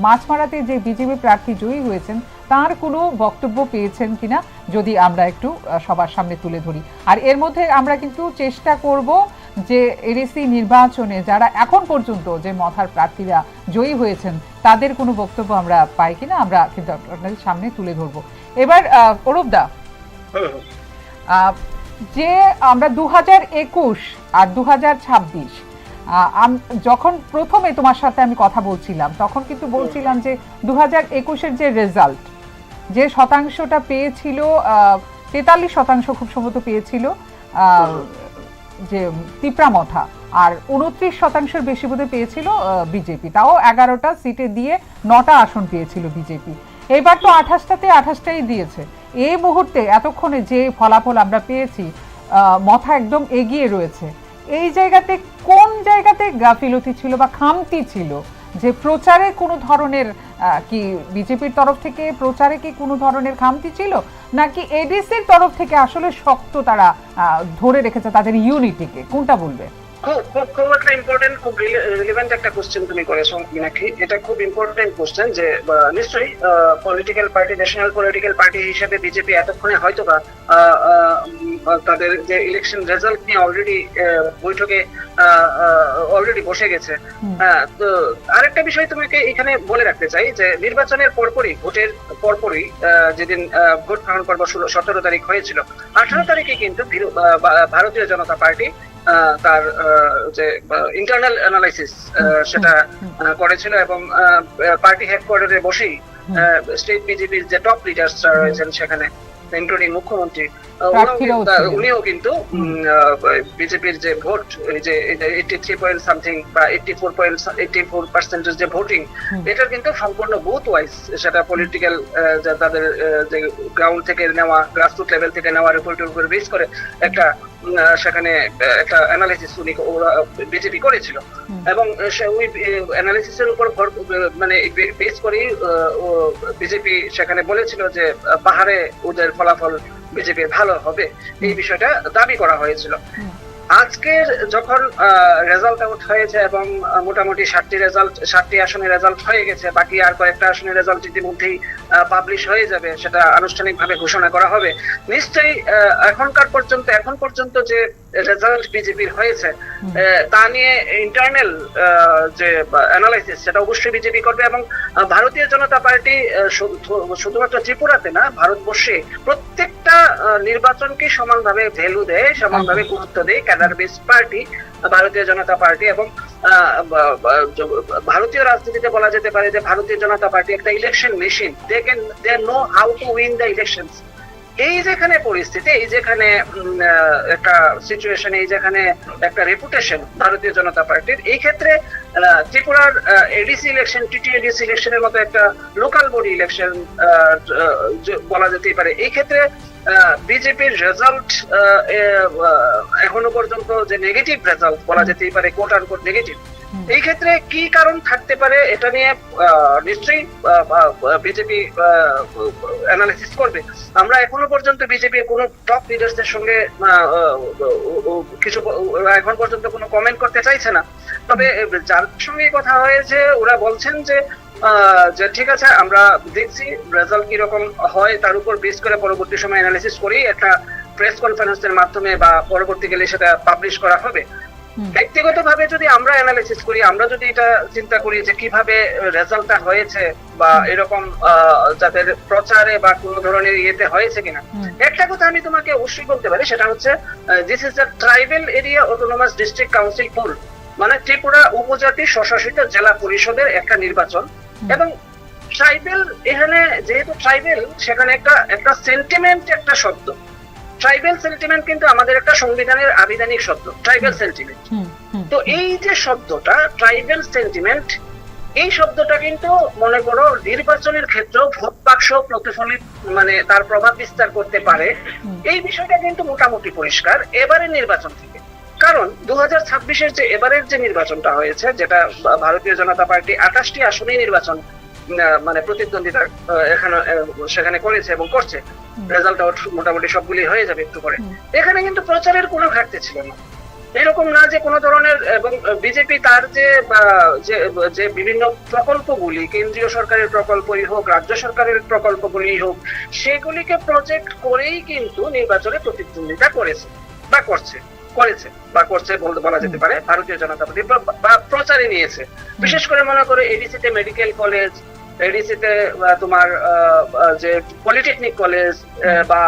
মাছমারাতে যে বিজেপি প্রার্থী জয়ী হয়েছেন তার কোনো বক্তব্য পেয়েছেন কিনা, যদি আমরা একটু সবার সামনে তুলে ধরি। আর এর মধ্যে আমরা কিন্তু চেষ্টা করব যে এডিসি নির্বাচনে যারা এখন পর্যন্ত যে মথার প্রার্থীরা জয়ী হয়েছেন তাদের কোনো বক্তব্য আমরা পাই কিনা, আমরা কিন্তু আপনাদের সামনে তুলে ধরবো। এবার অরূপদা, যে আমরা 2021 আর 2026 যখন প্রথমে তোমার সাথে আমি কথা বলছিলাম তখন কিন্তু বলছিলাম যে 2021-এর যে রেজাল্ট, যে শতাংশটা পেয়েছিল 43% খুব সম্ভবত পেয়েছিল যে তীব্রামথা, আর 29% বেশি বোধহয় পেয়েছিল বিজেপি, তাও 11টা সিটে দিয়ে 9টা আসন পেয়েছিল বিজেপি। এবার তো 28টাই দিয়েছে। এই মুহূর্তে এতক্ষণে যে ফলাফল আমরা পেয়েছি, মথা একদম এগিয়ে রয়েছে। এই জায়গাতে কোন জায়গাতে গাফিলতি ছিল বা খামতি ছিল, যে প্রচারে কোনো ধরনের কি বিজেপির তরফ থেকে প্রচারে কি কোনো ধরনের খামতি ছিল, নাকি এডিসির তরফ থেকে আসলে শক্ত তারা ধরে রেখেছে তাদের ইউনিটিকে, কোনটা বলবে? খুব একটা ইম্পর্টেন্ট, খুব রিলেভেন্ট একটা কোশ্চেন তুমি করেছো মীনাক্ষী। এটা খুব ইম্পর্টেন্ট কোশ্চেন যে নিশ্চয়ই political party, national political party হিসেবে বিজেপি এতক্ষণে হয়তো বা তাদের যে ইলেকশন রেজাল্ট নিয়ে অলরেডি বৈঠকে অলরেডি বসে গেছে। তো আরেকটা বিষয় তোমাকে এখানে বলে রাখতে চাই যে নির্বাচনের পরপরই, ভোটের পরপরই যেদিন ভোট গ্রহণ পর্ব 17 তারিখ হয়েছিল, 18 তারিখে কিন্তু ভারতীয় জনতা পার্টি তার যে ইন্টারনাল অ্যানালাইসিস সেটা করেছিল, এবং পার্টি হেডকোয়ার্টারে বসেই স্টেট বিজেপির যে টপ লিডার্সরা রয়েছেন সেখানে, ইনক্লুডিং মুখ্যমন্ত্রী, উনিও কিন্তু বিজেপির যে ভোট, যে 83 বা 84% যে ভোটিং, এটার কিন্তু সম্পূর্ণ বুথ ওয়াইজ, সেটা পলিটিক্যাল তাদের যে গ্রাউন্ড থেকে নেওয়া, গ্রাসরুট লেভেল থেকে নেওয়া রিপোর্টের উপর বেস করে একটা সেখানে একটা অ্যানালাইসিস উনি বিজেপি করেছিল, এবং ওই অ্যানালাইসিসের উপর মানে বেস করেই বিজেপি সেখানে বলেছিল যে পাহাড়ে ওদের ফলাফল বিজেপির ভালো হবে, এই বিষয়টা দাবি করা হয়েছিল। আজকের যখন রেজাল্ট আউট হয়েছে এবং মোটামুটি 7টি আসনের রেজাল্ট হয়ে গেছে, বাকি আর কয়েকটা আসনের রেজাল্ট ইতিমধ্যেই পাবলিশ হয়ে যাবে, সেটা আনুষ্ঠানিকভাবে ঘোষণা করা হবে। নিশ্চয়ই এখন পর্যন্ত যে রেজাল্ট বিজেপির হয়েছে তা নিয়ে ইন্টারনাল যে অ্যানালাইসিস সেটা অবশ্যই বিজেপি করবে, এবং ভারতীয় জনতা পার্টি শুধুমাত্র ত্রিপুরাতে না, ভারতবর্ষে প্রত্যেকটা নির্বাচনকে সমানভাবে ভ্যালু দেয়, সমানভাবে গুরুত্ব দেয় ক্যাডার বেস পার্টি ভারতীয় জনতা পার্টি। এবং ভারতীয় রাজনীতিতে বলা যেতে পারে যে ভারতীয় জনতা পার্টি একটা election machine. They know how to win the elections. এই যেখানে পরিস্থিতি, এই যেখানে একটা সিচুয়েশন, এই যেখানে একটা রেপুটেশন ভারতীয় জনতা পার্টির, এই ক্ষেত্রে ত্রিপুরার এডিসি ইলেকশন, টিটিএডিসি ইলেকশনের মতো একটা লোকাল বডি ইলেকশন বলা যেতেই পারে। এই ক্ষেত্রে বিজেপির রেজাল্ট এখনো পর্যন্ত যে নেগেটিভ রেজাল্ট বলা যেতেই পারে, কোট আনকোট নেগেটিভ, এই ক্ষেত্রে কি কারণ থাকতে পারে এটা নিয়ে নিশ্চয়ই বিজেপি অ্যানালিসিস করবে। আমরা এখনো পর্যন্ত বিজেপির কোনো টপ লিডার্সদের সঙ্গে কিছু এখন পর্যন্ত কোনো কমেন্ট করতে চাইছে না। তবে যার সঙ্গে কথা হয়েছে ওরা বলছেন যে ঠিক আছে, আমরা দেখছি রেজাল্ট কিরকম হয়, তার উপর বেস করে পরবর্তী সময় অ্যানালিসিস করেই একটা প্রেস কনফারেন্সের মাধ্যমে বা পরবর্তীকালে সেটা পাবলিশ করা হবে। ব্যক্তিগতভাবে যদি আমরা অ্যানালিসিস করি, আমরা যদি এটা চিন্তা করি যে কিভাবে রেজাল্টটা হয়েছে বা এরকম যাদের প্রচারে বা কোনো ধরনের ইয়েতে হয়েছে কিনা, একটা কথা আমি তোমাকে অবশ্যই বলতে পারি, সেটা হচ্ছে this is the tribal area autonomous district council pool, মানে ত্রিপুরা উপজাতি স্বশাসিত জেলা পরিষদের একটা নির্বাচন। এবং ট্রাইবেল, এখানে যেহেতু ট্রাইবেল, সেখানে একটা সেন্টিমেন্ট, একটা শব্দ ট্রাইবেল সেন্টিমেন্ট কিন্তু আমাদের একটা সংবিধানের আবিধানিক শব্দ, ট্রাইবেল সেন্টিমেন্ট। তো এই যে শব্দটা ট্রাইবেল সেন্টিমেন্ট, এই শব্দটা কিন্তু মনে করো নির্বাচনের ক্ষেত্রে ভোট বাক্স প্রতিফলিত, মানে তার প্রভাব বিস্তার করতে পারে। এই বিষয়টা কিন্তু মোটামুটি পরিষ্কার এবারের নির্বাচন থেকে। কারণ 2026-এর যে এবারের যে নির্বাচনটা হয়েছে, যেটা ভারতীয় জনতা পার্টি 28টি আসনেই নির্বাচন মানে প্রতিদ্বন্দ্বিতা সেখানে করেছে এবং করছে, রেজাল্ট আউট মোটামুটি সবগুলি হয়ে যাবে একটু পরে। এখানে কিন্তু প্রচারের কোনো ঘাটতি ছিল না, এরকম না যে কোনো ধরনের। এবং বিজেপি তার যে বিভিন্ন প্রকল্পগুলি, কেন্দ্রীয় সরকারের প্রকল্পই হোক, রাজ্য সরকারের প্রকল্পগুলি হোক, সেগুলিকে প্রজেক্ট করেই কিন্তু নির্বাচনে প্রতিদ্বন্দ্বিতা করেছে বলা যেতে পারে ভারতীয় জনতা পার্টি, বা প্রচারে নিয়েছে। বিশেষ করে মনে করে এডিসিতে মেডিকেল কলেজ, এডিসিতে তোমার যে পলিটেকনিক কলেজ, বা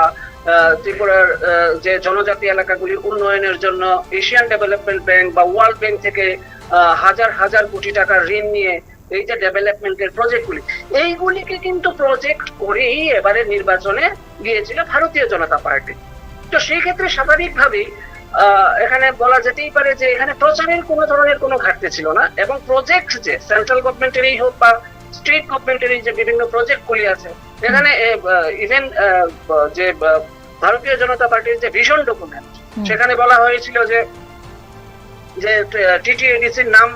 ত্রিপুরার যে জনজাতি এলাকাগুলির উন্নয়নের জন্য এশিয়ান ডেভেলপমেন্ট ব্যাংক বা ওয়ার্ল্ড ব্যাংক থেকে হাজার হাজার কোটি টাকার ঋণ নিয়ে এই যে ডেভেলপমেন্টের প্রজেক্টগুলি, এইগুলিকে কিন্তু প্রজেক্ট করেই এবারে নির্বাচনে গিয়েছিল ভারতীয় জনতা পার্টি। তো সেই ক্ষেত্রে স্বাভাবিকভাবেই এখানে বলা যেতেই পারে যে এখানে প্রচারের কোনো ধরনের কোনো ঘাটতি ছিল না। এবং প্রজেক্ট যে সেন্ট্রাল গভর্নমেন্টেরই হোক বা স্টেট গভর্নমেন্টেরই যে বিভিন্ন প্রজেক্টগুলি আছে, এখানে ইভেন যে ভারতীয় জনতা পার্টির যে ভিশন ডকুমেন্ট, সেখানে বলা হয়েছিল যে টিটিএডিসির নাম,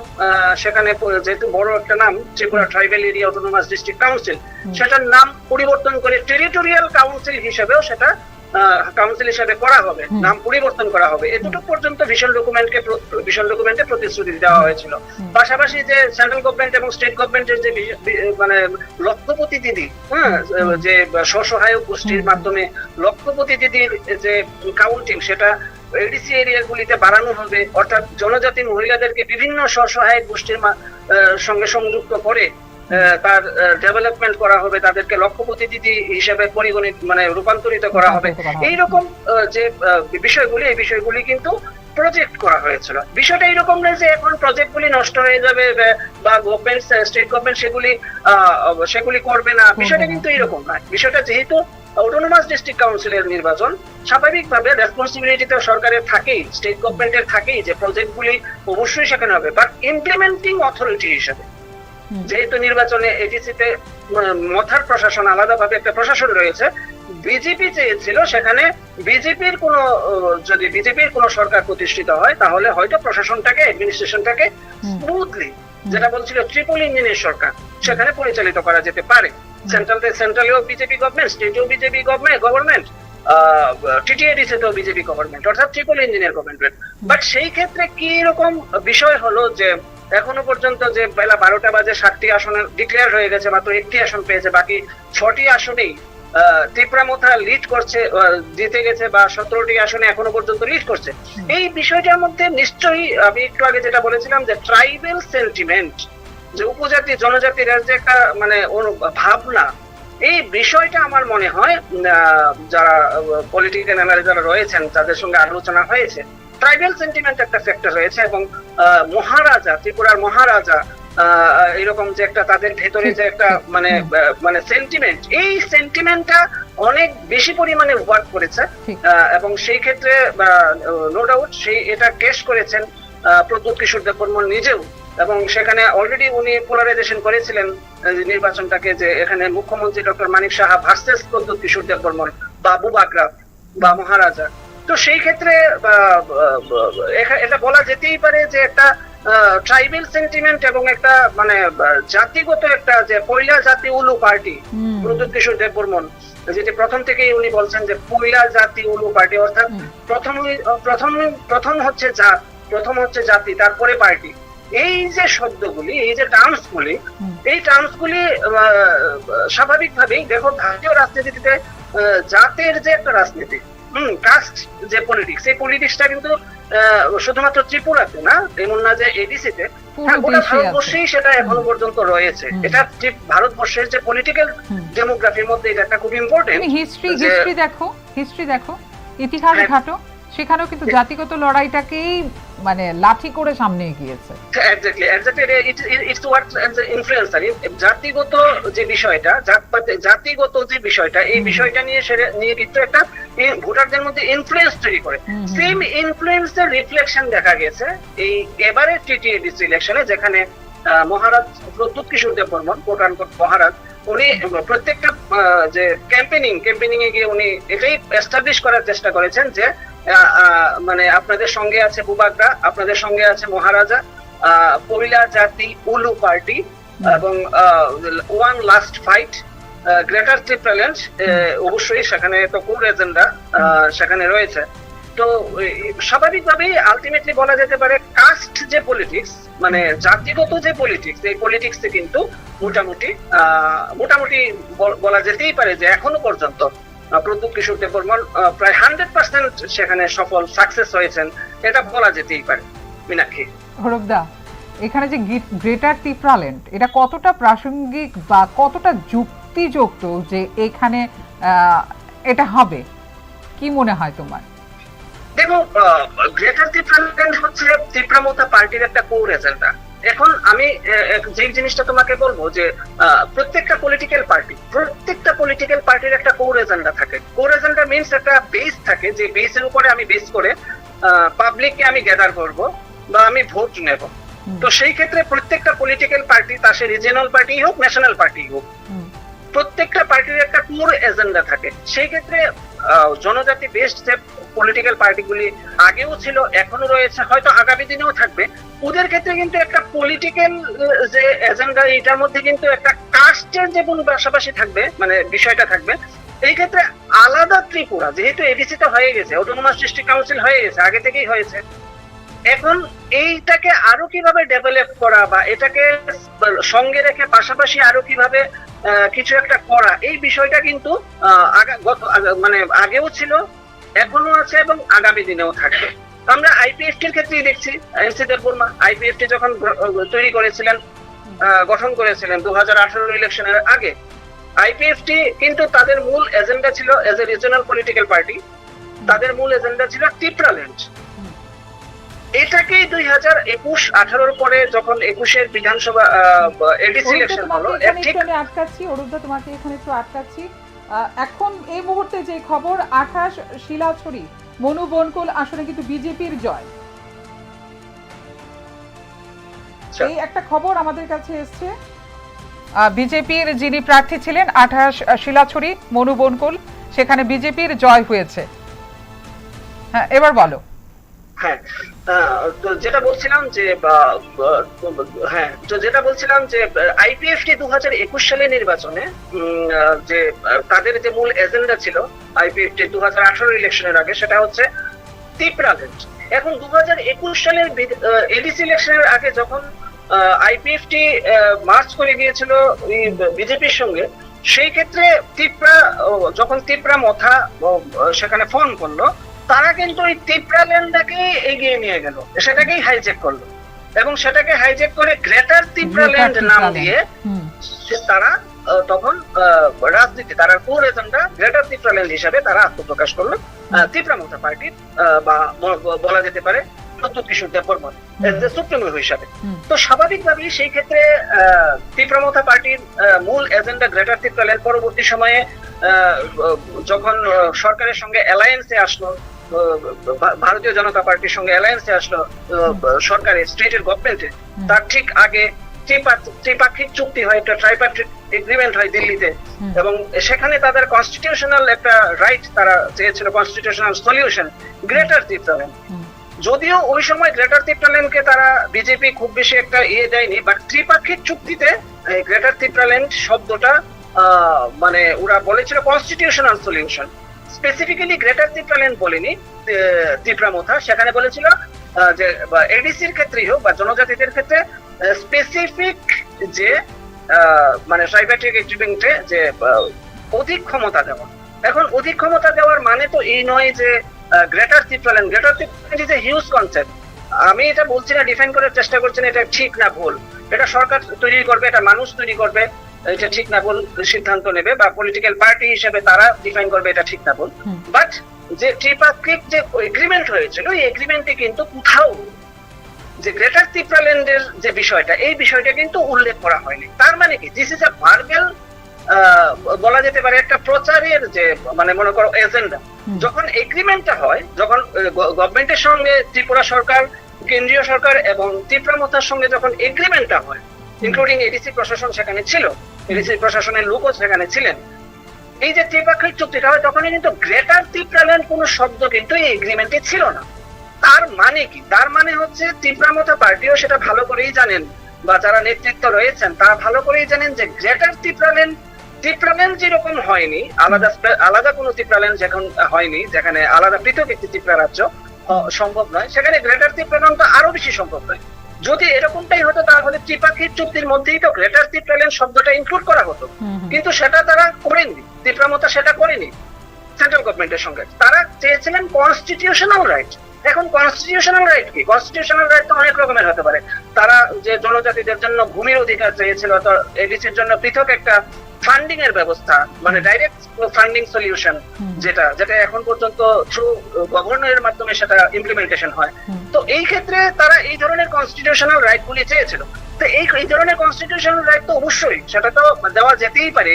সেখানে যেহেতু বড় একটা নাম Tripura tribal area autonomous district council, সেটার নাম পরিবর্তন করে টেরিটোরিয়াল কাউন্সিল হিসেবেও সেটা কাউন্সিল হিসেবে করা হবে, নাম পরিবর্তন করা হবে। এতটুকু পর্যন্ত ভিশন ডকুমেন্টে প্রতিশ্রুতি দেওয়া হয়েছিল। পাশাপাশি যে সেন্ট্রাল গভর্নমেন্ট এবং স্টেট গভর্নমেন্টের যে মানে লক্ষপতি দিদি, যে স্বসহায়ক গোষ্ঠীর মাধ্যমে লক্ষপতি দিদির যে কাউন্টিং, সেটা এডিসি এরিয়াগুলিতে বাড়ানো হবে, অর্থাৎ জনজাতি মহিলাদেরকে বিভিন্ন স্বসহায়ক গোষ্ঠীর সঙ্গে সংযুক্ত করে তার ডেভেলপমেন্ট করা হবে, তাদেরকে লক্ষপতি দিদি হিসেবে পরিগণিত মানে রূপান্তরিত করা হবে। এইরকম যে বিষয়গুলি, এই বিষয়গুলি কিন্তু প্রজেক্ট করা হয়েছিল। বিষয়টা এইরকম নয় যে এখন প্রজেক্টগুলি নষ্ট হয়ে যাবে বা গভর্নমেন্ট, স্টেট গভর্নমেন্ট সেগুলি করবে না, বিষয়টা কিন্তু এরকম নয়। বিষয়টা যেহেতু অটোনমাস ডিস্ট্রিক্ট কাউন্সিলের নির্বাচন, স্বাভাবিকভাবে রেসপন্সিবিলিটি তো সরকারের থাকেই, স্টেট গভর্নমেন্টের থাকেই যে প্রজেক্টগুলি অবশ্যই সেখানে হবে। বাট ইমপ্লিমেন্টিং অথরিটি হিসেবে যেহেতু নির্বাচনে এটিসিতে মথার প্রশাসন, আলাদাভাবে একটা প্রশাসন রয়েছে, বিজেপি চেয়েছিল সেখানে যদি বিজেপির কোনো সরকার প্রতিষ্ঠিত হয়, তাহলে হয়তো প্রশাসনটাকে, অ্যাডমিনিস্ট্রেশনটাকে স্মুথলি, যেটা বলছিল ট্রিপল ইঞ্জিনের সরকার, সেখানে পরিচালিত করা যেতে পারে। সেন্ট্রালেও বিজেপি গভর্নমেন্ট, স্টেটেও বিজেপি গভর্নমেন্ট, টিটিএডিসিতেও বিজেপি গভর্নমেন্ট, অর্থাৎ ট্রিপল ইঞ্জিনের গভর্নমেন্ট। বাট সেই ক্ষেত্রে কি রকম বিষয় হলো যে এখনো পর্যন্ত যে বেলা 12টা বাজে 7টি আসন ডিক্লেয়ার হয়ে গেছে, মাত্র 1টি আসন পেয়েছে, বাকি 6টি আসনেই তীব্রামথা লিড করছে, জিতে গেছে, বা 17টি আসনে এখনো পর্যন্ত লিড করছে। এই বিষয়টার মধ্যে নিশ্চয়ই আমি একটু আগে যেটা বলেছিলাম যে ট্রাইবেল সেন্টিমেন্ট, যে উপজাতি জনজাতির যে একটা মানে ভাবনা, এই বিষয়টা আমার মনে হয় যারা পলিটিক্যাল অ্যানালিস্টরা রয়েছেন তাদের সঙ্গে আলোচনা হয়েছে, ট্রাইবাল সেন্টিমেন্ট একটা ফ্যাক্টর রয়েছে। এবং মহারাজা, ত্রিপুরার মহারাজা, এরকম যে একটা তাদের ভেতরে যে একটা মানে সেন্টিমেন্ট, এই সেন্টিমেন্টটা অনেক বেশি পরিমাণে ওয়ার্ক করেছে। এবং সেই ক্ষেত্রে নো ডাউট এটা কেস করেছেন প্রদ্যুৎ কিশোর দেববর্মন নিজেও, এবং সেখানে অলরেডি উনি পোলারাইজেশন করেছিলেন নির্বাচনটাকে, যে এখানে মুখ্যমন্ত্রী ডক্টর মানিক সাহা ভার্সেস প্রদ্যুৎ কিশোর দেববর্মন বা বুবাগ্রা বা মহারাজা। তো সেই ক্ষেত্রে এটা বলা যেতেই পারে যে একটা ট্রাইবাল সেন্টিমেন্ট এবং একটা মানে জাতিগত একটা, যে পয়লা জাতি উলু পার্টি প্রদ্যুৎ কিশোর দেববর্মন, যেটি প্রথম থেকেই উনি বলছেন যে পয়লা জাতি উলু পার্টি, অর্থাৎ প্রথম হচ্ছে জাতি, তারপরে পার্টি। এই যে শব্দগুলি, এই যে টার্মসগুলি, এই টার্মসগুলি স্বাভাবিকভাবেই দেখো ভারতীয় রাজনীতিতে জাতের যে একটা রাজনীতি, কাস্ট যে পলিটিক্স, এই পলিটিক্সটা কিন্তু শুধুমাত্র ত্রিপুরাতে না, এমন না যে এডিসিতে, গোটা ভারতবর্ষেই সেটা এখনো পর্যন্ত রয়েছে। এটা ভারতবর্ষের যে পলিটিক্যাল ডেমোগ্রাফির মধ্যে এটা একটা খুব ইম্পর্টেন্ট। হিস্ট্রি দেখো, ইতিহাস ঘাটো, সেখানেও কিন্তু জাতিগত লড়াইটাকেই মানে লাঠি করে সামনে এগিয়েছে। জাতিগত যে বিষয়টা, জাতিগত যে বিষয়টা, এই বিষয়টা নিয়ে কিন্তু একটা ভোটারদের মধ্যে ইনফ্লুয়েন্স তৈরি করে। সেম ইনফ্লুয়েন্সের রিফ্লেকশন দেখা গেছে এই এবারে টিটিএডিসি ইলেকশনে, যেখানে মহারাজ প্রদ্যুৎ কিশোর দেববর্মন, কোট আনকোট মহারাজ, উনি প্রত্যেকটা যে ক্যাম্পেনিং এ গিয়ে উনি এটাই এস্টাবলিশ করার চেষ্টা করেছেন যে মানে আপনাদের সঙ্গে আছে বুবাগ্রা, আপনাদের সঙ্গে আছে মহারাজা, পয়লা জাতি উলু পার্টি, এবং one last fight, greater Tripuraland, অবশ্যই সেখানে তো কোর এজেন্ডা সেখানে রয়েছে। তো স্বাভাবিকভাবেই আলটিমেটলি বলা যেতে পারে কাস্ট যে পলিটিক্স, মানে জাতিগত যে পলিটিক্স, এই পলিটিক্সে কিন্তু মোটামুটি বলা যেতেই পারে যে এখনো পর্যন্ত প্রদ্যুৎ কিশোর দেববর্মন প্রায় 100% সেখানে সফল সাকসেস হয়েছেন, এটা বলা যেতেই পারে। মীনাক্ষী, হরবদা, এখানে যে গ্রেটার ত্রিপুরাল্যান্ড, এটা কতটা প্রাসঙ্গিক বা কতটা যুক্তিযুক্ত যে এখানে এটা হবে, কি মনে হয় তোমার? দেখো, গ্রেটার ত্রিপুরাল্যান্ড হচ্ছে ত্রিপুরামথা পার্টির একটা কোর এজেন্ডা। এখন আমি যে জিনিসটা তোমাকে বলবো যে প্রত্যেকটা পলিটিক্যাল পার্টির একটা কোর এজেন্ডা থাকে। কোর এজেন্ডা মিন্স একটা বেস থাকে, যে বেসের উপরে আমি বেস করে পাবলিককে আমি গ্যাদার করব বা আমি ভোট নেব। তো সেই ক্ষেত্রে প্রত্যেকটা পলিটিক্যাল পার্টি, তা সে রিজিয়নাল পার্টি হোক, ন্যাশনাল পার্টি হোক, প্রত্যেকটা পার্টির একটা কোর এজেন্ডা থাকে। সেই ক্ষেত্রে জনজাতি বেসড যে পলিটিক্যাল পার্টিগুলি আগেও ছিল, এখনো রয়েছে, হয়তো আগামী দিনেও থাকবে, ওদের ক্ষেত্রে কিন্তু একটা পলিটিক্যাল যে এজেন্ডা, এটার মধ্যে কিন্তু একটা কাস্টের যেমন পাশাপাশি থাকবে, মানে বিষয়টা থাকবে। এই ক্ষেত্রে আলাদা ত্রিপুরা, যেহেতু এডিসি তো হয়ে গেছে, অটোনোমাস ডিস্ট্রিক্ট কাউন্সিল হয়ে গেছে, আগে থেকেই হয়েছে, এখন এইটাকে আরো কিভাবে ডেভেলপ করা বা এটাকে সঙ্গে রেখে পাশাপাশি আরো কিভাবে কিছু একটা করা, এই বিষয়টা কিন্তু মানে আগেও ছিল, এখনো আছে এবং আগামী দিনেও থাকবে। আমরা আইপিএফটি এর ক্ষেত্রেই দেখছি, এনসি দেববর্মা আইপিএফটি যখন গঠন করেছিলেন 2018 ইলেকশনের আগে, আইপিএফটি কিন্তু তাদের মূল এজেন্ডা ছিল, as a regional political party, তাদের মূল এজেন্ডা ছিল ত্রিপুরাল্যান্ড। এটাকেই 2021-18 পরে যখন 21-এর বিধানসভা এডিসি ইলেকশন হলো, তোমাকে এখানে একটু আটকাচ্ছি। এখন এই মুহূর্তে যে খবর, 28 শিলাছড়ি মনু বনকুল আসলে কিন্তু বিজেপির জয়, এই একটা খবর আমাদের কাছে এসছে। বিজেপির যিনি প্রার্থী ছিলেন 28 শিলাছড়ি মনু বনকুল, সেখানে বিজেপির জয় হয়েছে। হ্যাঁ, এবার বলো। হ্যাঁ, তো যেটা বলছিলাম যে আইপিএফটি 2021 সালে নির্বাচনে যে তাদের যে মূল এজেন্ডা ছিল আইপিএফটি 2018 ইলেকশনের আগে, সেটা হচ্ছে ত্রিপুরাল্যান্ড। এখন 2021 সালের এডিসি ইলেকশনের আগে যখন আইপিএফটি মার্চ করে গিয়েছিল বিজেপির সঙ্গে, সেই ক্ষেত্রে যখন তিপ্রা মথা সেখানে ফোন করলো, তারা কিন্তু ওই তিপ্রাল্যান্ডটাকে এগিয়ে নিয়ে গেল, সেটাকেই হাইজ্যাক করলো এবং সেটাকে হাইজ্যাক করে গ্রেটার তিপ্রাল্যান্ড নাম দিয়ে তারা তখন রাজনীতি, তারা কোর এজেন্ডা গ্রেটার তিপ্রাল্যান্ড হিসাবে তারা আত্মপ্রকাশ করলো তিপ্রা মথা পার্টির, বা বলা যেতে পারে প্রদ্যুৎ কিশোর দেববর্মন সুপ্রিমো হিসাবে। তো স্বাভাবিকভাবেই সেই ক্ষেত্রে তিপ্রা মথা পার্টির মূল এজেন্ডা গ্রেটার তিপ্রাল্যান্ড পরবর্তী সময়ে যখন সরকারের সঙ্গে অ্যালায়েন্সে আসলো, ভারতীয় জনতা পার্টির সঙ্গে অ্যালায়েন্সে আসলো সরকারের স্টেটের গভর্নমেন্টে, তার ঠিক আগে ত্রিপাক্ষিক চুক্তি হয়, একটা ট্রাইপার্টিট এগ্রিমেন্ট হয় দিল্লিতে, এবং সেখানে তাদের কনস্টিটিউশনাল একটা রাইট তারা চেয়েছিল, কনস্টিটিউশনাল সলিউশন গ্রেটার তিপ্রাল্যান্ড। যদিও ওই সময় গ্রেটার তিপ্রাল্যান্ডকে তারা বিজেপি খুব বেশি একটা দেয়নি, বাট ত্রিপাক্ষিক চুক্তিতে গ্রেটার তিপ্রাল্যান্ড শব্দটা মানে ওরা বলেছিল constitutional solution. Specifically greater Tipraland বলেনি তিপ্রা মথা, সেখানে বলেছিল যে এডিসির ক্ষেত্রেই হোক বা জনজাতিদের ক্ষেত্রে স্পেসিফিক যে মানে ট্রাইপার্টিট এগ্রিমেন্টে যে অধিক ক্ষমতা দেওয়া। এখন অধিক ক্ষমতা দেওয়ার মানে তো এই নয় যে greater Tipraland is a huge concept. আমি এটা বলছি না, ডিফাইন করার চেষ্টা করছি না এটা ঠিক না ভুল, এটা সরকার তৈরি করবে, এটা মানুষ তৈরি করবে, এটা ঠিক না ভুল সিদ্ধান্ত নেবে, বা পলিটিক্যাল পার্টি হিসেবে তারা ডিফাইন করবে এটা ঠিক না ভুল। বাট যে ত্রিপাক্ষিক যে এগ্রিমেন্ট হয়েছিল, এই এগ্রিমেন্টে কিন্তু কোথাও যে গ্রেটার তিপ্রাল্যান্ডের যে বিষয়টা, এই বিষয়টা কিন্তু উল্লেখ করা হয়নি। তার মানে কি, দিস ইজ আ ভার্বাল, বলা যেতে পারে একটা প্রচারের যে মানে মনে করো এজেন্ডা। যখন এগ্রিমেন্টটা হয়, যখন গভর্নমেন্টের সঙ্গে ত্রিপুরা সরকার, কেন্দ্রীয় সরকার এবং তিপ্রা মথার সঙ্গে যখন এগ্রিমেন্টটা হয়, ইনক্লুডিং এডিসি প্রশাসন সেখানে ছিল, এডিসি প্রশাসনের লোকও সেখানে ছিলেন, এই যে ত্রিপাক্ষিক চুক্তিটা হয়, তখনই কিন্তু গ্রেটার তিপ্রাল্যান্ড কোনো শব্দ কিন্তু এই এগ্রিমেন্টে ছিল না। তার মানে কি, তার মানে হচ্ছে তিপ্রা মথা পার্টিও সেটা ভালো করেই জানেন, বা যারা নেতৃত্ব রয়েছেন তারা ভালো করেই জানেন যে গ্রেটার তিপ্রাল্যান্ড যেরকম হয়নি, আলাদা কোনো তিপ্রাল্যান্ড যখন হয়নি, যেখানে আলাদা পৃথক একটি ত্রিপুরা রাজ্য সম্ভব নয়, সেখানে গ্রেটার তিপ্রাল্যান্ড তো আরো বেশি সম্ভব নয়। যদি এরকমটাই হতো তাহলে ত্রিপাক্ষিক চুক্তির মধ্যেই তো গ্রেটার তিপ্রাল্যান্ড শব্দটা ইনক্লুড করা হতো, কিন্তু সেটা তারা করেননি, তিপ্রা মথা সেটা করেনি সেন্ট্রাল গভর্নমেন্টের সঙ্গে। তারা চেয়েছিলেন কনস্টিটিউশনাল রাইট। এখন কনস্টিটিউশনাল রাইট কি? কনস্টিটিউশনাল রাইট তো অনেক রকমের হতে পারে। তারা যে জনজাতিদের জন্য ভূমির অধিকার চেয়েছিল, তো এডিসির জন্য পৃথক একটা ফান্ডিং এর ব্যবস্থা, মানে ডাইরেক্ট ফান্ডিং সলিউশন, যেটা এখন পর্যন্ত থ্রু গভর্নরের মাধ্যমে সেটা ইমপ্লিমেন্টেশন হয়। তো এই ক্ষেত্রে তারা এই ধরনের কনস্টিটিউশনাল রাইট গুলি চেয়েছিল। তো এই ধরনের কনস্টিটিউশনাল রাইট তো অবশ্যই সেটা তো দেওয়া যেতেই পারে,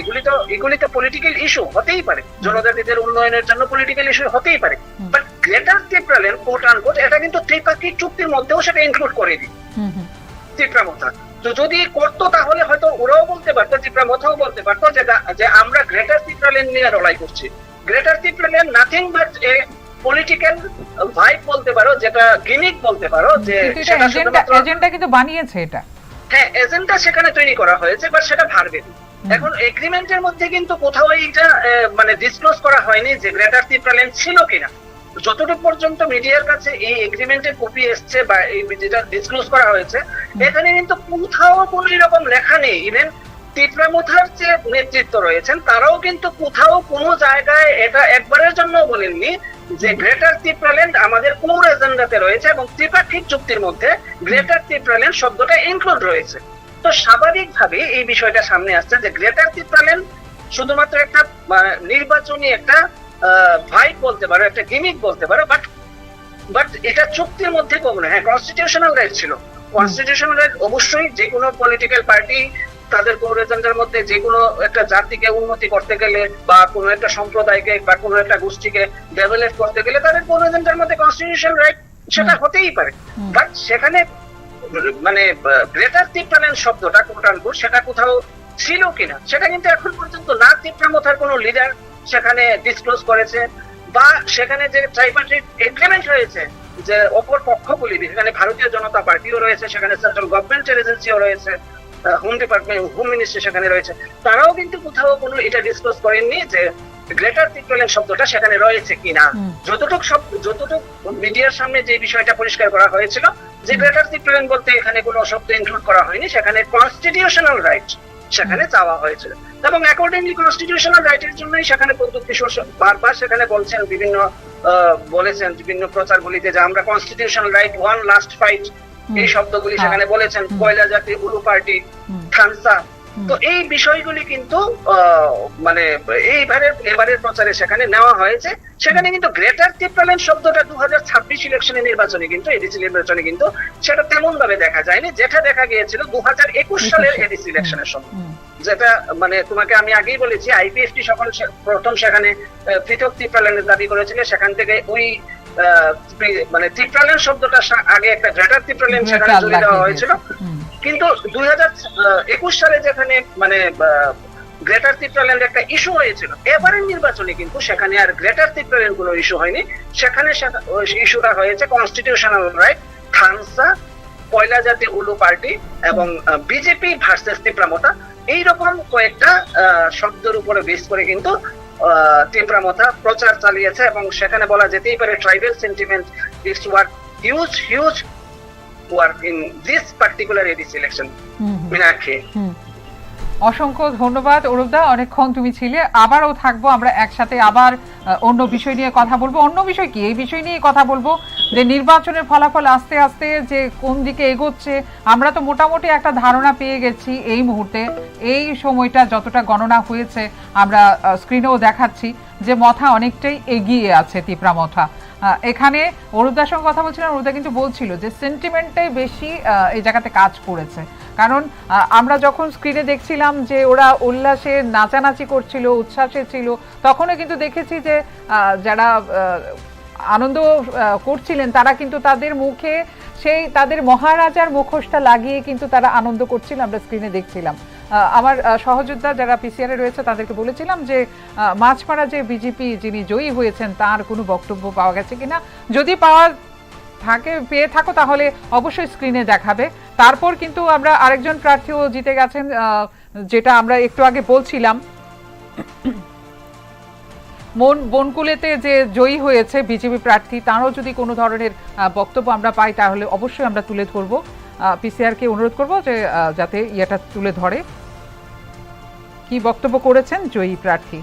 এগুলি তো পলিটিক্যাল ইস্যু হতেই পারে, জনজাতিদের উন্নয়নের জন্য পলিটিক্যাল ইস্যু হতেই পারে। But greater Tipraland coat unquote এটা কিন্তু ত্রিপাক্ষিক চুক্তির মধ্যেও সেটা ইনক্লুড করে দিই তিপ্রা মথা। তো যদি করতো তাহলে হয়তো ওরাও বলতে পারতো, তিপ্রা মথাও বলতে পারতো যে আমরা গ্রেটার তিপ্রাল্যান্ড নিয়ে লড়াই করছি। Greater Tipraland nothing but a political vibe বলতে পারো, যেটা গিমিক বলতে পারো, যে এজেন্ডা কিন্তু বানিয়েছে এটা। হ্যাঁ, এজেন্ডা সেখানে তৈরি করা হয়েছে, বাট সেটা ভার্বেল। এখন এগ্রিমেন্টের মধ্যে কিন্তু কোথাও এইটা মানে ডিসক্লোজ করা হয়নি যে গ্রেটার তিপ্রাল্যান্ড ছিল কিনা। যতটুকু পর্যন্ত মিডিয়ার কাছে এই এগ্রিমেন্টের কপি এসছে বা এই যেটা ডিসক্লোজ করা হয়েছে, এখানে কিন্তু কোথাও কোনো এরকম লেখা নেই। ইভেন তিপ্রা মথার যে নেতৃত্ব রয়েছেন তারাও কিন্তু কোথাও কোনো জায়গায় এটা একবারের জন্য বলেননি যে গ্রেটার তিপ্রাল্যান্ড আমাদের কোর এজেন্ডাতে রয়েছে এবং ত্রিপাক্ষিক চুক্তির মধ্যে গ্রেটার তিপ্রাল্যান্ড শব্দটা ইনক্লুড রয়েছে। তো স্বাভাবিকভাবে এই বিষয়টা সামনে আসছে যে গ্রেটার তিপ্রাল্যান্ড শুধুমাত্র একটা নির্বাচনী একটা ভাইব বলতে পারো, একটা গিমিক বলতে পারো, বাট এটা চুক্তির মধ্যে কখনো, হ্যাঁ কনস্টিটিউশনাল রাইট ছিল। কনস্টিটিউশনাল রাইট অবশ্যই যে কোনো পলিটিক্যাল পার্টি তাদের কোর এজেন্ডার মধ্যে যে কোনো একটা জাতিকে উন্নতি করতে গেলে বা কোনো একটা সম্প্রদায়কে বা কোনো একটা গোষ্ঠীকে ডেভেলপ করতে গেলে তাদের কোর এজেন্ডার মধ্যে কনস্টিটিউশনাল রাইট সেটা হতেই পারে। বাট সেখানে মানে গ্রেটার তিপ্রাল্যান্ড শব্দটা কোট আনকোট সেটা কোথাও ছিল কিনা সেটা কিন্তু এখন পর্যন্ত না তিপ্রা মথার কোনো লিডার সেখানে ডিসক্লোজ করেছে, বা সেখানে যে ট্রাইপার্টিট এগ্রিমেন্ট হয়েছে যে অপর পক্ষগুলি, সেখানে ভারতীয় জনতা পার্টিও রয়েছে, সেখানে সেন্ট্রাল গভর্নমেন্টের এজেন্সিও রয়েছে, হোম ডিপার্টমেন্ট, হোম মিনিস্ট্রি সেখানে রয়েছে, তারাও কিন্তু কোথাও কোনো এটা ডিসক্লোজ করেননি যে গ্রেটার তিপ্রাল্যান্ড শব্দটা সেখানে রয়েছে কিনা। যতটুকু মিডিয়ার সামনে যে বিষয়টা পরিষ্কার করা হয়েছিল যে গ্রেটার ত্রিপুরান বলতে এখানে কোনো শব্দ ইনক্লুড করা হয়নি, সেখানে কনস্টিটিউশনাল রাইট সেখানে চাওয়া হয়েছিল এবং অ্যাকর্ডিংলি কনস্টিটিউশনাল রাইটের জন্যই সেখানে প্রদ্যুৎ কিশোর বারবার সেখানে বলছেন, বলেছেন বিভিন্ন প্রচারগুলিতে যে আমরা constitutional right one last fight এই শব্দগুলি সেখানে বলেছেন, কয়লা জাতি, উলু পার্টি, থানসা। তো এই বিষয়গুলি কিন্তু মানে এবারের প্রচারে সেখানে নেওয়া হয়েছে। সেখানে কিন্তু গ্রেটার ত্রিপুরাল্যান্ড শব্দটা 2026 ইলেকশনে নির্বাচনে কিন্তু এডিসি নির্বাচনে কিন্তু সেটা তেমন ভাবে দেখা যায়নি, যেটা দেখা গিয়েছিল 2021 সালের এডিসি ইলেকশনের সময়, যেটা মানে তোমাকে আমি আগেই বলেছি আইপিএফটি সকল প্রথম সেখানে পৃথক ত্রিপুরাল্যান্ডের দাবি করেছিল, সেখান থেকে ওই মানে ত্রিপুরাল্যান্ড শব্দটা আগে একটা গ্রেটার ত্রিপুরাল্যান্ড সেখানে জড়িয়ে দেওয়া হয়েছিল। কিন্তু 2021 সালে যেখানে মানে গ্রেটার ত্রিপুরাল্যান্ড একটা ইস্যু হয়েছিল, এবারের নির্বাচনে কিন্তু সেখানে আর গ্রেটার ত্রিপুরাল্যান্ড কোনো ইস্যু হয়নি, সেখানে ইস্যুটা হয়েছে কনস্টিটিউশনাল রাইট, থানসা, কয়লা জাতি, উলু পার্টি এবং বিজেপি ভার্সেস ত্রিপুরামথা, এইরকম কয়েকটা শব্দের উপরে বেস করে কিন্তু ত্রিপুরামথা প্রচার চালিয়েছে এবং সেখানে বলা যেতেই পারে tribal sentiment is work huge work in this particular ADC election. Meenakshi. অসংখ্য ধন্যবাদ অরূপদা, অনেকক্ষণ তুমি ছিলে, আবারও থাকবো আমরা একসাথে, আবার অন্য বিষয় নিয়ে কথা বলবো। অন্য বিষয় কি, এই বিষয় নিয়ে কথা বলবো যে নির্বাচনের ফলাফল আস্তে আস্তে যে কোন দিকে এগোচ্ছে, আমরা তো মোটামুটি একটা ধারণা পেয়ে গেছি এই মুহূর্তে, এই সময়টা যতটা গণনা হয়েছে আমরা স্ক্রিনেও দেখাচ্ছি যে মথা অনেকটাই এগিয়ে আছে, ত্রিপুরামথা। এখানে অরূপদার সঙ্গে কথা বলছিলাম, অরূপদা কিন্তু বলছিল যে সেন্টিমেন্টটাই বেশি এই জায়গাতে কাজ করেছে, কারণ আমরা যখন স্ক্রিনে দেখছিলাম যে ওরা উল্লাসে নাচানাচি করছিল, উচ্ছ্বাসে ছিল, তখনও কিন্তু দেখেছি যে যারা আনন্দ করছিলেন তারা কিন্তু তাদের মুখে সেই তাদের মহারাজার মুখোশটা লাগিয়ে কিন্তু তারা আনন্দ করছিল, আমরা স্ক্রিনে দেখছিলাম। আমার সহযোদ্ধা যারা পিসিআরে রয়েছে তাদেরকে বলেছিলাম যে মাছপাড়া যে বিজেপি যিনি জয়ী হয়েছেন তার কোনো বক্তব্য পাওয়া গেছে কিনা, যদি পেয়ে থাকো তাহলে অবশ্যই স্ক্রিনে দেখাবে। তারপর কিন্তু আমরা আরেকজন প্রার্থীও জিতে গেছেন, যেটা আমরা একটু আগে বলছিলাম, বনকুলেতে যে জয়ী হয়েছে বিজেপি প্রার্থী, তারও যদি কোনো ধরনের বক্তব্য আমরা পাই তাহলে অবশ্যই আমরা তুলে ধরবো। পিসিআরকে অনুরোধ করবো যে যাতে ইয়েটা তুলে ধরে কি বক্তব্য করেছেন জয়ী প্রার্থী।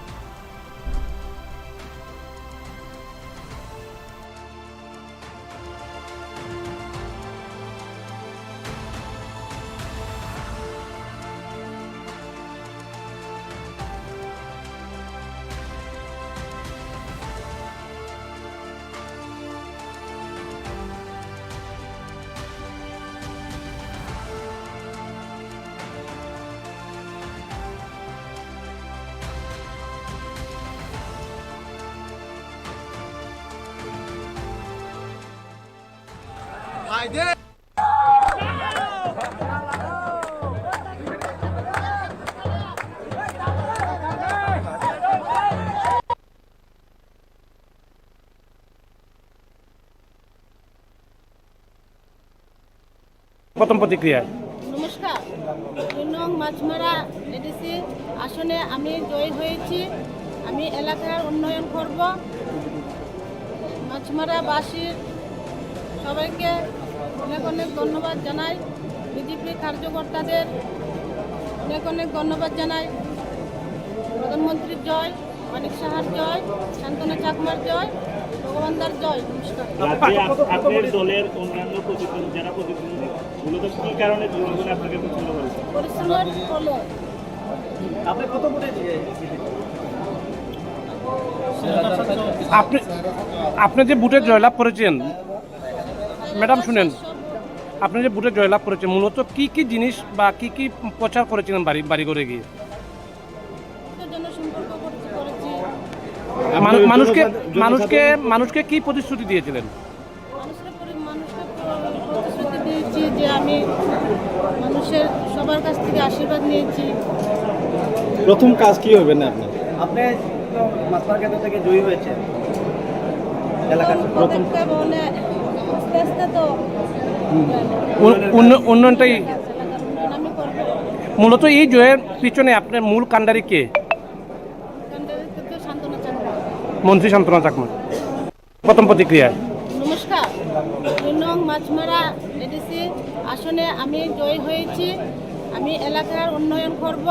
প্রথম প্রতিক্রিয়া। নমস্কার, 2 নং মাছমারা এডিসি আসনে আমি জয়ী হয়েছি। আমি এলাকার উন্নয়ন করব। মাছমারাবাসীর সবাইকে অনেক অনেক ধন্যবাদ জানাই, বিজেপি কার্যকর্তাদের অনেক অনেক ধন্যবাদ জানাই। প্রধানমন্ত্রীর জয়, মানিক সাহার জয়, শান্তনু চাকমার জয়, ভগবানদার জয়। নমস্কার। আপনার দলের অন্যান্য প্রতিদ্বন্দ্বী যারা প্রতিদ্বন্দ্বী মূলত কি কারণে জনগণ আপনাকে পছন্দ করেছে? পরিশ্রমের ফলে। আপনি কত ভোটে আপনি যে বুথে জয়লাভ করেছেন, ম্যাডাম শুনেন, আপনি যে বুথে জয়লাভ করেছেন মূলত কি কি জিনিস বা কি কি প্রচার করেছিলেন বাড়ি করে গিয়ে? জনসম্পর্ক করেছি। মানুষকে কি প্রতিশ্রুতি দিয়েছিলেন? মানুষকে প্রতিশ্রুতি দিয়েছি যে আমি মানুষের সবার কাছ থেকে আশীর্বাদ নিয়েছি। প্রথম কাজ কি হবে না আপনি মাছপাড়া কেন্দ্র থেকে জয়ী হয়েছে এলাকার প্রথম মানে আস্তে আস্তে তো উন্নয়নটাই আমি করব। মূলত এই জয়ের পিছনে আপনার মূল কাণ্ডারি কে? শান্তনু চাকমা, মন্ত্রী শান্তনু চাকমা। প্রথম প্রতিক্রিয়া। নমস্কার, 2 নং মাছমারা এডিসি আসনে আমি জয়ী হয়েছি। আমি এলাকার উন্নয়ন করব।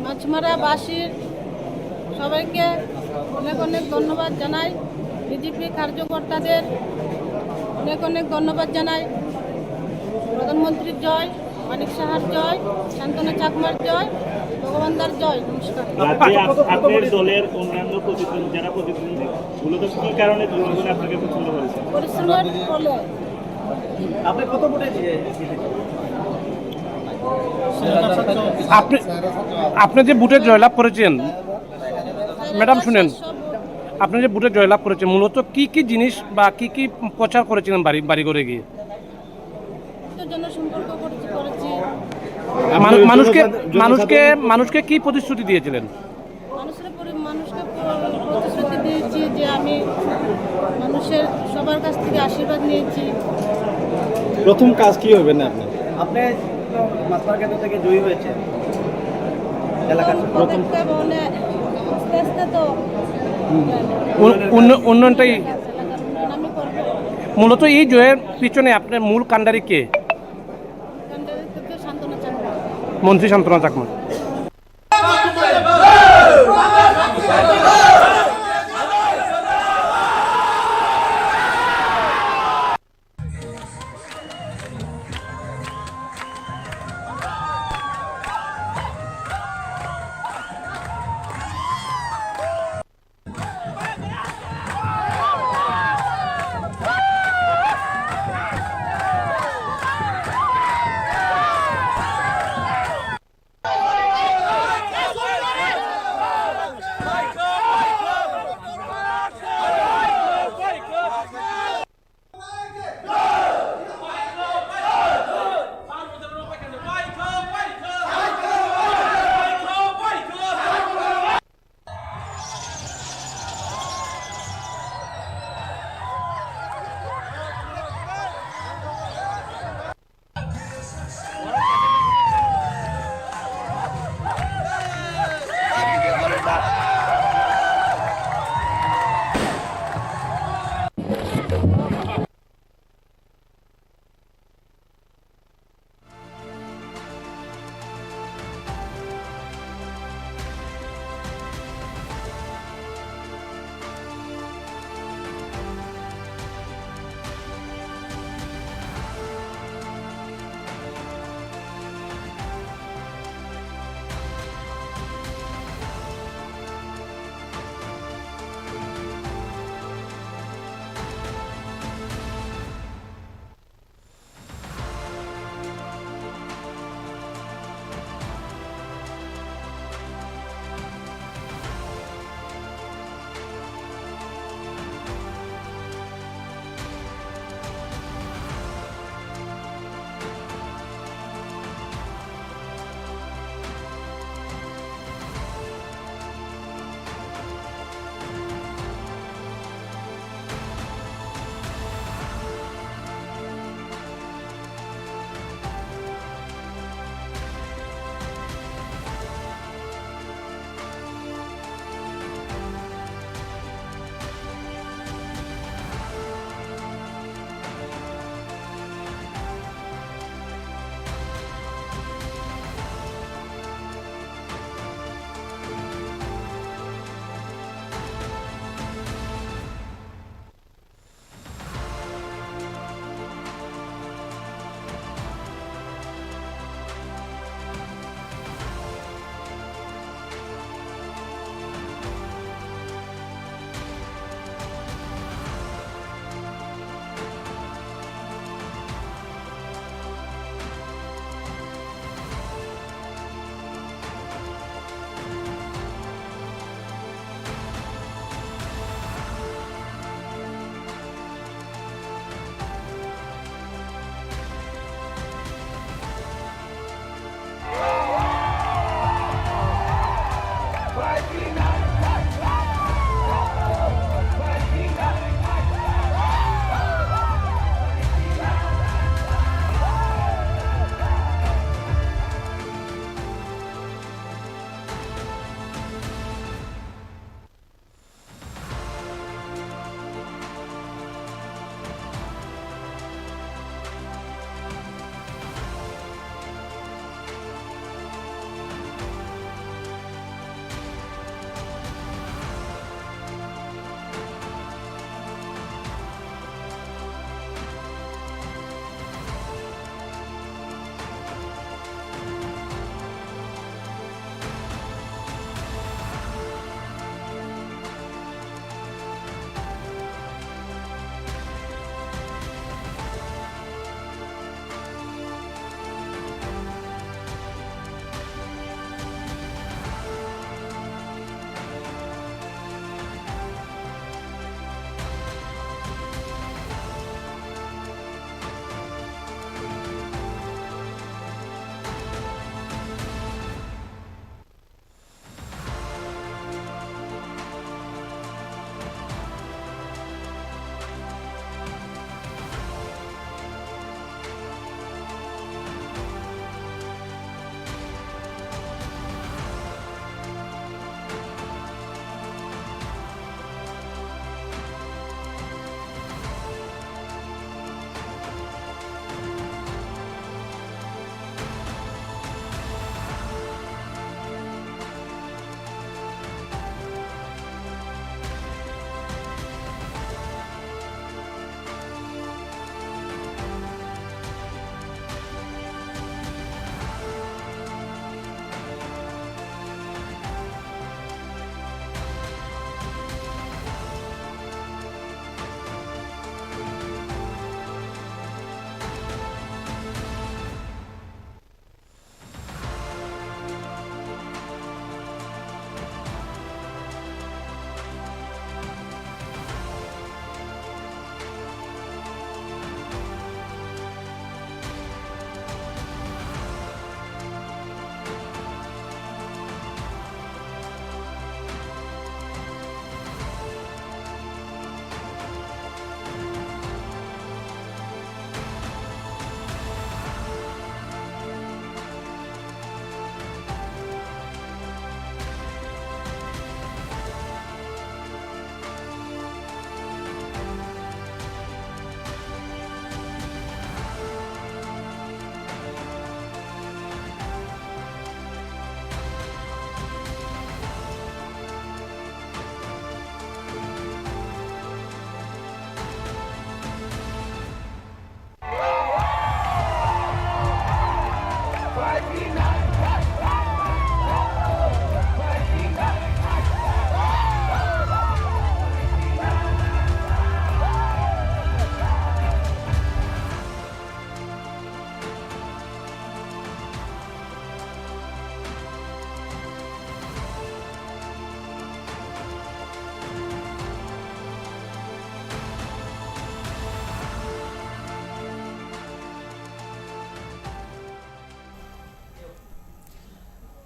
মাছমারাবাসীর সবাইকে অনেক অনেক ধন্যবাদ জানাই। বিজেপি কার্যকর্তাদের অনেক অনেক ধন্যবাদ জানাই। প্রধানমন্ত্রীর জয়, মানিক সাহার জয়, শান্তনু চাকমার জয়, ভগবানদার জয়। নমস্কার। রাজ্যে আপনার দলের অন্যান্য প্রতিদ্বন্দ্বী যারা প্রতিদ্বন্দ্বী মূলত কি কারণে জনগণ আপনাকে পছন্দ করেছে? পরিশ্রমের ফলে। আপনি কত ভোটে আপনি আপনি যে বুথে জয়লাভ করেছেন, ম্যাডাম শুনেন, আপনি যে বুথে জয়লাভ করেছেন মূলত কি কি জিনিস বা কি কি প্রচার করেছিলেন বাড়ি বাড়ি করে গিয়ে? জনসম্পর্ক করেছি। মানুষকে মানুষকে মানুষকে কি প্রতিশ্রুতি দিয়েছিলেন? মানুষকে প্রতিশ্রুতি দিয়েছি যে আমি মানুষের সবার কাছ থেকে আশীর্বাদ নিয়েছি। প্রথম কাজ কি হবে না আপনি? আপনি মাছমারা কেন্দ্র থেকে জয়ী হয়েছেন এলাকার প্রথম মানে আস্তে আস্তে তো উন্নয়নটাই এলাকার উন্নয়ন আমি করবো। মূলত এই জয়ের পিছনে আপনার মূল কাণ্ডারি কে? এখানটার থেকে শান্তনু চাকমা। মন্ত্রী শান্তনু চাকমা।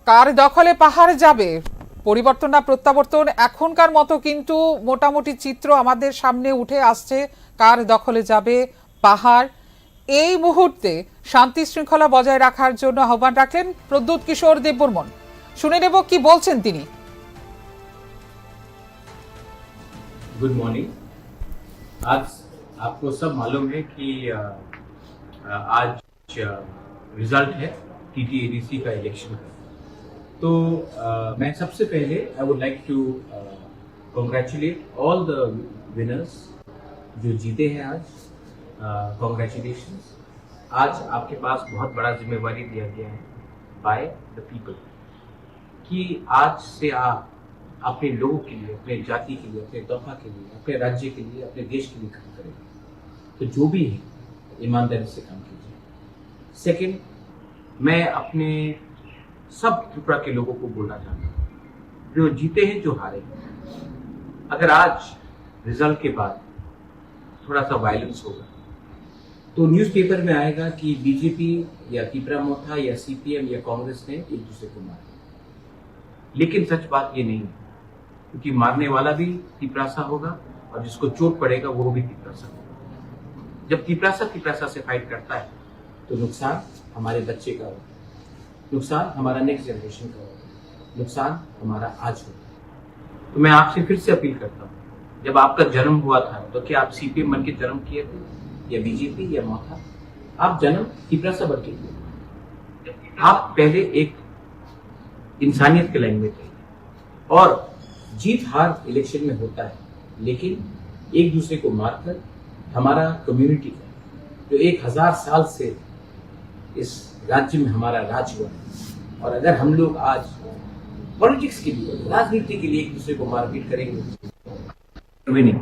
কার দখলে পাহাড় যাবে, পরিবর্তন না প্রত্যাবর্তন, এখনকার মতো কিন্তু মোটামুটি চিত্র আমাদের সামনে উঠে আসছে। কার দখলে যাবে পাহাড়, এই মুহূর্তে শান্তি শৃঙ্খলা বজায় রাখার জন্য আহ্বান রাখলেন প্রদ্যুৎ কিশোর দেববর্মন। শুনে নেব কি বলছেন তিনি। Good morning. आज आपको सब मालूम है कि आज रिजल्ट है TTADC का इलेक्शन का। तो मैं सबसे पहले I would like to congratulate all the winners जो जीते हैं आज। कॉन्ग्रेचुलेशंस। आज आपके पास बहुत बड़ा जिम्मेवारी दिया गया है बाय द पीपल कि आज से आप अपने लोगों के लिए, अपने जाति के लिए, अपने तोहफा के लिए, अपने राज्य के लिए, अपने देश के लिए काम करेंगे। तो जो भी है ईमानदारी से काम कीजिए। सेकंड, मैं अपने सब त्रिपुरा के लोगों को बोलना चाहता हूँ, जो जीते हैं जो हारे, अगर आज रिजल्ट के बाद थोड़ा सा वायलेंस होगा तो न्यूज़पेपर में आएगा कि बीजेपी या त्रिपुरा मोथा या CPM या कांग्रेस ने एक दूसरे को मारा। लेकिन सच बात ये नहीं है, क्योंकि मारने वाला भी तिपरासा होगा और जिसको चोट पड़ेगा वो भी तिपरासा होगा। जब तिपरासा से फाइट करता है तो नुकसान हमारे बच्चे का होगा, नुकसान हमारा नेक्स्ट जनरेशन का होगा, नुकसान हमारा आज होगा। तो मैं आपसे फिर से अपील करता हूँ, जब आपका जन्म हुआ था तो क्या आप CPM बन के जन्म किए थे या BJP या मोथा? आप जन्म तिपरासा बन के किए। आप पहले एक इंसानियत के लाइन में थे और जीत हार इलेक्शन में होता है, लेकिन एक दूसरे को मारकर हमारा कम्युनिटी का जो 1000 साल से इस राज्य में हमारा राज हुआ है, और अगर हम लोग आज पॉलिटिक्स के लिए, राजनीति के लिए एक दूसरे को मारपीट करेंगे विनिंग,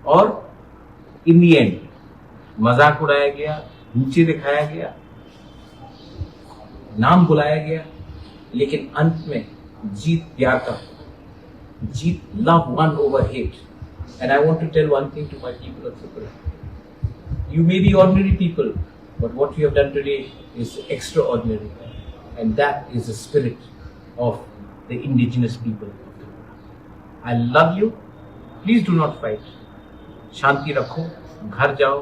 और इन दी एंड मजाक उड़ाया गया, नीचे दिखाया गया, नाम बुलाया गया, लेकिन अंत में जीत प्यार का, जीत love won over hate. And I want to tell one thing to my people of Tripura, you may be ordinary people, but what you have done today is extraordinary, and that is the spirit of the indigenous people of Tripura. I love you. Please do not fight. शांति रखो, घर जाओ,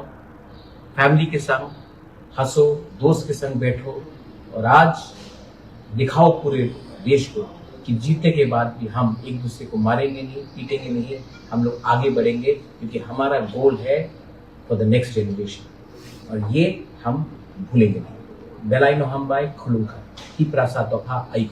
family के संग हंसो, दोस्त के संग बैठो, और आज दिखाओ पूरे देश को कि जीतने के बाद भी हम एक दूसरे को मारेंगे नहीं, पीटेंगे नहीं, हम लोग आगे बढ़ेंगे, क्योंकि हमारा गोल है फॉर द नेक्स्ट जनरेशन, और ये हम भूलेंगे नहीं। बेलाइनो हम बाय खुलूंगा ही प्रासा तोफा आई।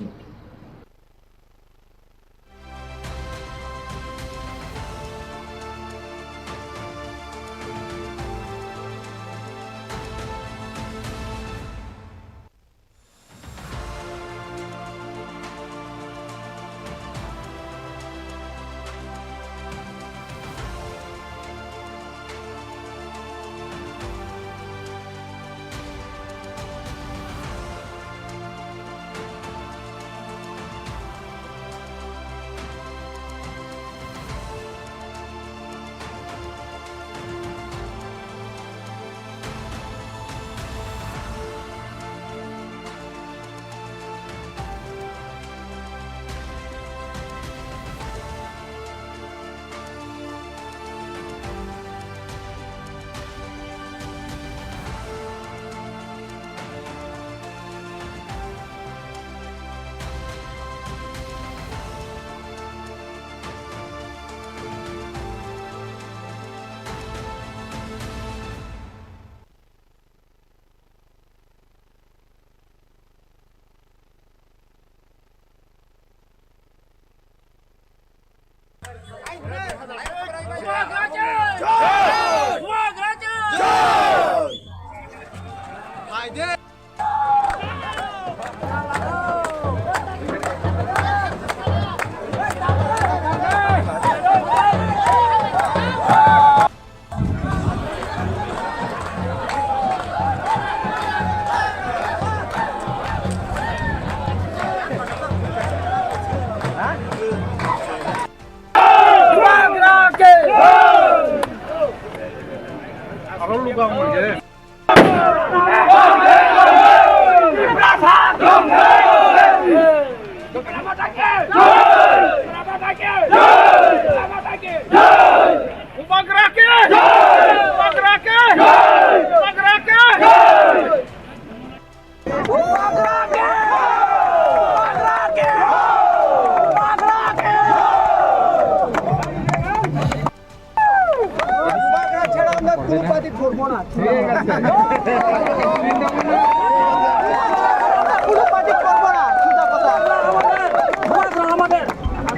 Hey!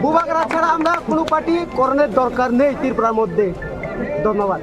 বুবাগরা ছাড়া আমরা কোনো পার্টি করণের দরকার নেই ত্রিপুরার মধ্যে। ধন্যবাদ।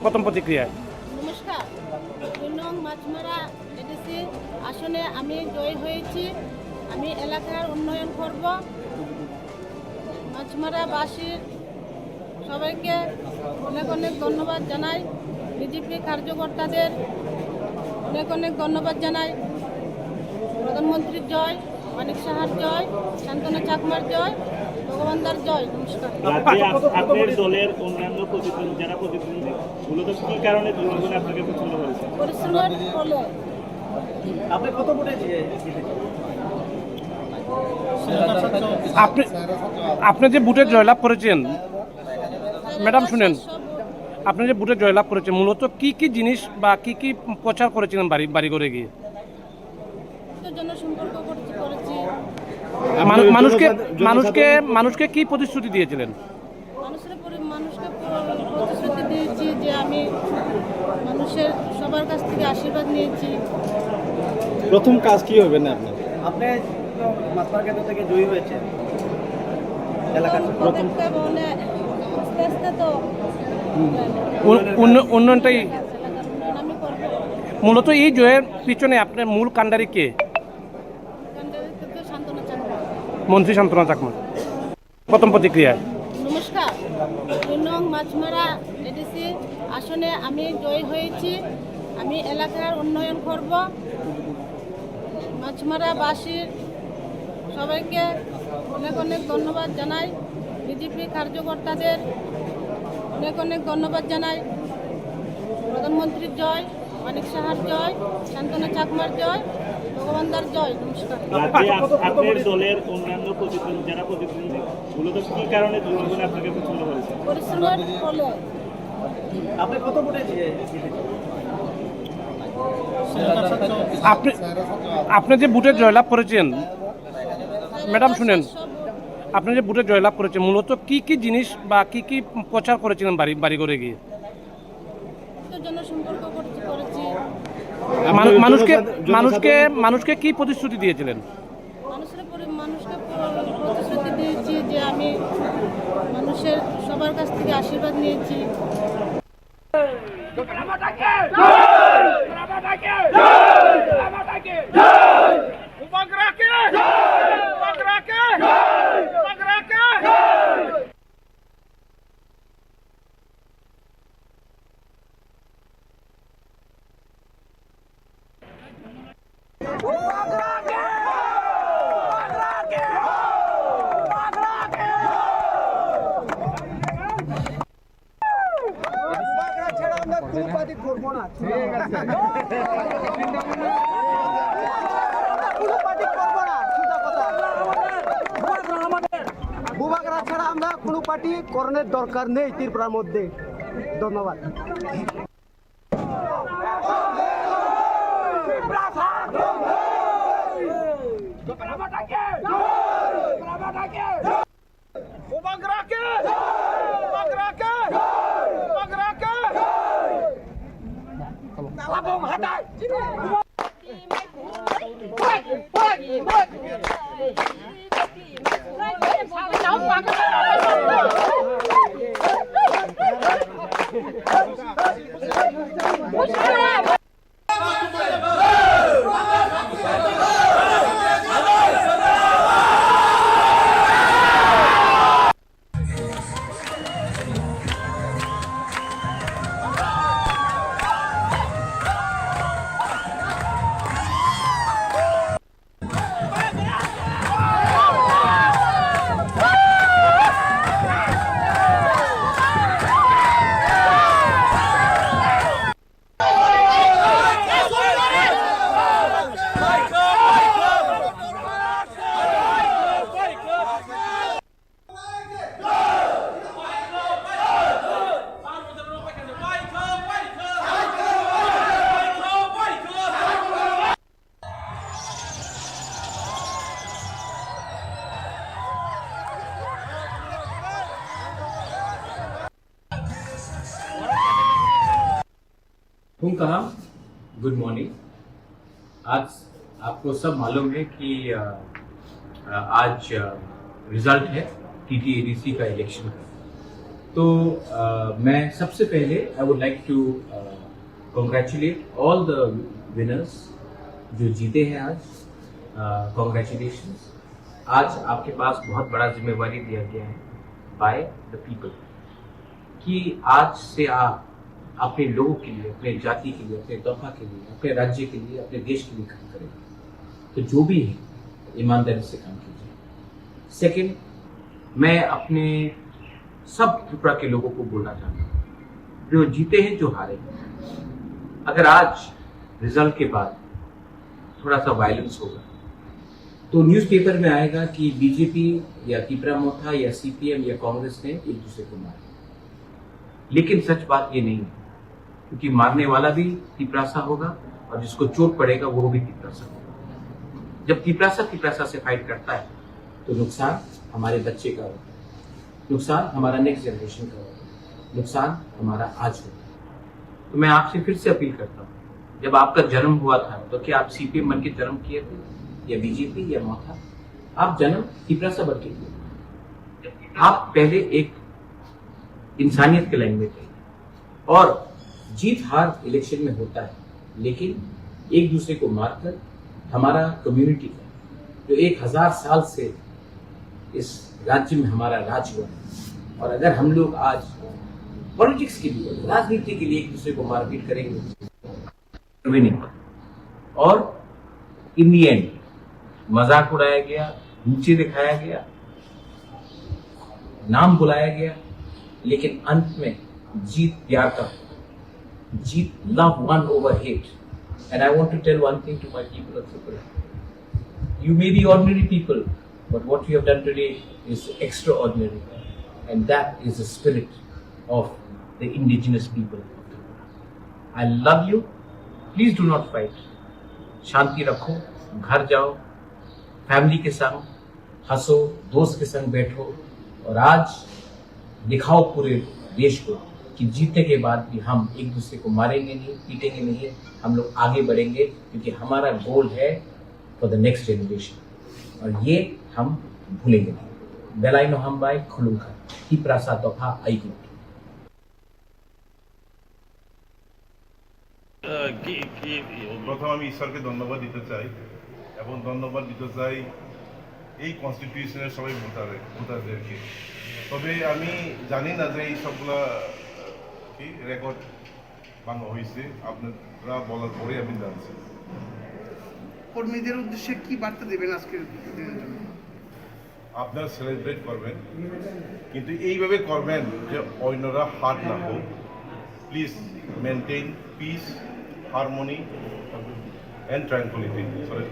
প্রথম প্রতিক্রিয়া। নমস্কার। 2 নং মাছমারা এডিসি আসনে আমি জয়ী হয়েছি। আমি এলাকার উন্নয়ন করব। মাছমারাবাসীর সবাইকে অনেক অনেক ধন্যবাদ জানাই। বিজেপি কার্যকর্তাদের অনেক অনেক ধন্যবাদ জানাই। প্রধানমন্ত্রীর জয়, মানিক সাহার জয়, শান্তনা চাকমার জয়, ভগবানদার জয়। নমস্কার। রাজ্যে আপনার দলের অন্যান্য যারা প্রতিদ্বন্দ্বী মূলত কি কারণে জনগণ আপনাকে পছন্দ করেছে? পরিশ্রমের ফলে। আপনি কত ভোটে আপনি যে বুথে জয়লাভ করেছেন ম্যাডাম শুনেন, আপনি যে বুথে জয়লাভ করেছেন মূলত কি কি জিনিস বা কি কি প্রচার করেছিলেন বাড়ি করে গিয়ে? জনসম্পর্ক করেছি। মানুষকে কি প্রতিশ্রুতি দিয়েছিলেন? মানুষকে প্রতিশ্রুতি দিয়েছি যে আমি মানুষের সবার কাছ থেকে আশীর্বাদ নিয়েছি। প্রথম কাজ কি হবে না আপনার? আপনি মাছমারা কেন্দ্র থেকে জয়ী হয়েছেন এলাকার প্রথম আস্তে আস্তে তো উন্নয়নটাই আমি করবো। মূলত এই জয়ের পিছনে আপনার মূল কাণ্ডারি কে? শান্তনা চাকমা, মন্ত্রী শান্তনা চাকমা। প্রথম প্রতিক্রিয়া। নমস্কার। 2 নং মাছমারা এডিসি আসনে আমি জয়ী হয়েছি। আমি এলাকার উন্নয়ন করব। মাছমারাবাসীর সবাইকে অনেক অনেক ধন্যবাদ জানাই। বিজেপি কার্যকর্তাদের অনেক অনেক ধন্যবাদ জানাই। প্রধানমন্ত্রীর জয়, মানিক সাহার জয়, শান্তনা চাকমার জয়, ভগবানদার জয়। নমস্কার। রাজ্যে আপনার দলের অন্যান্য যারা প্রতিদ্বন্দ্বী মূলত কি কারণে জনগণ আপনাকে পছন্দ করেছে? পরিশ্রমের ফলে। আপনি কত ভোটে আপনি যে বুথে জয়লাভ করেছেন ম্যাডাম শুনেন, আপনি যে বুথে জয়লাভ করেছেন মূলত কি কি জিনিস বা কি কি প্রচার করেছিলেন বাড়ি করে গিয়ে? জনসম্পর্ক করেছি। মানুষকে কি প্রতিশ্রুতি দিয়েছিলেন? মানুষকে প্রতিশ্রুতি দিয়েছি যে আমি মানুষের সবার কাছ থেকে আশীর্বাদ নিয়েছি। কোনো পার্টি করবো না, সোজা কথা। বুবাকরা ছাড়া আমরা কোনো পার্টি করণের দরকার নেই ত্রিপুরার মধ্যে। ধন্যবাদ। कहा गुड मॉर्निंग। आज आपको सब मालूम है कि आज रिजल्ट है TTADC का इलेक्शन का। तो मैं सबसे पहले I would like to congratulate all the winners जो जीते हैं आज। कॉन्ग्रेचुलेशंस। आज आपके पास बहुत बड़ा जिम्मेवारी दिया गया है बाय द पीपल कि आज से आप अपने लोगों के लिए, अपने जाति के लिए, अपने तोहफा के लिए, अपने राज्य के लिए, अपने देश के लिए काम करेंगे। तो जो भी है ईमानदारी से काम कीजिए। सेकंड, मैं अपने सब त्रिपुरा के लोगों को बोलना चाहता हूँ, जो जीते हैं, जो हारे हैं, अगर आज रिजल्ट के बाद थोड़ा सा वायलेंस होगा तो न्यूज़पेपर में आएगा कि बीजेपी या त्रिपुरा मोथा या CPM या कांग्रेस ने एक दूसरे को मारा। लेकिन सच बात ये नहीं है, क्योंकि मारने वाला भी तिपरासा होगा और जिसको चोट पड़ेगा वो भी तिपरासा होगा। जब तिपरासा से फाइट करता है तो नुकसान हमारे बच्चे का होता है, नुकसान हमारा नेक्स्ट जनरेशन का होता है, नुकसान हमारा आज होता है। तो मैं आपसे फिर से अपील करता हूँ, जब आपका जन्म हुआ था तो क्या आप CPM बन के जन्म किए थे या बीजेपी या मोथा? आप जन्म तिपरासा बन के किए। आप पहले एक इंसानियत के लाइन में थे। और जीत हार इलेक्शन में होता है, लेकिन एक दूसरे को मारकर हमारा कम्युनिटी का जो 1000 साल से इस राज्य में हमारा राज हुआ है, और अगर हम लोग आज पॉलिटिक्स के लिए, राजनीति के लिए एक दूसरे को मारपीट करेंगे विनिंग, और इन दी एंड मजाक उड़ाया गया, नीचे दिखाया गया, नाम बुलाया गया, लेकिन अंत में जीत प्यार का, जीत love won over hate. And I want to tell one thing to my people of Tripura. You may be ordinary people, but what you have done today is extraordinary, and that is the spirit of the indigenous people of Tripura. I love you. Please do not fight. शांति रखो, घर जाओ, family के संग हंसो, दोस्त के संग बैठो, और आज दिखाओ पूरे देश को कि जीतने के बाद भी हम एक दूसरे को मारेंगे नहीं, पीटेंगे नहीं, हम लोग आगे बढ़ेंगे, क्योंकि हमारा गोल है फॉर द नेक्स्ट जनरेशन, और ये हम भूलेंगे नहीं। बेलाइनो हम बाय खुलूंगा ही प्रासा तोफा आई। প্রথম আমি ঈশ্বরকে ধন্যবাদ দিতে চাই, এবং ধন্যবাদ দিতে চাই এই কনস্টিটিউশনের সবাই ভোটারদেরকে। তবে আমি জানি না যে এই সবগুলা কি রেকর্ড ভাঙা হয়েছে, আপনারা বলার পরে আমি জানছি। কর্মীদের উদ্দেশ্যে কি বার্তা দেবেন আজকের দিনের জন্য? আপনারা সেলিব্রেট করবেন, কিন্তু এইভাবে করবেন যে অন্যরা হাত না হোক, please maintain peace, harmony, and tranquility. Sorry.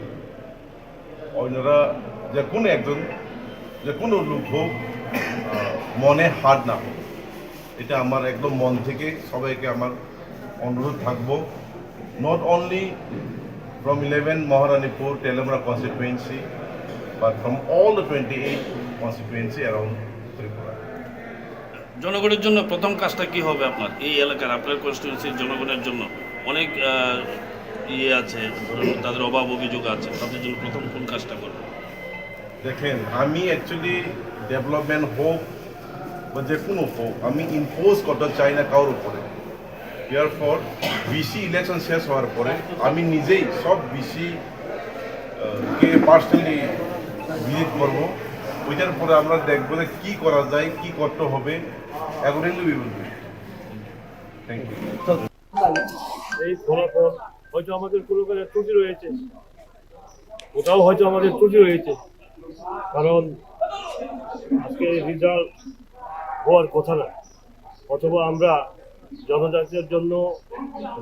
ওনারা যে কোনো একজন যে কোনো লোক হোক মনে হার না হোক, এটা আমার একদম মন থেকে সবাইকে আমার অনুরোধ থাকবো। Not only from 11 Maharanipur Telamra constituency, but from all the 28 constituency around Tripura. জনগণের জন্য প্রথম কাজটা কি হবে আপনার এই এলাকার আপনার কনস্টিটিউয়েন্সির জনগণের জন্য অনেক ইয়ে আছে, ধরুন তাদের অভাব অভিযোগ আছে, তাদের জন্য প্রথম কোন কাজটা করবেন? দেখেন, আমি অ্যাকচুয়ালি ডেভেলপমেন্ট হোক বা যে কোনো হোক আমি ইম্পোজ করতে চাই না কারোর উপরে। এরপর বিসি ইলেকশন শেষ হওয়ার পরে আমি নিজেই সব বিসি কে পার্সোনালি ভিজিট করবো। ওইটার পরে আমরা দেখবো যে কী করা যায়, কী করতে হবে, accordingly we will do it. Thank you. এই ফলাফল হয়তো আমাদের কোনো কাজে ত্রুটি রয়েছে, ওটাও হয়তো আমাদের ত্রুটি রয়েছে, কারণ আজকে রেজাল্ট হওয়ার কথা না। অথবা আমরা জনজাতির জন্য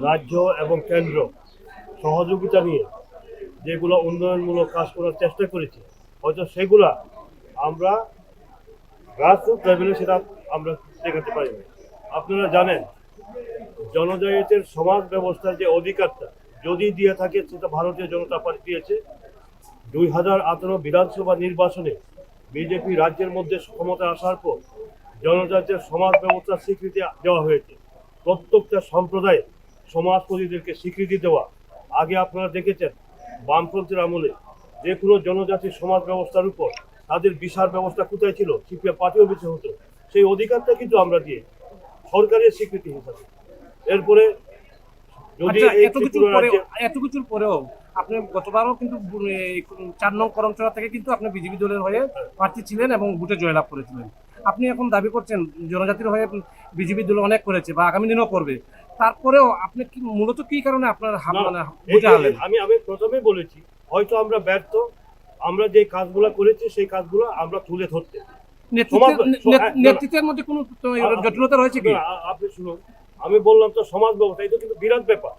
রাজ্য এবং কেন্দ্র সহযোগিতা নিয়ে যেগুলো উন্নয়নমূলক কাজ করার চেষ্টা করেছি, হয়তো সেগুলা আমরা গ্রাসরুট লেভেলে সেটা আমরা দেখাতে পারি না। আপনারা জানেন জনজাতির সমাজ ব্যবস্থার যে অধিকারটা যদি দিয়ে থাকে সেটা ভারতীয় জনতা পার্টি দিয়েছে। 2018 বিধানসভা নির্বাচনে বিজেপি রাজ্যের মধ্যে ক্ষমতা আসার পর জনজাতির সমাজ ব্যবস্থার স্বীকৃতি দেওয়া হয়েছে। প্রত্যেকটা সম্প্রদায়ে সমাজপতিদেরকে স্বীকৃতি দেওয়া। আগে আপনারা দেখেছেন বামপন্থীর আমলে যে কোনো জনজাতির সমাজ ব্যবস্থার উপর তাদের বিচার ব্যবস্থা কোথায় ছিল, সিপিএম পার্টি অফিসে হতো। সেই অধিকারটা কিন্তু আমরা দিয়ে সরকারের স্বীকৃতি হিসাবে। এরপরে যদি এত কিছুর পরেও আপনি গতবারও কিন্তু 4 নং করমচড়া থেকে কিন্তু আপনি বিজেপি দলের হয়ে প্রার্থী ছিলেন এবং ভোটে জয়লাভ করেছিলেন। আপনি এখন দাবি করছেন জনজাতির হয়ে বিজেপি দল অনেক করেছে বা আগামী দিনেও করবে, তারপরেও আপনি কি মূলত কি কারণে আপনার আমি প্রথমে বলেছি হয়তো আমরা ব্যর্থ, আমরা যে কাজগুলো করেছি সেই কাজগুলো আমরা তুলে ধরতে। নেতৃত্বের মধ্যে কোনো জটিলতা রয়েছে কি? আপনি শুনুন, আমি বললাম তো সমাজ ব্যবস্থা এটা কিন্তু বিরাট ব্যাপার।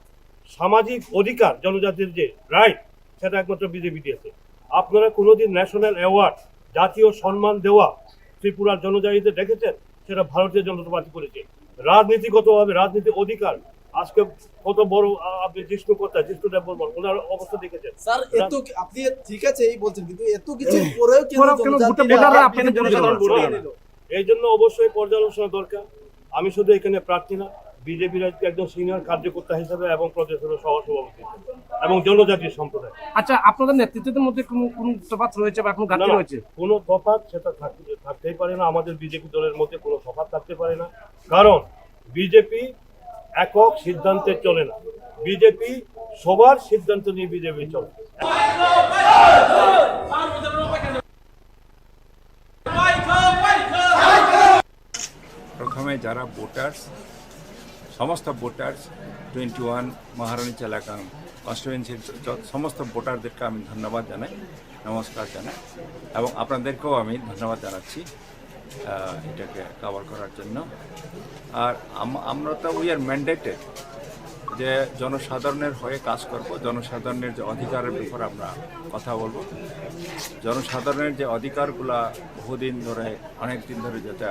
সামাজিক অধিকার জনজাতির যে রাইট সেটা একমাত্র বিজেপি দিয়েছে। আপনারা কোনোদিন ন্যাশনাল অ্যাওয়ার্ড, জাতীয় সম্মান দেওয়া ত্রিপুরার জনজাতিদের দেখেছেন? সেটা ভারতীয় জনতা পার্টি করেছে। রাজনীতিগতভাবে রাজনীতি অধিকার আজকে কত বড় আপনি জিষ্ণুদেব বর্মন ওনার অবস্থা দেখেছেন। স্যার এত আপনি ঠিক আছে এই বলছেন, কিন্তু এত কিছু পরেও এই জন্য অবশ্যই পর্যালোচনা দরকার। আমি শুধু এখানে প্রার্থী না, বিজেপির একজন সিনিয়র কার্যকর্তা হিসেবে এবং প্রদেশের সহসভাপতি এবং জনজাতির সম্প্রদায়। আচ্ছা, আপনাদের নেতৃত্বের মধ্যে কোনো তফাৎ রয়েছে বা কোনো ঘাটতি রয়েছে? কোনো তফাৎ সেটা থাকতেই পারে না। আমাদের বিজেপি দলের মধ্যে কোনো তফাৎ থাকতে পারে না, কারণ বিজেপি একক সিদ্ধান্তে চলে না। বিজেপি সবার সিদ্ধান্ত নিয়ে বিজেপি চলে। প্রথমে যারা ভোটার্স, সমস্ত ভোটার্স 21 মহারানী এলাকা কনস্টিটুয়েন্সির সমস্ত ভোটারদেরকে আমি ধন্যবাদ জানাই, নমস্কার জানাই, এবং আপনাদেরকেও আমি ধন্যবাদ জানাচ্ছি এটাকে কভার করার জন্য। আর আমরা তো উই আর ম্যান্ডেটেড যে জনসাধারণের হয়ে কাজ করব, জনসাধারণের যে অধিকারের ব্যাপারে আমরা কথা বলবো। জনসাধারণের যে অধিকারগুলা বহুদিন ধরে, অনেক দিন ধরে যেটা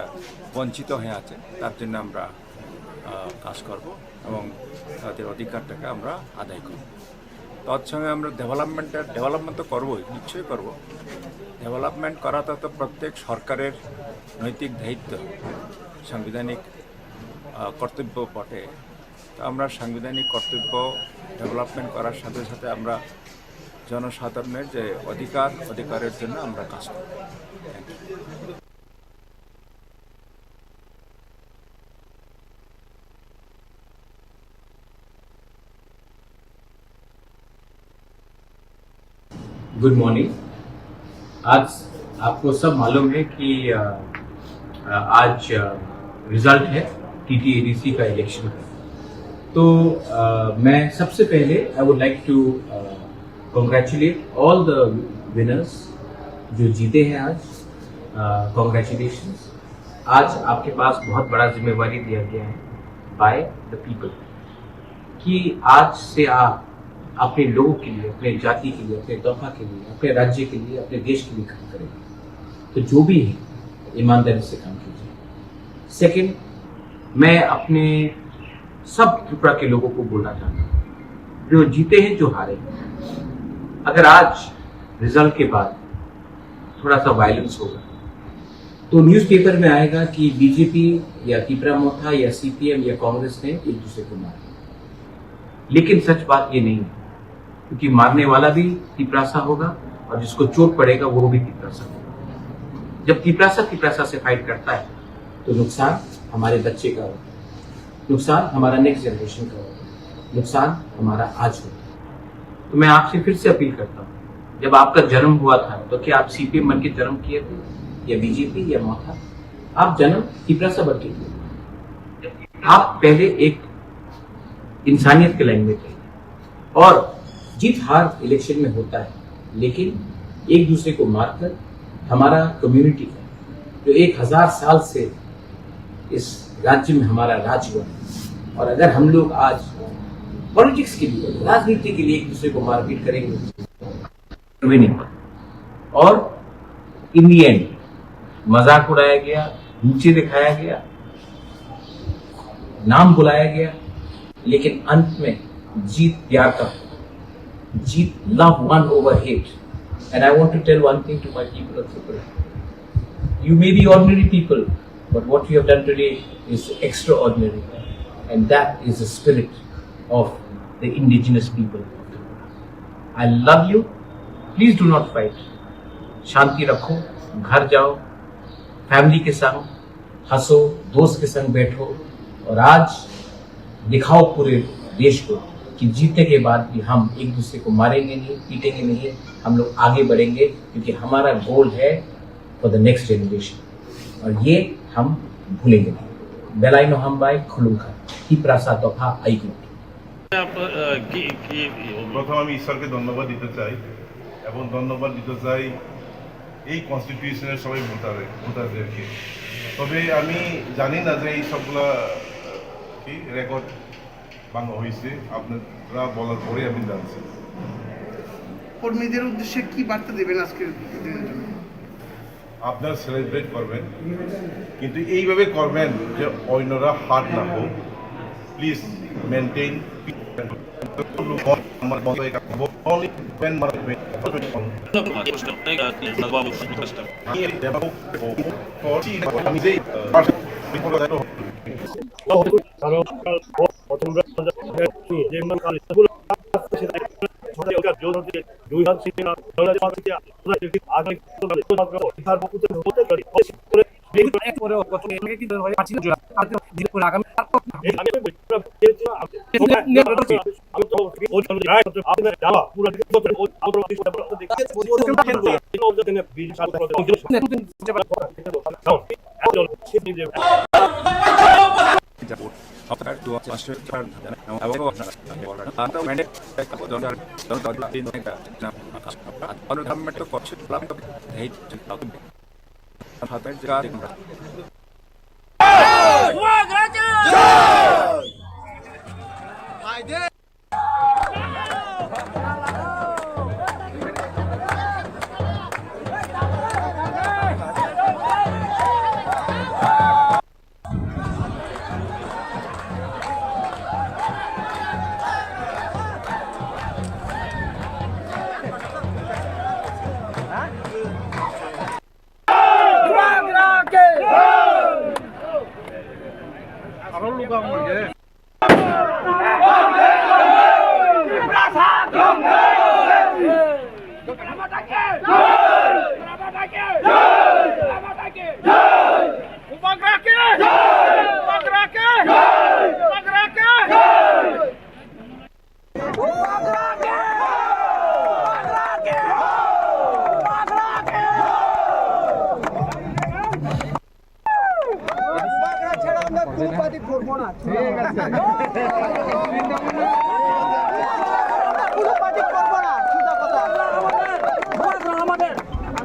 বঞ্চিত হয়ে আছে, তার জন্য আমরা কাজ করব এবং তাদের অধিকারটাকে আমরা আদায় করব। তৎসঙ্গে আমরা ডেভেলপমেন্ট তো করবোই, নিশ্চয়ই করব। ডেভেলপমেন্ট করাটা তো প্রত্যেক সরকারের নৈতিক দায়িত্ব, সাংবিধানিক কর্তব্য বটে। তো আমরা সাংবিধানিক কর্তব্য ডেভেলপমেন্ট করার সাথে সাথে আমরা জনসাধারণের যে অধিকারের জন্য আমরা কাজ করব। Good morning. आज आपको सब मालूम है कि आज रिजल्ट है TTADC का इलेक्शन का। तो मैं सबसे पहले I would like to congratulate all the winners जो जीते हैं आज। कॉन्ग्रेचुलेशंस। आज आपके पास बहुत बड़ा जिम्मेवारी दिया गया है बाय द पीपल कि आज से आप अपने लोगों के लिए, अपने जाति के लिए, अपने तबका के लिए, अपने राज्य के लिए, अपने देश के लिए काम करेंगे। तो जो भी है ईमानदारी से काम कीजिए। सेकंड, मैं अपने सब त्रिपुरा के लोगों को बोलना चाहता हूँ, जो जीते हैं जो हारे हैं, अगर आज रिजल्ट के बाद थोड़ा सा वायलेंस होगा तो न्यूज़पेपर में आएगा कि बीजेपी या त्रिपुरा मोर्चा या सीपीएम या कांग्रेस ने एक दूसरे को मारा। लेकिन सच बात ये नहीं है, क्योंकि मारने वाला भी तिपरासा होगा और जिसको चोट पड़ेगा वो भी तिपरासा होगा। जब तिपरासा से फाइट करता है तो नुकसान हमारे बच्चे का होगा, नुकसान हमारा नेक्स्ट जनरेशन का होगा, नुकसान हमारा आज होगा। तो मैं आपसे फिर से अपील करता हूँ, जब आपका जन्म हुआ था तो क्या आप सीपीएम बन के जन्म किए थे या बीजेपी या मोर्चा? आप जन्म तिपरासा बन के किए। आप पहले एक इंसानियत के लाइन में थे और जीत हार इलेक्शन में होता है, लेकिन एक दूसरे को मारकर हमारा कम्युनिटी का जो 1000 साल से इस राज्य में हमारा राज हुआ है, और अगर हम लोग आज पॉलिटिक्स के लिए, राजनीति के लिए एक दूसरे को मारपीट करेंगे विनिंग, और इन दी एंड मजाक उड़ाया गया, नीचे दिखाया गया, नाम बुलाया गया, लेकिन अंत में जीत प्यार का, जीत love won over hate. And I want to tell one thing to my people of Tripura. You may be ordinary people, but what you have done today is extraordinary, and that is the spirit of the indigenous people of Tripura. I love you. Please do not fight. शांति रखो, घर जाओ, family के संग हंसो, दोस्त के संग बैठो, और आज दिखाओ पूरे देश को कि जीतने के बाद भी हम एक दूसरे को मारेंगे नहीं, पीटेंगे नहीं, हम लोग आगे बढ़ेंगे, क्योंकि हमारा गोल है फॉर द नेक्स्ट जनरेशन, और ये हम भूलेंगे नहीं। बेलाइनो हम बाय खुलुंखा की प्रासाद दफा आईगु। প্রথম আমি ঈশ্বরকে ধন্যবাদ দিতে চাই, এবং ধন্যবাদ দিতে চাই এই কনস্টিটিউশনের সবাই ভোটারদেরকে। তবে আমি জানি না যে এই সবগুলা কি রেকর্ড ভাঙা হয়েছে, আপনারা বলার পরে আমি জানছি। কর্মীদের উদ্দেশ্যে কি বার্তা দেবেন আজকের দিনের জন্য? আপনারা সেলিব্রেট করবেন, কিন্তু এইভাবে করবেন যে অন্যরা হার না হোক। প্লিজ মেনটেন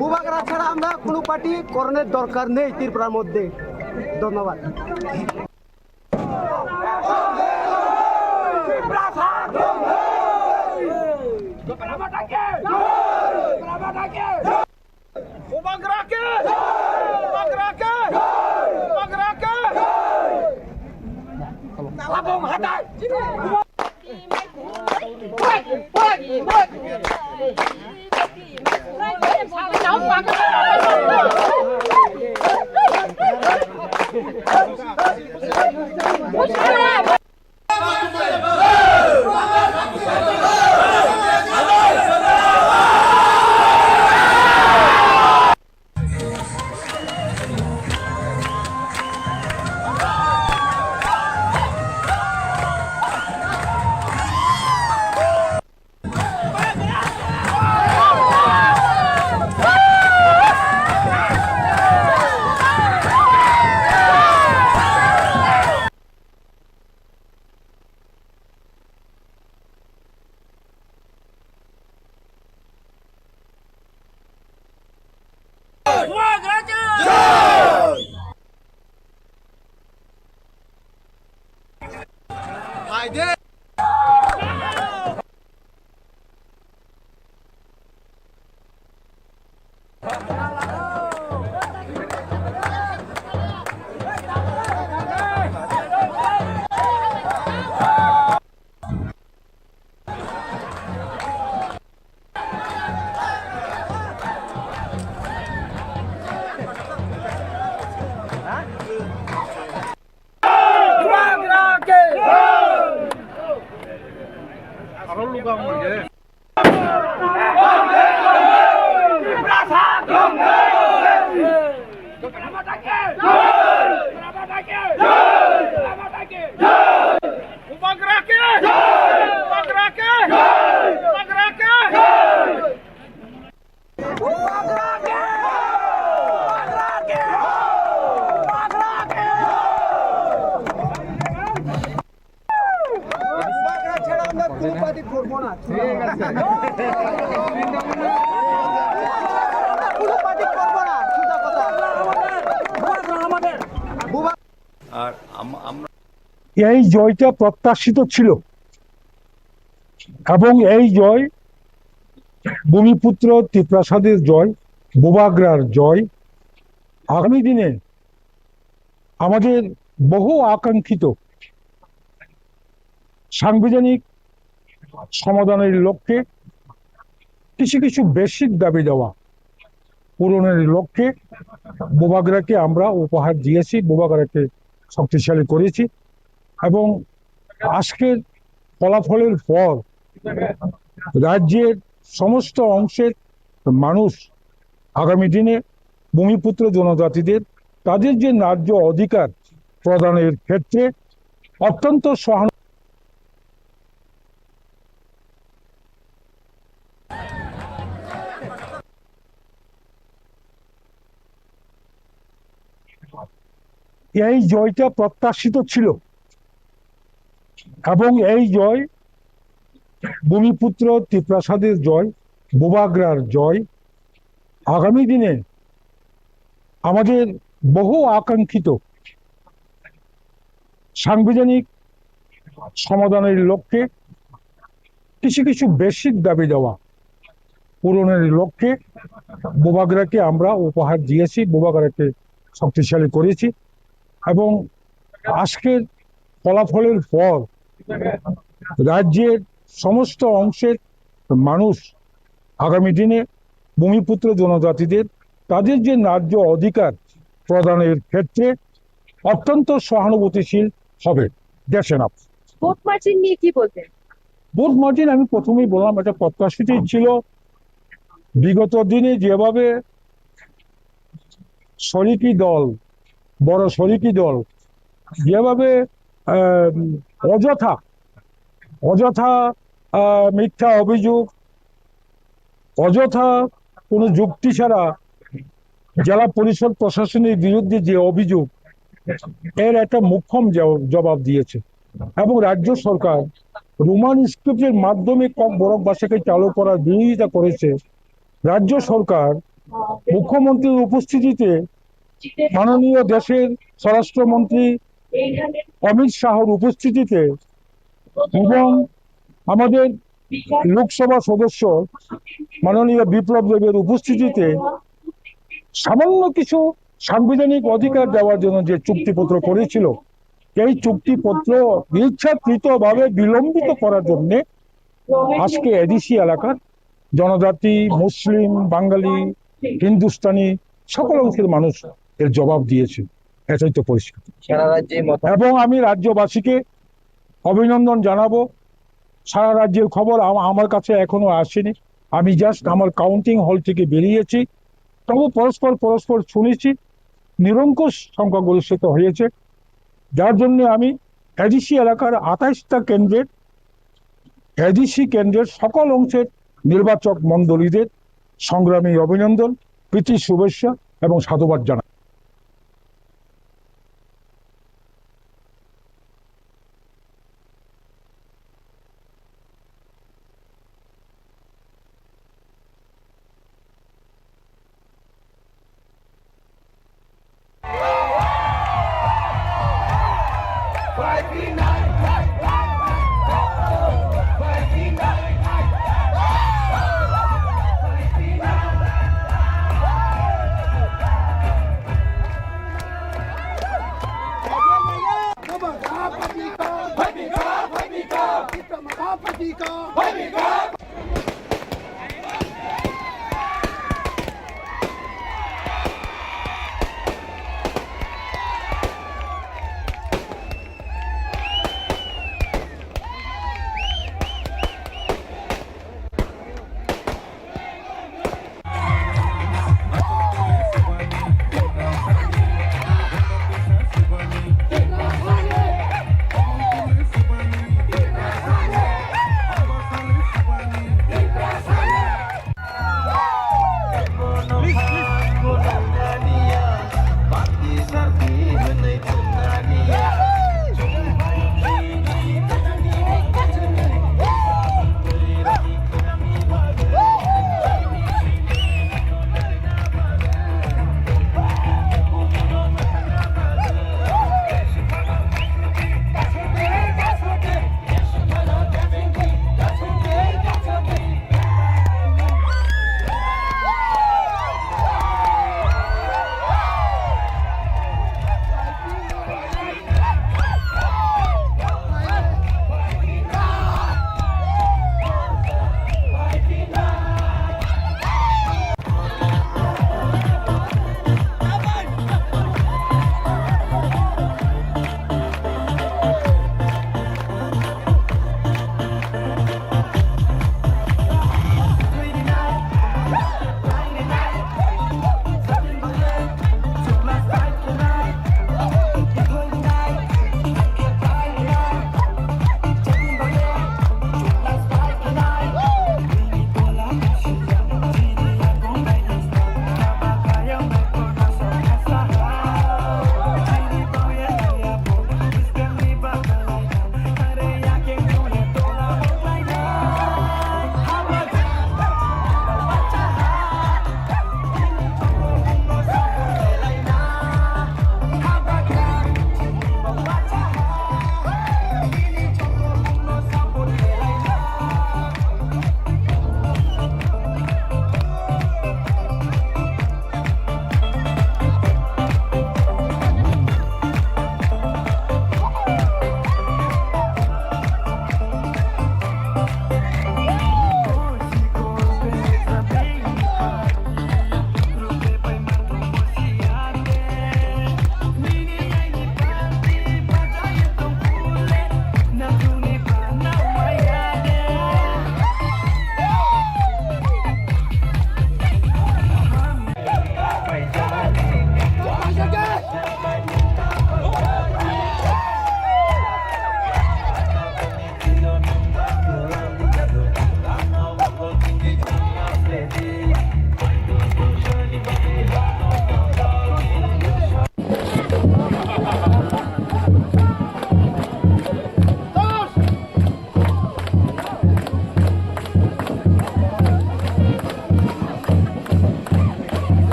বুবাগরা ছাড়া আমরা কোনো পার্টি করণের দরকার নেই ত্রিপুরার মধ্যে। ধন্যবাদ। আর আমরা এই জয়টা প্রত্যাশিত ছিল এবং এই জয় ভূমিপুত্র ত্রিপ্রাসাদের জয়, বোবাগ্রার জয় আগামী দিনে আমাদের বহু আকাঙ্ক্ষিত সাংবিধানিক সমাধানের লক্ষ্যে কিছু কিছু বেসিক দাবি দেওয়া পূরণের লক্ষ্যে বোবাগ্রাকে আমরা উপহার দিয়েছি, বোবাগ্রাকে শক্তিশালী করেছি এবং আজকের ফলাফলের পর রাজ্যের সমস্ত অংশের মানুষ আগামী দিনে ভূমিপুত্র জনজাতিদের তাদের যে ন্যায্য অধিকার প্রদানের ক্ষেত্রে অত্যন্ত সহানুভূতি এই জয়টা প্রত্যাশিত ছিল এবং এই জয় ভূমিপুত্র ত্রিপ্রাসাদের জয়, বোবাগ্রার জয় আগামী দিনে আমাদের বহু আকাঙ্ক্ষিত সাংবিধানিক সমাধানের লক্ষ্যে কিছু কিছু বেসিক দাবি দেওয়া পূরণের লক্ষ্যে বোবাগ্রাকে আমরা উপহার দিয়েছি, বোবাগ্রাকে শক্তিশালী করেছি এবং আজকের ফলাফলের পর রাজ্যের সমস্ত অংশের মানুষ আগামী দিনে ভূমিপুত্র জনজাতিদের তাদের যে ন্যায্য অধিকার প্রদানের ক্ষেত্রে অত্যন্ত সহানুভূতিশীল হবে। দেখেন ভোট মার্জিন নিয়ে কি বলবেন? ভোট মার্জিন আমি প্রথমেই বললাম এটা প্রত্যাশিতই ছিল। বিগত দিনে যেভাবে শরিকি দল, বড় শরিকি দল যেভাবে অযথা মিথ্যা অভিযোগ, অযথা কোনো যুক্তি ছাড়া জেলা পরিষদ প্রশাসনের বিরুদ্ধে যে অভিযোগ, এর একটা মোক্ষম জবাব দিয়েছে এবং রাজ্য সরকার রোমান স্ক্রিপ্টের মাধ্যমে বরক ভাষাকে চালু করার বিরোধিতা করেছে। রাজ্য সরকার মুখ্যমন্ত্রীর উপস্থিতিতে মাননীয় দেশের স্বরাষ্ট্রমন্ত্রী অমিত শাহর উপস্থিতিতে এবং আমাদের লোকসভা সদস্য মাননীয় বিপ্লব দেবের উপস্থিতিতে সামান্য কিছু সাংবিধানিক অধিকার দেওয়ার জন্য যে চুক্তিপত্র করেছিল, এই চুক্তিপত্র ইচ্ছাকৃতভাবে বিলম্বিত করার জন্য আজকে এডিসি এলাকার জনজাতি, মুসলিম, বাঙালি, হিন্দুস্তানি সকল অংশের মানুষ এর জবাব দিয়েছে। এটাই তো পরিষ্কার। এবং আমি রাজ্যবাসীকে অভিনন্দন জানাবো। সারা রাজ্যের খবর আমার কাছে এখনো আসেনি। আমি জাস্ট আমার কাউন্টিং হল থেকে বেরিয়েছি, তবু পরস্পর শুনেছি নিরঙ্কুশ সংখ্যাগরিষ্ঠিত হয়েছে, যার জন্য আমি এডিসি এলাকার 28টা কেন্দ্রের এডিসি কেন্দ্রের সকল অংশের নির্বাচক মণ্ডলীদের সংগ্রামী অভিনন্দন, প্রীতি শুভেচ্ছা এবং সাধুবাদ জানাই।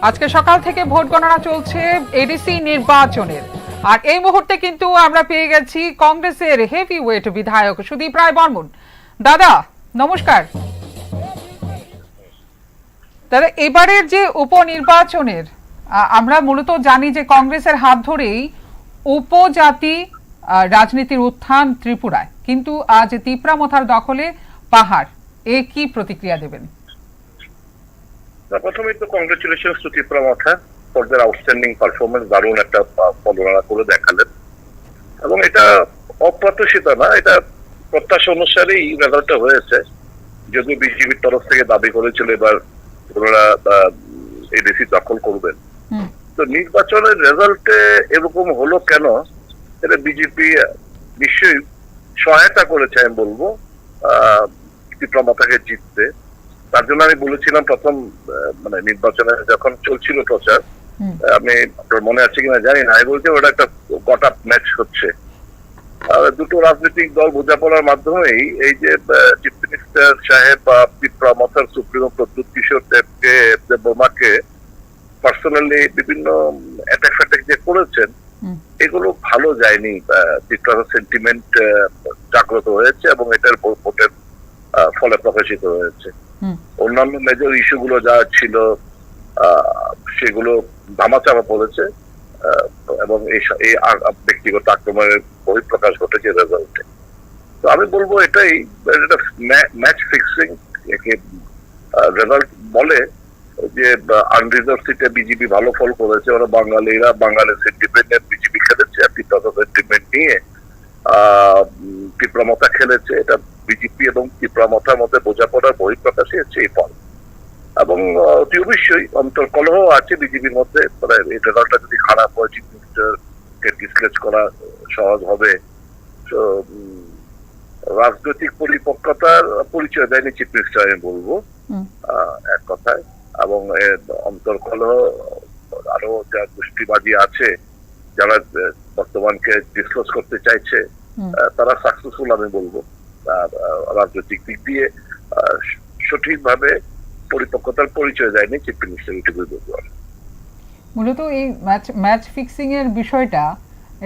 আজকে সকাল থেকে ভোট গণনা চলছে এডিসি নির্বাচনের, আর এই মুহূর্তে কিন্তু আমরা পেয়ে গেছি কংগ্রেসের হেভি ওয়েট বিধায়ক সুদীপ রায় বর্মন। দাদা নমস্কার। দাদা, এবারের যে উপনির্বাচনের আমরা মূলত জানি যে কংগ্রেসের হাত ধরেই উপজাতি রাজনীতির উত্থান ত্রিপুরায়, কিন্তু আজ তিপ্রামথার দখলে পাহাড়, এ কি প্রতিক্রিয়া দেবেন? প্রথমেই তো congratulation two Tripura Motha for their outstanding performance. দারুণ একটা পদনারা করে দেখালেন এবং এটা অপ্রত্যাশিত না, এটা প্রত্যাশা অনুসারেই রেজাল্টটা হয়েছে। যদিও বিজেপির তরফ থেকে দাবি করেছিল এবার ওনারা এডিসি দখল করবেন, তো নির্বাচনের রেজাল্টে এরকম হলো কেন, এটা বিজেপি নিশ্চয়ই সহায়তা করেছে আমি বলবো ত্রিপুরামথাকে জিততে। তার জন্য আমি বলেছিলাম প্রথম মানে নির্বাচনে যখন চলছিল প্রচার, আমি আপনার মনে আছে কিনা জানি না, আমি বলছি ওটা একটা গট আপ ম্যাচ হচ্ছে। দুটো রাজনৈতিক দল বোঝাপড়ার মাধ্যমেই এই যে চিফ মিনিস্টার সাহেব বা ত্রিপুরামথার সুপ্রিমো প্রদ্যুৎ কিশোর দেববর্মাকে পার্সোনালি বিভিন্ন অ্যাটাক ফ্যাটাক যে করেছেন, এগুলো ভালো যায়নি। ত্রিপুরার সেন্টিমেন্ট জাগ্রত হয়েছে এবং এটার ভোটের ফলে প্রকাশিত হয়েছে। অন্যান্য মেজর ইস্যুগুলো যা ছিল সেগুলো ধামাচাপা পড়েছে এবং এই ব্যক্তিগত আক্রমণের বহিঃপ্রকাশ ঘটেছে রেজাল্টে। তো আমি বলবো এটাই একটা ম্যাচ ফিক্সিং একে রেজাল্ট বলে, যে আনরিজার্ভ সিটে বিজেপি ভালো ফল করেছে। ওরা বাঙালির সেন্টিমেন্ট বিজেপি খেলেছে, আর ত্রিপুরা সেন্টিমেন্ট নিয়ে ত্রিপুরামথা খেলেছে। এটা বিজেপি এবং ত্রিপুরামথার মধ্যে বোঝাপড়ার বহিঃপ্রকাশই হচ্ছে এই ফল। এবং অতি অবশ্যই অন্তর্কলহ আছে বিজেপির মধ্যে, মানে এই রেজাল্টটা যদি খারাপ হয় চিফ মিনিস্টারকে ডিসপ্লেস করা সহজ হবে। তো রাজনৈতিক পরিপক্কতার পরিচয় দেয়নি চিফ মিনিস্টার আমি বলবো এক কথায়। এবং অন্তর্কলহ আরো যা গোষ্ঠীবাদী আছে যারা বর্তমানকে ডিসক্লোজ করতে চাইছে, তারা সাকসেসফুল আমি বলবো। রাজনৈতিক দিক দিয়ে সঠিকভাবে পরিপক্কতার পরিচয় দেয়নি চিফ মিনিস্টার, এটুকুই বলবো। মূলত এই ম্যাচ ফিক্সিং এর বিষয়টা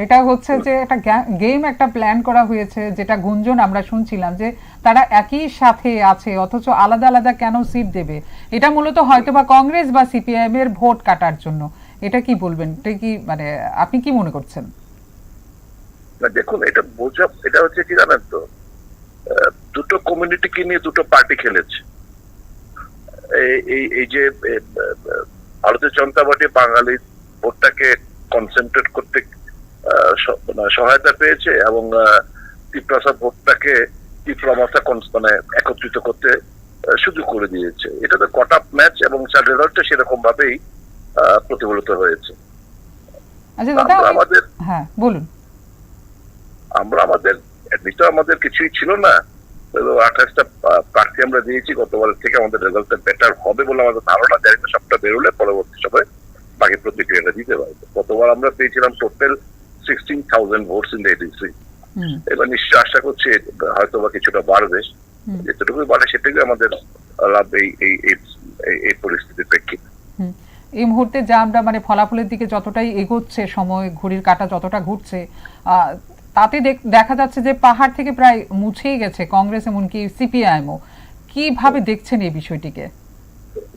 এটা হচ্ছে যে একটা গেম একটা প্ল্যান করা হয়েছে, যেটা গুঞ্জন আমরা শুনছিলাম যে তারা একই সাথে আছে অথচ আলাদা আলাদা কেন সিট দেবে, এটা মূলত হয়তো বা কংগ্রেস বা সিপিআইএম এর ভোট কাটার জন্য। এটা কি বলবেন? এটা কি মানে আপনি কি মনে করছেন? না দেখুন, এটা হচ্ছে কি জানেন তো, দুটো কমিউনিটিকে নিয়ে দুটো পার্টি খেলেছে। এই যে ভারতীয় জনতা পার্টি বাঙালি ভোটটাকে কনসেন্ট্রেট করতে সহায়তা পেয়েছে এবং ত্রিপুরা ভোটটাকে ত্রিপুরামথা মানে একত্রিত করতে সুযোগ করে দিয়েছে। এটা তো কট আপ ম্যাচ এবং রেজাল্টটা সেরকম ভাবেই প্রতিফলিত হয়েছে। আমাদের কিছুই ছিল না, 28টা প্রার্থী আমরা দিয়েছি গতবারের থেকে, আমাদের রেজাল্টটা বেটার হবে বলে আমাদের ধারণা। জানি না সবটা বেরোলে পরবর্তী সময় বাকি প্রতিক্রিয়াটা দিতে পারবো। গতবার আমরা পেয়েছিলাম টোটাল 16,000 ভোটস ইন এডিসি। এবার নিশ্চয় আশা করছি হয়তো বা কিছুটা বাড়বে, যেটুকুই বাড়ে সেটুকুই আমাদের লাভ এই পরিস্থিতির প্রেক্ষিতে। এই মুহূর্তে যা আমরা মানে ফলাফলের দিকে যতটাই এগোচ্ছে সময়, ঘড়ির কাঁটা যতটা ঘুরছে, তাতে দেখা যাচ্ছে যে পাহাড় থেকে প্রায় মুছেই গেছে কংগ্রেস, এমনকি সিপিআইএমও। কিভাবে দেখছেন এই বিষয়টিকে?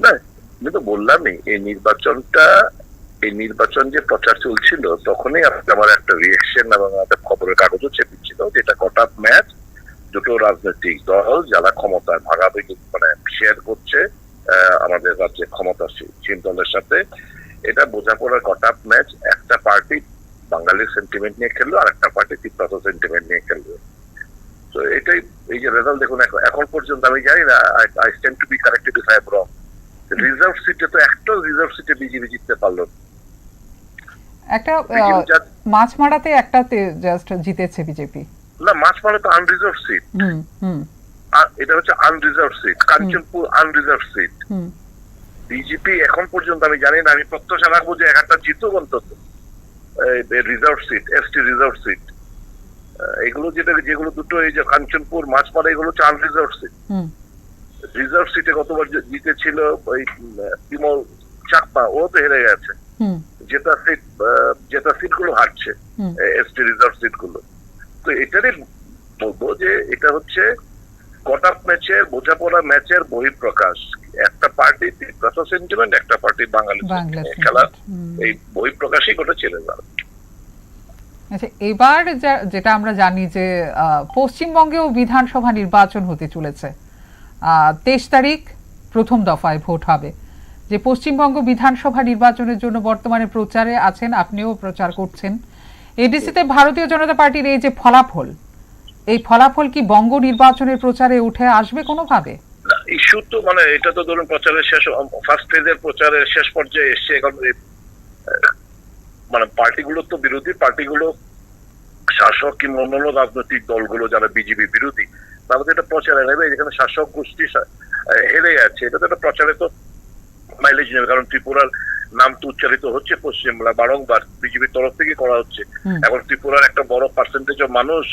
না আমি তো বললামই, এই নির্বাচন যে প্রচার চলছিল তখনই আমার একটা রিয়েকশন এবং একটা খবরের কাগজও চেপেছিল, যেটা গোটা ম্যাচ দুটো রাজনৈতিক দল যারা ক্ষমতায় ভাগাভাগি মানে শেয়ার করছে আমাদের রাজ্যে ক্ষমতাসীন দলের সাথে, এটা বোঝাপড়ার গোটা ম্যাচ। একটা পার্টি বাঙালির সেন্টিমেন্ট নিয়ে খেললো, আর একটা পার্টি ত্রিপুরা সেন্টিমেন্ট নিয়ে খেললো। তো এটাই এই যে রেজাল্ট দেখুন, এখন পর্যন্ত আমি জানি না, I stand two B corrected if I am wrong, reserve সিটে তো একটা রিজার্ভ সিটে বিজেপি জিততে পারলো। একটা মাছমারাতে একটাতে জাস্ট জিতেছে বিজেপি। না, মাছমারা তো আনরিজার্ভ সিট, এটা হচ্ছে unreserved seat, Kanchanpur unreserved seat. BJP এখন পর্যন্ত আমি জানি না, আমি প্রত্যাশা রাখবো যে একটা জিতুক অন্তত reserved seat, ST reserved seat. এগুলো যেগুলো দুটো এই যে কাঞ্চনপুর মাছমারা এগুলো হচ্ছে আনরিজার্ভ সিট। রিজার্ভ সিটে গতবার জিতেছিল ওই বিমল চাকমা ও তো হেরে গেছে, যেটা সিটগুলো হারছে, এসটি রিজার্ভ সিটগুলো। তো এটারই বলবো যে এটা হচ্ছে কট আপ ম্যাচের, বোঝাপড়া ম্যাচের বহিঃপ্রকাশ। একটা পার্টি ত্রিপ্রাসা সেন্টিমেন্ট, একটা পার্টি বাঙালি খেলা, এই বহিঃপ্রকাশই গোটা ছেড়ে যাবে। আচ্ছা, এবার যেটা আমরা জানি যে পশ্চিমবঙ্গেও বিধানসভা নির্বাচন হতে চলেছে, 23 তারিখ প্রথম দফায় ভোট হবে। যে পশ্চিমবঙ্গ বিধানসভা নির্বাচনের জন্য বর্তমানে প্রচারে আছেন, আপনিও প্রচার করছেন। এডিসিতে ভারতীয় জনতা পার্টির এই যে ফলাফল, এই ফলাফল কি বঙ্গ নির্বাচনের প্রচারে উঠে আসবে কোনোভাবে? ইস্যু তো মানে এটা তো ধরুন প্রচারের শেষ, ফার্স্ট ফেজের প্রচারের শেষ পর্যায়ে এসছে। এখন মানে পার্টিগুলো তো বিরোধী, পার্টিগুলো শাসক কিংবা অন্যান্য রাজনৈতিক দলগুলো যারা বিজেপি বিরোধী, তারা তো এটা প্রচারে নেবে। যেখানে শাসক গোষ্ঠী হেরে যাচ্ছে, এটা তো একটা প্রচারে তো মাইলেজ নেবে। কারণ ত্রিপুরার নাম তো উচ্চারিত হচ্ছে পশ্চিমবাংলা বারংবার, বিজেপির তরফ থেকে করা হচ্ছে। এখন ত্রিপুরার একটা বড় পার্সেন্টেজ অফ মানুষ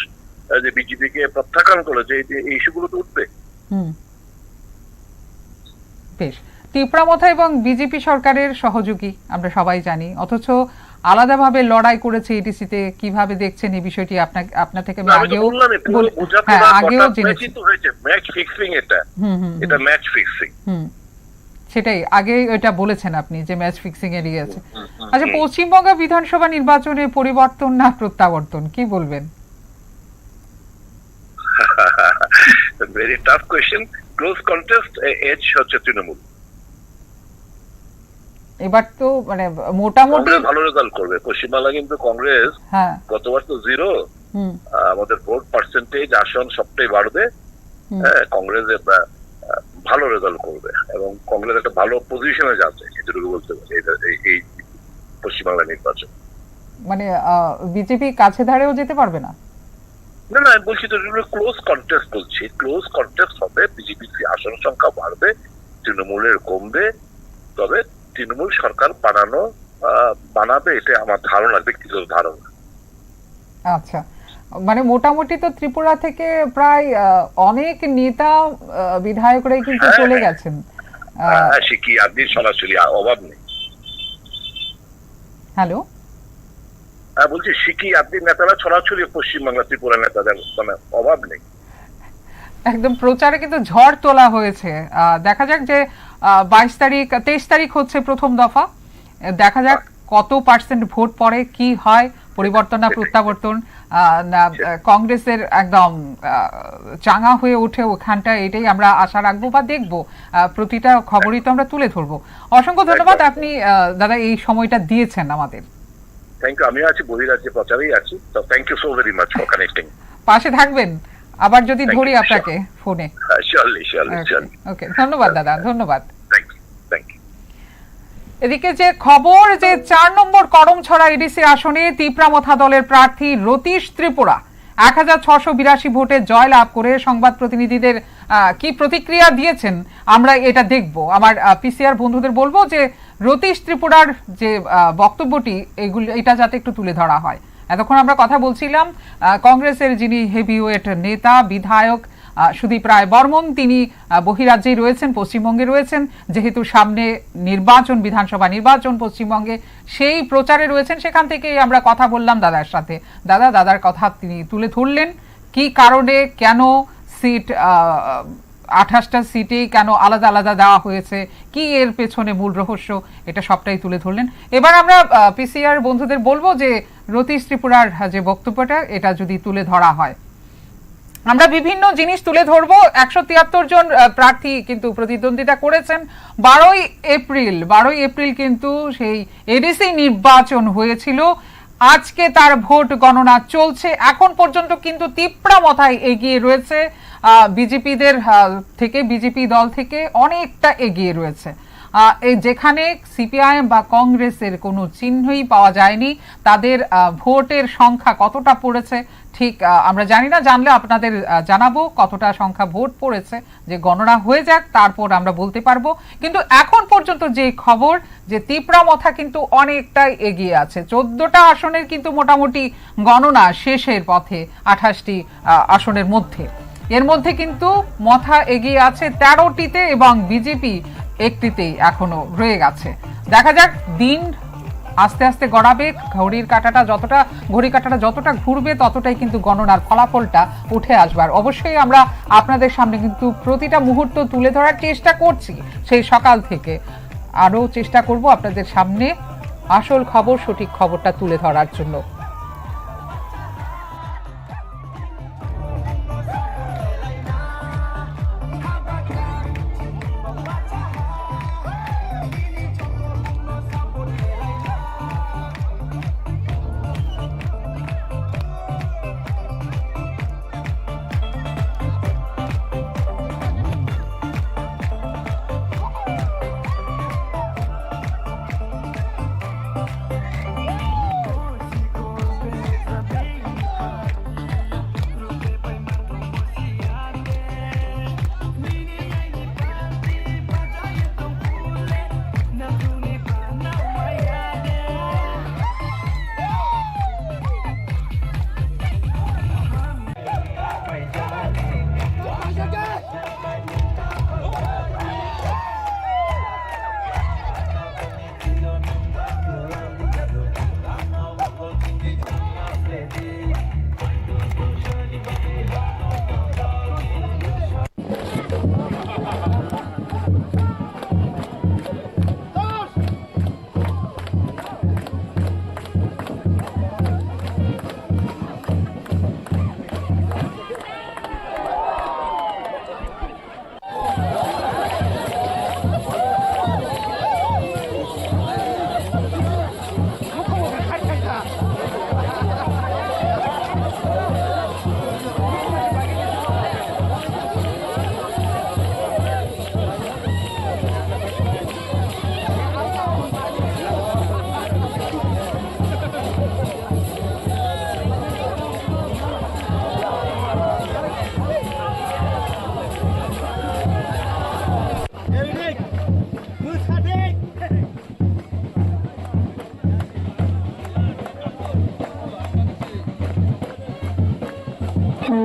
যে বিজেপিকে প্রত্যাখ্যান করেছে, এই ইস্যুগুলো তো উঠবে। বেশ, ত্রিপুরামথা এবং বিজেপি সরকারের সহযোগী আমরা সবাই জানি, অথচ আলাদাভাবে লড়াই করেছে এডিসিতে। কিভাবে দেখছেন এই বিষয়টি? আপনার থেকে আমি আগেও জেনেছি। ম্যাচ ফিক্সিং, এটা ম্যাচ ফিক্সিং। সেটাই আগে এটা বলেছেন আপনি যে ম্যাচ ফিক্সিং এর ইয়ে আছে। আচ্ছা, পশ্চিমবঙ্গ বিধানসভা নির্বাচনে পরিবর্তন না প্রত্যাবর্তন, কি বলবেন? Very tough question. Close contest, edge হচ্ছে তৃণমূল। এবার তো মানে মোটামুটি ভালো রেজাল্ট করবে পশ্চিমবাংলা, কিন্তু কংগ্রেস গতবার তো 0। আমাদের ভোট পার্সেন্টেজ, আসন সবটাই বাড়বে। কংগ্রেস ভালো রেজাল্ট করবে এবং কংগ্রেস একটা ভালো পজিশনে যাচ্ছে, এটুকু বলতে পারি এই পশ্চিমবাংলা নির্বাচন। মানে বিজেপি কাছে ধারেও যেতে পারবে না? না না, আমি বলছি তো ক্লোজ কন্টেস্ট বলছি। ক্লোজ কন্টেস্ট হবে, বিজেপির আসন সংখ্যা বাড়বে, তৃণমূলের কমবে। তবে তৃণমূল সরকার বানাবে, এটা আমার ধারণা, ব্যক্তিগত ধারণা। আচ্ছা, মানে মোটামুটি তো ত্রিপুরা থেকে প্রায় অনেক নেতা বিধায়করাই কিন্তু চলে গেছেন। সে কি আপনি সরাসরি অভাব নেই। হ্যালো, বলছি শিখি আপনি নেতারা ছড়াছড়ি পশ্চিমবাংলা, ত্রিপুরা নেতাদের মানে অভাব নেই। একদম প্রচারে কিন্তু ঝড় তোলা হয়েছে। দেখা যাক যে 23 তারিখ হচ্ছে প্রথম দফা। দেখা যাক কত পার্সেন্ট ভোট পড়ে, কি হয়, পরিবর্তন না প্রত্যাবর্তন, না কংগ্রেসের একদম চাঙা হয়ে ওঠে ওখানটা, এটাই আমরা আশা রাখবো বা দেখবো। প্রতিটা খবরই তো আমরা তুলে ধরবো। অসংখ্য ধন্যবাদ, আপনি দাদা এই সময়টা দিয়েছেন আমাদের। Thank you. আমিও আছি, বহিরাজ্যে প্রচারেই আছি। তো thank you so very much for connecting. পাশে থাকবেন আবার যদি ধরি আপনাকে ফোনে। ওকে, ধন্যবাদ দাদা, ধন্যবাদ। এদিকে যে খবর যে 4 নম্বর করমছড়া এডিসি আসনে ত্রিপুরামথা দলের প্রার্থী রতীশ ত্রিপুরা 1682 ভোটে জয়লাভ করে সংবাদ প্রতিনিধিদের কি প্রতিক্রিয়া দিয়েছেন আমরা এটা দেখব। আমার পিসিআর বন্ধুদের বলবো যে রতীশ ত্রিপুরার যে বক্তব্যটি এটা যাতে একটু তুলে ধরা হয়। এতক্ষণ আমরা কথা বলছিলাম কংগ্রেসের যিনি হেভিওয়েট নেতা বিধায়ক সুদীপ রায় বর্মন, তিনি বহিরাজ্যেই রয়েছেন, পশ্চিমবঙ্গে রয়েছেন, যেহেতু সামনে নির্বাচন, বিধানসভা নির্বাচন পশ্চিমবঙ্গে, সেই প্রচারে রয়েছেন। সেখান থেকে আমরা কথা বললাম দাদার সাথে। দাদার কথা তিনি তুলে ধরলেন, কি কারণে কেন সিট 28টা সিটেই কেন আলাদা আলাদা দেওয়া হয়েছে, কি এর পেছনে মূল রহস্য, এটা সবটাই তুলে ধরলেন। এবার আমরা পিসিআর বন্ধুদের বলবো যে রতীশ ত্রিপুরার যে বক্তব্যটা এটা যদি তুলে ধরা হয়। আমরা বিভিন্ন জিনিস তুলে ধরবো। 173 জন প্রার্থী কিন্তু প্রতিদ্বন্দ্বিতা করেছেন। 12ই এপ্রিল কিন্তু সেই এডিসি নির্বাচন হয়েছিল। আজকে তার ভোট গণনা চলছে। এখন পর্যন্ত কিন্তু ত্রিপুরামথায় এগিয়ে রয়েছে, বিজেপি দল থেকে অনেকটা এগিয়ে রয়েছে। যেখানে সিপিআইএম বা কংগ্রেসের কোনো চিহ্নই পাওয়া যায়নি। তাদের ভোটের সংখ্যা কতটা পড়েছে ঠিক আমরা জানি না, জানলে আপনাদের জানাবো কতটা সংখ্যা ভোট পড়েছে। যে গণনা হয়ে যাক, তারপর আমরা বলতে পারবো। কিন্তু এখন পর্যন্ত যে খবর যে ত্রিপুরামথা কিন্তু অনেকটাই এগিয়ে আছে। 14টা আসনের কিন্তু মোটামুটি গণনা শেষের পথে, 28টি আসনের মধ্যে। এর মধ্যে কিন্তু মথা এগিয়ে আছে 13টিতে এবং বিজেপি একটিতেই এখনো রয়ে গেছে। দেখা যাক, দিন আস্তে আস্তে গড়াবে, ঘড়ির কাঁটাটা যতটা ঘুরবে ততটাই কিন্তু গণনার ফলাফলটা উঠে আসবার। অবশ্যই আমরা আপনাদের সামনে কিন্তু প্রতিটা মুহূর্ত তুলে ধরার চেষ্টা করছি, সেই সকাল থেকে আরও চেষ্টা করব আপনাদের সামনে আসল খবর, সঠিক খবরটা তুলে ধরার জন্য।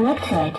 Website.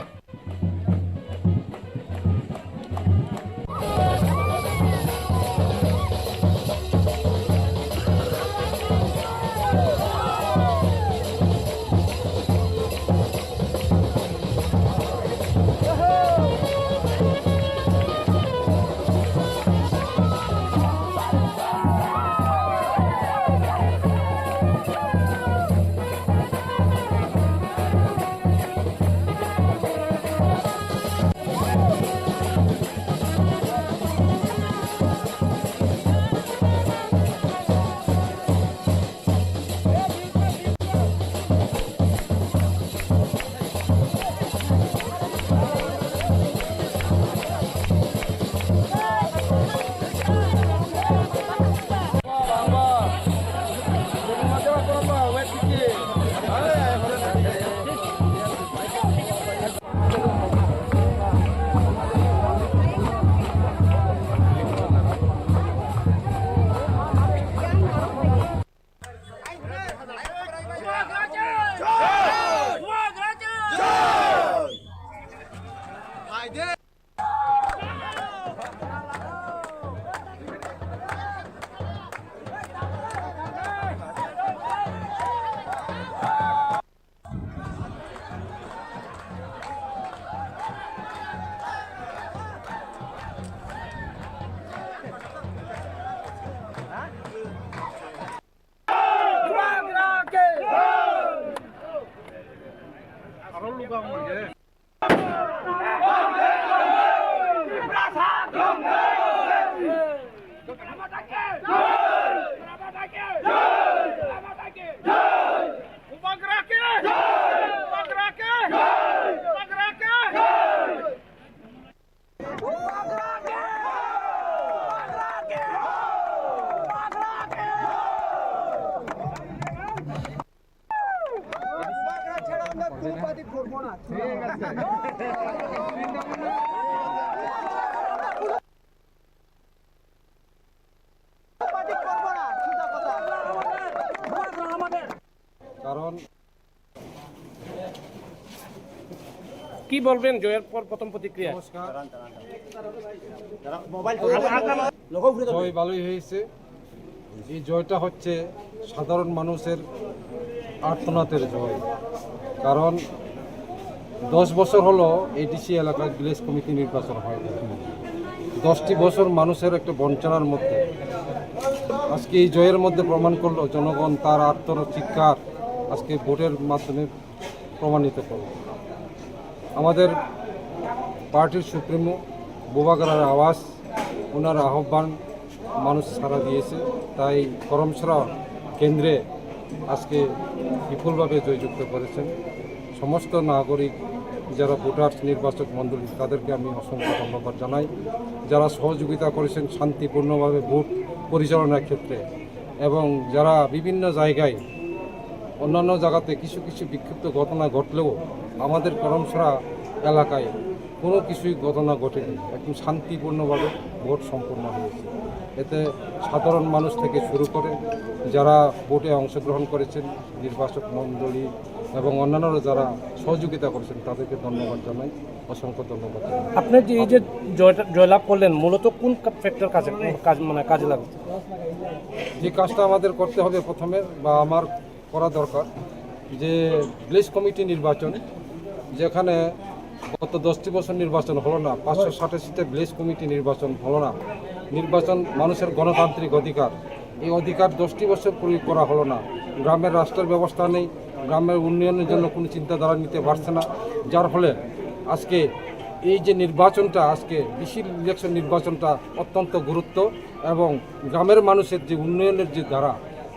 কারণ কি বলবেন জয়ের পর প্রথম প্রতিক্রিয়া? জয় ভালোই হয়েছে, এই জয়টা হচ্ছে সাধারণ মানুষের আর্তনাদের জয়। কারণ 10 বছর হলো এডিসি এলাকায় ভিলেজ কমিটি নির্বাচন হয় না। 10টি বছর মানুষের একটা বঞ্চনার মধ্যে আজকে এই জয়ের মধ্যে প্রমাণ করলো জনগণ তার আত্মচিৎকার আজকে ভোটের মাধ্যমে প্রমাণিত করল। আমাদের পার্টির সুপ্রিমো বোবাগড়ার আওয়াজ, ওনার আহ্বান মানুষ সাড়া দিয়েছে, তাই করমসরা কেন্দ্রে আজকে বিপুলভাবে জয়যুক্ত করেছেন। সমস্ত নাগরিক যারা ভোটার নির্বাচক মণ্ডলী তাদেরকে আমি অসংখ্য ধন্যবাদ জানাই, যারা সহযোগিতা করেছেন শান্তিপূর্ণভাবে ভোট পরিচালনার ক্ষেত্রে, এবং যারা বিভিন্ন জায়গায় অন্যান্য জায়গাতে কিছু কিছু বিক্ষিপ্ত ঘটনা ঘটলেও আমাদের করমসরা এলাকায় কোনো কিছুই ঘটনা ঘটেনি, একদম শান্তিপূর্ণভাবে ভোট সম্পন্ন হয়েছে। এতে সাধারণ মানুষ থেকে শুরু করে যারা ভোটে অংশগ্রহণ করেছেন, নির্বাচক মণ্ডলী এবং অন্যান্যরা যারা সহযোগিতা করেছেন তাদেরকে ধন্যবাদ জানাই, অসংখ্য ধন্যবাদ জানাই। আপনি যে এই যে জয়লাভ করলেন মূলত কোন ফ্যাক্টর কাজে লাগবে? যে কাজটা আমাদের করতে হবে প্রথমে বা আমার করা দরকার, যে ভিলেজ কমিটি নির্বাচন, যেখানে গত 10টি বছর নির্বাচন হলো না, 560 সিটে ভিলেজ কমিটি নির্বাচন হলো না। নির্বাচন মানুষের গণতান্ত্রিক অধিকার, এই অধিকার 10টি বছর প্রয়োগ করা হলো না। গ্রামের রাষ্ট্রের ব্যবস্থা নেই, গ্রামের উন্নয়নের জন্য কোনো চিন্তাধারা নিতে পারছে না, যার ফলে আজকে এই যে নির্বাচনটা, আজকে ডিসি ইলেকশন নির্বাচনটা অত্যন্ত গুরুত্ব, এবং গ্রামের মানুষের যে উন্নয়নের যে ধারা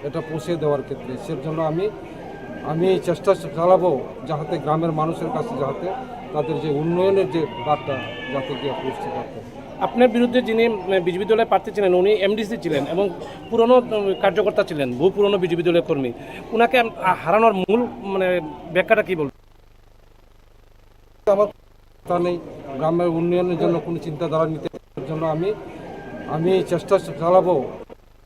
এটা পৌঁছে দেওয়ার ক্ষেত্রে সেজন্য আমি চেষ্টা চালাবো যাতে গ্রামের মানুষের কাছে যাতে তাদের যে উন্নয়নের যে বার্তা যাতে গিয়ে পৌঁছতে পারত। আপনার বিরুদ্ধে যিনি বিজেপি দলের প্রার্থী ছিলেন উনি এমডিসি ছিলেন এবং পুরনো কার্যকর্তা ছিলেন, বহু পুরনো বিজেপি দলের কর্মী, ওনাকে হারানোর মূল ব্যাখ্যাটা কী বলবেন? আমার তা নেই, গ্রামের উন্নয়নের জন্য কোনো চিন্তাধারা নিতে জন্য আমি চেষ্টা চালাবো।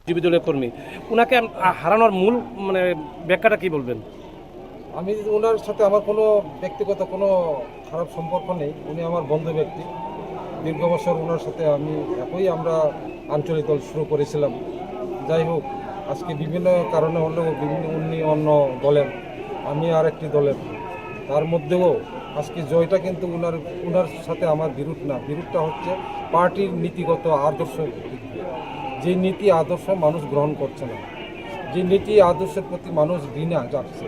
বিজেপি দলের কর্মী, ওনাকে হারানোর মূল ব্যাখ্যাটা কী বলবেন? আমি ওনার সাথে আমার কোনো ব্যক্তিগত কোনো খারাপ সম্পর্ক নেই, উনি আমার বন্ধু ব্যক্তি। দীর্ঘ বছর ওনার সাথে আমরা আঞ্চলিক দল শুরু করেছিলাম। যাই হোক, আজকে বিভিন্ন কারণে হলেও উনি অন্য দলের, আমি আর একটি দলের, তার মধ্যেও আজকে জয়টা কিন্তু ওনার সাথে আমার বিরোধ না। বিরোধটা হচ্ছে পার্টির নীতিগত আদর্শ, যে নীতি আদর্শ মানুষ গ্রহণ করছে না, যে নীতি আদর্শের প্রতি মানুষ ঘৃণা যাচ্ছে,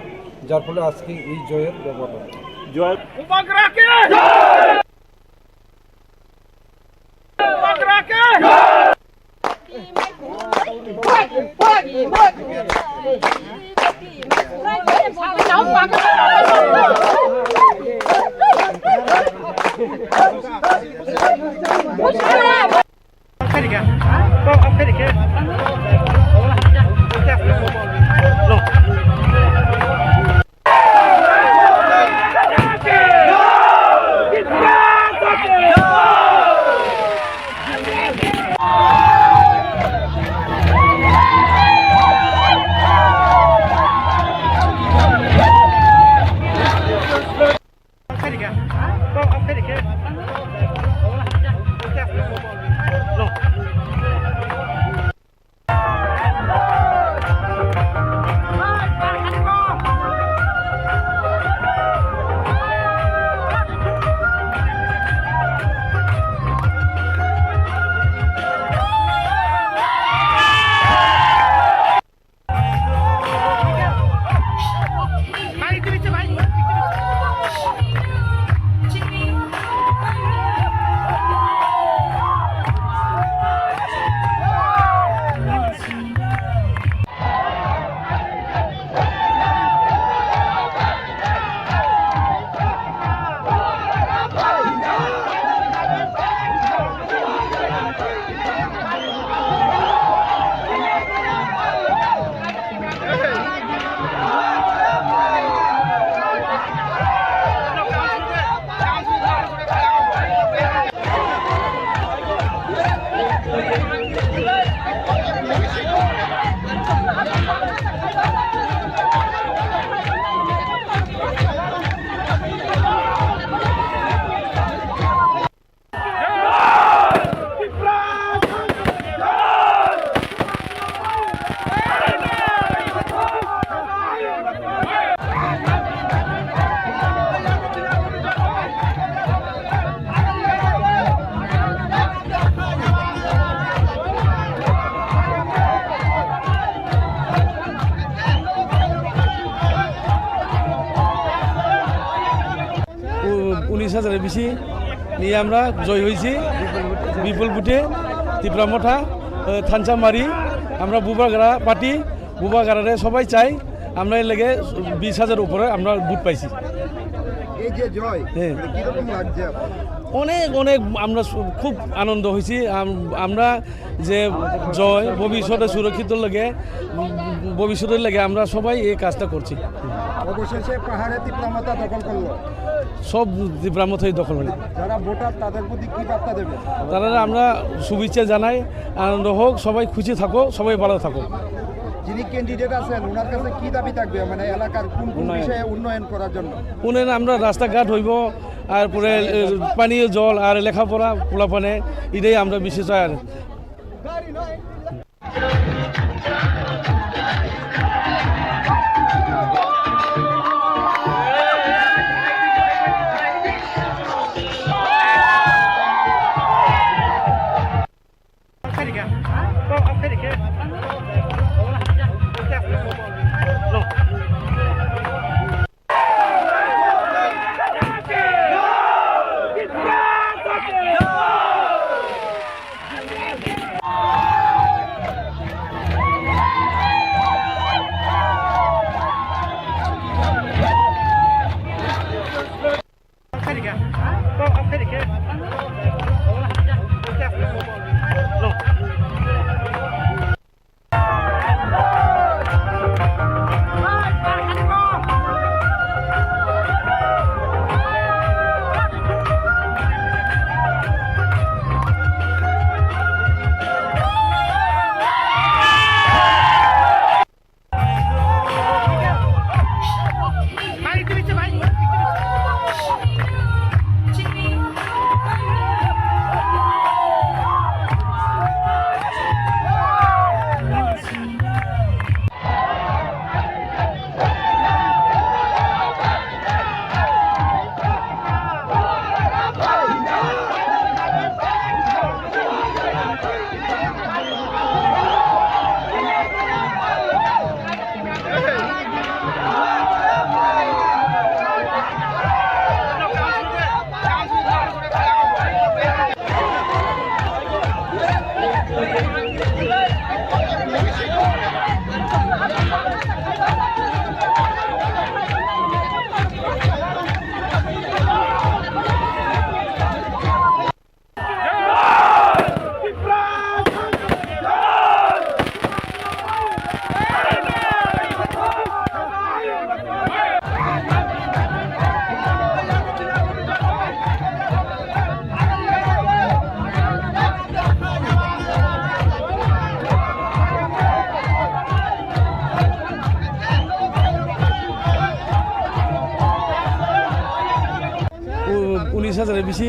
যার ফলে আজকে এই জয়ের ব্যবহার। জয় 19,000-এর বেশি নিয়ে আমরা জয় হয়েছি বিপুল ভোটে। তিপ্রামঠা, থানচামারি, আমরা বুবাগাড়া পার্টি, বুবাগাড়ারে সবাই চাই। আমরা এর লেগে 20,000 উপরে আমরা ভোট পাইছি। এই যে জয়, হ্যাঁ, কিরকম লাগছে? অনেক অনেক আমরা খুব আনন্দ হয়েছি। আমরা যে জয় ভবিষ্যতে সুরক্ষিত লাগে, ভবিষ্যতের লাগে আমরা সবাই এই কাজটা করছি। অবশেষে পাহাড়ে তিপ্রামতা দখল করলো, সব তিপ্রামথাই দখল হল। যারা ভোটার তাদের প্রতি কি বার্তা দেবে? তারা আমরা শুভেচ্ছা জানাই, আনন্দ হোক, সবাই খুশি থাকো, সবাই ভালো থাকো। যিনি ক্যান্ডিডেট আছেন ওনার কাছে কি দাবি থাকবে, মানে এলাকার কোন কোন বিষয়ে উন্নয়ন করার জন্য? উন্নয়ন আমরা রাস্তাঘাট হইব, তারপরে পানীয় জল আর লেখাপড়া পোলাপানে, এটাই আমরা বেশি চাই। আর হাজারের বেশি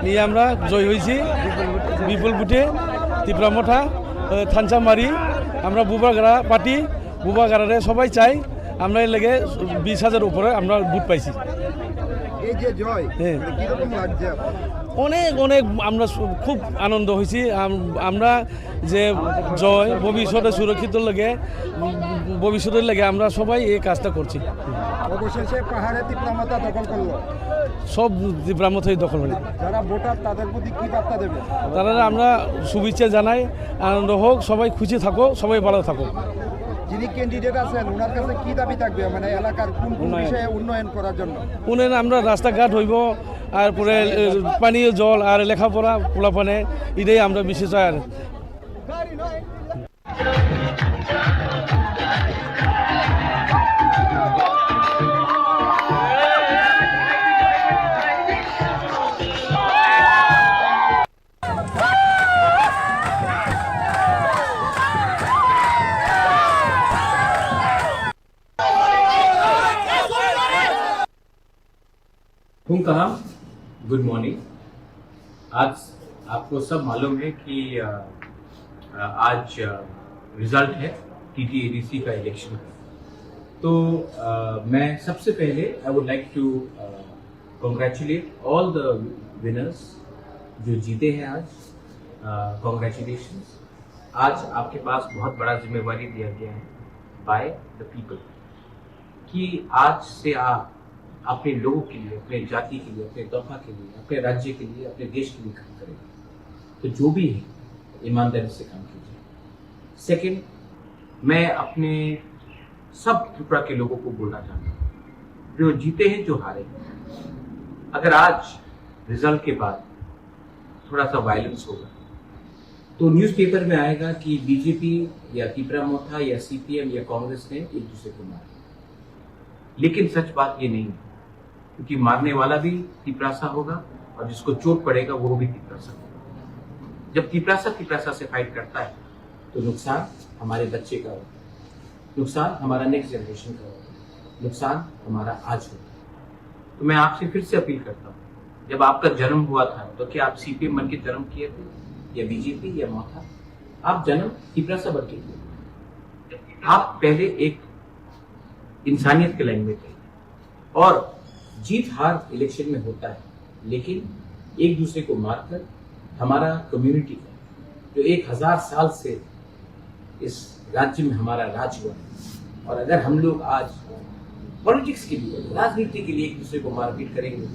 নিয়ে আমরা জয় হয়েছি বিপুল ভোটে। তিপ্রামঠা, থানচামারি, আমরা বুবাগাড়া পার্টি, বুবাগাড়ারে সবাই চাই। আমরা এর লেগে 20,000 উপরে আমরা ভোট পাইছি। এই যে জয়, হ্যাঁ, কিরকম লাগছে? অনেক অনেক আমরা খুব আনন্দ হয়েছি। আমরা যে জয় ভবিষ্যতে সুরক্ষিত লাগে, ভবিষ্যতের লাগে আমরা সবাই এই কাজটা করছি। অবশেষে পাহাড়ে তিপ্রামতা দখল করলো, সব তিপ্রামথাই দখল হল। যারা ভোটার তাদের প্রতি কি বার্তা দেবে? তারা আমরা শুভেচ্ছা জানাই, আনন্দ হোক, সবাই খুশি থাকো, সবাই ভালো থাকো। যিনি ক্যান্ডিডেট আছেন ওনার কাছে কি দাবি থাকবে, মানে এলাকার কোন কোন বিষয়ে উন্নয়ন করার জন্য? উন্নয়ন আমরা রাস্তাঘাট হইব, তারপরে পানীয় জল আর লেখাপড়া পোলাপানে, এটাই আমরা বেশি চাই। আর कहा गुड मॉर्निंग। आज आपको सब मालूम है कि आज रिजल्ट है TTADC का इलेक्शन का। तो मैं सबसे पहले I would like to congratulate all the winners जो जीते हैं आज। कॉन्ग्रेचुलेशंस। आज आपके पास बहुत बड़ा जिम्मेवारी दिया गया है बाय द पीपल कि आज से आप अपने लोगों के लिए, अपने जाति के लिए, अपने दफा के लिए, अपने राज्य के लिए, अपने देश के लिए काम करेगा। तो जो भी है ईमानदारी से काम कीजिए। सेकंड, मैं अपने सब त्रिपुरा के लोगों को बोलना चाहता हूँ, जो जीते हैं जो हारे, अगर आज रिजल्ट के बाद थोड़ा सा वायलेंस होगा तो न्यूज़पेपर में आएगा कि बीजेपी या त्रिपुरा मोर्चा या सीपीएम या कांग्रेस ने एक दूसरे को मारा। लेकिन सच बात ये नहीं है, क्योंकि मारने वाला भी तिपरासा होगा और जिसको चोट पड़ेगा वो भी तिपरासा होगा। जब तिपरासा से फाइट करता है तो नुकसान हमारे बच्चे का होगा, नुकसान हमारा नेक्स्ट जनरेशन का होगा, नुकसान हमारा आज होगा। तो मैं आपसे फिर से अपील करता हूँ, जब आपका जन्म हुआ था तो क्या आप सीपीएम बन के जन्म किए थे या बीजेपी या मोथा? आप जन्म तिपरासा बन के किए। आप पहले एक इंसानियत के लाइन में थे और जीत हार इलेक्शन में होता है, लेकिन एक दूसरे को मारकर हमारा कम्युनिटी का जो 1000 साल से इस राज्य में हमारा राज हुआ है, और अगर हम लोग आज पॉलिटिक्स के लिए, राजनीति के लिए एक दूसरे को मारपीट करेंगे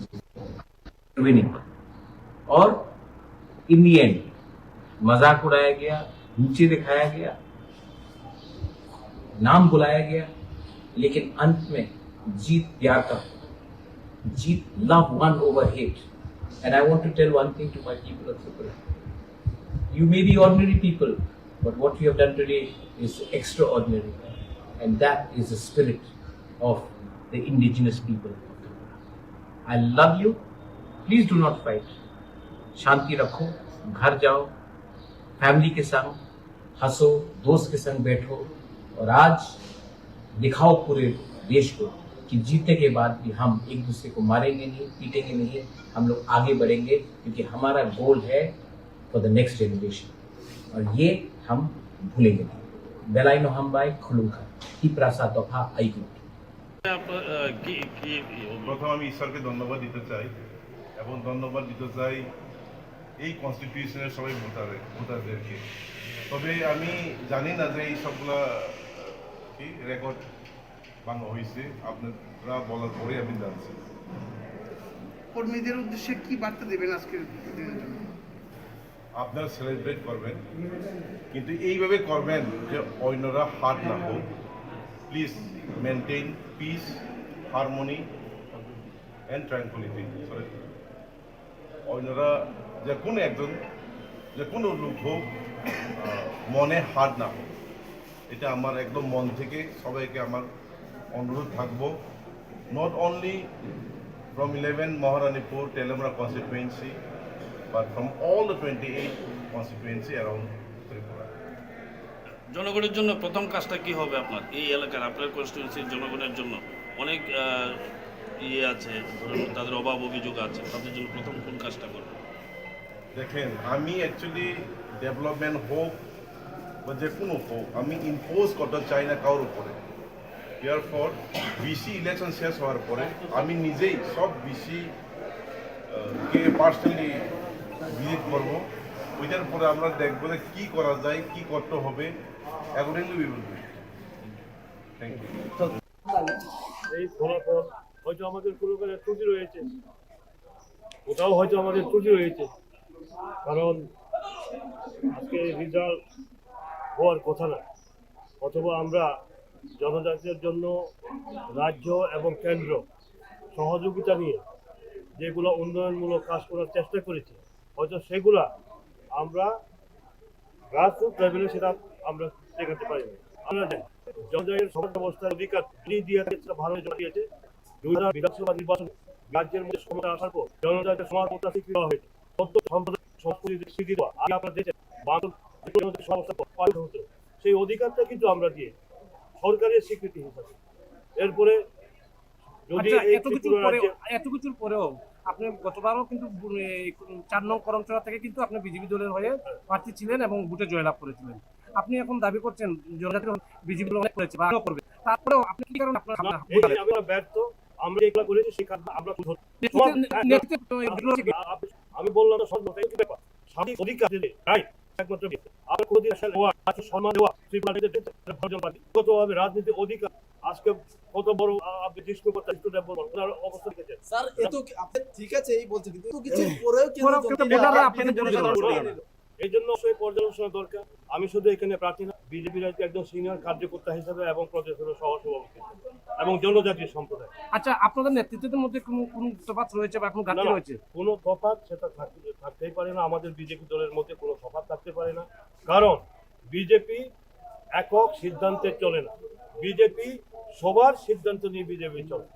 विनिंग, और इन दी एंड मजाक उड़ाया गया, नीचे दिखाया गया, नाम बुलाया गया, लेकिन अंत में जीत प्यार का, जीत love won over hate. And I want to tell one thing to my people of Tripura. You may be ordinary people, but what you have done today is extraordinary. And that is the spirit of the indigenous people of Tripura. I love you. Please do not fight. शांति रखो, घर जाओ, family के संग हंसो, दोस्त के संग बैठो, और आज दिखाओ पूरे देश को कि जीतने के बाद भी हम एक दूसरे को मारेंगे नहीं, पीटेंगे नहीं, हम लोग आगे बढ़ेंगे, क्योंकि हमारा गोल है फॉर द नेक्स्ट जनरेशन, और ये हम भूलेंगे नहीं। बेलाइनो हम बाय खुलुंखा की प्रासा दफा आईगु। প্রথম আমি ঈশ্বরকে ধন্যবাদ দিতে চাই, এবং ধন্যবাদ দিতে চাই এই কনস্টিটিউশনের সবাই ভোটারদেরকে। তবে আমি জানি না যে এই সবগুলা কি রেকর্ড ভাঙা হয়েছে, আপনারা বলার পরে আমি জানছি। কর্মীদের উদ্দেশ্যে কি বার্তা দেবেন আজকের দিনের জন্য? আপনারা সেলিব্রেট করবেন, কিন্তু এইভাবে করবেন যে অন্যরা হার্ট না হোক। Please maintain piece, harmony and ট্র্যাঙ্কুলিটি। অন্যরা যে কোনো একজন, যে কোনো লোক হোক, মনে হার্ট না হোক, এটা আমার একদম মন থেকে সবাইকে আমার অনুরোধ থাকবো। Not only from 11 Maharanipur Telamra constituency, but from all the 28 constituency around Tripura. জনগণের জন্য প্রথম কাজটা কি হবে আপনার এই এলাকার, আপনার কনস্টিটিউয়েন্সির জনগণের জন্য অনেক ইয়ে আছে, তাদের অভাব অভিযোগ আছে, তাদের জন্য প্রথম কোন কাজটা করবেন? দেখেন, আমি অ্যাকচুয়ালি ডেভেলপমেন্ট হোক বা যে কোনো হোক, আমি ইম্পোজ করতে চাই না কারোর উপরে। এরপর বিসি ইলেকশন শেষ হওয়ার পরে আমি নিজেই সব বিসি কে পার্সোনালি ভিজিট করব। ওইটার পরে আমরা দেখবো যে কী করা যায়, কী করতে হবে, accordingly we will do it. Thank you. এই ফলাফল হয়তো আমাদের কোনো কাজে ত্রুটি রয়েছে, ওটাও হয়তো আমাদের ত্রুটি রয়েছে, কারণ আজকে রেজাল্ট হওয়ার কথা না, অথবা আমরা জনজাতির জন্য রাজ্য এবং কেন্দ্র সহযোগিতা নিয়ে যেগুলো উন্নয়নমূলক কাজ করার চেষ্টা করেছি, হয়তো সেগুলা আমরা গ্রাসরুট লেভেলে সেটা আমরা দেখাতে পারিনি। আমরা জানি জনজাতির সমাজ ব্যবস্থার অধিকার দিয়ে ভালো দিয়েছে। 2000 বিধানসভা নির্বাচন রাজ্যের মধ্যে ক্ষমতা আসার পর জনজাতির সমাজ ব্যবস্থা স্বীকৃতি দেওয়া হয়েছে। সংস্কৃতির স্বীকৃতি দেওয়া আগে আপনার দেশে হতো, সেই অধিকারটা কিন্তু আমরা দিয়ে সরকারের স্বীকৃতি হিসাবে। এরপরে যদি এত কিছুর পরেও আপনি গতবারও কিন্তু 4 নং করমচড়া থেকে কিন্তু আপনি বিজেপি দলের হয়ে প্রার্থী ছিলেন এবং ভোটে জয়লাভ করেছিলেন। আপনি এখন দাবি করছেন জনজাতির বিজেপি দল অনেক করেছে বা করবে, তারপরেও আপনি কি কারণে আপনার আমরা ব্যর্থ, আমরা এগুলো করেছি, সেই কারণে আমরা আমি বললাম না সব ব্যাপার স্বাভাবিক অধিকার দিলে রাইট একমাত্র আমরা কোনদিন সম্মান দেওয়া রাজনীতির অধিকার আজকে কত বড় আপনি দৃষ্টিকর্তা ওনার অবস্থা দেখেছেন স্যার এ তো আপনি ঠিক আছে এই বলছেন কিন্তু কিছু পরেও কেন এই জন্য অবশ্যই পর্যালোচনা দরকার। আমি শুধু এখানে প্রার্থী না, বিজেপির একজন সিনিয়র কার্যকর্তা হিসেবে এবং প্রদেশের সহসভাপতি এবং জনজাতির সম্প্রদায়। আচ্ছা, আপনাদের নেতৃত্বের মধ্যে কোনো তফাৎ রয়েছে বা কোনো ঘাটতি রয়েছে? কোনো তফাৎ সেটা থাকতেই পারে না। আমাদের বিজেপি দলের মধ্যে কোনো তফাৎ থাকতে পারে না, কারণ বিজেপি একক সিদ্ধান্তে চলে না। বিজেপি সবার সিদ্ধান্ত নিয়ে বিজেপি চলে।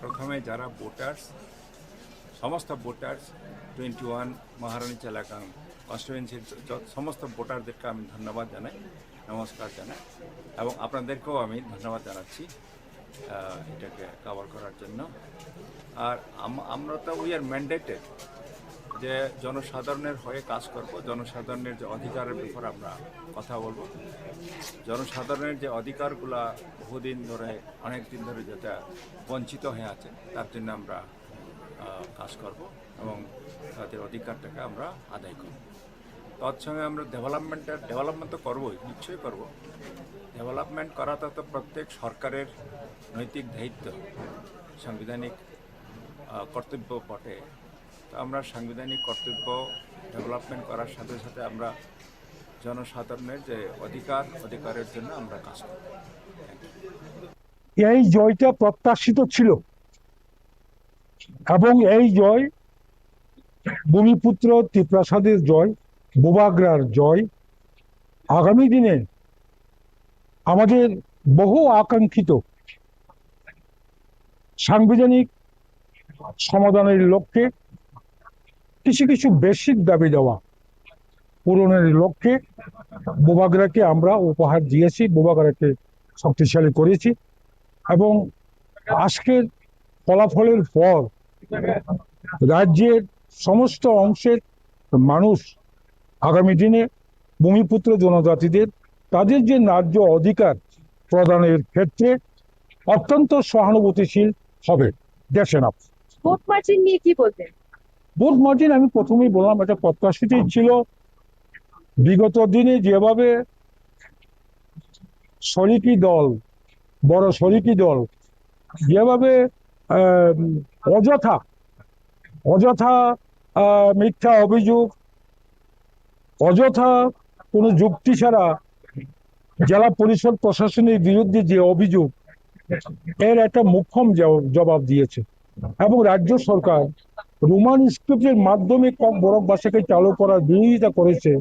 প্রথমে যারা ভোটার্স, সমস্ত ভোটার্স 21 মহারানীচা এলাকা কনস্টিটুয়েন্সির সমস্ত ভোটারদেরকে আমি ধন্যবাদ জানাই, নমস্কার জানাই, এবং আপনাদেরকেও আমি ধন্যবাদ জানাচ্ছি এটাকে কভার করার জন্য। আর আমরা তো উই আর ম্যান্ডেটেড যে জনসাধারণের হয়ে কাজ করব, জনসাধারণের যে অধিকারের ব্যাপারে আমরা কথা বলবো, জনসাধারণের যে অধিকারগুলা বহুদিন ধরে, অনেক দিন ধরে যেটা বঞ্চিত হয়ে আছে তার জন্য আমরা কাজ করব এবং তাদের অধিকারটাকে আমরা আদায় করব। তৎসঙ্গে আমরা ডেভেলপমেন্ট তো করবোই, নিশ্চয়ই করব। ডেভেলপমেন্ট করাটা তো প্রত্যেক সরকারের নৈতিক দায়িত্ব, সাংবিধানিক কর্তব্য বটে। তো আমরা সাংবিধানিক কর্তব্য ডেভেলপমেন্ট করার সাথে সাথে আমরা জনসাধারণের যে অধিকারের জন্য আমরা কাজ করব। এই জয়টা প্রত্যাশিত ছিল এবং এই জয় ভূমিপুত্র ত্রিপ্রাসাদের জয়, বুবাগ্রার জয় আগামী দিনে আমাদের বহু আকাঙ্ক্ষিত সাংবিধানিক সমাধানের লক্ষ্যে কিছু কিছু বেসিক দাবি দেওয়া পূরণের লক্ষ্যে বুবাগ্রাকে আমরা উপহার দিয়েছি, বুবাগ্রাকে শক্তিশালী করেছি এবং আজকের ফলাফলের পর রাজ্যের সমস্ত অংশের মানুষ আগামী দিনে ভূমিপুত্র জনজাতিদের তাদের যে ন্যায্য অধিকার প্রদানের ক্ষেত্রে অত্যন্ত সহানুভূতিশীল হবে। দেশে না ভোট মার্জিন নিয়ে কি বলবেন? ভোট মার্জিন আমি প্রথমেই বললাম এটা প্রত্যাশিতই ছিল। বিগত দিনে যেভাবে বড় শরিকি দল যেভাবে অযথা মিথ্যা অভিযোগ, অযথা কোনো যুক্তি ছাড়া জেলা পরিষদ প্রশাসনের বিরুদ্ধে যে অভিযোগ, এর একটা মোক্ষম জবাব দিয়েছে এবং রাজ্য সরকার রোমান স্ক্রিপ্টের মাধ্যমে বরফবাসীকে চালু করার বিরোধিতা করেছে।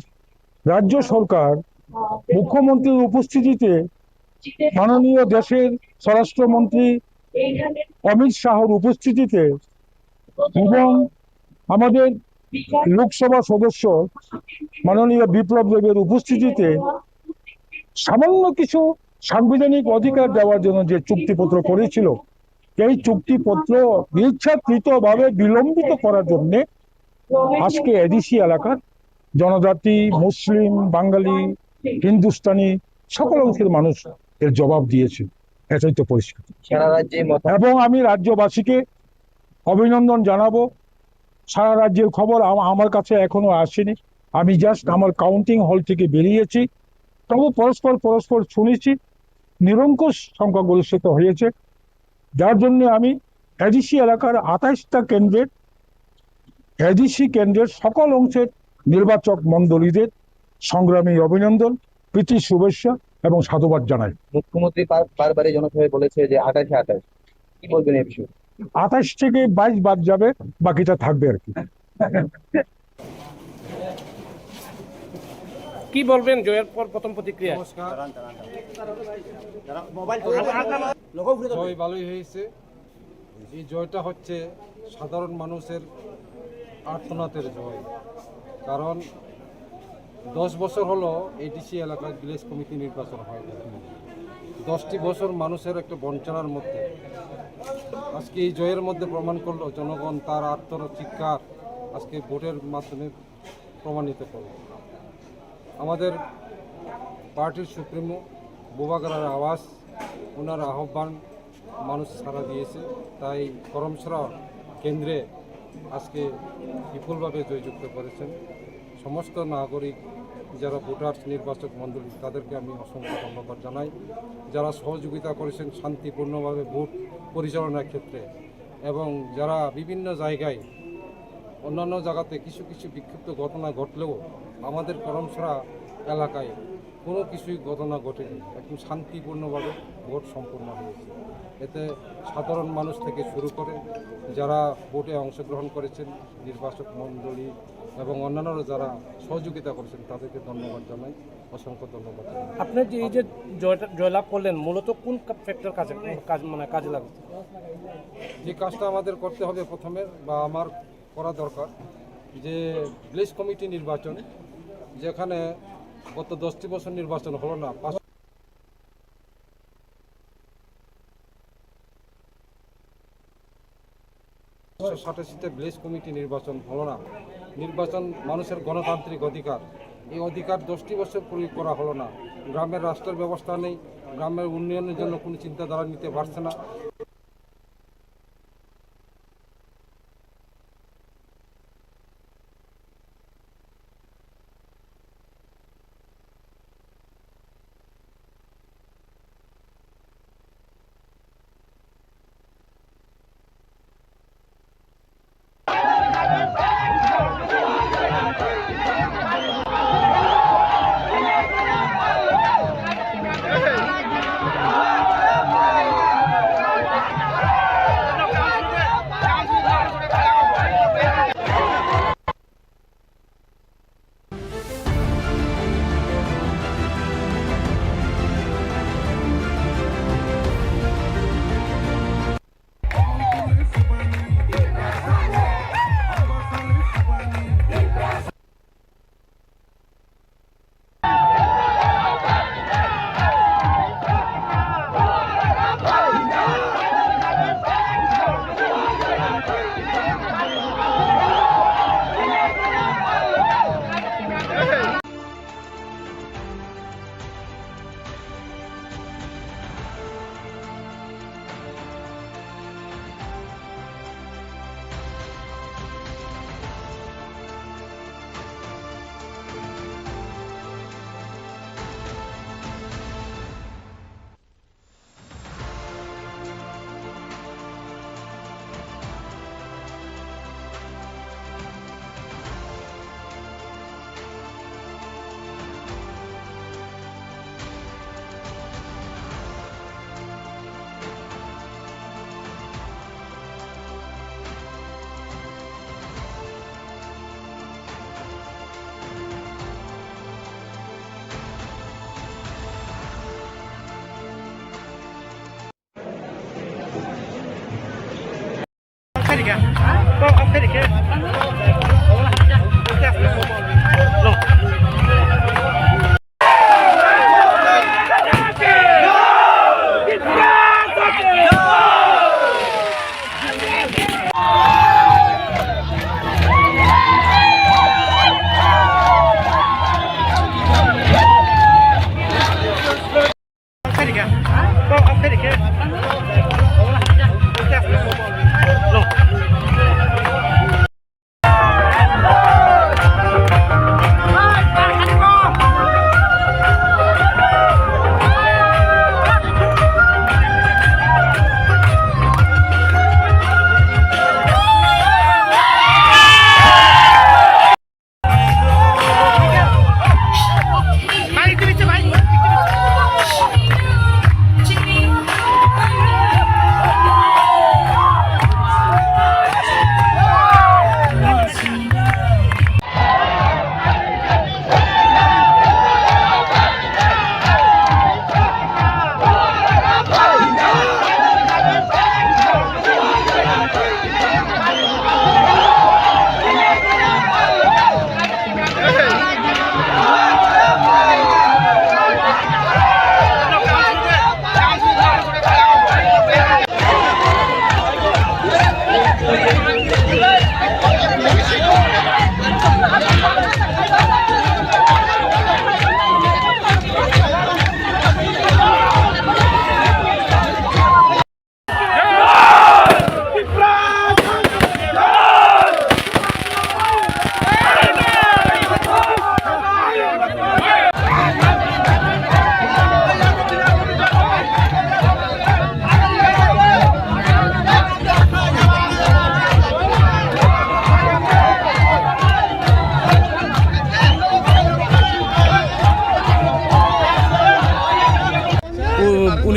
রাজ্য সরকার মুখ্যমন্ত্রীর উপস্থিতিতে মাননীয় দেশের স্বরাষ্ট্রমন্ত্রী অমিত শাহর উপস্থিতিতে এবং আমাদের লোকসভা সদস্য মাননীয় বিপ্লব দেবের উপস্থিতিতে সামান্য কিছু সাংবিধানিক অধিকার দেওয়ার জন্য যে চুক্তিপত্র করেছিল, এই চুক্তিপত্র ইচ্ছাকৃতভাবে বিলম্বিত করার জন্য আজকে এডিসি এলাকার জনজাতি, মুসলিম, বাঙালি, হিন্দুস্তানি সকল অংশের মানুষ এর জবাব দিয়েছে। এটাই তো পরিষ্কার। এবং আমি রাজ্যবাসীকে অভিনন্দন জানাবো। সারা রাজ্যের খবর আমার কাছে এখনো আসেনি, আমি জাস্ট আমার কাউন্টিং হল থেকে বেরিয়েছি। তবু পরস্পর শুনেছি নিরঙ্কুশ সংখ্যাগরিষ্ঠতা হয়েছে, যার জন্য আমি এডিসি এলাকার 28টা কেন্দ্রের সকল অংশের নির্বাচক মণ্ডলীদের সংগ্রামী অভিনন্দন, প্রীতি শুভেচ্ছা এবং সাধুবাদ জানাই। মুখ্যমন্ত্রী বারবারই জনসভায় বলেছে যে 28 কি বলবেন এই বিষয়ে? 28 থেকে 22 বাদ যাবে, বাকিটা থাকবে আর কি। কি বলবেন জয়ের পর প্রথম প্রতিক্রিয়া? জয় ভালোই হয়েছে। এই জয়টা হচ্ছে সাধারণ মানুষের আর্তনাদের জয়, কারণ 10 বছর হলো এডিসি এলাকায় ভিলেজ কমিটি নির্বাচন হয় না। 10টি বছর মানুষের একটা বঞ্চনার মধ্যে আজকে এই জয়ের মধ্যে প্রমাণ করলো জনগণ তার আত্মচিৎকার আজকে ভোটের মাধ্যমে প্রমাণিত করল। আমাদের পার্টির সুপ্রিমো বোবাগড়ার আওয়াজ, ওনার আহ্বান মানুষ সাড়া দিয়েছে, তাই করমছড়া কেন্দ্রে আজকে বিপুলভাবে জয়যুক্ত করেছেন। সমস্ত নাগরিক যারা ভোটার নির্বাচক মণ্ডলী তাদেরকে আমি অসংখ্য ধন্যবাদ জানাই, যারা সহযোগিতা করেছেন শান্তিপূর্ণভাবে ভোট পরিচালনার ক্ষেত্রে, এবং যারা বিভিন্ন জায়গায় অন্যান্য জায়গাতে কিছু কিছু বিক্ষিপ্ত ঘটনা ঘটলেও আমাদের করমছড়া এলাকায় কোনো কিছুই ঘটনা ঘটেনি, একদম শান্তিপূর্ণভাবে ভোট সম্পন্ন হয়েছে। এতে সাধারণ মানুষ থেকে শুরু করে যারা ভোটে অংশগ্রহণ করেছেন, নির্বাচক মণ্ডলী এবং অন্যান্যরা যারা সহযোগিতা করেছেন তাদেরকে ধন্যবাদ জানাই, অসংখ্য ধন্যবাদ জানাই। আপনি যে এই যে জয়লাভ করলেন মূলত কোন ফ্যাক্টর কাজে লাগছে? যে কাজটা আমাদের করতে হবে প্রথমে বা আমার করা দরকার, যে ভিলেজ কমিটি নির্বাচন, যেখানে গত 10টি বছর নির্বাচন হলো না, 587তে ভিলেজ কমিটি নির্বাচন হলো না। নির্বাচন মানুষের গণতান্ত্রিক অধিকার, এই অধিকার 10টি বছর প্রয়োগ করা হলো না। গ্রামের রাষ্ট্রের ব্যবস্থা নেই, গ্রামের উন্নয়নের জন্য কোনো চিন্তাধারা নিতে পারছে না।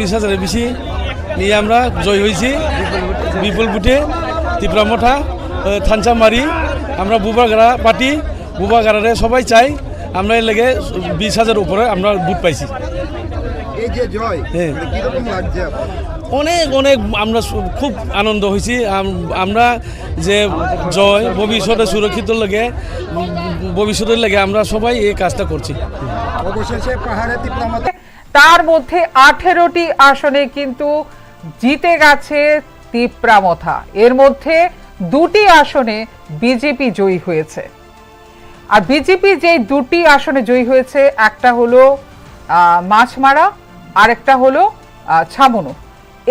19,000-এর বেশি নিয়ে আমরা জয় হয়েছি বিপুল বুটে তিপ্রামঠা থানচামারি আমরা বুবাগাড়া পার্টি বুবাগাড়ারে সবাই চাই আমরা এর লেগে 20,000 উপরে আমরা বুট পাইছি। এই যে জয় হ্যাঁ কিরকম লাগছে? অনেক অনেক আমরা খুব আনন্দ হয়েছি আমরা যে জয় ভবিষ্যতে সুরক্ষিত লাগে ভবিষ্যতের লাগে আমরা সবাই এই কাজটা করছি। অবশেষে পাহাড়ে তিপ্রামথা তার মধ্যে 18টি আসনে কিন্তু জিতে গেছে তিপ্রামথা। এর মধ্যে 2টি আসনে বিজেপি জয়ী হয়েছে। আর বিজেপি যে 2টি আসনে জয়ী হয়েছে, একটা হলো মাছমারা আর একটা হলো ছামনু।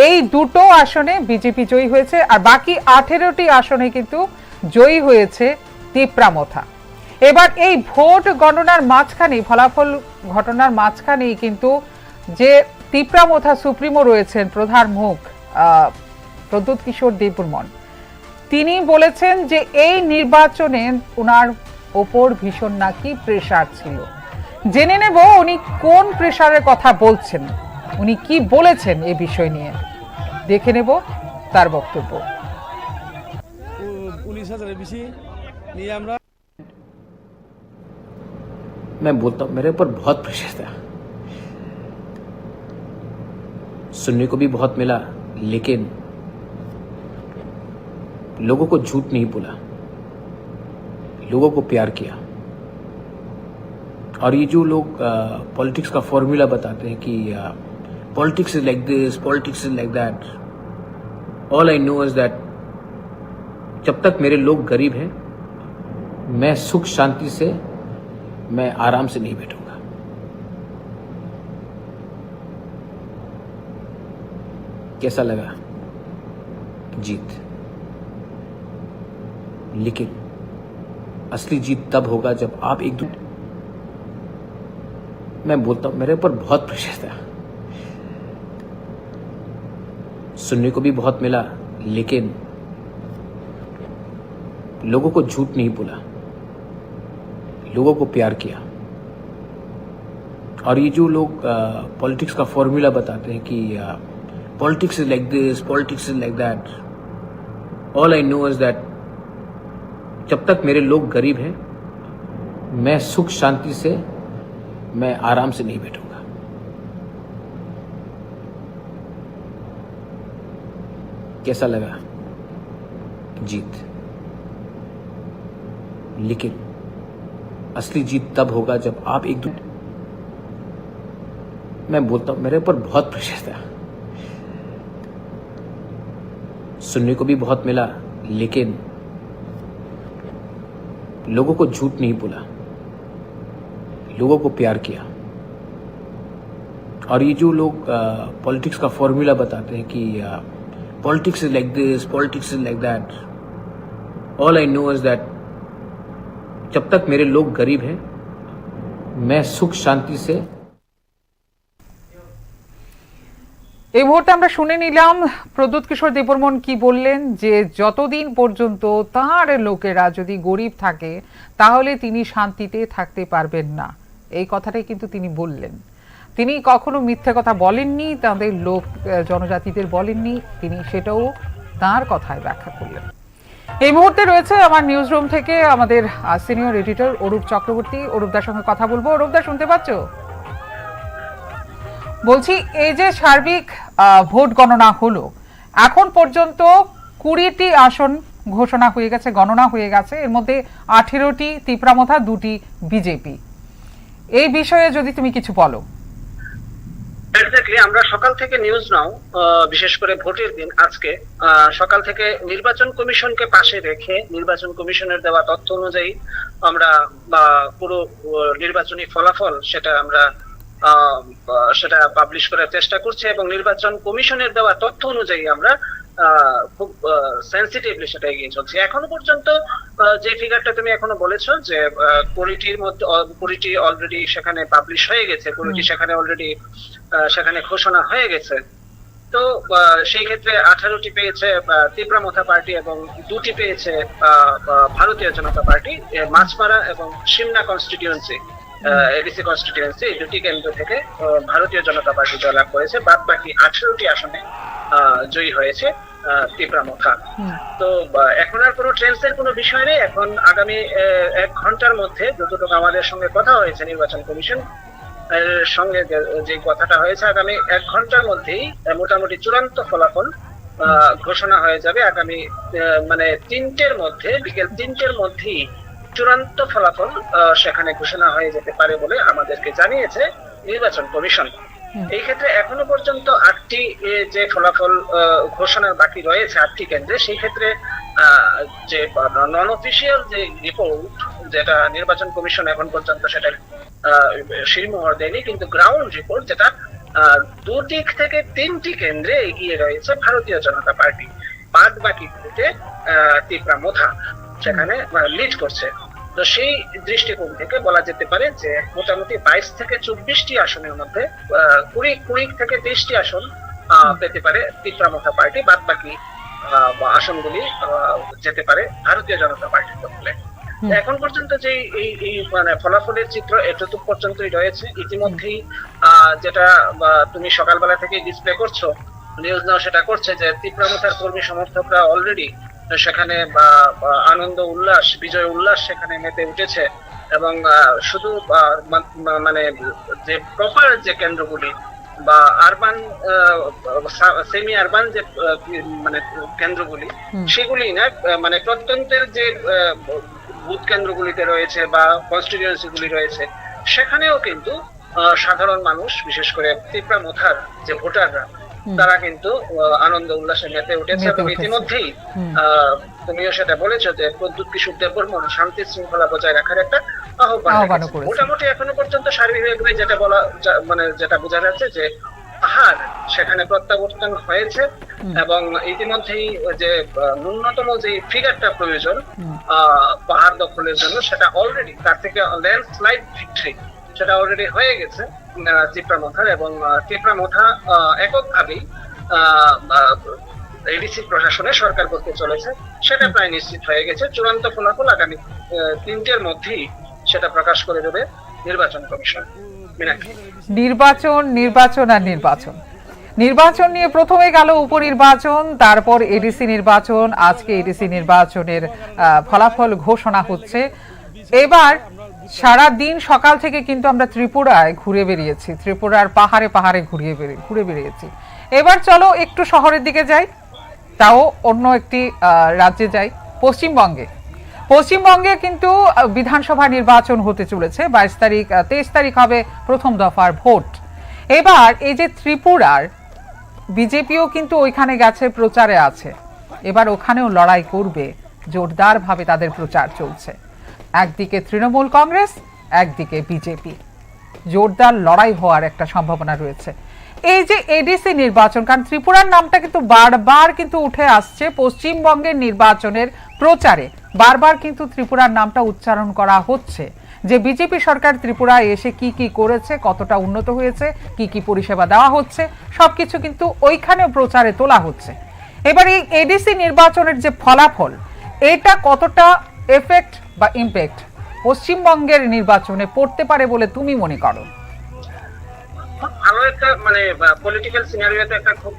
এই দুটো আসনে বিজেপি জয়ী হয়েছে, আর বাকি 18টি আসনে কিন্তু জয়ী হয়েছে তিপ্রামথা। এবার এই ভোট গণনার মাঝখানে, ফলাফল ঘটনার মাঝখানেই কিন্তু যে তিপ্রামথা সুপ্রিমো রয়েছেন, প্রধান মুখ প্রদ্যুৎ কিশোর দেববর্মন, তিনি বলেছেন যে এই নির্বাচনে ওনার ওপর ভীষণ নাকি প্রেসার ছিল। জেনে নেব উনি কোন প্রেসারের কথা বলছেন, উনি কি বলেছেন এই বিষয় নিয়ে, দেখে নেব তার বক্তব্য। 19,000-এর বেশি নিয়ে আমরা मैं बोलता हूँ मेरे ऊपर बहुत प्रेशर था, सुनने को भी बहुत मिला, लेकिन लोगों को झूठ नहीं बोला, लोगों को प्यार किया। और ये जो लोग पॉलिटिक्स का फॉर्मूला बताते हैं कि politics is like this, politics is like that, all I know is that जब तक मेरे लोग गरीब हैं मैं सुख शांति से, मैं आराम से नहीं बैठूंगा। कैसा लगा जीत? लेकिन असली जीत तब होगा जब आप एक दूसरे, मैं बोलता हूं मेरे ऊपर बहुत प्रेशर था, सुनने को भी बहुत मिला, लेकिन लोगों को झूठ नहीं बोला, लोगों को प्यार किया। और ये जो लोग पॉलिटिक्स का फॉर्मूला बताते हैं कि politics is like this, politics is like that, all I know is that जब तक मेरे लोग गरीब हैं मैं सुख शांति से, मैं आराम से नहीं बैठूंगा। कैसा लगा जीत? लेकिन असली जीत तब होगा जब आप एक दूसरे, मैं बोलता हूं मेरे ऊपर बहुत प्रेशर था, सुनने को भी बहुत मिला, लेकिन लोगों को झूठ नहीं बोला, लोगों को प्यार किया। और ये जो लोग पॉलिटिक्स का फॉर्मूला बताते हैं कि politics is like this, politics is like that, all I know is that जब तक मेरे लोग गरीब हैं मैं सुख शांति से। এই মুহূর্তে আমরা শুনে নিলাম প্রদ্যুৎ কিশোর দেববর্মন কি বললেন, যে যতদিন পর্যন্ত তার লোকেরা যদি গরিব থাকে তাহলে তিনি শান্তিতে থাকতে পারবেন না। এই কথাটাই কিন্তু তিনি বললেন। তিনি কখনো মিথ্যে কথা বলেননি, তাদের লোক জনজাতিদের বলেননি, তিনি সেটাও তার কথায় ব্যাখ্যা করলেন। এই মুহূর্তে রয়েছে আমার নিউজ রুম থেকে আমাদের সিনিয়র এডিটর অরূপ চক্রবর্তী। অরূপদার সঙ্গে কথা বলবো। অরূপদা, শুনতে পাচ্ছ? বলছি, এই যে সার্বিক ভোট গণনা হলো, এখন পর্যন্ত 20টি আসন ঘোষণা হয়ে গেছে, গণনা হয়ে গেছে। এর মধ্যে 18টি তিপ্রামথা, 2টি বিজেপি। এই বিষয়ে যদি তুমি কিছু বলো। এক্স্যাক্টলি, আমরা সকাল থেকে নিউজ নাও, বিশেষ করে ভোটের দিন আজকে সকাল থেকে নির্বাচন কমিশনকে পাশে রেখে নির্বাচন কমিশনের দেওয়া তথ্য অনুযায়ী আমরা পুরো নির্বাচনী ফলাফল সেটা পাবলিশ করার চেষ্টা করছে, এবং নির্বাচন কমিশনের দেওয়া তথ্য অনুযায়ী আমরা খুব সেন্সিটিভলি সেটা এগিয়ে চলছে। এখনো পর্যন্ত যে ফিগারটা তুমি এখনো বলেছো যে 20টির মধ্যে 20টি অলরেডি সেখানে পাবলিশ হয়ে গেছে, 20টি সেখানে অলরেডি সেখানে ঘোষণা হয়ে গেছে। তো সেই ক্ষেত্রে 18টি পেয়েছে তিপ্রামথা পার্টি এবং 2টি পেয়েছে ভারতীয় জনতা পার্টি, মাছমারা এবং সিমনা কনস্টিটিউয়েন্সি। এডিসি কনস্টিটিউয়েন্সি, এই দুটি কেন্দ্র থেকে ভারতীয় জনতা পার্টি জয়লাভ করেছে। বাদ বাকি 18টি আসনে জয়ী হয়েছে তিপ্রামথা। তো এখন আর কোনো ট্রেন্ডসের কোনো বিষয় নেই। এখন আগামী 1 ঘন্টার মধ্যে যতটুকু আমাদের সঙ্গে কথা হয়েছে নির্বাচন কমিশন সঙ্গে, যে কথাটা হয়েছে, আগামী 1 ঘন্টার মধ্যেই মোটামুটি চূড়ান্ত ফলাফল ঘোষণা হয়ে যাবে। আগামী মানে 3টের মধ্যে, বিকেল 3টের মধ্যেই চূড়ান্ত ফলাফল সেখানে ঘোষণা হয়ে যেতে পারে বলে আমাদেরকে জানিয়েছে নির্বাচন কমিশন। এই ক্ষেত্রে এখনো পর্যন্ত 8টি যে ফলাফল ঘোষণার বাকি রয়েছে 8টি কেন্দ্রে, সেই ক্ষেত্রে যে নন অফিসিয়াল যে রিপোর্ট, যেটা নির্বাচন কমিশন এখন পর্যন্ত সেটা শিরমোহর দেয়নি, কিন্তু গ্রাউন্ড রিপোর্ট যেটা 2 দিক থেকে 3টি কেন্দ্রে এগিয়ে রয়েছে ভারতীয় জনতা পার্টি। বাদ বাকিগুলিতে তিপ্রামথা সেখানে লিড করছে। তো সেই দৃষ্টিকোণ থেকে বলা যেতে পারে যে মোটামুটি 22 থেকে 24টি আসনের মধ্যে 20 থেকে 23টি আসন পেতে পারে তিপ্রামথা পার্টি। বাদ বাকি আসনগুলি যেতে পারে ভারতীয় জনতা পার্টির দখলে। এখন পর্যন্ত যে এই মানে ফলাফলের চিত্র এতটুকু পর্যন্তই রয়েছে। ইতিমধ্যেই যেটা তুমি সকালবেলা থেকে ডিসপ্লে করছো, নিউজ নাও সেটা করছে যে তিপ্রামথার কর্মী সমর্থকরা অলরেডি সেখানে আনন্দ উল্লাস, বিজয় উল্লাস সেখানে মেতে উঠেছে। এবং শুধু মানে যে প্রপার যে কেন্দ্রগুলি বা আরবান, সেমি আরবান যে মানে কেন্দ্রগুলি, সেগুলি না, মানে প্রত্যন্তের যে বুথ কেন্দ্রগুলিতে রয়েছে বা কনস্টিটিউয়েন্সি গুলি রয়েছে, সেখানেও কিন্তু সাধারণ মানুষ, বিশেষ করে তিপ্রামথার যে ভোটাররা, তারা কিন্তু আনন্দ উল্লাসে মেতে উঠেছে। এবং ইতিমধ্যেই তুমিও সেটা বলেছো যে প্রদ্যুৎ কিশোর দেববর্মন শান্তি শৃঙ্খলা বজায় রাখার একটা আহ্বান করেছে। মোটামুটি এখনো পর্যন্ত সার্বিকভাবে যেটা বলা, মানে যেটা বোঝা যাচ্ছে যে পাহাড় সেখানে প্রত্যাবর্তন হয়েছে। এবং ইতিমধ্যেই যে ন্যূনতম যে ফিগারটা প্রয়োজন পাহাড় দখলের জন্য, সেটা অলরেডি, তার থেকে ল্যান্ডস্লাইড ভিক্টরি সেটা অলরেডি হয়ে গেছে তিপ্রামথার। এবং তিপ্রামথা এককভাবেই এডিসি প্রশাসনে সরকার করতে চলেছে, সেটা প্রায় নিশ্চিত হয়ে গেছে। চূড়ান্ত ফলাফল আগামী 3টের মধ্যেই সেটা প্রকাশ করে দেবে নির্বাচন কমিশন। নির্বাচন নিয়ে প্রথমে গেল উপনির্বাচন, তারপর এডিসি নির্বাচন। আজকে এডিসি নির্বাচনের ফলাফল ঘোষণা হচ্ছে। এবার সারা দিন সকাল থেকে কিন্তু আমরা ত্রিপুরায় ঘুরে বেরিয়েছি, ত্রিপুরার পাহাড়ে পাহাড়ে ঘুরে বেরিয়েছি। এবার চলো একটু শহরের দিকে যাই, তাও অন্য একটি রাজ্যে যাই, পশ্চিমবঙ্গে কিন্তু বিধানসভা নির্বাচন হতে চলেছে। 23 তারিখ হবে প্রথম দফার ভোট। এবার এই যে ত্রিপুরার বিজেপিও কিন্তু ওইখানে গেছে, প্রচারে আছে। এবার ওখানেও লড়াই করবে, জোরদার ভাবে তাদের প্রচার চলছে। একদিকে তৃণমূল কংগ্রেস, একদিকে বিজেপি, জোরদার লড়াই হওয়ার একটা সম্ভাবনা রয়েছে। এই যে এডিসি নির্বাচন, কারণ ত্রিপুরার নামটা কিন্তু বারবার কিন্তু উঠে আসছে পশ্চিমবঙ্গের নির্বাচনের প্রচারে, বারবার কিন্তু ত্রিপুরার নামটা উচ্চারণ করা হচ্ছে যে বিজেপি সরকার ত্রিপুরায় এসে কি কি করেছে, কতটা উন্নত হয়েছে, কি কি পরিষেবা দেওয়া হচ্ছে, সবকিছু কিন্তু ওইখানেও প্রচারে তোলা হচ্ছে। এবার এই এডিসি নির্বাচনের যে ফলাফল, এটা কতটা এফেক্ট বা ইম্প্যাক্ট পশ্চিমবঙ্গের নির্বাচনে পড়তে পারে বলে তুমি মনে করো? ভালো একটা মানে পলিটিক্যাল সিনারিওতে একটা খুব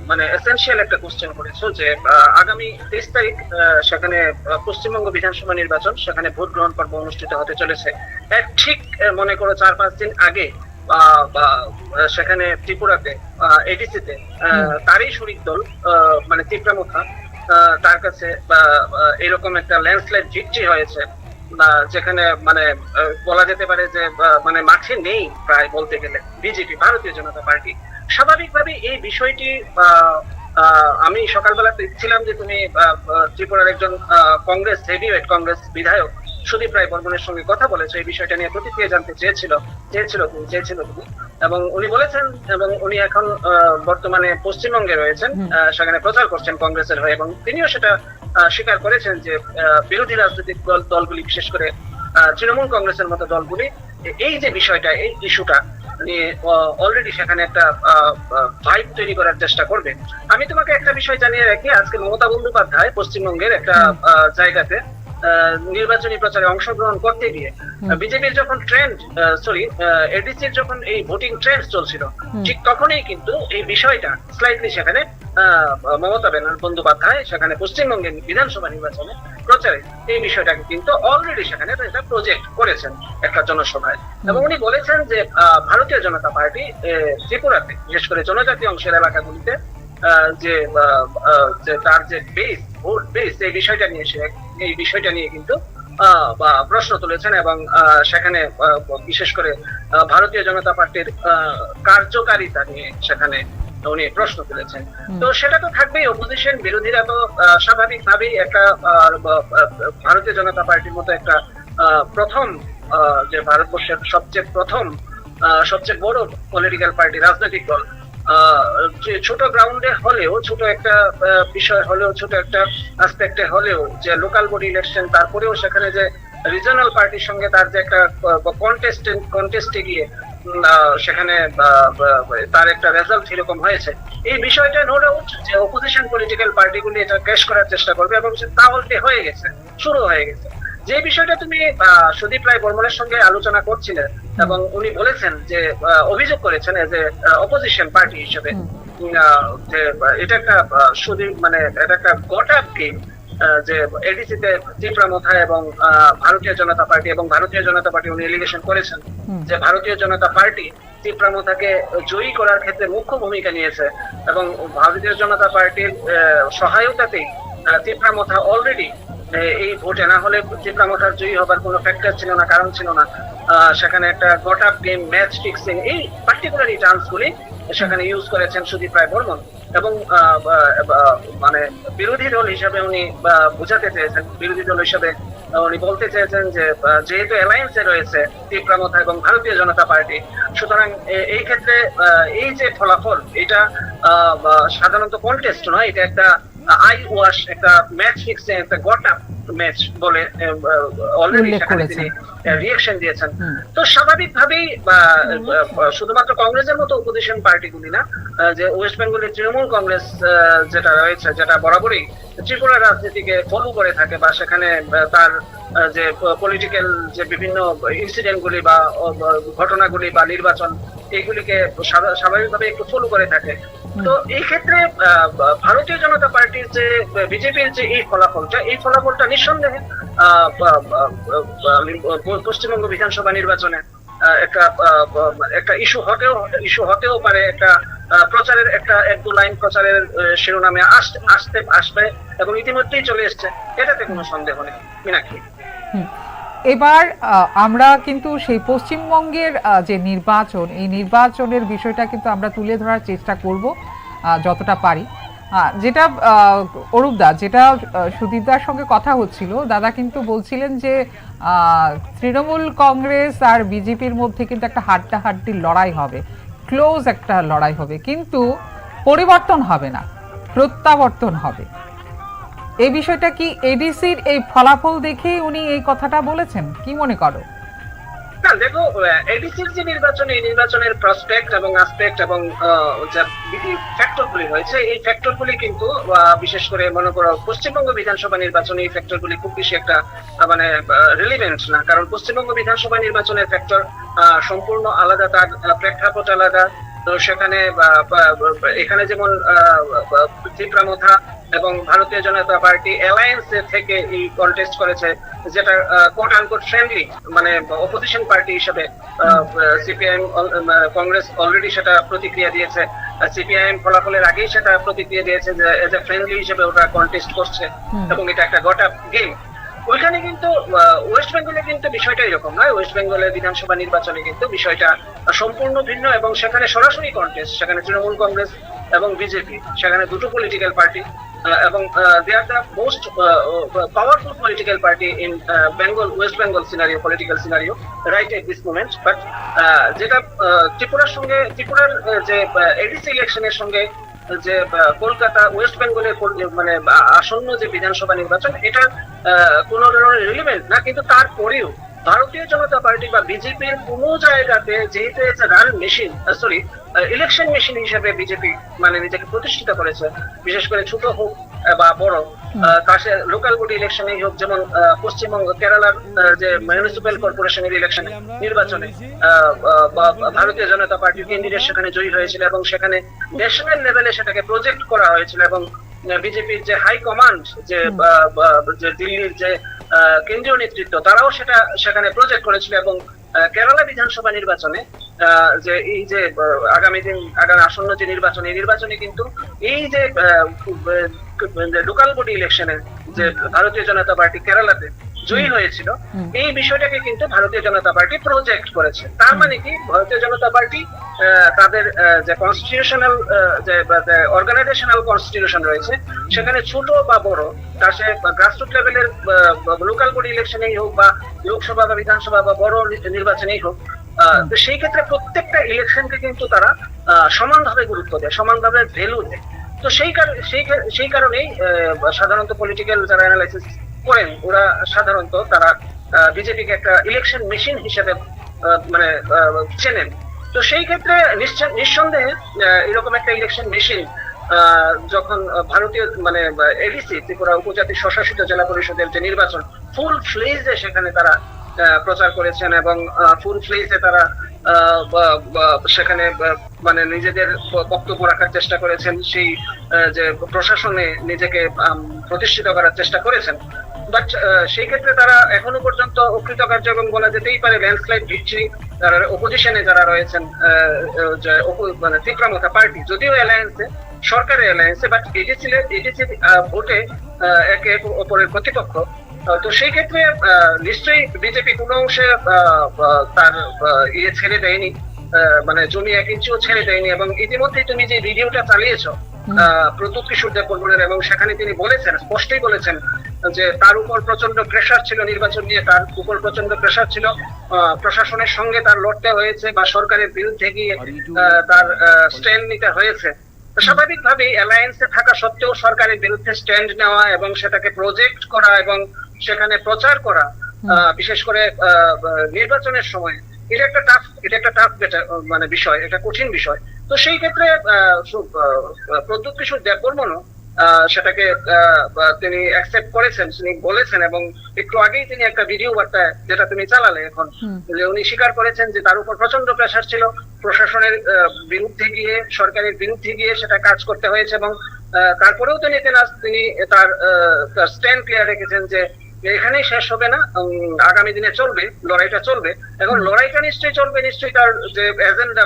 মানে এসেনশিয়াল একটা কোশ্চেন করেছো যে আগামী 23 তারিখ সেখানে পশ্চিমবঙ্গ বিধানসভা নির্বাচন, সেখানে ভোট গ্রহণ পর্ব অনুষ্ঠিত হতে চলেছে। ঠিক মনে করো 4-5 দিন আগে সেখানে ত্রিপুরাতে এডিসিতে তারই শরিক দল মানে তিপ্রামথা, তার কাছে এরকম একটা ল্যান্ডস্লাইড ভিক্টরি হয়েছে, যেখানে মানে বলা যেতে পারে যে মানে মাঠে নেই প্রায় বলতে গেলে বিজেপি, ভারতীয় জনতা পার্টি। স্বাভাবিকভাবে এই বিষয়টি আমি সকালবেলা দেখছিলাম যে তুমি ত্রিপুরার একজন কংগ্রেস হেভিওয়েট কংগ্রেস বিধায়ক সুদীপ রায় বর্মনের সঙ্গে কথা বলেছে, এই বিষয়টা নিয়ে প্রতিক্রিয়া জানতে চেয়েছিল তুমি, এবং উনি বলেছেন, এবং উনি এখন বর্তমানে পশ্চিমবঙ্গে রয়েছেন, সেখানে প্রচার করছেন কংগ্রেসের হয়ে, এবং তিনিও সেটা স্বীকার করেছেন যে বিরোধী রাজনৈতিক দলগুলি, বিশেষ করে তৃণমূল কংগ্রেসের মতো দলগুলি এই যে বিষয়টা, এই ইস্যুটা নিয়ে অলরেডি সেখানে একটা ভাইব তৈরি করার চেষ্টা করবে। আমি তোমাকে একটা বিষয় জানিয়ে রাখি, আজকে মমতা বন্দ্যোপাধ্যায় পশ্চিমবঙ্গের একটা জায়গাতে নির্বাচনী প্রচারে অংশগ্রহণ করতে গিয়ে বিজেপির যখন এডিসির যখন এই ভোটিং ট্রেন্ড চলছিল, ঠিক তখনই কিন্তু এই বিষয়টা স্লাইটলি সেখানে মমতা বন্দ্যোপাধ্যায় সেখানে পশ্চিমবঙ্গের বিধানসভা নির্বাচনে প্রচারে এই বিষয়টাকে কিন্তু অলরেডি সেখানে একটা প্রজেক্ট করেছেন একটা জনসভায়, এবং উনি বলেছেন যে ভারতীয় জনতা পার্টি ত্রিপুরাতে বিশেষ করে জনজাতি অংশের এলাকাগুলিতে যে তার যে বেস, ভোট বেস, এই বিষয়টা নিয়ে কিন্তু প্রশ্ন তুলেছেন, এবং সেখানে বিশেষ করে ভারতীয় জনতা পার্টির কার্যকারিতা নিয়ে সেখানে উনি প্রশ্ন তুলেছেন। তো সেটা তো থাকবেই, অপোজিশন বিরোধীরা তো স্বাভাবিকভাবেই একটা ভারতীয় জনতা পার্টির মতো একটা প্রথম যে ভারতবর্ষের সবচেয়ে বড় পলিটিক্যাল পার্টি, রাজনৈতিক দল, ছোট গ্রাউন্ডে হলেও, ছোট একটা বিষয় হলেও, ছোট একটা অ্যাসপেক্টে হলেও, যে লোকাল বডি ইলেকশন, তারপরেও সেখানে যে রিজনাল পার্টির সঙ্গে তার যে একটা কন্টেস্টে গিয়ে সেখানে তার একটা রেজাল্ট এরকম হয়েছে, এই বিষয়টা নো ডাউট যে অপোজিশন পলিটিক্যাল পার্টিগুলি এটা ক্যাশ করার চেষ্টা করবে, এবং তা অলরেডি হয়ে গেছে, শুরু হয়ে গেছে। যে বিষয়টা তুমি সুদীপ রায় বর্মনের সঙ্গে আলোচনা করছিলেন, এবং উনি বলেছেন যে অভিযোগ করেছেন এজ এ অপোজিশন পার্টি হিসেবে যে এটা একটা এটা একটা গোটা গেম, যে এডিসিতে ত্রিপুরা এবং ভারতীয় জনতা পার্টি উনি এলিগেশন করেছেন যে ভারতীয় জনতা পার্টি ত্রিপুরা জয়ী করার ক্ষেত্রে মুখ্য ভূমিকা নিয়েছে, এবং ভারতীয় জনতা পার্টির সহায়তাতেই ত্রিপুরা অলরেডি এই ভোটে না হলে ত্রিপুরা জয়ী হবার কোনো ফ্যাক্টর ছিল না, কারণ ছিল না। সেখানে একটা goat up game, match fixing, এই পার্টিকুলার এই চান্সগুলি সেখানে ইউজ করেছেন সুদীপ রায় বর্মন, এবং বিরোধী দল হিসাবে উনি বোঝাতে চেয়েছেন, বিরোধী দল হিসাবে উনি বলতে চেয়েছেন যে যেহেতু অ্যালায়েন্সে রয়েছে ত্রিপুরা এবং ভারতীয় জনতা পার্টি, সুতরাং এই ক্ষেত্রে এই যে ফলাফল, এটা সাধারণত কন্টেস্ট নয়, এটা একটা আই ওয়াশ, একটা ম্যাচ ফিক্সিং, একটা গট আপ ম্যাচ বলে অলরেডি সেখানে তিনি রিঅ্যাকশন দিয়েছেন। তো স্বাভাবিকভাবেই শুধুমাত্র কংগ্রেসের মতো অপোজিশন পার্টিগুলি না, যে ওয়েস্ট বেঙ্গলের তৃণমূল কংগ্রেস যেটা রয়েছে, যেটা বরাবরই ত্রিপুরা রাজনীতিকে ফলো করে থাকে, বা সেখানে তার যে পলিটিক্যাল যে বিভিন্ন ইনসিডেন্ট গুলি বা ঘটনাগুলি বা নির্বাচন, এইগুলিকে স্বাভাবিকভাবে একটু ফলো করে থাকে। তো এই ক্ষেত্রে ভারতীয় জনতা পার্টির যে বিজেপির যে এই ফলাফলটা নিঃসন্দেহে পশ্চিমবঙ্গ বিধানসভা নির্বাচনে একটা ইস্যু হতেও পারে, একটা প্রচারের এক দু লাইন প্রচারের শিরোনামে আসবে, এবং ইতিমধ্যেই চলে এসছে, এটাতে কোনো সন্দেহ নেই। মীনাক্ষী, এবার আমরা কিন্তু সেই পশ্চিমবঙ্গের যে নির্বাচন, এই নির্বাচনের বিষয়টা কিন্তু আমরা তুলে ধরার চেষ্টা করব যতটা পারি। যেটা অরূপদা, যেটা সুদীপদার সঙ্গে কথা হচ্ছিল, দাদা কিন্তু বলছিলেন যে তৃণমূল কংগ্রেস আর বিজেপির মধ্যে কিন্তু একটা হাড্ডাহাড্ডি লড়াই হবে, ক্লোজ একটা লড়াই হবে, কিন্তু পরিবর্তন হবে না, প্রত্যাবর্তন হবে। এই বিষয়টা কি এডিসির এই ফলাফল দেখে উনি এই কথাটা বলেছেন, কি মনে করো? না, দেখো, এডিসির যে নির্বাচন, এই নির্বাচনের প্রসপেক্ট এবং আসপেক্ট এবং যে ফ্যাক্টরগুলি হয়েছে, এই ফ্যাক্টরগুলি কিন্তু বিশেষ করে মনে করো পশ্চিমবঙ্গ বিধানসভা নির্বাচনে এই ফ্যাক্টরগুলি খুব বেশি একটা রিলিভেন্ট না, কারণ পশ্চিমবঙ্গ বিধানসভা নির্বাচনের ফ্যাক্টর সম্পূর্ণ আলাদা, তার প্রেক্ষাপট আলাদা। তো সেখানে এখানে যেমন ত্রিপুরা এবং ভারতীয় জনতা পার্টি অ্যালায়েন্স থেকে এই কন্টেস্ট করেছে, যেটা coat unquote friendly, opposition party হিসেবে সিপিআইএম কংগ্রেস অলরেডি সেটা প্রতিক্রিয়া দিয়েছে, সিপিআইএম ফলাফলের আগেই সেটা প্রতিক্রিয়া দিয়েছে যে এজ এ ফ্রেন্ডলি হিসেবে ওটা কন্টেস্ট করছে, এবং এটা একটা গোটা গেম। ওইখানে কিন্তু ওয়েস্ট বেঙ্গলে কিন্তু বিষয়টা এরকম নয়। ওয়েস্ট বেঙ্গলের বিধানসভা নির্বাচনে কিন্তু বিষয়টা সম্পূর্ণ ভিন্ন, এবং সেখানে সরাসরি কন্টেস্ট, সেখানে তৃণমূল কংগ্রেস এবং বিজেপি, সেখানে দুটো পলিটিক্যাল পার্টি, এবং they are the most powerful political party in Bengal, West Bengal scenario, political scenario right at this moment. But যেটা ত্রিপুরার যে এডিসি ইলেকশনের সঙ্গে যে কলকাতা, ওয়েস্ট বেঙ্গলের আসন্ন যে বিধানসভা নির্বাচন, এটা কোন ধরনের রিলিভেন্ট না, কিন্তু তারপরেও ভারতীয় জনতা পার্টি বা বিজেপির কোন জায়গাতে যেহেতু রান মেশিন, ইলেকশন মেশিন হিসেবে বিজেপি নিজেকে প্রতিষ্ঠিত করেছে, বিশেষ করে ছোট হোক বা বড়, তার সে লোকাল বডি ইলেকশনেই হোক, যেমন পশ্চিমবঙ্গ কেরালার যে মিউনিসিপ্যাল কর্পোরেশনের ইলেকশন নির্বাচনে ভারতীয় জনতা পার্টির ক্যান্ডিডেট সেখানে জয়ী হয়েছিল এবং সেখানে ন্যাশনাল লেভেলে সেটাকে প্রজেক্ট করা হয়েছিল এবং বিজেপির যে হাই কমান্ড, যে দিল্লির যে কেন্দ্রীয় নেতৃত্ব, তারাও সেটা সেখানে প্রজেক্ট করেছিল এবং কেরালা বিধানসভা নির্বাচনে যে এই যে আগামী আসন্ন যে নির্বাচনে কিন্তু এই যে লোকাল বডি ইলেকশনে যে ভারতীয় জনতা পার্টি কেরালাতে জয়ী হয়েছিল, এই বিষয়টাকে কিন্তু ভারতীয় জনতা পার্টি প্রজেক্ট করেছে। তার মানে কি, ভারতীয় জনতা পার্টি তাদের যে কনস্টিটিউশনাল যে অর্গানাইজেশনাল কনস্টিটিউশন রয়েছে, সেখানে ছোট বা বড়, তার সে গ্রাসরুট লেভেলের লোকাল বডি ইলেকশনেই হোক বা লোকসভা বা বিধানসভা বা বড় নির্বাচনেই হোক, তো সেই ক্ষেত্রে প্রত্যেকটা ইলেকশনকে কিন্তু তারা সমানভাবে গুরুত্ব দেয়, সমানভাবে ভ্যালু দেয়। তো সেই কারণেই সাধারণত পলিটিক্যাল যারা অ্যানালাইসিস করেন, ওরা সাধারণত তারা বিজেপিকে একটা ইলেকশন মেশিন হিসেবে মানে চেনেন। তো সেই ক্ষেত্রে নিঃসন্দেহে এরকম একটা ইলেকশন মেশিন যখন ভারতীয় মানে এডিসি ত্রিপুরা উপজাতি স্বশাসিত জেলা পরিষদের যে নির্বাচন ফুল ফ্লেজে সেখানে তারা প্রচার করেছেন এবং ফুল ফ্লেজে তারা সেখানে মানে নিজেদের বক্তব্য রাখার চেষ্টা করেছেন, সেই যে প্রশাসনে নিজেকে প্রতিষ্ঠিত করার চেষ্টা করেছেন। বাট সেই ক্ষেত্রে তারা এখনো পর্যন্ত অকৃতকার্য এবং বলা যেতেই পারে ল্যান্ডস্লাইড ভিক্টরি। তারা অপোজিশনে যারা রয়েছেন, মানে ত্রিপুরা পার্টি যদিও অ্যালায়েন্সে, সরকারি অ্যালায়েন্সে, বাট এডিসি ভোটে একে অপরের প্রতিপক্ষ। তো সেই ক্ষেত্রে নিশ্চয়ই বিজেপি কোনো অংশে তার ইয়ে ছেড়ে দেয়নি, মানে জমি এক ইঞ্চিও ছেড়ে দেয়নি। এবং ইতিমধ্যেই তুমি যে ভিডিওটা চালিয়েছো প্রদ্যুৎ কিশোর দেববর্মনের, এবং সেখানে তিনি বলেছেন, স্পষ্টই বলেছেন যে তার উপর প্রচন্ড প্রেশার ছিল নির্বাচন নিয়ে, তার উপর প্রচন্ড প্রেশার ছিল, প্রশাসনের সঙ্গে তার লড়তে হয়েছে বা সরকারের বিরুদ্ধে গিয়ে তার স্ট্যান্ড নিতে হয়েছে। স্বাভাবিকভাবেই অ্যালায়েন্সে থাকা সত্ত্বেও সরকারের বিরুদ্ধে স্ট্যান্ড নেওয়া এবং সেটাকে প্রজেক্ট করা এবং সেখানে প্রচার করা, বিশেষ করে নির্বাচনের সময়, এটা একটা টাফ মানে বিষয়, এটা কঠিন বিষয়। তো সেই ক্ষেত্রে প্রদ্যুৎ কিশোর দেববর্মনও সেটাকে তিনি অ্যাকসেপ্ট করেছেন, তিনি বলেছেন। এবং একটু আগেই তিনি একটা ভিডিও বার্তায়, যেটা তুমি চালালে এখন, যে উনি স্বীকার করেছেন যে তার উপর প্রচন্ড প্রেশার ছিল, প্রশাসনের বিরুদ্ধে গিয়ে, সরকারের বিরুদ্ধে গিয়ে সেটা কাজ করতে হয়েছে। এবং তারপরেও তিনি তার স্ট্যান্ড ক্লিয়ার রেখেছেন যে এখানেই শেষ হবে না, আগামী দিনে চলবে, লড়াইটা চলবে। এখন লড়াইটা নিশ্চয়ই চলবে, নিশ্চয়ই তার যে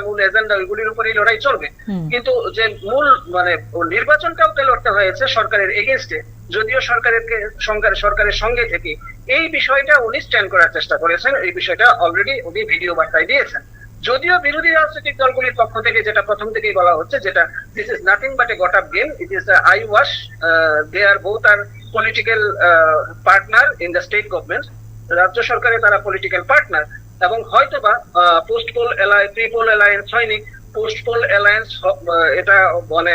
মূল এজেন্ডা ওইগুলির উপরেই লড়াই চলবে। কিন্তু যে মূল মানে নির্বাচনটাও লড়তে হয়েছে সরকারের এগেইনস্টে, যদিও সরকারের সঙ্গে থেকে এই বিষয়টা উনি স্ট্যান্ড করার চেষ্টা করেছেন। এই বিষয়টা অলরেডি উনি ভিডিও বার্তায় দিয়েছেন। যদিও বিরোধী রাজনৈতিক দলগুলির পক্ষ থেকে যেটা প্রথম থেকেই বলা হচ্ছে, যেটা this is nothing but a got up game, it is eyewash, they are both are political partner in the state government. রাজ্য সরকারে তারা পলিটিক্যাল পার্টনার এবং হয়তোবা post poll pre poll alliance হয়নি, পোস্ট পোল অ্যালায়েন্স এটা মানে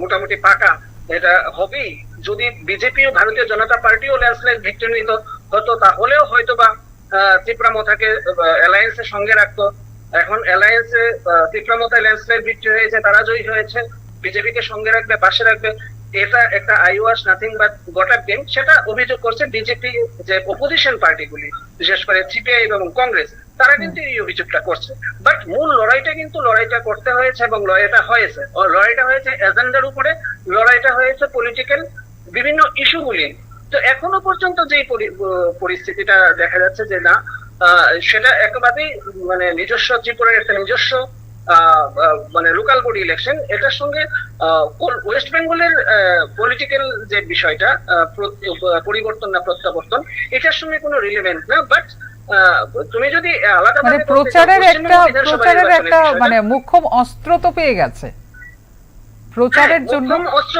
মোটামুটি পাকা, এটা হবেই। যদি বিজেপি ও ভারতীয় জনতা পার্টিও ল্যান্ডস্লাইড ভিক্টরি নিত হতো, তাহলেও হয়তোবা ত্রিপুরা মথাকে অ্যালায়েন্সের সঙ্গে রাখতো। এখন অ্যালায়েন্সে ত্রিপুরা মথায় ল্যান্ডস্লাইড ভিক্টরি হয়েছে, তারা জয়ী হয়েছে, বিজেপিকে সঙ্গে রাখবে, পাশে রাখবে, এটা একটা I wash nothing but goat up game. সেটা অভিযোগ করছে বিজেপি যে অপোজিশন পার্টিগুলি, বিশেষ করে সিপিআই এবং কংগ্রেস, তারা কিন্তু এই অভিযোগটা করছে। বাট মূল লড়াইটা করতে হয়েছে এবং লড়াইটা হয়েছে এজেন্ডার উপরে, লড়াইটা হয়েছে পলিটিক্যাল বিভিন্ন ইস্যুগুলি। তো এখনো পর্যন্ত যে পরিস্থিতিটা দেখা যাচ্ছে যে না, সেটা একেবারেই মানে নিজস্ব ত্রিপুরার একটা নিজস্ব মানে লোকাল বডি ইলেকশন, এটার সঙ্গে ওয়েস্ট বেঙ্গলের পলিটিক্যাল যে বিষয়টা পরিবর্তন না প্রত্যাবর্তন, এটার সঙ্গে কোনো রিলেভেন্ট না। বাট তুমি যদি আলাদা মানে প্রচারের একটা মানে মুখ্য অস্ত্র তো পেয়ে গেছে প্রচারের জন্য অস্ত্র।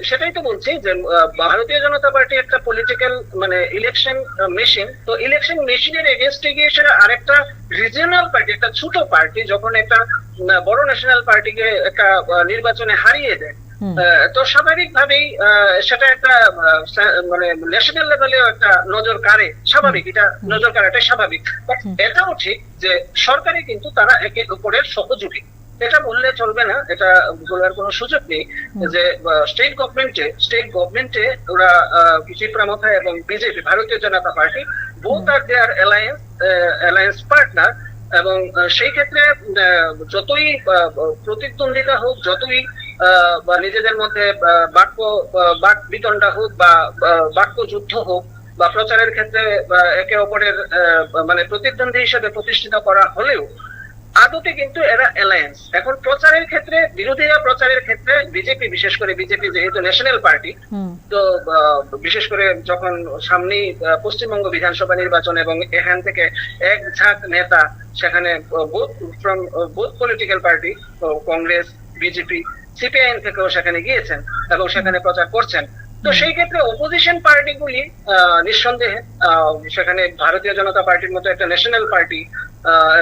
সেটাই তো বলছি যে ভারতীয় জনতা পার্টি একটা পলিটিক্যাল মানে ইলেকশন মেশিন। তো ইলেকশন মেশিনের এগেইনস্টে গিয়ে সেটা আরেকটা রিজিওনাল পার্টি, একটা ছোট পার্টি যখন একটা বড় ন্যাশনাল পার্টিকে একটা নির্বাচনে হারিয়ে দেয়, তো স্বাভাবিকভাবেই সেটা একটা মানে ন্যাশনাল লেভেলেও একটা নজর কাড়ে, স্বাভাবিক, এটা নজর কাড়াটাই স্বাভাবিক। বাট এটাও ঠিক যে সরকারে কিন্তু তারা একে অপরের সহযোগী এটা বললে চলবে না, এটা বলার কোনো সুযোগ নেই যে স্টেট গভর্নমেন্টে ওরা ত্রিপুরা এবং বিজেপি, ভারতীয় জনতা পার্টি, বোথ আর দেয়ার অ্যালায়েন্স পার্টনার। এবং সেই ক্ষেত্রে যতই প্রতিদ্বন্দ্বিতা হোক, যতই বা নিজেদের মধ্যে বাক বিতণ্ডা হোক বা বাক্য যুদ্ধ হোক বা প্রচারের ক্ষেত্রে একে অপরের মানে প্রতিদ্বন্দ্বী হিসেবে প্রতিষ্ঠিত করা হলেও আদতে কিন্তু এরা অ্যালায়েন্স। এখন প্রচারের ক্ষেত্রে, বিরোধীরা প্রচারের ক্ষেত্রে বিজেপি, বিশেষ করে বিজেপি যেহেতু ন্যাশনাল পার্টি, তো বিশেষ করে যখন সামনেই পশ্চিমবঙ্গ বিধানসভা নির্বাচন এবং এখান থেকে এক ঝাঁক নেতা সেখানে both political party, Congress, BJP, CPIM থেকেও সেখানে গিয়েছেন এবং সেখানে প্রচার করছেন। তো সেই ক্ষেত্রে অপোজিশন পার্টিগুলি নিঃসন্দেহে সেখানে ভারতীয় জনতা পার্টির মতো একটা ন্যাশনাল পার্টি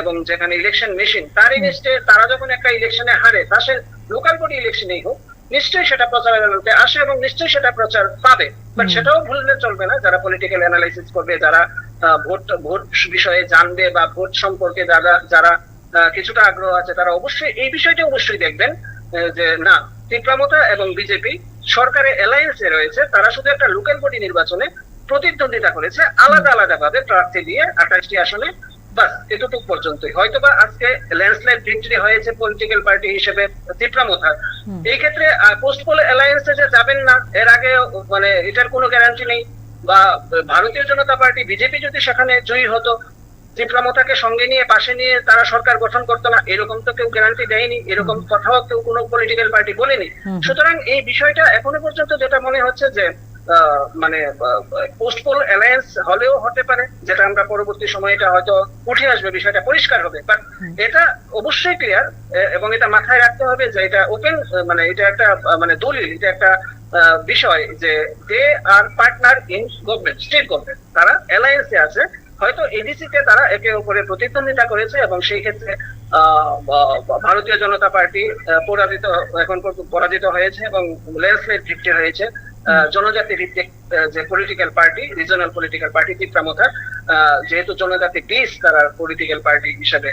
এবং যেখানে ইলেকশন মেশিন, তার এগেইনস্টে তারা যখন একটা ইলেকশনে হারে, তা সে লোকাল বডি ইলেকশনেই হোক, নিশ্চয়ই সেটা প্রচারের আলোতে আসে এবং নিশ্চয়ই সেটা প্রচার পাবে। বাট সেটাও ভুললে চলবে না, যারা পলিটিক্যাল অ্যানালাইসিস করবে, যারা ভোট বিষয়ে জানবে বা ভোট সম্পর্কে যারা কিছুটা আগ্রহ আছে, তারা অবশ্যই এই বিষয়টা অবশ্যই দেখবেন যে না, ত্রিপুরা এবং বিজেপি সরকারের অ্যালায়েন্সে রয়েছে। তারা শুধু একটা লোকাল বডি নির্বাচনে প্রতিদ্বন্দ্বিতা করেছে আলাদা ভাবে প্রার্থী দিয়ে 28টি আসনে, বাস এতটুকু পর্যন্তই। হয়তোবা আজকে ল্যান্ডস্লাইড ভিক্টরি হয়েছে পলিটিক্যাল পার্টি হিসেবে ত্রিপুরা। এই ক্ষেত্রে পোস্ট পোল অ্যালায়েন্সে যে যাবেন না, এর আগে মানে এটার কোনো গ্যারান্টি নেই। বা ভারতীয় জনতা পার্টি, বিজেপি যদি সেখানে জয়ী হতো, ত্রিপুরা সঙ্গে নিয়ে পাশে নিয়ে তারা সরকার গঠন করতো না, এরকম তো কেউ গ্যারান্টি দেয়নি, এরকম কথাও কেউ কোনো পলিটিক্যাল পার্টি বলেনি। সুতরাং এই বিষয়টা এখনো পর্যন্ত যেটা মনে হচ্ছে যে মানে পোস্ট পোল অ্যালায়েন্স হলেও হতে পারে, যেটা আমরা পরবর্তী সময়টা হয়তো উঠে আসবে, বিষয়টা পরিষ্কার হবে। বাট এটা অবশ্যই ক্লিয়ার এবং এটা মাথায় রাখতে হবে যে এটা ওপেন, মানে এটা একটা মানে দলিল, এটা একটা বিষয় যে they are partner in government, state government, তারা অ্যালায়েন্সে আছে। হয়তো এডিসি তে তারা একে অপরের প্রতিদ্বন্দ্বিতা করেছে এবং সেই ক্ষেত্রে ভারতীয় জনতা পার্টি পরাজিত হয়েছে এবং ল্যান্ডস্লাইড ভিক্টরি হয়েছে জনজাতি ভিত্তিক যে political party, regional political party Tripura, যেহেতু জনজাতি বেস তারা পলিটিক্যাল পার্টি হিসাবে,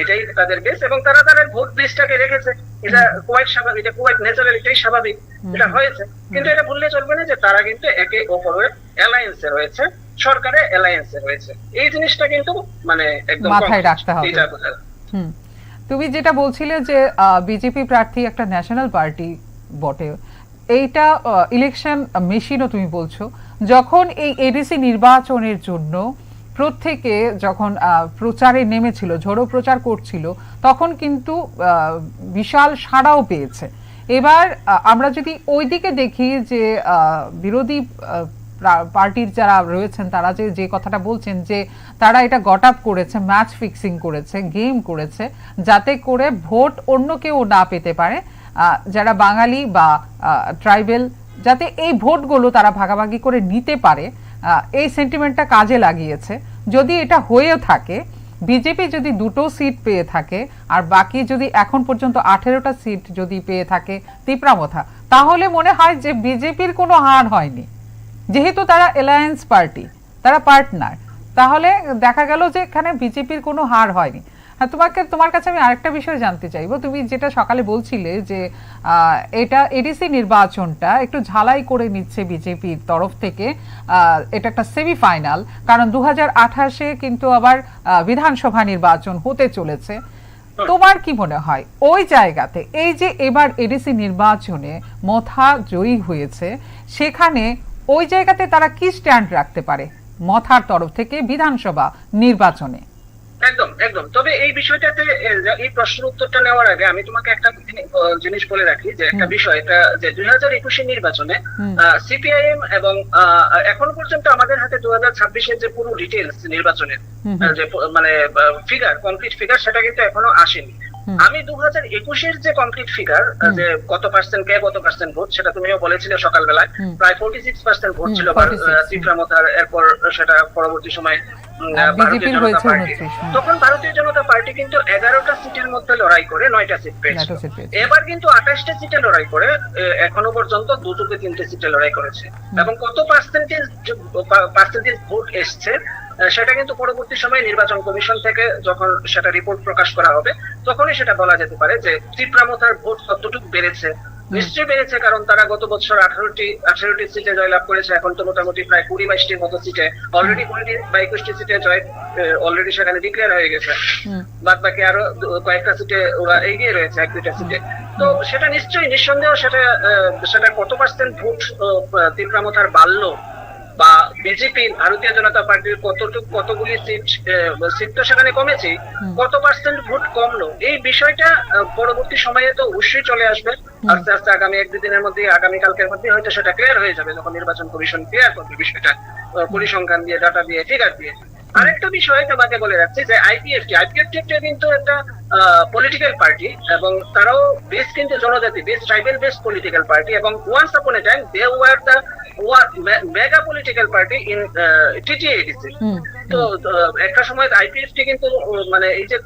এটাই তাদের বেস এবং তারা তাদের ভোট বেসটাকে রেখেছে। এটা কোয়াইট স্বাভাবিক, এটা কোয়াইট ন্যাচারাল, এটাই স্বাভাবিক, এটা হয়েছে। কিন্তু এটা ভুললে চলবে না যে তারা কিন্তু একে অপরের অ্যালায়েন্সে রয়েছে, সরকারের অ্যালায়েন্সে রয়েছে। এই জিনিসটা কিন্তু মানে একদম মাথায় রাখতে হবে। তুমি যেটা বলছিলে যে বিজেপি প্রার্থী একটা ন্যাশনাল পার্টি বটে, এইটা ইলেকশন মেশিনও তুমি বলছো। যখন এই এডিসি নির্বাচনের জন্য প্রত্যেকে যখন প্রচারে নেমেছিল, ঝোড়ো প্রচার করছিল, তখন কিন্তু বিশাল সাড়াও পেয়েছে। এবার আমরা যদি ওই দিকে দেখি যে বিরোধী পার্টির যারা রয়েছেন তারা যে কথাটা বলছেন যে তারা এটা গট আপ করেছে, ম্যাচ ফিক্সিং করেছে, গেম করেছে, যাতে করে ভোট অন্য কেউ না পেতে পারে, যারা বাঙালি বা ট্রাইবেল, যাতে এই ভোটগুলো তারা ভাগাভাগি করে নিতে পারে, এই সেন্টিমেন্টটা কাজে লাগিয়েছে। যদি এটা হয়েও থাকে, বিজেপি যদি 2টো সিট পেয়ে থাকে আর বাকি যদি এখন পর্যন্ত 18টা সিট যদি পেয়ে থাকে ত্রিপুরা, তাহলে মনে হয় যে বিজেপির কোনো হার হয়নি, যেহেতু তারা অ্যালায়েন্স পার্টি, তারা পার্টনার। তাহলে দেখা গেল যে এখানে বিজেপির কোনো হার হয়নি। তোমার কাছে আমি আরেকটা বিষয় জানতে চাইবো। তুমি যেটা সকালে বলছিলে যে এটা এডিসি নির্বাচনটা একটু ঝালাই করে নিচ্ছে বিজেপির তরফ থেকে, এটা একটা সেমিফাইনাল, কারণ 2028-এ কিন্তু আবার বিধানসভা নির্বাচন হতে চলেছে। তোমার কি মনে হয় ওই জায়গাতে এই যে এবার এডিসি নির্বাচনে মথা জয়ী হয়েছে, সেখানে ওই জায়গাতে তারা কি স্ট্যান্ড রাখতে পারে মথার তরফ থেকে বিধানসভা নির্বাচনে? একদম। তবে এই বিষয়টাতে এই প্রশ্নের উত্তরটা নেওয়ার আগে আমি তোমাকে একটা জিনিস বলে রাখি যে একটা বিষয়, এটা যে 2021 নির্বাচনে সিপিআইএম এবং এখনো পর্যন্ত আমাদের হাতে 2026-এর যে পুরো ডিটেইলস নির্বাচনের যে মানে ফিগার, কমপ্লিট ফিগার, সেটা কিন্তু এখনো আসেনি। আমি 2021-এর যে কমপ্লিট ফিগার, যে কত পার্সেন্ট কে কত পার্সেন্ট ভোট, সেটা তুমিও বলেছিলে সকালবেলায়, প্রায় 46% ভোট ছিল ত্রিপুরা, এরপর সেটা পরবর্তী সময় ভারতীয় জনতা পার্টি। তখন ভারতীয় জনতা পার্টি কিন্তু 11টা সিটের মধ্যে লড়াই করে 9টা সিট পেয়েছে। এবার কিন্তু 28টা সিটে লড়াই করে এখনো পর্যন্ত 2 থেকে 3টে সিটে লড়াই করেছে। এবং কত পার্সেন্টেজ ভোট এসছে সেটা কিন্তু পরবর্তী সময়ে নির্বাচন কমিশন থেকে যখন সেটা রিপোর্ট প্রকাশ করা হবে তখনই সেটা বলা যেতে পারে যে ত্রিপুরামথার ভোট কতটুকু বেড়েছে। নিশ্চয়ই বেড়েছে, কারণ তারা গত বছর 18টি সিটে জয়লাভ করেছে, এখন তো মোটামুটি প্রায় 20-22টির মতো সিটে অলরেডি 20 বা 21টি সিটে জয় অলরেডি সেখানে ডিক্লেয়ার হয়ে গেছে। বাদ বাকি আরো কয়েকটা সিটে ওরা এগিয়ে রয়েছে, 1-2টা সিটে। তো সেটা নিশ্চয়ই নিঃসন্দেহ সেটা কত পার্সেন্ট ভোট ত্রিপুরামথার বাড়লো বা বিজেপি ভারতীয় জনতা পার্টির কতগুলি সিট তো সেখানে কমেছে, কত পার্সেন্ট ভোট কমলো, এই বিষয়টা পরবর্তী সময়ে তো অবশ্যই চলে আসবে। আস্তে আস্তে আগামী 1-2 দিনের মধ্যে, আগামীকালকের মধ্যে হয়তো সেটা ক্লিয়ার হয়ে যাবে, যখন নির্বাচন কমিশন ক্লিয়ার করবে বিষয়টা পরিসংখ্যান দিয়ে, ডাটা দিয়ে, ফিগার দিয়ে। আরেকটা বিষয় তোমাকে বলে রাখছি যে আইপিএফটি কিন্তু একটা পলিটিক্যাল পার্টি, এবং তারাও বেশ কিন্তু জনজাতি base, tribal base political party, এবং once upon a time they were the mega political party in TTADC. তো একটা সময় আইপিএফটি কিন্তু মানে এই যে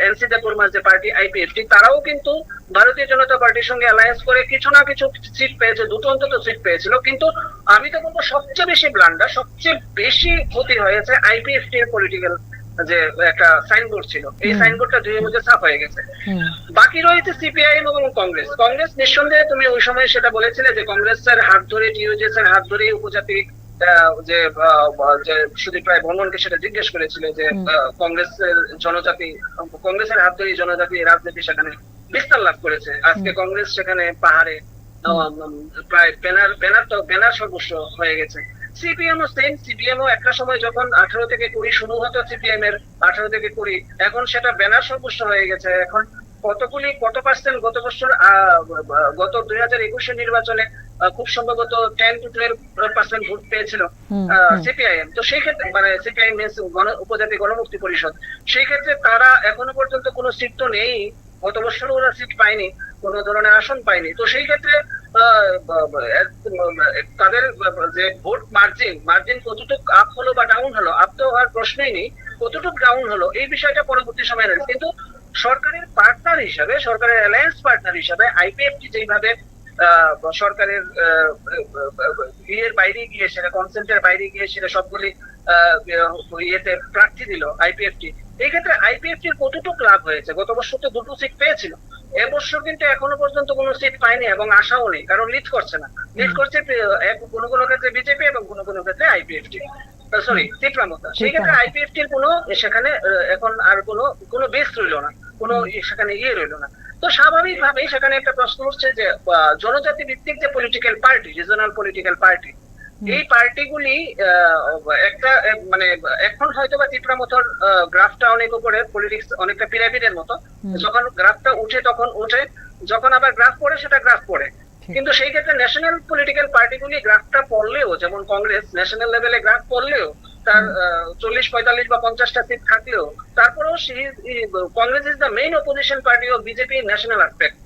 এনসি দেববর্মার যে পার্টি আইপিএফটি, তারাও কিন্তু ভারতীয় জনতা পার্টির সঙ্গে অ্যালায়েন্স করে কিছু না কিছু সিট পেয়েছে, 2টো অন্তত সিট পেয়েছিল। কিন্তু আমি তো বলবো সবচেয়ে বেশি ব্লান্ডার, সবচেয়ে বেশি ক্ষতি হয়েছে আইপিএফটি এর পলিটিক্যাল যে একটা সাইনবোর্ড ছিল, এই সাইনবোর্ডটা ধুয়ে মুছে সাফ হয়ে গেছে। বাকি রয়েছে সিপিআইএম এবং কংগ্রেস। কংগ্রেস নিঃসন্দেহে তুমি ওই সময় সেটা বলেছিলে যে কংগ্রেসের হাত ধরে, টিউজেস এর হাত ধরে উপজাতি যে সুদীপ রায় বর্মনকে সেটা জিজ্ঞেস করেছিল যে কংগ্রেসের হাত ধরে জনজাতি রাজনীতি সেখানে বিস্তার লাভ করেছে। আজকে কংগ্রেস সেখানে পাহাড়ে প্রায় ব্যানার সর্বস্ব হয়ে গেছে। সিপিএম ও সেম, সিপিএম ও একটা সময় যখন 18 থেকে 20 শুরু হতো সিপিএম এর 18 থেকে 20, এখন সেটা ব্যানার সর্বস্ব হয়ে গেছে। এখন কত পার্সেন্ট গত বছর গত 2021 নির্বাচনে খুব সম্ভবত 10 to 12% ভোট পেয়েছিল সিপিআইএম। তো সেই ক্ষেত্রে মানে সিপিআইএম উপজাতি গণমুক্তি পরিষদ, সেই ক্ষেত্রে তারা এখনো পর্যন্ত কোনো সিট তো নেই, গত বছর ওরা সিট পায়নি, কোনো ধরনের আসন পায়নি। তো সেই ক্ষেত্রে তাদের যে ভোট মার্জিন কতটুকু আপ হলো বা ডাউন হলো, আপ তো হওয়ার প্রশ্নই নেই, কতটুকু ডাউন হলো এই বিষয়টা পরবর্তী সময়ে রয়েছে। কিন্তু সরকারের পার্টনার হিসাবে, সরকারের অ্যালায়েন্স পার্টনার হিসাবে আইপিএফটি যেভাবে সরকারের ইয়ের বাইরে গিয়ে সেটা কনসেন্টের বাইরে গিয়ে সেটা সবগুলি ইয়েতে প্রার্থী দিল আইপিএফটি, এই ক্ষেত্রে আইপিএফটির কতটুকু লাভ হয়েছে? গত বছর তো 2টো সিট পেয়েছিল, এবছর কিন্তু এখনো পর্যন্ত কোনো সিট পায়নি এবং আশাও নেই, কারণ লিড করছে না, লিড করছে কোনো ক্ষেত্রে বিজেপি এবং কোনো ক্ষেত্রে আইপিএফটি, সরি ত্রিপুরামথা। সেই ক্ষেত্রে আইপিএফটির কোনো সেখানে এখন আর কোনো বেস রইল না, কোনো সেখানে রইল না। তো স্বাভাবিকভাবেই সেখানে একটা প্রশ্ন উঠছে যে জনজাতি ভিত্তিক যে political party, regional political party, এই পার্টিগুলি একটা মানে এখন হয়তো বা ত্রিপুরামথার গ্রাফটা অনেক উপরে, পলিটিক্স অনেকটা পিরামিডের মতো, যখন গ্রাফটা উঠে তখন উঠে, যখন আবার গ্রাফ পড়ে সেটা গ্রাফ পড়ে। কিন্তু সেই ক্ষেত্রে ন্যাশনাল পলিটিক্যাল পার্টিগুলি গ্রাফটা পড়লেও, যেমন কংগ্রেস ন্যাশনাল লেভেলে গ্রাফ পড়লেও তার 40, 45 বা 50টা সিট থাকলেও, তারপরেও Congress is the main opposition party of BJP national aspect.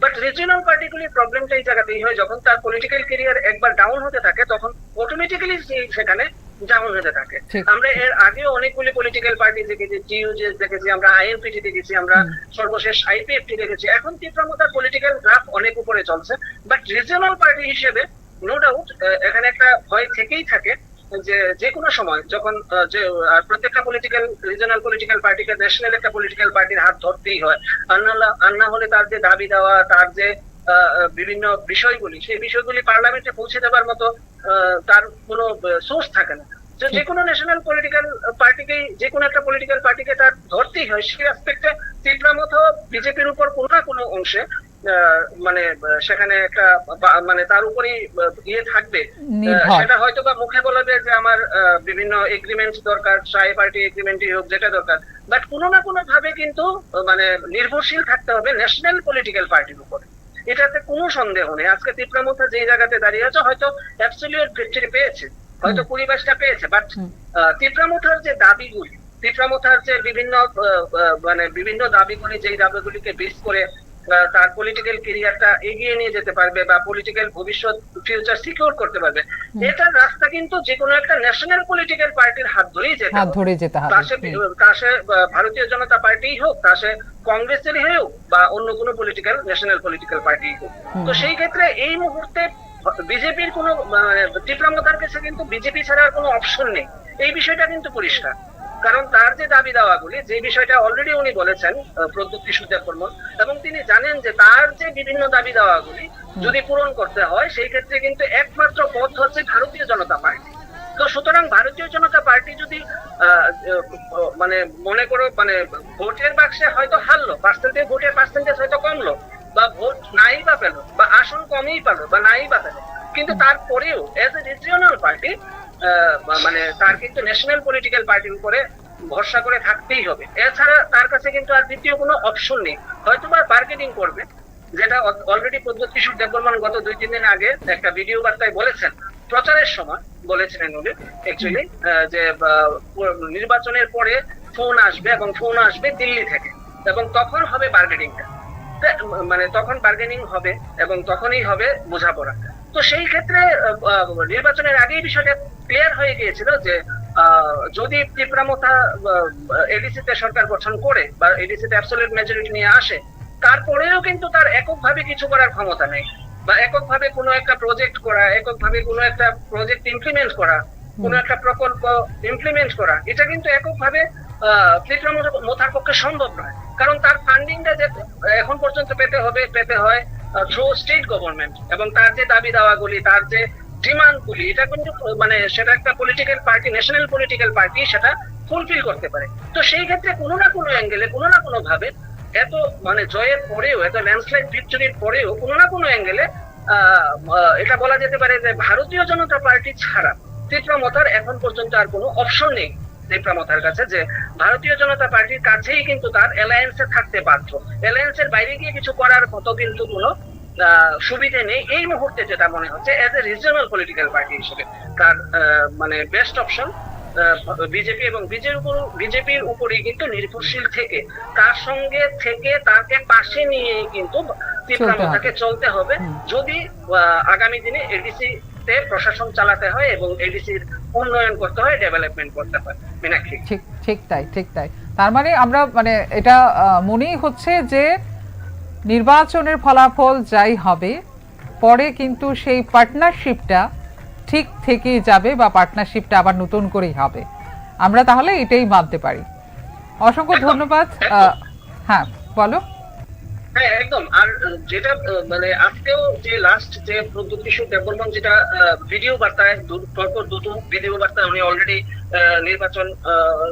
But regional পার্টিগুলির প্রবলেমটা এই জায়গাতেই হয়, যখন তার পলিটিক্যাল ক্যারিয়ার একবার ডাউন হতে থাকে তখন অটোমেটিক্যালি সেখানে ডাউন হতে থাকে। আমরা এর আগেও অনেকগুলি পলিটিক্যাল পার্টি দেখেছি, টিইউজেস দেখেছি, আমরা আইএনপিটি দেখেছি, আমরা সর্বশেষ আইপিএফটি দেখেছি। এখন ত্রিপুরামথার পলিটিক্যাল গ্রাফ অনেক উপরে চলছে, বাট রিজিওনাল পার্টি হিসেবে নো ডাউট এখানে একটা ভয় থেকেই থাকে যে কোনো সময় যখন যে প্রত্যেকটা রিজনাল পলিটিক্যাল পার্টিকে ন্যাশনাল একটা পলিটিক্যাল পার্টির হাত ধরতেই হয়, আর না হলে তার যে দাবি দেওয়া, তার যে বিভিন্ন বিষয়গুলি, সেই বিষয়গুলি পার্লামেন্টে পৌঁছে দেওয়ার মতো তার কোনো সোর্স থাকে না। যে কোনো ন্যাশনাল পলিটিক্যাল পার্টিকে, যে কোনো একটা পলিটিক্যাল পার্টিকে তার ধরতেই হয়। সেই অ্যাসপেক্টে ত্রিপুরামথা বিজেপির উপর কোনো না কোনো অংশে মানে সেখানে একটা মানে তার উপরই থাকবে, সেটা হয়তো বা মুখে বলবে যে আমার বিভিন্ন এগ্রিমেন্ট দরকার, ট্রাই পার্টি এগ্রিমেন্টই হোক, যেটা দরকার, বাট কোনো না কোনো ভাবে কিন্তু মানে নির্ভরশীল থাকতে হবে ন্যাশনাল পলিটিক্যাল পার্টির উপরে, এটাতে কোনো সন্দেহ নেই। আজকে ত্রিপুরামথা যে জায়গাতে দাঁড়িয়ে আছে, হয়তো অ্যাবসলিউট ভিক্টরি পেয়েছে, হয়তো 20-22টা পেয়েছে, বাট ত্রিপুরামথার যে দাবিগুলি, ত্রিপুরামথার যে বিভিন্ন দাবিগুলি, যেই দাবিগুলিকে বেস করে তার পলিটিক্যাল ক্যারিয়ারটা এগিয়ে নিয়ে যেতে পারবে বা পলিটিক্যাল ভবিষ্যৎ ফিউচার সিকিউর করতে পারবে, এটার রাস্তা কিন্তু যে কোনো একটা ন্যাশনাল পলিটিক্যাল পার্টির হাত ধরেই যেতে হবে। তা সে ভারতীয় জনতা পার্টি হোক, তা সে কংগ্রেসেরই হোক বা অন্য কোনো ন্যাশনাল পলিটিক্যাল পার্টি হোক। তো সেই ক্ষেত্রে এই মুহূর্তে বিজেপির কোনো ত্রিপুরামথার কাছে কিন্তু বিজেপি ছাড়া কোনো অপশন নেই। এই বিষয়টা কিন্তু পরিষ্কার। কারণ তার যে দাবি দাওয়াগুলি, যে বিষয়টা অলরেডি উনি বলেছেন প্রদ্যুৎ কিশোর দেববর্মন, এবং তিনি জানেন যে তার যে বিভিন্ন দাবি দাওয়াগুলি যদি পূরণ করতে হয় সেই ক্ষেত্রে কিন্তু একমাত্র পথ হচ্ছে ভারতীয় জনতা পার্টি। তো সুতরাং ভারতীয় জনতা পার্টি যদি মানে মনে করো মানে ভোটের বাক্সে হয়তো হারলো, ভোটের পার্সেন্টেজ হয়তো কমলো, বা ভোট নাই বা পেলো, বা আসন কমই পেলো বা নাই বা পেলো, কিন্তু তারপরেও এজ এ রিজিওনাল পার্টি মানে তার কিন্তু ন্যাশনাল পলিটিক্যাল পার্টির উপরে ভরসা করে থাকতেই হবে। এছাড়া তার কাছে কিন্তু আর দ্বিতীয় কোনো অপশন নেই। হয়তো বা বার্গেনিং করবে, যেটা অলরেডি প্রদ্যুৎ কিশোর দেববর্মন গত 2-3 দিন আগে একটা ভিডিও বার্তায় বলেছেন, প্রচারের সময় বলেছিলেন উনি অ্যাকচুয়ালি যে নির্বাচনের পরে ফোন আসবে, এবং ফোন আসবে দিল্লি থেকে, এবং তখন হবে বার্গেনিংটা, মানে তখন বার্গেনিং হবে এবং তখনই হবে বোঝাপড়া। তো সেই ক্ষেত্রে নির্বাচনের আগেই বিষয়টা ক্লিয়ার হয়ে গিয়েছিল যে যদি তীব্রামথা এডিসিতে সরকার গঠন করে বা এডিসিতে অ্যাবসলিউট মেজরিটি নিয়ে আসে, তারপরেও কিন্তু তার এককভাবে কিছু করার ক্ষমতা নেই, বা এককভাবে কোনো একটা প্রজেক্ট করা, এককভাবে কোনো একটা প্রজেক্ট ইমপ্লিমেন্ট করা, কোনো একটা প্রকল্প ইমপ্লিমেন্ট করা, এটা কিন্তু এককভাবে তীব্রামথার পক্ষে সম্ভব নয়। কারণ তার ফান্ডিংটা যে এখন পর্যন্ত পেতে হয় থ্রু স্টেট গভর্নমেন্ট, এবং তার যে দাবি দাওয়াগুলি, তার যে ডিমান্ডগুলি, এটা কিন্তু মানে সেটা একটা political party, national political party সেটা ফুলফিল করতে পারে। তো সেই ক্ষেত্রে কোনো না কোনো অ্যাঙ্গেলে, কোনো না কোনো ভাবে, এত মানে জয়ের পরেও, এত ল্যান্ডস্লাইড ভিক্টরির পরেও কোনো না কোনো অ্যাঙ্গেলে এটা বলা যেতে পারে যে ভারতীয় জনতা পার্টি ছাড়া তীব্রামথার এখন পর্যন্ত আর কোনো অপশন নেই তীব্রামথার কাছে, যে ভারতীয় জনতা পার্টির কাছেই কিন্তু তার অ্যালায়েন্সে থাকতে বাধ্য। অ্যালায়েন্সের বাইরে গিয়ে কিছু করার মতো কিন্তু কোনো সুবিধে নেই এই মুহূর্তে। যেটা মনে হচ্ছে as a regional political party হিসেবে তার মানে বেস্ট অপশন বিজেপি, এবং বিজেপির উপরেই কিন্তু নির্ভরশীল থেকে, তার সঙ্গে থেকে, তাকে পাশে নিয়ে কিন্তু তীব্রামথাকে চলতে হবে, যদি আগামী দিনে এডিসি তে প্রশাসন চালাতে হয় এবং এডিসির উন্নয়ন করতে হয়, ডেভেলপমেন্ট করতে হয়। মীনাক্ষী, ঠিক তাই। তার মানে আমরা মানে এটা মনেই হচ্ছে যে নির্বাচনের ফলাফল যাই হবে, পরে কিন্তু সেই পার্টনারশিপটা ঠিক থেকেই যাবে, বা পার্টনারশিপটা আবার নতুন করেই হবে। আমরা তাহলে এটাই মানতে পারি। অসংখ্য ধন্যবাদ। হ্যাঁ বলো। হ্যাঁ একদম। আর যেটা মানে আজকেও যে লাস্ট যে প্রদ্যুৎ কিশোর দেববর্মন যেটা ভিডিও বার্তায়, পরপর দুটো ভিডিও বার্তায় উনি অলরেডি নির্বাচন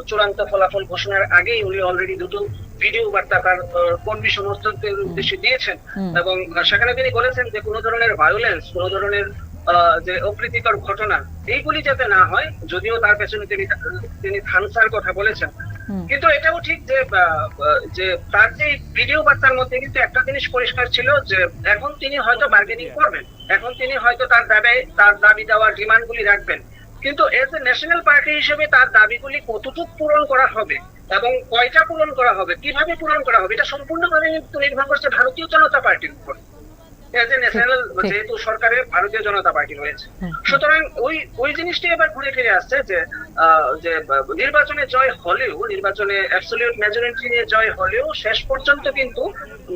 চূড়ান্ত ফলাফল ঘোষণার আগেই উনি অলরেডি দুটো ভিডিও বার্তা তার কর্মী সমর্থকদের উদ্দেশ্যে দিয়েছেন, এবং সেখানে তিনি বলেছেন যে কোনো ধরনের ভায়োলেন্স, কোনো ধরনের যে অপ্রীতিকর ঘটনা, এইগুলি যাতে না হয়। যদিও তার পেছনে তিনি থানসার কথা বলেছেন, কিন্তু এটাও ঠিক যে তার যে ভিডিও বার্তার মধ্যে কিন্তু একটা জিনিস পরিষ্কার ছিল, যে এখন তিনি হয়তো বার্গেনিং করবেন, এখন তিনি হয়তো তার দাবি দেওয়ার ডিমান্ড গুলি রাখবেন, কিন্তু এজ এ ন্যাশনাল পার্টি হিসেবে তার দাবিগুলি কতটুকু পূরণ করা হবে এবং কয়টা পূরণ করা হবে, কিভাবে পূরণ করা হবে, এটা সম্পূর্ণভাবে নির্ভর করছে ভারতীয় জনতা পার্টির উপর। যেহেতু সরকারে ভারতীয় জনতা পার্টি রয়েছে, সুতরাং ওই জিনিসটি এবার ঘুরে ফিরে আসছে যে নির্বাচনে জয় হলেও, নির্বাচনে অ্যাবসলিউট মেজরিটি নিয়ে জয় হলেও শেষ পর্যন্ত কিন্তু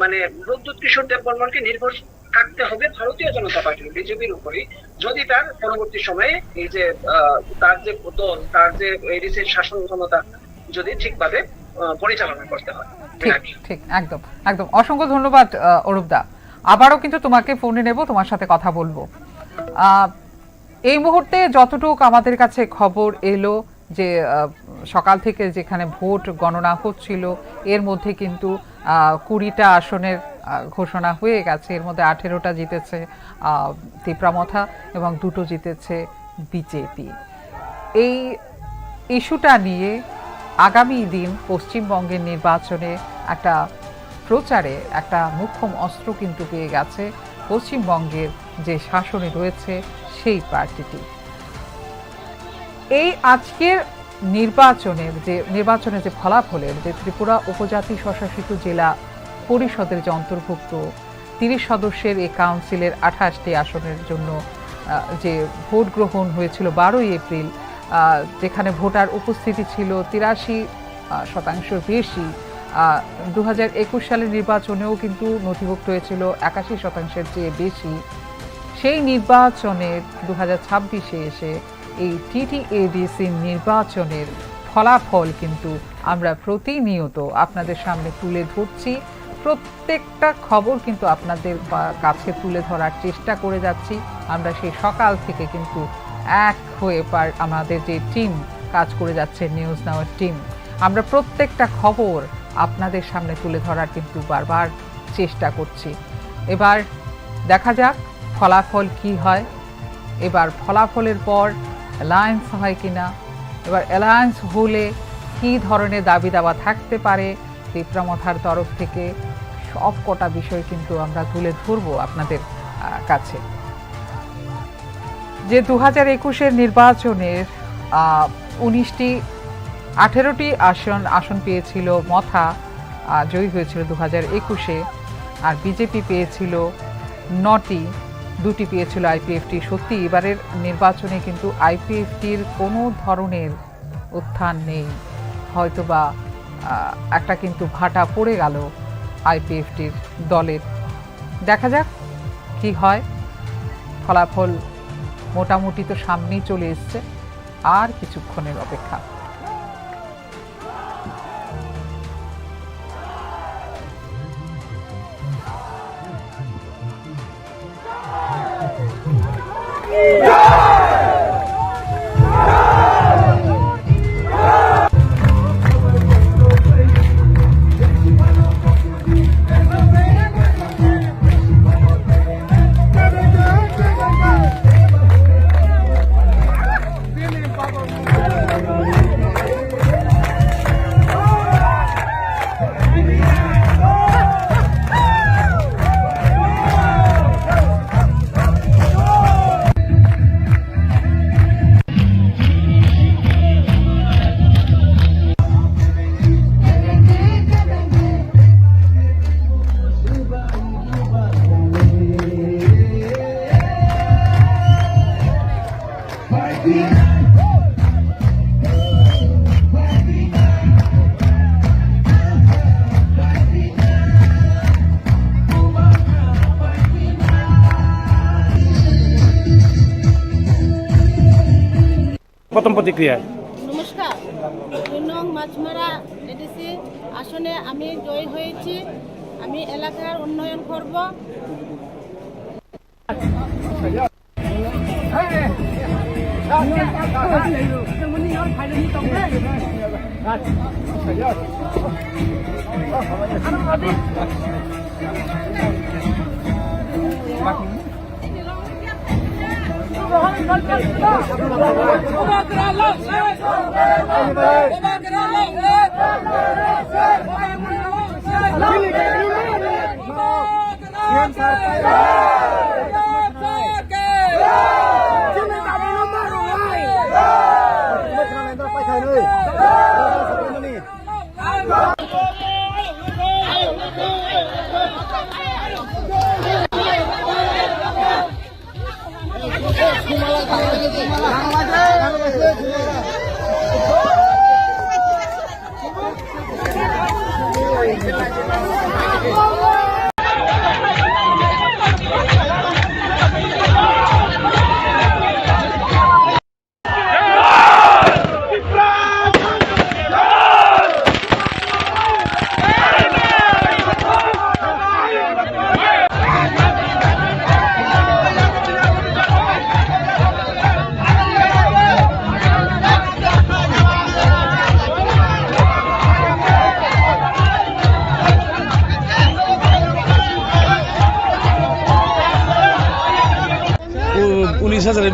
মানে প্রদ্যুৎ কিশোর দেববর্মনকে নির্ভর থাকতে হবে ভারতীয় জনতা পার্টির, বিজেপির উপরই, যদি তার পরবর্তী সময়ে এই যে তার যে দল, তার যে এডিসির শাসন ক্ষমতা যদি ঠিকভাবে পরিচালনা করতে হয়। ঠিক একদম। অসংখ্য ধন্যবাদ অরূপদা। আবারও কিন্তু তোমাকে ফোনে নেব, তোমার সাথে কথা বলবো। এই মুহূর্তে যতটুকু আমাদের কাছে খবর এলো, যে সকাল থেকে যেখানে ভোট গণনা হচ্ছিল, এর মধ্যে কিন্তু 20টা আসনের ঘোষণা হয়ে গেছে। এর মধ্যে 18টা জিতেছে তীব্রামথা এবং 2টো জিতেছে বিজেপি। এই ইস্যুটা নিয়ে আগামী দিন পশ্চিমবঙ্গের নির্বাচনে একটা প্রচারে একটা মুখ্যম অস্ত্র কিন্তু পেয়ে গেছে পশ্চিমবঙ্গের যে শাসনে রয়েছে সেই পার্টিটি। এই আজকের নির্বাচনের যে ফলাফলের যে ত্রিপুরা উপজাতি স্বশাসিত জেলা পরিষদের যে অন্তর্ভুক্ত 30 সদস্যের এই কাউন্সিলের 28টি আসনের জন্য যে ভোট গ্রহণ হয়েছিল 12ই এপ্রিল, যেখানে ভোটার উপস্থিতি ছিল 83% বেশি। 2021 সালের নির্বাচনেও কিন্তু নথিভুক্ত হয়েছিল 81%-এর চেয়ে বেশি। সেই নির্বাচনের 2026-এ এসে এই টিটিএডিসি নির্বাচনের ফলাফল কিন্তু আমরা প্রতিনিয়ত আপনাদের সামনে তুলে ধরছি। প্রত্যেকটা খবর কিন্তু আপনাদের কাছে তুলে ধরার চেষ্টা করে যাচ্ছি। আমরা সেই সকাল থেকে কিন্তু এক হয়ে আমাদের যে টিম কাজ করে যাচ্ছে, নিউজ নাওয়ার টিম, আমরা প্রত্যেকটা খবর আপনাদের সামনে তুলে ধরার কিন্তু বারবার চেষ্টা করছি। এবার দেখা যাক ফলাফল কি হয়। এবার ফলাফলের পর অ্যালায়েন্স হয় কিনা, এবার অ্যালায়েন্স হলে কি ধরনের দাবি দাওয়া থাকতে পারে তীব্রমথার তরফ থেকে, সব কটা বিষয় কিন্তু আমরা তুলে ধরবো আপনাদের কাছে। যে 2021-এর নির্বাচনের 18টি আসন পেয়েছিল মথা, জয়ী হয়েছিল 2021-এ, আর বিজেপি পেয়েছিল 9টি, 2টি পেয়েছিল আইপিএফটি। সত্যি এবারের নির্বাচনে কিন্তু আইপিএফটির কোনো ধরনের উত্থান নেই, হয়তোবা একটা কিন্তু ভাটা পড়ে গেল আইপিএফটির দলের। দেখা যাক কি হয়। ফলাফল মোটামুটি তো সামনেই চলে এসছে, আর কিছুক্ষণের অপেক্ষা। প্রথম প্রতিক্রিয়া। নমস্কার, 2 নং মাছমারা এডিসি আসনে আমি জয়ী হয়েছি। আমি এলাকার উন্নয়ন করব।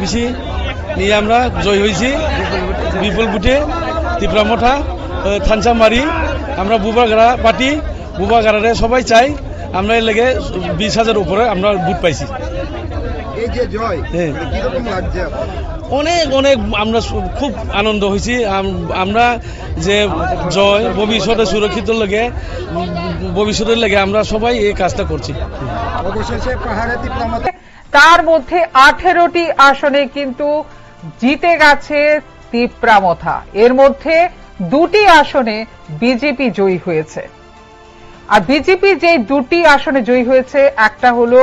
বেশি নিয়ে আমরা জয় হয়েছি বিপুল বুটে। তীব্রমথা, থানচামারি, আমরা বুবাগাড়া পার্টি, বুবাগাড়ারে সবাই চাই। আমরা এর লেগে 20,000 উপরে আমরা বুট পাইছি। এই যে জয়, কিরকম লাগছে? অনেক অনেক আমরা খুব আনন্দ হয়েছি। আমরা যে জয় ভবিষ্যতে সুরক্ষিত লেগে, ভবিষ্যতের লেগে আমরা সবাই এই কাজটা করছি। অবশেষে পাহাড়ে তীব্রমথা, তার মধ্যে 18টি আসনে কিন্তু জিতে গেছে তীব্রমথা। এর মধ্যে 2টি আসনে বিজেপি জয়ী হয়েছে। আর বিজেপি যে 2টি আসনে জয়ী হয়েছে, একটা হলো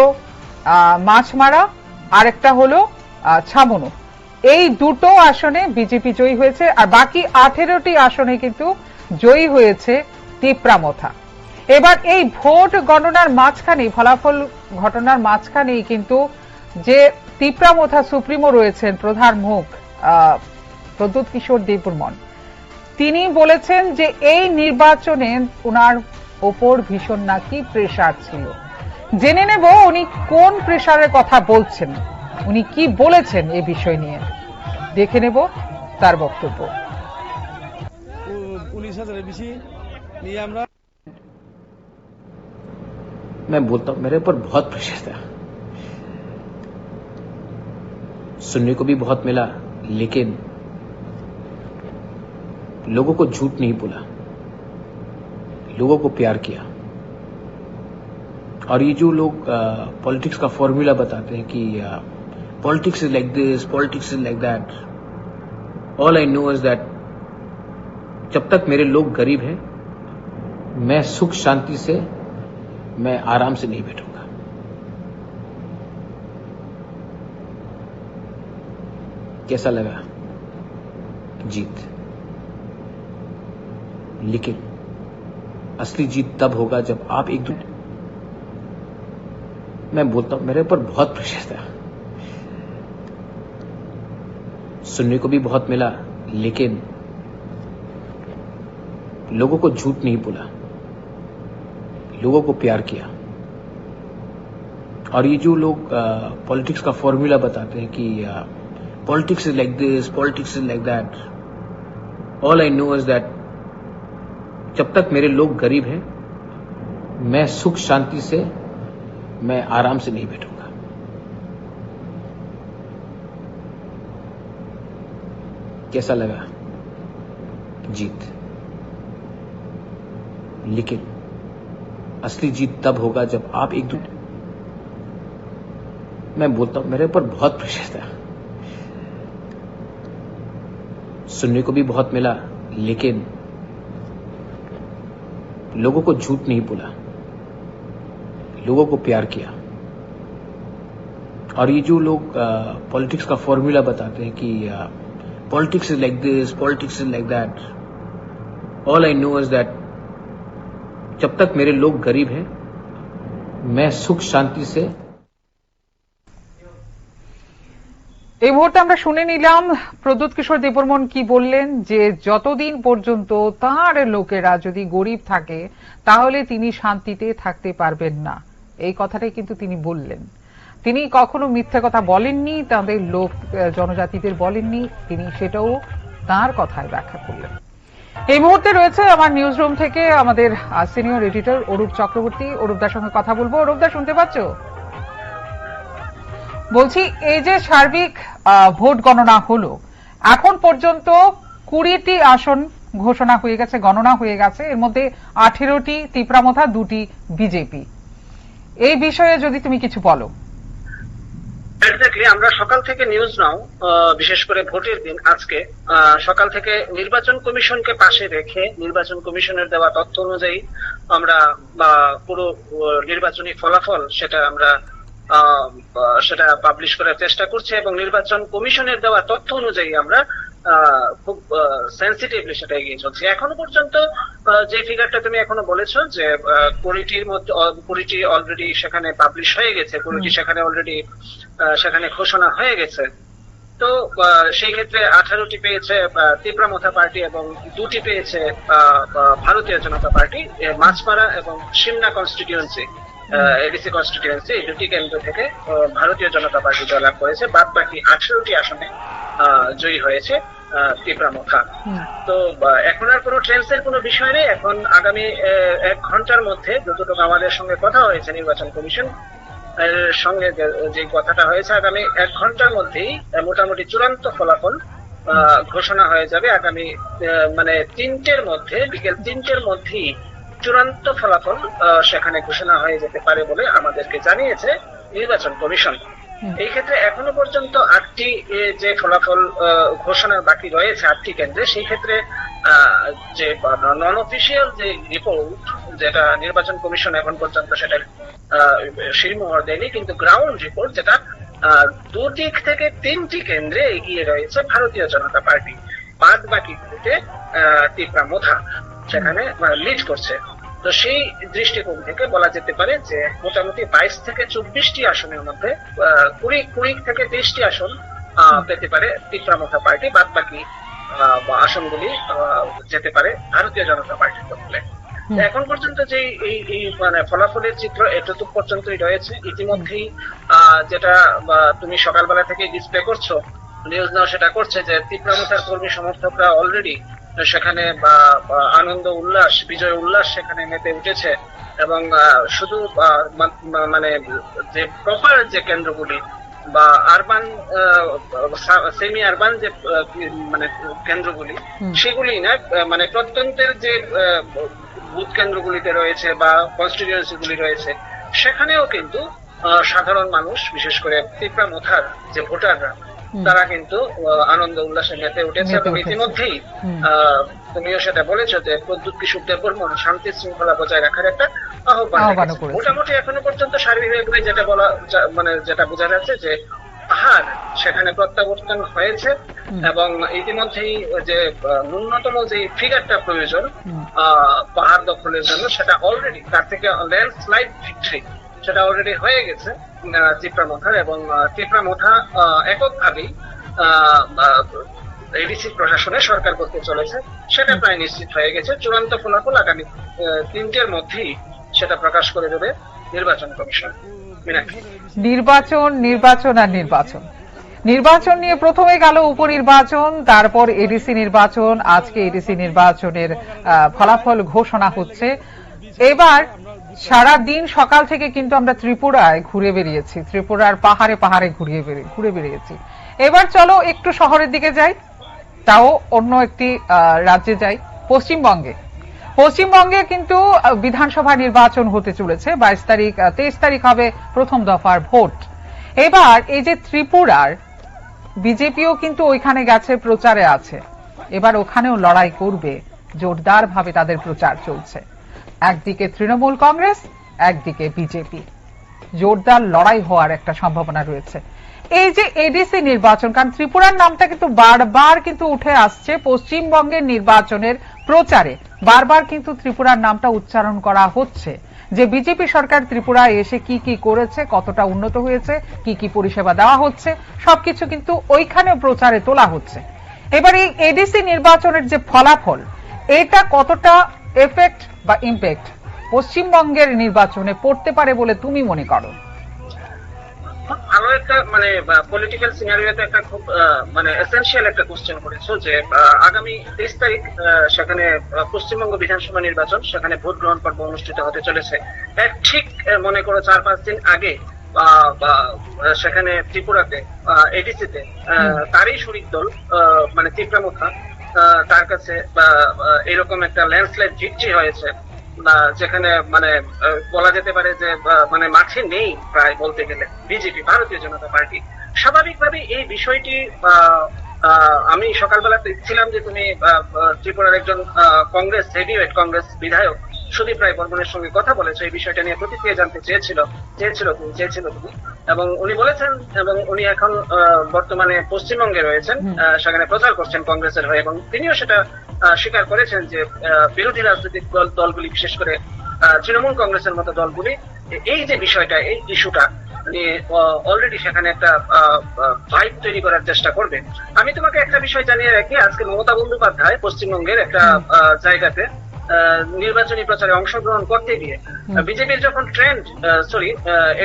মাছমারা আর একটা হলো ছামনু। এই দুটো আসনে বিজেপি জয়ী হয়েছে, আর বাকি 18টি আসনে কিন্তু জয়ী হয়েছে তিপ্রামথা। এবার এই ভোট গণনার মাঝখানে, ফলাফল ঘটনার মাঝখানেই কিন্তু যে তিপ্রামথা সুপ্রিমো রয়েছেন, প্রধান মুখ প্রদ্যুৎ কিশোর দেববর্মন, তিনি বলেছেন যে এই নির্বাচনে ওনার ওপর ভীষণ নাকি প্রেসার ছিল। জেনে নেব উনি কোন প্রেসারের কথা বলছেন, উনি কি বলেছেন এই বিষয় নিয়ে, দেখে নেব তার বক্তব্য। 19,000 বেশি নিয়ে আমরা मैं बोलता हूं मेरे ऊपर बहुत प्रेशर था, सुनने को भी बहुत मिला, लेकिन लोगों को झूठ नहीं बोला, लोगों को प्यार किया। और ये जो लोग पॉलिटिक्स का फॉर्मूला बताते हैं कि politics is like this, politics is like that, all I know is that जब तक मेरे लोग गरीब हैं, मैं सुख शांति से, मैं आराम से नहीं बैठूंगा। कैसा लगा जीत? लेकिन असली जीत तब होगा जब आप एक दूसरे, मैं बोलता हूं मेरे ऊपर बहुत प्रेशर था, सुनने को भी बहुत मिला, लेकिन लोगों को झूठ नहीं बोला, लोगों को प्यार किया। और ये जो लोग पॉलिटिक्स का फॉर्मूला बताते हैं कि politics is like this, politics is like that, all I know is that जब तक मेरे लोग गरीब हैं, मैं सुख शांति से, मैं आराम से नहीं बैठूंगा। कैसा लगा जीत? लेकिन असली जीत तब होगा जब आप एक दूसरे, मैं बोलता हूं मेरे ऊपर बहुत प्रेशर था, सुनने को भी बहुत मिला, लेकिन लोगों को झूठ नहीं बोला, लोगों को प्यार किया। और ये जो लोग पॉलिटिक्स का फॉर्मूला बताते हैं कि politics is like this, politics is like that, all I know is that जब तक मेरे लोग गरीब हैं, मैं सुख शांति से। এই মুহূর্তে আমরা শুনে নিলাম প্রদ্যুৎ কিশোর দেববর্মন কি বললেন, যে যতদিন পর্যন্ত তার লোকেরা যদি গরিব থাকে তাহলে তিনি শান্তিতে থাকতে পারবেন না, এই কথাটাই কিন্তু তিনি বললেন। তিনি কখনো মিথ্যে কথা বলেননি, তাদের লোক জনজাতিদের বলেননি, তিনি সেটাও তার কথায় ব্যাখ্যা করলেন। এই মুহূর্তে রয়েছে আমার নিউজ রুম থেকে আমাদের সিনিয়র এডিটর অরূপ চক্রবর্তী। অরূপদার সঙ্গে কথা বলবো। অরূপদা, শুনতে পাচ্ছ? বলছি, এই যে সার্বিক ভোট গণনা হলো, এখন পর্যন্ত 20টি আসন ঘোষণা হয়ে গেছে, গণনা হয়ে গেছে, এর মধ্যে 18টি তিপ্রামথা, 2টি বিজেপি। এই বিষয়ে যদি তুমি কিছু বলো। এক্স্যাক্টলি, আমরা সকাল থেকে নিউজ নাও, বিশেষ করে ভোটের দিন আজকে সকাল থেকে নির্বাচন কমিশনকে পাশে রেখে নির্বাচন কমিশনের দেওয়া তথ্য অনুযায়ী আমরা পুরো নির্বাচনী ফলাফল সেটা পাবলিশ করার চেষ্টা করছি, এবং নির্বাচন কমিশনের দেওয়া তথ্য অনুযায়ী আমরা খুব সেন্সিটিভলি সেটা এগিয়ে চলছি। এখনো পর্যন্ত যে ফিগারটা তুমি এখনো বলেছো যে 20টির মধ্যে 20টি অলরেডি সেখানে পাবলিশ হয়ে গেছে, 20টি সেখানে অলরেডি সেখানে ঘোষণা হয়ে গেছে। তো সেই ক্ষেত্রে 18টি পেয়েছে তিপ্রামথা পার্টি এবং 2টি পেয়েছে ভারতীয় জনতা পার্টি। মাছমারা এবং সিমনা কনস্টিটিউয়েন্সি, এডিসি কনস্টিটিউয়েন্সি, এই দুটি কেন্দ্র থেকে ভারতীয় জনতা পার্টি জয়লাভ করেছে। বাদ বাকি 18টি আসনে জয়ী হয়েছে তিপ্রামথা। তো এখন আর কোনো ট্রেন্ডসের কোনো বিষয় নেই। এখন আগামী 1 ঘন্টার মধ্যে, যতটুকু আমাদের সঙ্গে কথা হয়েছে নির্বাচন কমিশন এর সঙ্গে যে কথাটা হয়েছে, আগামী 1 ঘন্টার মধ্যেই মোটামুটি চূড়ান্ত ফলাফল ঘোষণা হয়ে যাবে। আগামী মানে 3টের মধ্যে, বিকেল 3টের মধ্যেই চূড়ান্ত ফলাফল সেখানে ঘোষণা হয়ে যেতে পারে বলে আমাদেরকে জানিয়েছে নির্বাচন কমিশন। এই ক্ষেত্রে এখনো পর্যন্ত 8টি যে ফলাফল ঘোষণার বাকি রয়েছে 8টি কেন্দ্রে, সেই ক্ষেত্রে যে নন অফিসিয়াল যে রিপোর্ট, যেটা নির্বাচন কমিশন এখন পর্যন্ত সেটা শিরমোহর দেয়নি, কিন্তু গ্রাউন্ড রিপোর্ট যেটা দুটি থেকে তিনটি কেন্দ্রে এগিয়ে রয়েছে ভারতীয় জনতা পার্টি। বাদ বাকিগুলিতে তিপ্রামোথা সেখানে লিড করছে। তো সেই দৃষ্টিকোণ থেকে বলা যেতে পারে যে মোটামুটি 22 থেকে 24টি আসনের মধ্যে 20 থেকে 30টি আসন পেতে পারে তিপ্রামোথা পার্টি। বাদ বাকি আসনগুলি যেতে পারে ভারতীয় জনতা পার্টির দখলে। এখন পর্যন্ত যে এই মানে ফলাফলের চিত্র এতটুকু পর্যন্তই রয়েছে। ইতিমধ্যেই যেটা তুমি সকালবেলা থেকে ডিসপ্লে করছো, নিউজ নাও সেটা করছে যে তিপ্রামোথার কর্মী সমর্থকরা অলরেডি সেখানে আনন্দ উল্লাস, বিজয় উল্লাস সেখানে মেতে উঠেছে। এবং শুধু মানে যে প্রপার যে কেন্দ্রগুলি বা আরবান সেমি আরবান যে মানে কেন্দ্রগুলি, সেগুলি না মানে প্রত্যন্তের যে বুথ কেন্দ্রগুলিতে রয়েছে বা কনস্টিটিউয়েন্সি গুলি রয়েছে, সেখানেও কিন্তু সাধারণ মানুষ, বিশেষ করে তিপ্রামোথার যে ভোটাররা, তারা কিন্তু আনন্দ উল্লাসে মেতে উঠেছে। এবং ইতিমধ্যেই তুমিও সেটা বলেছো যে প্রদ্যুৎ কিশোর দেববর্মন শান্তি শৃঙ্খলা বজায় রাখার একটা আহ্বান করেছে। মোটামুটি এখনো পর্যন্ত সার্বিকভাবে যেটা বলা মানে যেটা বোঝা যাচ্ছে যে পাহাড় সেখানে প্রত্যাবর্তন হয়েছে এবং ইতিমধ্যেই যে ন্যূনতম যে ফিগারটা প্রয়োজন পাহাড় দখলের জন্য, সেটা অলরেডি তার থেকে ল্যান্ডস্লাইড ভিক্টরি সেটা অলরেডি হয়ে গেছে তিপ্রামোথার। এবং তিপ্রামোথা এককভাবেই এডিসি প্রশাসনে সরকার করতে চলেছে, সেটা প্রায় নিশ্চিত হয়ে গেছে। চূড়ান্ত ফলাফল আগামী 3টের মধ্যেই সেটা প্রকাশ করে দেবে নির্বাচন কমিশন। নির্বাচন নিয়ে প্রথমে গেল উপনির্বাচন, তারপর এডিসি নির্বাচন। আজকে এডিসি নির্বাচনের ফলাফল ঘোষণা হচ্ছে। এবার সারা দিন সকাল থেকে কিন্তু আমরা ত্রিপুরায় ঘুরে বেরিয়েছি, ত্রিপুরার পাহাড়ে পাহাড়ে ঘুরে বেরিয়েছি। এবার চলো একটু শহরের দিকে যাই, তাও অন্য একটি রাজ্যে যাই, পশ্চিমবঙ্গে কিন্তু বিধানসভা নির্বাচন হতে চলেছে। 23 তারিখ হবে প্রথম দফার ভোট। এবার এই যে ত্রিপুরার বিজেপিও কিন্তু ওইখানে গেছে, প্রচারে আছে। এবার ওখানেও লড়াই করবে, জোরদার ভাবে তাদের প্রচার চলছে। একদিকে তৃণমূল কংগ্রেস, একদিকে বিজেপি, জোরদার লড়াই হওয়ার একটা সম্ভাবনা রয়েছে। এই যে এডিসি নির্বাচন, কারণ ত্রিপুরার নামটা কিন্তু বারবার কিন্তু উঠে আসছে পশ্চিমবঙ্গের নির্বাচনের প্রচারে, বারবার কিন্তু ত্রিপুরার নামটা উচ্চারণ করা হচ্ছে যে বিজেপি সরকার ত্রিপুরায় এসে কি কি করেছে, কতটা উন্নত হয়েছে, কি কি পরিষেবা দেওয়া হচ্ছে, সবকিছু কিন্তু ওইখানেও প্রচারে তোলা হচ্ছে। এবার এই এডিসি নির্বাচনের যে ফলাফল, এটা কতটা এফেক্ট বা ইম্প্যাক্ট পশ্চিমবঙ্গের নির্বাচনে পড়তে পারে বলে তুমি মনে করো? ভালো একটা মানে পলিটিক্যাল সিনারিওতে একটা খুব মানে এসেনশিয়াল একটা কোশ্চেন করেছো যে আগামী 23 তারিখ সেখানে পশ্চিমবঙ্গ বিধানসভা নির্বাচন, সেখানে ভোট গ্রহণ পর্ব অনুষ্ঠিত হতে চলেছে। ঠিক মনে করো 4-5 দিন আগে সেখানে ত্রিপুরাতে এডিসিতে তারই শরিক দল মানে তিপ্রামোথা, তার কাছে এরকম একটা ল্যান্ডস্লাইড ভিক্টরি হয়েছে, যেখানে মানে বলা যেতে পারে যে মানে মাঠে নেই প্রায় বলতে গেলে বিজেপি, ভারতীয় জনতা পার্টি। স্বাভাবিকভাবে এই বিষয়টি আমি সকালবেলা দেখছিলাম যে তুমি ত্রিপুরার একজন কংগ্রেস হেভিওয়েট কংগ্রেস বিধায়ক সুদীপ রায় বর্মনের সঙ্গে কথা বলেছে, এই বিষয়টা নিয়ে প্রতিক্রিয়া জানতে চেয়েছিল তুমি, এবং উনি বলেছেন, এবং উনি এখন বর্তমানে পশ্চিমবঙ্গে রয়েছেন, সেখানে প্রচার করছেন কংগ্রেসের হয়ে, এবং তিনিও সেটা স্বীকার করেছেন যে বিরোধী রাজনৈতিক দলগুলি, বিশেষ করে তৃণমূল কংগ্রেসের মতো দলগুলি এই যে বিষয়টা, এই ইস্যুটা নিয়ে অলরেডি সেখানে একটা ভাইব তৈরি করার চেষ্টা করবে। আমি তোমাকে একটা বিষয় জানিয়ে রাখি, আজকে মমতা বন্দ্যোপাধ্যায় পশ্চিমবঙ্গের একটা জায়গাতে নির্বাচনী প্রচারে অংশগ্রহণ করতে গিয়ে বিজেপির যখন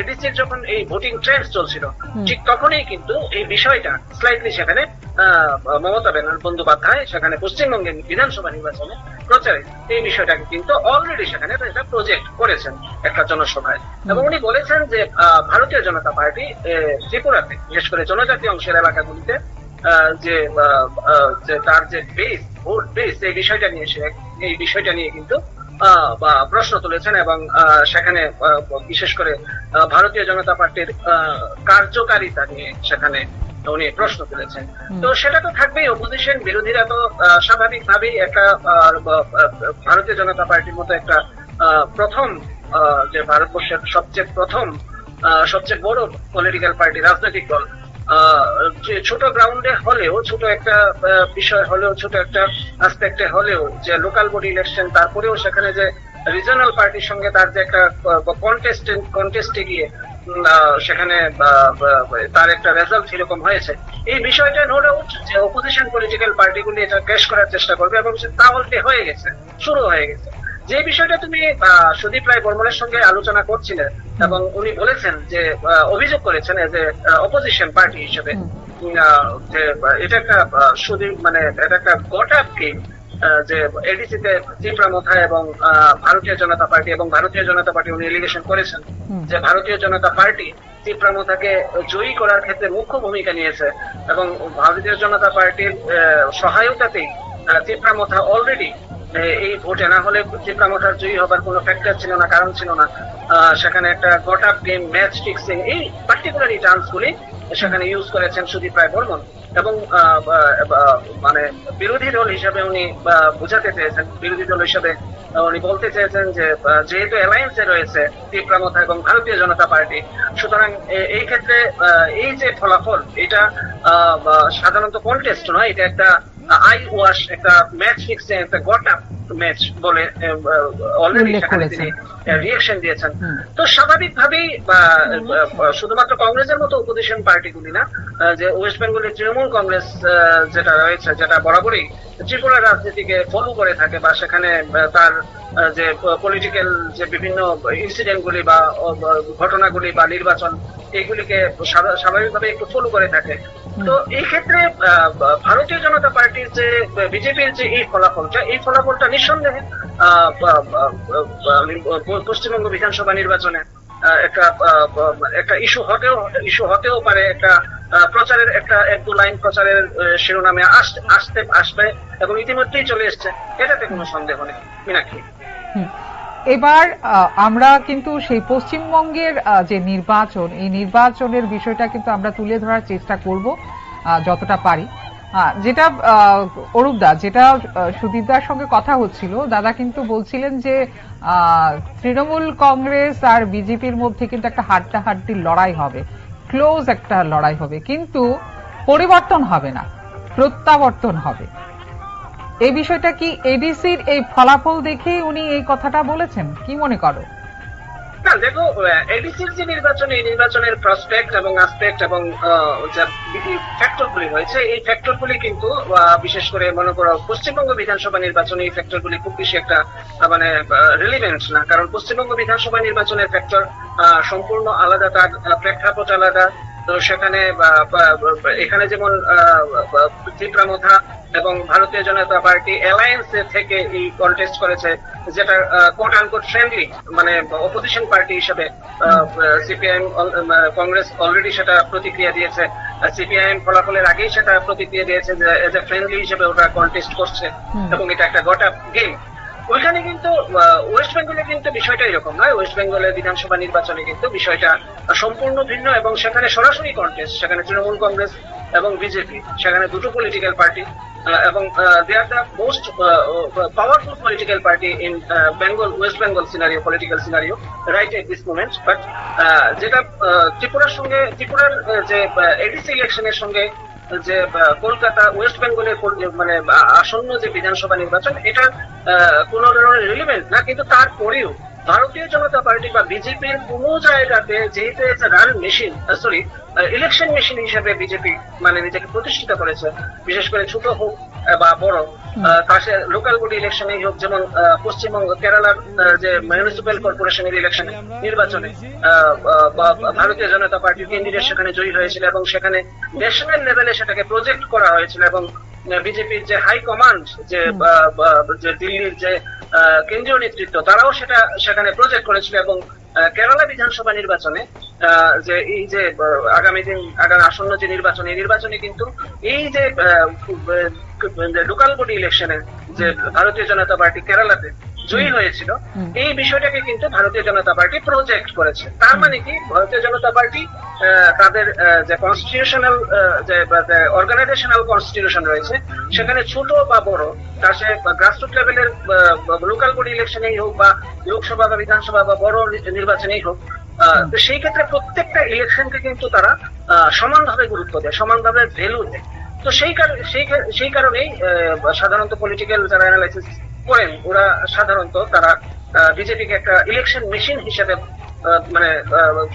এডিসির যখন এই ভোটিং ট্রেন্ড চলছিল, ঠিক তখনই কিন্তু এই বিষয়টা স্লাইটলি সেখানে মমতা বন্দ্যোপাধ্যায় সেখানে পশ্চিমবঙ্গের বিধানসভা নির্বাচনে প্রচারে এই বিষয়টাকে কিন্তু অলরেডি সেখানে একটা প্রজেক্ট করেছেন একটা জনসভায়, এবং উনি বলেছেন যে ভারতীয় জনতা পার্টি ত্রিপুরাতে বিশেষ করে জনজাতি অংশের এলাকাগুলিতে যে তার যে বেস, ভোট বেস, এই বিষয়টা নিয়ে কিন্তু প্রশ্ন তুলেছেন, এবং সেখানে বিশেষ করে ভারতীয় জনতা পার্টির কার্যকারিতা নিয়ে সেখানে উনি প্রশ্ন তুলেছেন। তো সেটা তো থাকবেই, অপোজিশন বিরোধীরা তো স্বাভাবিকভাবেই একটা ভারতীয় জনতা পার্টির মতো একটা প্রথম যে ভারতবর্ষের সবচেয়ে প্রথম সবচেয়ে বড় পলিটিক্যাল পার্টি, রাজনৈতিক দল, যে ছোট গ্রাউন্ডে হলেও, ছোট একটা বিষয় হলেও, ছোট একটা অ্যাসপেক্টে হলেও, যে লোকাল বডি ইলেকশন, তারপরেও সেখানে যে রিজনাল পার্টির সঙ্গে তার যে একটা কন্টেস্টে গিয়ে সেখানে তার একটা রেজাল্ট এরকম হয়েছে, এই বিষয়টা নো ডাউট যে অপোজিশন পলিটিক্যাল পার্টিগুলি এটা ক্যাশ করার চেষ্টা করবে এবং তা অলরেডি হয়ে গেছে, শুরু হয়ে গেছে। যে বিষয়টা তুমি সুদীপ রায় বর্মনের সঙ্গে আলোচনা করছিলেন এবং উনি বলেছেন যে অভিযোগ করেছেন এজ এ অপোজিশন পার্টি হিসেবে যে এটা একটা মানে এটা একটা গট আপ গেম, যে এডিসিতে তীব্রামথা এবং ভারতীয় জনতা পার্টি, এবং ভারতীয় জনতা পার্টি উনি এলিগেশন করেছেন যে ভারতীয় জনতা পার্টি তীব্রামথাকে জয়ী করার ক্ষেত্রে মুখ্য ভূমিকা নিয়েছে এবং ভারতীয় জনতা পার্টির সহায়তাতেই তীব্রামথা অলরেডি এই ভোটে, না হলে তীব্রামথার জয়ী হবার কোনো ফ্যাক্টর ছিল না, কারণ ছিল না। সেখানে একটা goat up game, match fixing, এই পার্টিকুলার চান্স গুলি সেখানে ইউজ করেছেন সুদীপ রায় বর্মন এবং মানে বিরোধী দল হিসাবে উনি বোঝাতে চেয়েছেন, বিরোধী দল হিসাবে উনি বলতে চেয়েছেন যে যেহেতু অ্যালায়েন্সে রয়েছে তীব্রামথা এবং ভারতীয় জনতা পার্টি, সুতরাং এই ক্ষেত্রে এই যে ফলাফল, এটা সাধারণত কন্টেস্ট নয়, এটা একটা আই ওয়াশ, একটা ম্যাচ ফিক্সিং, একটা গট আপ ম্যাচ বলে অলরেডি সেখানে তিনি রিয়েকশন দিয়েছেন। তো স্বাভাবিকভাবেই শুধুমাত্র কংগ্রেসের মতো অপোজিশন পার্টিগুলি না, যে ওয়েস্ট বেঙ্গলের তৃণমূল কংগ্রেস যেটা রয়েছে, যেটা বরাবরই ত্রিপুরা রাজনীতিকে ফলো করে থাকে বা সেখানে তার যে পলিটিক্যাল যে বিভিন্ন ইনসিডেন্টগুলি বা ঘটনাগুলি বা নির্বাচন, এইগুলিকে স্বাভাবিকভাবে একটু ফলো করে থাকে। তো এই ক্ষেত্রে ভারতীয় জনতা পার্টির যে বিজেপির যে এই ফলাফলটা নিঃসন্দেহে পশ্চিমবঙ্গ বিধানসভা নির্বাচনে একটা ইস্যু হতেও পারে, একটা প্রচারের একটা এক দু লাইন প্রচারের শিরোনামে আসবে এবং ইতিমধ্যেই চলে এসছে, এটাতে কোনো সন্দেহ নেই। মীনাক্ষী, এবার আমরা কিন্তু সেই পশ্চিমবঙ্গের যে নির্বাচন, এই নির্বাচনের বিষয়টা কিন্তু আমরা তুলে ধরার চেষ্টা করব যতটা পারি। যেটা অরূপদা, যেটা সুদীপদার সঙ্গে কথা হচ্ছিল, দাদা কিন্তু বলছিলেন যে তৃণমূল কংগ্রেস আর বিজেপির মধ্যে কিন্তু একটা হাড্ডাহাড্ডির লড়াই হবে, ক্লোজ একটা লড়াই হবে, কিন্তু পরিবর্তন হবে না, প্রত্যাবর্তন হবে। এই বিষয়টা কি এডিসির এই ফলাফল দেখে উনি এই কথাটা বলেছেন, কি মনে করো? না দেখো, এডিসির যে নির্বাচন, এই নির্বাচনের প্রসপেক্ট এবং আসপেক্ট এবং যা ফ্যাক্টরগুলি রয়েছে, এই ফ্যাক্টরগুলি কিন্তু বিশেষ করে মনে করো পশ্চিমবঙ্গ বিধানসভা নির্বাচনে এই ফ্যাক্টরগুলি খুব বেশি একটা মানে রিলিভেন্ট না, কারণ পশ্চিমবঙ্গ বিধানসভা নির্বাচনের ফ্যাক্টর সম্পূর্ণ আলাদা, তার প্রেক্ষাপট আলাদা। তো সেখানে এখানে যেমন তীব্রামথা এবং ভারতীয় জনতা পার্টি অ্যালায়েন্স থেকে এই কন্টেস্ট করেছে, যেটা কোট আনকোট ফ্রেন্ডলি, মানে অপোজিশন পার্টি হিসেবে সিপিআইএম কংগ্রেস অলরেডি সেটা প্রতিক্রিয়া দিয়েছে, সিপিআইএম ফলাফলের আগেই সেটা প্রতিক্রিয়া দিয়েছে যে এজ এ ফ্রেন্ডলি হিসেবে ওটা কন্টেস্ট করছে এবং এটা একটা গট আপ গেম। ওইখানে কিন্তু ওয়েস্ট বেঙ্গলে কিন্তু বিষয়টা এরকম নয়, ওয়েস্ট বেঙ্গলের বিধানসভা নির্বাচনে কিন্তু বিষয়টা সম্পূর্ণ ভিন্ন এবং সেখানে সরাসরি কন্টেস্ট, সেখানে তৃণমূল কংগ্রেস এবং বিজেপি, সেখানে দুটো পলিটিক্যাল পার্টি এবং they are the most powerful political party in Bengal, West Bengal scenario, political scenario right at this moment. But যেটা ত্রিপুরার যে এডিসি ইলেকশনের সঙ্গে যে কলকাতা, ওয়েস্ট বেঙ্গলের মানে আসন্ন যে বিধানসভা নির্বাচন, এটা কোনো ধরনের রিলিভেন্ট না, কিন্তু তারপরেও ভারতীয় জনতা পার্টি বা বিজেপির কোনো জায়গাতে যেহেতু রান মেশিন, ইলেকশন মেশিন হিসেবে বিজেপি মানে নিজেকে প্রতিষ্ঠিত করেছে, বিশেষ করে ছোট হোক বা বড়, পাশে লোকাল বডি ইলেকশনেই হোক, যেমন পশ্চিমবঙ্গ, কেরালার যে মিউনিসিপ্যাল কর্পোরেশনের ইলেকশনে নির্বাচনে ভারতীয় জনতা পার্টির ক্যান্ডিডেট সেখানে জয়ী হয়েছিল এবং সেখানে ন্যাশনাল লেভেলে সেটাকে প্রজেক্ট করা হয়েছিল এবং বিজেপির যে হাই কমান্ড, যে দিল্লির যে কেন্দ্রীয় নেতৃত্ব, তারাও সেখানে প্রজেক্ট করেছিল এবং কেরালা বিধানসভা নির্বাচনে যে এই যে আগামী আসন্ন যে নির্বাচন, এই নির্বাচনে কিন্তু এই যে লোকাল বডি ইলেকশনে যে ভারতীয় জনতা পার্টি কেরালাতে জয়ী হয়েছিল, এই বিষয়টাকে কিন্তু ভারতীয় জনতা পার্টি প্রজেক্ট করেছে। তার মানে কি, ভারতীয় জনতা পার্টি তাদের যে কনস্টিটিউশনাল যে অর্গানাইজেশনাল কনস্টিটিউশন রয়েছে, সেখানে ছোট বা বড়, তার সে গ্রাসরুট লেভেলের লোকাল বডি ইলেকশনেই হোক বা লোকসভা বা বিধানসভা বা বড় নির্বাচনেই হোক, তো সেই ক্ষেত্রে প্রত্যেকটা ইলেকশনকে কিন্তু তারা সমানভাবে গুরুত্ব দেয়, সমানভাবে ভ্যালু দেয়। তো সেই কারণেই সাধারণত পলিটিক্যাল যারা অ্যানালাইসিস করেন ওরা সাধারণত তারা বিজেপিকে একটা ইলেকশন মেশিন হিসেবে মানে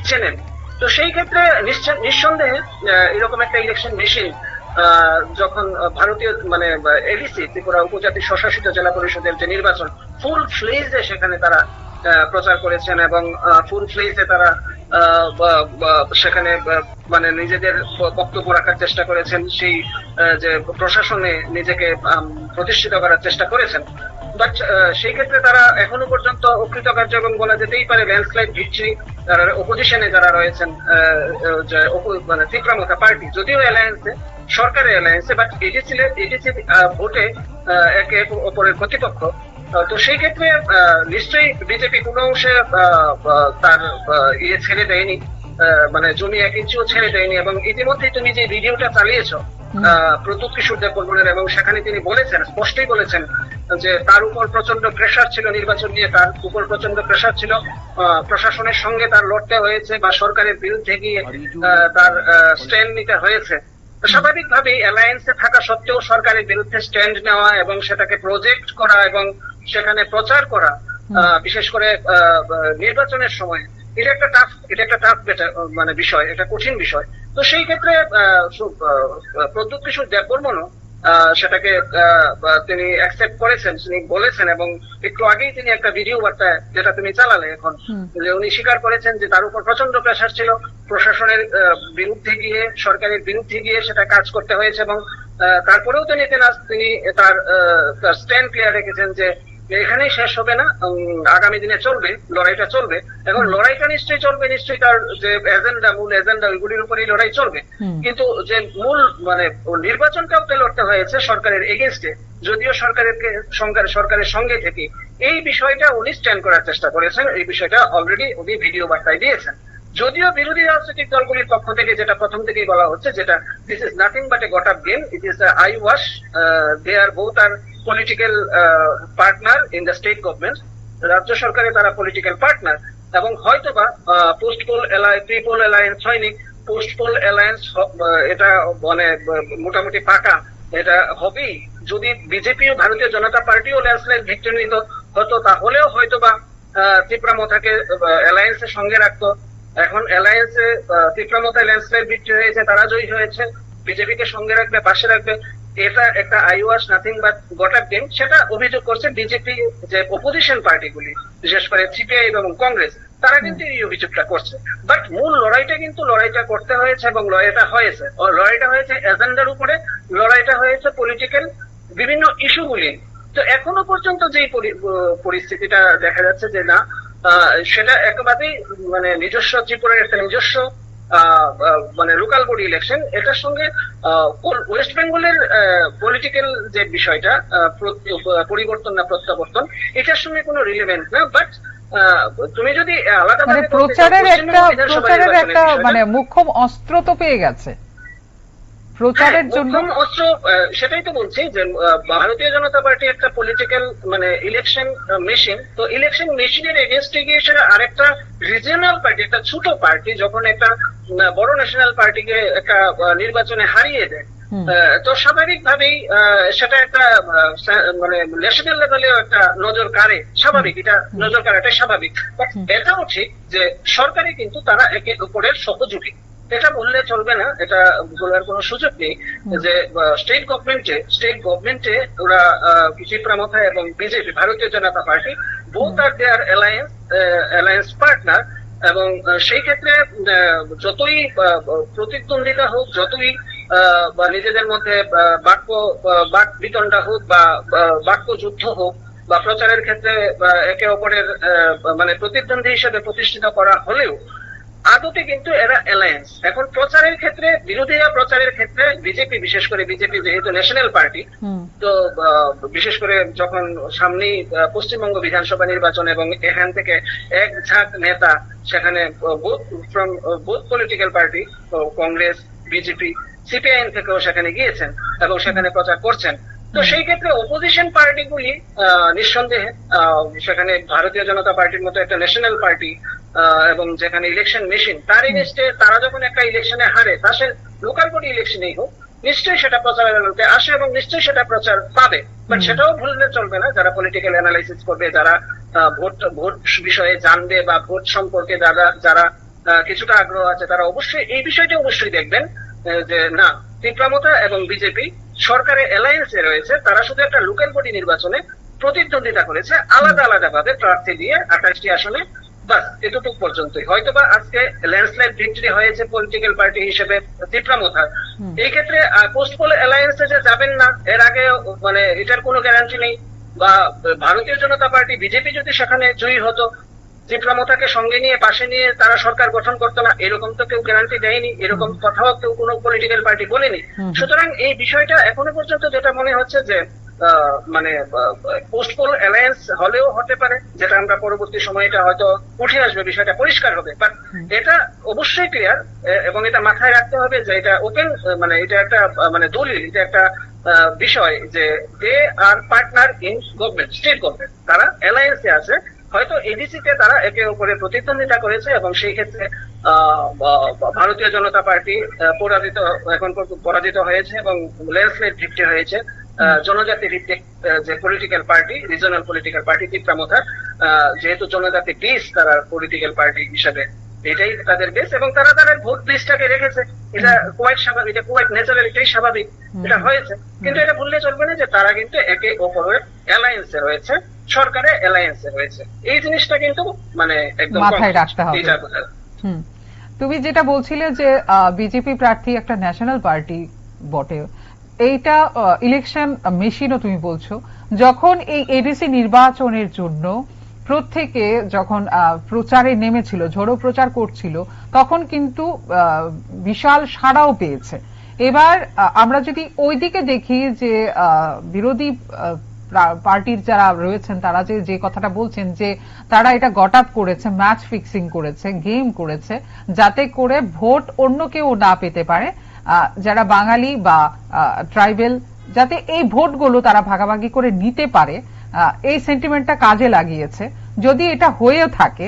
চেনেন। তো সেই ক্ষেত্রে নিঃসন্দেহে এরকম একটা ইলেকশন মেশিন যখন ভারতীয় মানে এডিসি ত্রিপুরা উপজাতি স্বশাসিত জেলা পরিষদের যে নির্বাচন ফুল ফ্লেজে সেখানে তারা প্রচার করেছেন এবং ফুল ফ্লেজে তারা সেখানে মানে নিজেদের বক্তব্য রাখার চেষ্টা করেছেন, সেই যে প্রশাসনে নিজেকে প্রতিষ্ঠিত করার চেষ্টা করেছেন। বাট সেই ক্ষেত্রে তারা এখনো পর্যন্ত অকৃতকার্য এবং বলা যেতেই পারে ল্যান্ডস্লাইড ভিক্টরি অপোজিশনে যারা রয়েছেন মানে ত্রিপুরা পার্টি, যদিও অ্যালায়েন্সে সরকারের অ্যালায়েন্সে, বাট এডিসি ভোটে একে অপরের প্রতিপক্ষ। তো সেই ক্ষেত্রে নিশ্চয়ই বিজেপি কোনো অংশে তার ইয়ে ছেড়ে দেয়নি, মানে জমি 1 ইঞ্চিও ছেড়ে দেয়নি। এবং ইতিমধ্যেই তুমি যে ভিডিওটা চালিয়েছ প্রদ্যুৎ কিশোর দেববর্মনের, এবং সেখানে তিনি বলেছেন, স্পষ্টই বলেছেন যে তার উপর প্রচন্ড প্রেসার ছিল নির্বাচন নিয়ে, তার উপর প্রচন্ড প্রেসার ছিল, প্রশাসনের সঙ্গে তার লড়তে হয়েছে বা সরকারের বিরুদ্ধে গিয়ে তার স্ট্যান্ড নিতে হয়েছে। স্বাভাবিকভাবেই অ্যালায়েন্সে থাকা সত্ত্বেও সরকারের বিরুদ্ধে স্ট্যান্ড নেওয়া এবং সেটাকে প্রজেক্ট করা এবং সেখানে প্রচার করা, বিশেষ করে নির্বাচনের সময়, এটা একটা টাফ মানে বিষয়, এটা কঠিন বিষয়। তো সেই ক্ষেত্রে প্রদ্যুৎ কিশোর দেববর্মনও সেটাকে তিনি অ্যাকসেপ্ট করেছেন, তিনি বলেছেন। এবং একটু আগেই তিনি একটা ভিডিও বার্তায় যেটা তুমি চালালে এখন, যে উনি স্বীকার করেছেন যে তার উপর প্রচন্ড প্রেসার ছিল, প্রশাসনের বিরুদ্ধে গিয়ে সরকারের বিরুদ্ধে গিয়ে সেটা কাজ করতে হয়েছে। এবং তারপরেও তিনি তার স্ট্যান্ড ক্লিয়ার রেখেছেন যে এখানেই শেষ হবে না, আগামী দিনে চলবে, লড়াইটা চলবে। এখন লড়াইটা নিশ্চয়ই চলবে, নিশ্চয়ই তার যে মূল এজেন্ডা ওইগুলির উপরেই লড়াই চলবে। কিন্তু যে মূল মানে নির্বাচনটাও লড়তে হয়েছে সরকারের এগেনস্টে, যদিও সরকারের সঙ্গে থেকে এই বিষয়টা উনি স্ট্যান্ড করার চেষ্টা করেছেন, এই বিষয়টা অলরেডি উনি ভিডিও বার্তায় দিয়েছেন। যদিও বিরোধী রাজনৈতিক দলগুলির পক্ষ থেকে যেটা প্রথম থেকেই বলা হচ্ছে, যেটা this is nothing but a got up game, it is eyewash, they are both are political partner in the state government. রাজ্য সরকারে তারা পলিটিক্যাল পার্টনার, এবং হয়তোবা post poll pre poll alliance হয়নি, পোস্ট পোল অ্যালায়েন্স এটা মানে মোটামুটি পাকা, এটা হবেই। যদি বিজেপি ও ভারতীয় জনতা পার্টিও ল্যান্ডস্লাইড ভিক্টরি নিত হতো, তাহলেও হয়তোবা ত্রিপুরা মথাকে অ্যালায়েন্সের সঙ্গে রাখতো। এখন অ্যালায়েন্সে ত্রিপুরা মথায় ল্যান্ডস্লাইড ভিক্টরি হয়েছে, তারা জয়ী হয়েছে, বিজেপিকে সঙ্গে রাখবে, পাশে রাখবে, এটা একটা I wash nothing but goat up game, সেটা অভিযোগ করছে বিজেপি যে অপোজিশন পার্টিগুলি, বিশেষ করে সিপিআই এবং কংগ্রেস, তারা কিন্তু এই অভিযোগটা করছে। বাট মূল লড়াইটা করতে হয়েছে এবং লড়াইটা হয়েছে এজেন্ডার উপরে, লড়াইটা হয়েছে পলিটিক্যাল বিভিন্ন ইস্যুগুলি। তো এখনো পর্যন্ত যে পরিস্থিতিটা দেখা যাচ্ছে যে না, সেটা একেবারেই মানে নিজস্ব ত্রিপুরার একটা নিজস্ব মানে লোকাল বডি ইলেকশন, এটার সঙ্গে ওয়েস্ট বেঙ্গলের পলিটিক্যাল যে বিষয়টা পরিবর্তন না প্রত্যাবর্তন, এটার সঙ্গে কোনো রিলেভেন্ট না। বাট তুমি যদি আলাদা মানে প্রচারের একটা মানে মুখ্য অস্ত্র তো পেয়ে গেছে প্রচারের জন্য অস্ত্র, সেটাই তো বলছি যে ভারতীয় জনতা পার্টি একটা পলিটিক্যাল মানে ইলেকশন মেশিন। তো ইলেকশন মেশিনের এগেনস্টে গিয়ে সেটা আরেকটা রিজিওনাল পার্টি, একটা ছোট পার্টি যখন একটা বড় ন্যাশনাল পার্টিকে একটা নির্বাচনে হারিয়ে দেয়, তো স্বাভাবিকভাবেই সেটা একটা মানে ন্যাশনাল লেভেলেও একটা নজর কাড়ে, স্বাভাবিক, এটা নজর কাড়াটাই স্বাভাবিক। এটাও ঠিক যে সরকারি কিন্তু তারা একে অপরের সহযোগী, এটা বললে চলবে না, এটা বলার কোনো সুযোগ নেই যে স্টেট গভর্নমেন্টে ওরা ত্রিপুরা মথা এবং বিজেপি ভারতীয় জনতা পার্টি বোথ আর দেয়ার অ্যালায়েন্স পার্টনার। এবং সেই ক্ষেত্রে যতই প্রতিদ্বন্দ্বিতা হোক, যতই বা নিজেদের মধ্যে বাক বিতণ্ডা হোক বা বাক্য যুদ্ধ হোক, বা প্রচারের ক্ষেত্রে একে অপরের মানে প্রতিদ্বন্দ্বী হিসেবে প্রতিষ্ঠিত করা হলেও আদতে কিন্তু এরা অ্যালায়েন্স। এখন প্রচারের ক্ষেত্রে, বিরোধীরা প্রচারের ক্ষেত্রে বিজেপি, বিশেষ করে বিজেপি যেহেতু ন্যাশনাল পার্টি, তো বিশেষ করে যখন সামনেই পশ্চিমবঙ্গ বিধানসভা নির্বাচন এবং এখান থেকে এক ঝাঁক নেতা সেখানে both political party, Congress, BJP, CPIM থেকেও সেখানে গিয়েছেন এবং সেখানে প্রচার করছেন। তো সেই ক্ষেত্রে অপোজিশন পার্টিগুলি নিঃসন্দেহে সেখানে ভারতীয় জনতা পার্টির মতো একটা ন্যাশনাল পার্টি এবং যেখানে ইলেকশন মেশিন তার এগেইনস্টে তারা যখন একটা ইলেকশনে হারে তা সে লোকাল বডি ইলেকশনেই হোক নিশ্চয়ই সেটা প্রচারের আলোতে আসে এবং নিশ্চয়ই সেটা প্রচার পাবে। বাট সেটাও ভুললে চলবে না, যারা পলিটিক্যাল অ্যানালাইসিস করবে, যারা ভোট বিষয়ে জানবে বা ভোট সম্পর্কে যারা কিছুটা আগ্রহ আছে, তারা অবশ্যই এই বিষয়টি অবশ্যই দেখবেন যে না, তীব্রামতা এবং বিজেপি সরকারের অ্যালায়েন্সে রয়েছে, তারা শুধু একটা লোকাল বডি নির্বাচনে প্রতিদ্বন্দ্বিতা করেছে আলাদা আলাদা ভাবে প্রার্থী দিয়ে 28টি আসনে, বাস এতটুকু পর্যন্তই। হয়তোবা আজকে ল্যান্ডস্লাইড ভিক্টরি হয়েছে পলিটিক্যাল পার্টি হিসেবে তীব্রামতার, এই ক্ষেত্রে পোস্ট পোল অ্যালায়েন্সে যে যাবেন না এর আগে মানে এটার কোনো গ্যারান্টি নেই। বা ভারতীয় জনতা পার্টি বিজেপি যদি সেখানে জয়ী হতো, তীব্রামতাকে সঙ্গে নিয়ে পাশে নিয়ে তারা সরকার গঠন করতো না, এরকম তো কেউ গ্যারান্টি দেয়নি, এরকম কথাও কেউ কোনো পলিটিক্যাল পার্টি বলেনি। সুতরাং এই বিষয়টা এখনো পর্যন্ত যেটা মনে হচ্ছে যে মানে পোস্ট পোল অ্যালায়েন্স হলেও হতে পারে, যেটা আমরা পরবর্তী সময়ে এটা হয়তো উঠে আসবে, বিষয়টা পরিষ্কার হবে। বাট এটা অবশ্যই ক্লিয়ার এবং এটা মাথায় রাখতে হবে যে এটা ওপেন, মানে এটা একটা মানে দলিল, এটা একটা বিষয় যে they are partner in government, state government, তারা অ্যালায়েন্সে আছে। হয়তো এডিসিতে তারা একে অপরে প্রতিদ্বন্দ্বিতা করেছে এবং সেই ক্ষেত্রে ভারতীয় জনতা পার্টি পরাজিত হয়েছে এবং ল্যান্ডস্লাইড ভিক্টরি হয়েছে জনজাতি ভিত্তিক যে political party, regional political party তীব্রামতার, যেহেতু জনজাতি বেস তারা পলিটিক্যাল পার্টি হিসাবে, এটাই তাদের বেস এবং তারা তাদের ভোট বেসটাকে রেখেছে। এটা কোয়াইট স্বাভাবিক, এটা কোয়াইট ন্যাচারাল, এটাই স্বাভাবিক, এটা হয়েছে। কিন্তু এটা ভুললে চলবে না যে তারা কিন্তু একে অপরের অ্যালায়েন্সে রয়েছে, সরকারের অ্যালায়েন্সে রয়েছে। এই জিনিসটা কিন্তু মানে একদম মাথায় রাখতে হবে। তুমি যেটা বলছিলে যে বিজেপি প্রার্থী একটা ন্যাশনাল পার্টি বটে, এইটা ইলেকশন মেশিনও তুমি বলছো। যখন এই এডিসি নির্বাচনের জন্য প্রত্যেকে যখন প্রচারে নেমেছিল, ঝোড়ো প্রচার করছিল, তখন কিন্তু বিশাল সাড়াও পেয়েছে। এবার আমরা যদি ওইদিকে দেখি যে বিরোধী পার্টির যারা রয়েছেন তারা যে কথাটা বলছেন যে তারা এটা গট আপ করেছে, ম্যাচ ফিক্সিং করেছে, গেম করেছে, যাতে করে ভোট অন্য কেউ না পেতে পারে, যারা বাঙালি বা ট্রাইবেল, যাতে এই ভোটগুলো তারা ভাগাভাগি করে নিতে পারে, এই সেন্টিমেন্টটা কাজে লাগিয়েছে। যদি এটা হয়ে থাকে,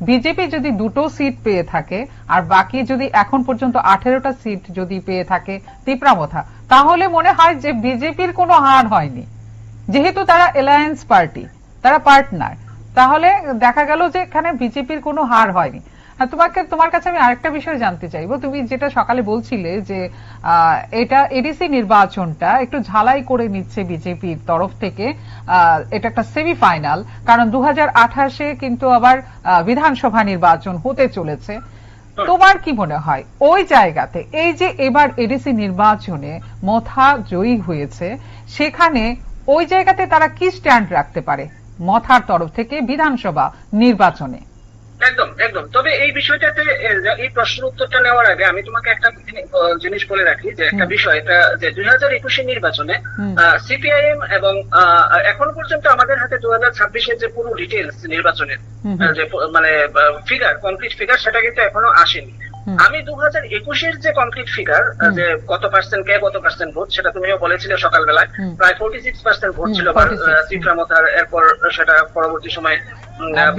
বিজেপি যদি 2টো সিট পেয়ে থাকে আর বাকি যদি এখন পর্যন্ত 18টা সিট যদি পেয়ে থাকে তীব্রামতা, তাহলে মনে হয় যে বিজেপির কোনো হার হয়নি, যেহেতু তারা অ্যালায়েন্স পার্টি, তারা পার্টনার। তাহলে দেখা গেল যে এখানে বিজেপির কোনো হার হয়নি। তোমার কাছে আমি আরেকটা বিষয় জানতে চাইবো, তুমি যেটা সকালে বলছিলে যে এটা এডিসি নির্বাচনটা একটু ঝালাই করে নিচ্ছে বিজেপির তরফ থেকে, এটা একটা সেমিফাইনাল, কারণ 2028-এ কিন্তু আবার বিধানসভা নির্বাচন হতে চলেছে। তোমার কি মনে হয় ওই জায়গাতে এই যে এবার এডিসি নির্বাচনে মথা জয়ী হয়েছে, সেখানে ওই জায়গাতে তারা কি স্ট্যান্ড রাখতে পারে মথার তরফ থেকে বিধানসভা নির্বাচনে? একদম একদম। তবে এই বিষয়টাতে এই প্রশ্নের উত্তরটা নেওয়ার আগে আমি তোমাকে একটা জিনিস বলে রাখি যে একটা বিষয়, এটা যে 2021 নির্বাচনে সিপিআইএম এবং এখন পর্যন্ত আমাদের হাতে 2026-এর যে পুরো ডিটেলস নির্বাচনের যে মানে ফিগার, কমপ্লিট ফিগার, সেটা কিন্তু এখনো আসেনি। আমি 2021-এর যে কমপ্লিট ফিগার, যে কত পার্সেন্ট কে কত পার্সেন্ট ভোট, সেটা তুমিও বলেছিলে সকালবেলায়, প্রায় 46% ভোট ছিল তীব্রামতার, এরপর সেটা পরবর্তী সময়ে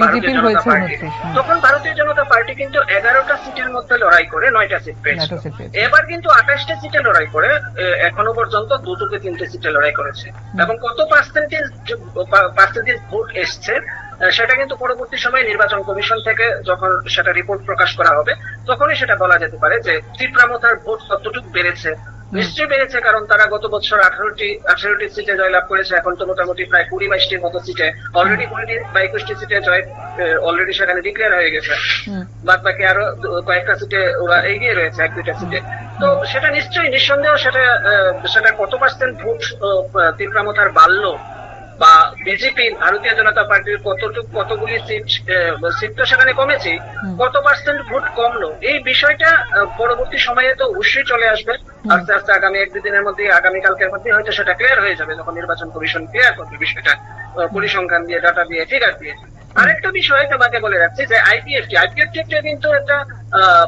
ভারতীয় জনতা পার্টি। তখন ভারতীয় জনতা পার্টি কিন্তু 11টা সিটের মধ্যে লড়াই করে 9টা সিট পেয়েছে। এবার কিন্তু 28টা সিটে লড়াই করে এখনো পর্যন্ত 2 থেকে 3টে সিটে লড়াই করেছে এবং কত পার্সেন্টেজ ভোট এসছে সেটা কিন্তু পরবর্তী সময়ে নির্বাচন কমিশন থেকে যখন সেটা রিপোর্ট প্রকাশ করা হবে তখনই সেটা বলা যেতে পারে যে তীব্রামতার ভোট কতটুকু বেড়েছে। নিশ্চয়ই বেড়েছে, কারণ তারা গত বছর 18টি সিটে জয়লাভ করেছে, এখন তো মোটামুটি প্রায় 20-22টির মতো সিটে, অলরেডি 20 বা 21টি সিটে জয় অলরেডি সেখানে ডিক্লেয়ার হয়ে গেছে, বাদ বাকি আরো কয়েকটা সিটে ওরা এগিয়ে রয়েছে, 1-2টা সিটে। তো সেটা নিশ্চয়ই নিঃসন্দেহ সেটা কত পার্সেন্ট ভোট তীব্রামতার বাড়লো বা বিজেপি ভারতীয় জনতা পার্টির কতগুলি সিট তো সেখানে কমেছে, কত পার্সেন্ট ভোট কমলো, এই বিষয়টা পরবর্তী সময়ে তো অবশ্যই চলে আসবে আস্তে আস্তে। আগামী 1-2 দিনের মধ্যে, আগামীকালকের মধ্যে হয়তো সেটা ক্লিয়ার হয়ে যাবে যখন নির্বাচন কমিশন ক্লিয়ার করবে বিষয়টা পরিসংখ্যান দিয়ে, ডাটা দিয়ে, ফিগার দিয়ে। আরেকটা বিষয় তোমাকে বলে রাখছি যে আইপিএফটি কিন্তু একটা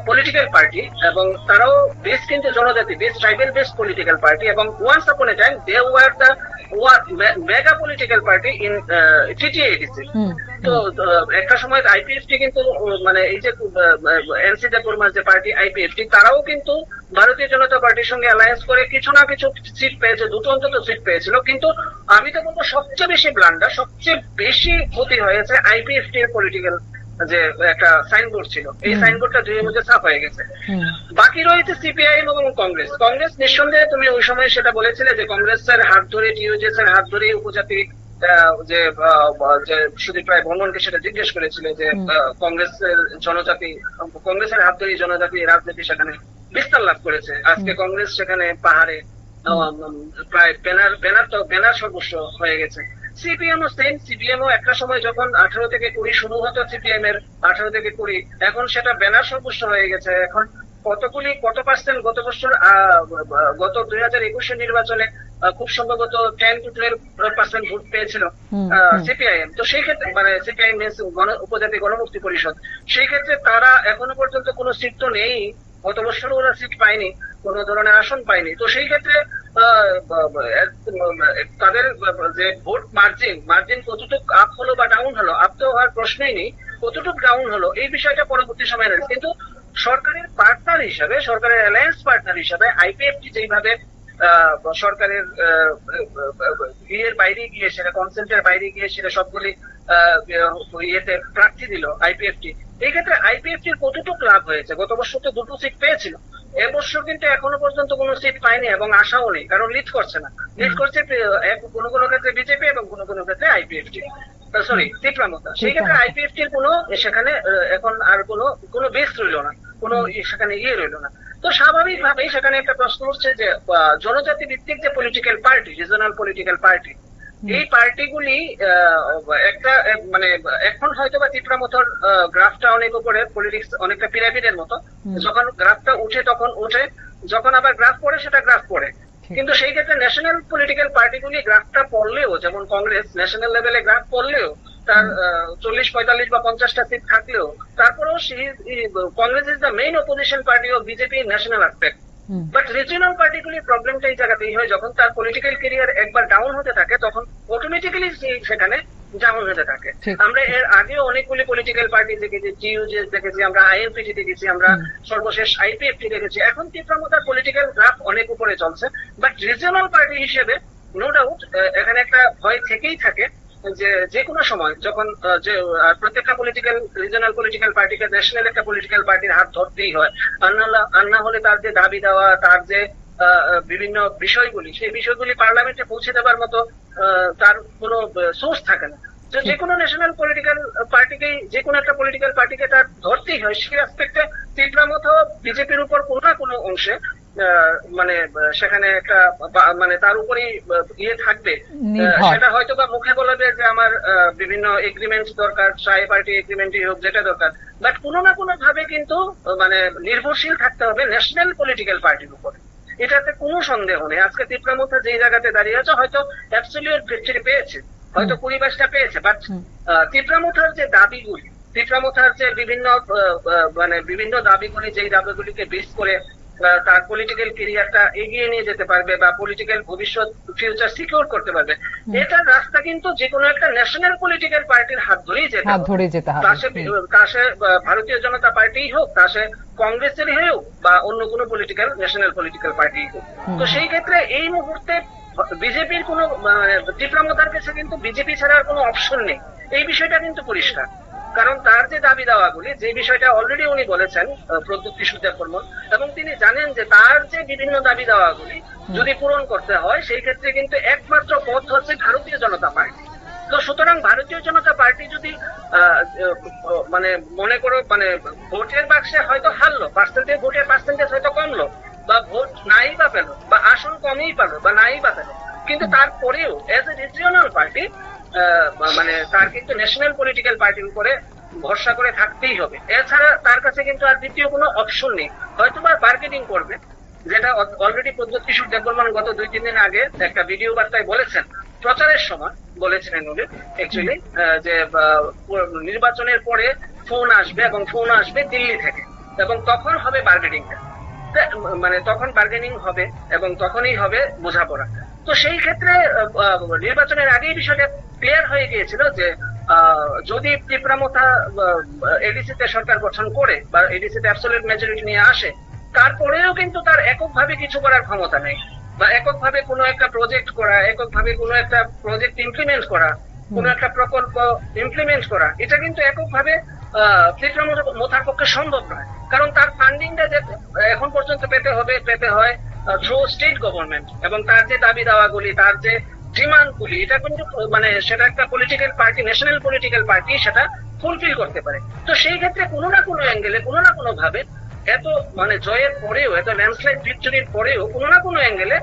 পলিটিক্যাল পার্টি এবং তারাও বেশ কিন্তু জনজাতি base, tribal base political party, এবং once upon a time they were the mega political party in TTADC. তো একটা সময় আইপিএফটি কিন্তু মানে এই যে এনসিতে ফরমাস যে পার্টি আইপিএফটি, তারাও কিন্তু ভারতীয় জনতা পার্টির সঙ্গে অ্যালায়েন্স করে কিছু না কিছু সিট পেয়েছে, দুটো অন্তত সিট পেয়েছিল। কিন্তু আমি তো বলবো সবচেয়ে বেশি ব্লান্ডার, সবচেয়ে বেশি ক্ষতি হয়েছে আইপিএফটি এর পলিটিক্যাল যে একটা সাইনবোর্ড ছিল, এই সাইনবোর্ডটা ধুয়ে মুছে সাফ হয়ে গেছে। বাকি রয়েছে সিপিআইএম এবং কংগ্রেস। কংগ্রেস নিঃসন্দেহে, তুমি ওই সময় সেটা বলেছিলে যে কংগ্রেসের হাত ধরে, টিওজেস এর হাত ধরে উপজাতি যে সুদীপ রায় বর্মনকে সেটা জিজ্ঞেস করেছিল যে কংগ্রেসের হাত ধরে জনজাতি রাজনীতি সেখানে বিস্তার লাভ করেছে। আজকে কংগ্রেস সেখানে পাহাড়ে প্রায় ব্যানার সর্বস্ব হয়ে গেছে। সিপিএমও সেম, সিপিএমও একটা সময় যখন 18 থেকে 20 শুরু হতো সিপিএম এর 18 থেকে 20, এখন সেটা ব্যানার সর্বস্ব হয়ে গেছে। এখন কত পার্সেন্ট গত বছর গত 2021 নির্বাচনে খুব সম্ভবত 10 to 12% ভোট পেয়েছিল সিপিআইএম। তো সেই ক্ষেত্রে মানে সিপিআইএম উপজাতি গণমুক্তি পরিষদ, সেই ক্ষেত্রে তারা এখনো পর্যন্ত কোনো সিট তো নেই, গত বছর ওরা সিট পায়নি, কোন ধরনের আসন পায়নি। তো সেই ক্ষেত্রে তাদের যে ভোট মার্জিন কতটুকু আপ হলো বা ডাউন হলো, আপ তো হওয়ার প্রশ্নই নেই, কতটুকু ডাউন হলো এই বিষয়টা পরবর্তী সময় রয়েছে। কিন্তু সরকারের পার্টনার হিসাবে, সরকারের অ্যালায়েন্স পার্টনার হিসাবে আইপিএফটি যেইভাবে সরকারের ইয়ের বাইরে গিয়ে, সেটা কনসেন্টের বাইরে গিয়ে সেটা সবগুলি ইয়েতে প্রার্থী দিল আইপিএফটি, এই ক্ষেত্রে আইপিএফটির কতটুকু লাভ হয়েছে? গত বছর তো 2টো সিট পেয়েছিল, এবছর কিন্তু এখনো পর্যন্ত কোনো সিট পায়নি এবং আশাও নেই, কারণ লিড করছে না। লিড করছে কোনো ক্ষেত্রে বিজেপি এবং কোনো ক্ষেত্রে আইপিএফটি, সরি তীব্রামতা। সেই ক্ষেত্রে আইপিএফটির কোনো সেখানে এখন আর কোনো বেস রইল না, কোনো সেখানে ইয়ে রইল না। তো স্বাভাবিকভাবেই সেখানে একটা প্রশ্ন উঠছে যে জনজাতি ভিত্তিক যে political party, regional political party, এই পার্টিগুলি একটা মানে এখন হয়তো বা তীব্রামতার গ্রাফটা অনেক উপরে, পলিটিক্স অনেকটা পিরামিডের মতো, যখন গ্রাফটা উঠে তখন উঠে, যখন আবার গ্রাফ পড়ে সেটা গ্রাফ পড়ে। কিন্তু সেই ক্ষেত্রে ন্যাশনাল পলিটিক্যাল পার্টিগুলি গ্রাফটা পড়লেও, যেমন কংগ্রেস ন্যাশনাল লেভেলে গ্রাফ পড়লেও তার 40, 45 বা 50টা সিট থাকলেও, তারপরেও Congress is the main opposition party of BJP national aspect. But regional পার্টিগুলির প্রবলেমটা এই জায়গাতেই হয়, যখন তার পলিটিক্যাল ক্যারিয়ার একবার ডাউন হতে থাকে তখন অটোমেটিক্যালি সেখানে ডাউন হতে থাকে। আমরা এর আগেও অনেকগুলি পলিটিক্যাল পার্টি দেখেছি, টিইউজেস দেখেছি, আমরা আইএনপিটি দেখেছি, আমরা সর্বশেষ আইপিএফটি দেখেছি। এখন তীব্রামতার পলিটিক্যাল গ্রাফ অনেক উপরে চলছে, বাট রিজিওনাল পার্টি হিসেবে নো ডাউট এখানে একটা ভয় থেকেই থাকে যে কোনো সময় যখন যে প্রত্যেকটা পলিটিক্যাল রিজনাল পলিটিক্যাল পার্টিকে ন্যাশনাল একটা পলিটিক্যাল পার্টির হাত ধরতেই হয়, আর না হলে তার যে দাবি দেওয়া, তার যে বিভিন্ন বিষয়গুলি, সেই বিষয়গুলি পার্লামেন্টে পৌঁছে দেওয়ার মতো তার কোনো সোর্স থাকে না। যে কোনো ন্যাশনাল পলিটিক্যাল পার্টিকেই, যে কোনো একটা পলিটিক্যাল পার্টিকে তার ধরতেই হয়। সেই অ্যাসপেক্টে তীব্রামতা বিজেপির উপর কোনো না কোনো অংশে মানে সেখানে একটা মানে তার উপরেই ইয়ে থাকবে। সেটা হয়তো বা মুখে বলবে যে আমার বিভিন্ন এগ্রিমেন্ট দরকার, ট্রাই পার্টি এগ্রিমেন্টই হোক, যেটা দরকার, বাট কোনো না কোনো ভাবে কিন্তু মানে নির্ভরশীল থাকতে হবে ন্যাশনাল পলিটিক্যাল পার্টির উপরে, এটাতে কোনো সন্দেহ নেই। আজকে তীব্রামতা যেই জায়গাতে দাঁড়িয়ে আছে, হয়তো অ্যাবসলিউট ভিক্টরি পেয়েছে, হয়তো 20-22টা পেয়েছে, বাট তীব্রামতার যে দাবিগুলি, তীব্রামতার যে বিভিন্ন দাবিগুলি, যেই দাবিগুলিকে বেস করে তার পলিটিক্যাল ক্যারিয়ারটা এগিয়ে নিয়ে যেতে পারবে বা পলিটিক্যাল ভবিষ্যৎ ফিউচার সিকিউর করতে পারবে, এটার রাস্তা কিন্তু যে কোনো একটা ন্যাশনাল পলিটিক্যাল পার্টির হাত ধরেই যেতে হবে। তা সে ভারতীয় জনতা পার্টি হোক, তা সে কংগ্রেসের হোক বা অন্য কোনো পলিটিক্যাল ন্যাশনাল পলিটিক্যাল পার্টি হোক। তো সেই ক্ষেত্রে এই মুহূর্তে বিজেপির কোনো তীব্রামতার কাছে কিন্তু বিজেপি ছাড়া আর কোনো অপশন নেই, এই বিষয়টা কিন্তু পরিষ্কার। কারণ তার যে দাবি দাওয়াগুলি, যে বিষয়টা অলরেডি উনি বলেছেন প্রদ্যুৎ কিশোর দেববর্মন, এবং তিনি জানেন যে তার যে বিভিন্ন দাবি দাওয়াগুলি যদি পূরণ করতে হয়, সেই ক্ষেত্রে কিন্তু একমাত্র পথ হচ্ছে ভারতীয় জনতা পার্টি। তো সুতরাং ভারতীয় জনতা পার্টি যদি মানে মনে করো মানে ভোটের বাক্সে হয়তো হারলো, ভোটের পার্সেন্টেজ হয়তো কমলো, বা ভোট নাই বা পেল, বা আসন কমই পেল বা নাই বা পেল, কিন্তু তারপরেও এজ এ রিজিওনাল পার্টি মানে তার কিন্তু ন্যাশনাল পলিটিক্যাল পার্টির উপরে ভরসা করে থাকতেই হবে। এছাড়া তার কাছে কিন্তু আর দ্বিতীয় কোনো অপশন নেই। হয়তো বা বার্গেনিং করবে, যেটা অলরেডি প্রদ্যুৎ কিশোর দেববর্মন গত 2-3 দিন আগে একটা ভিডিও বার্তায় বলেছেন, প্রচারের সময় বলেছিলেন উনি অ্যাকচুয়ালি, যে নির্বাচনের পরে ফোন আসবে, এবং ফোন আসবে দিল্লি থেকে, এবং তখন হবে বার্গেনিংটা, মানে তখন বার্গেনিং হবে এবং তখনই হবে বোঝাপড়া। তো সেই ক্ষেত্রে নির্বাচনের আগেই বিষয়টা ক্লিয়ার হয়ে গিয়েছিল যে যদি তীব্রামথা এডিসি তে সরকার গঠন করে বা এডিসি তে অ্যাবসলিউট মেজরিটি নিয়ে আসে, তারপরেও কিন্তু তার এককভাবে কিছু করার ক্ষমতা নেই, বা এককভাবে কোনো একটা প্রজেক্ট করা, এককভাবে কোনো একটা প্রজেক্ট ইমপ্লিমেন্ট করা, কোনো একটা প্রকল্প ইমপ্লিমেন্ট করা, এটা কিন্তু এককভাবে তীব্রামথার পক্ষে সম্ভব নয়। কারণ তার ফান্ডিংটা যে এখন পর্যন্ত পেতে হয় থ্রু স্টেট গভর্নমেন্ট, এবং তার যে দাবি দাওয়াগুলি, তার যে ডিমান্ডগুলি, এটা কিন্তু মানে সেটা একটা political party, national political party সেটা ফুলফিল করতে পারে। তো সেই ক্ষেত্রে কোনো না কোনো অ্যাঙ্গেলে, কোনো না কোনো ভাবে, এত মানে জয়ের পরেও, এত ল্যান্ডস্লাইড ভিক্টরির পরেও কোনো না কোনো অ্যাঙ্গেলে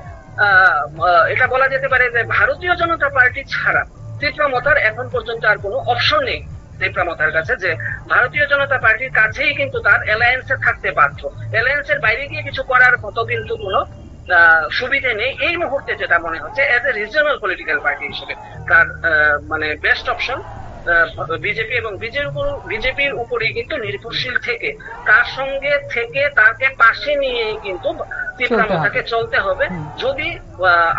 এটা বলা যেতে পারে যে ভারতীয় জনতা পার্টি ছাড়া তীব্রামথার এখন পর্যন্ত আর কোনো অপশন নেই তীব্রামথার কাছে, যে ভারতীয় জনতা পার্টির কাছেই কিন্তু তার অ্যালায়েন্সে থাকতে বাধ্য। অ্যালায়েন্সের বাইরে গিয়ে কিছু করার মতো কিন্তু কোনো সুবিধে নেই এই মুহূর্তে। যেটা মনে হচ্ছে as a regional political party হিসেবে তার মানে বেস্ট অপশন বিজেপি, এবং বিজেপির উপরেই কিন্তু নির্ভরশীল থেকে, তার সঙ্গে থেকে, তাকে পাশে নিয়ে কিন্তু তীব্রামথাকে চলতে হবে যদি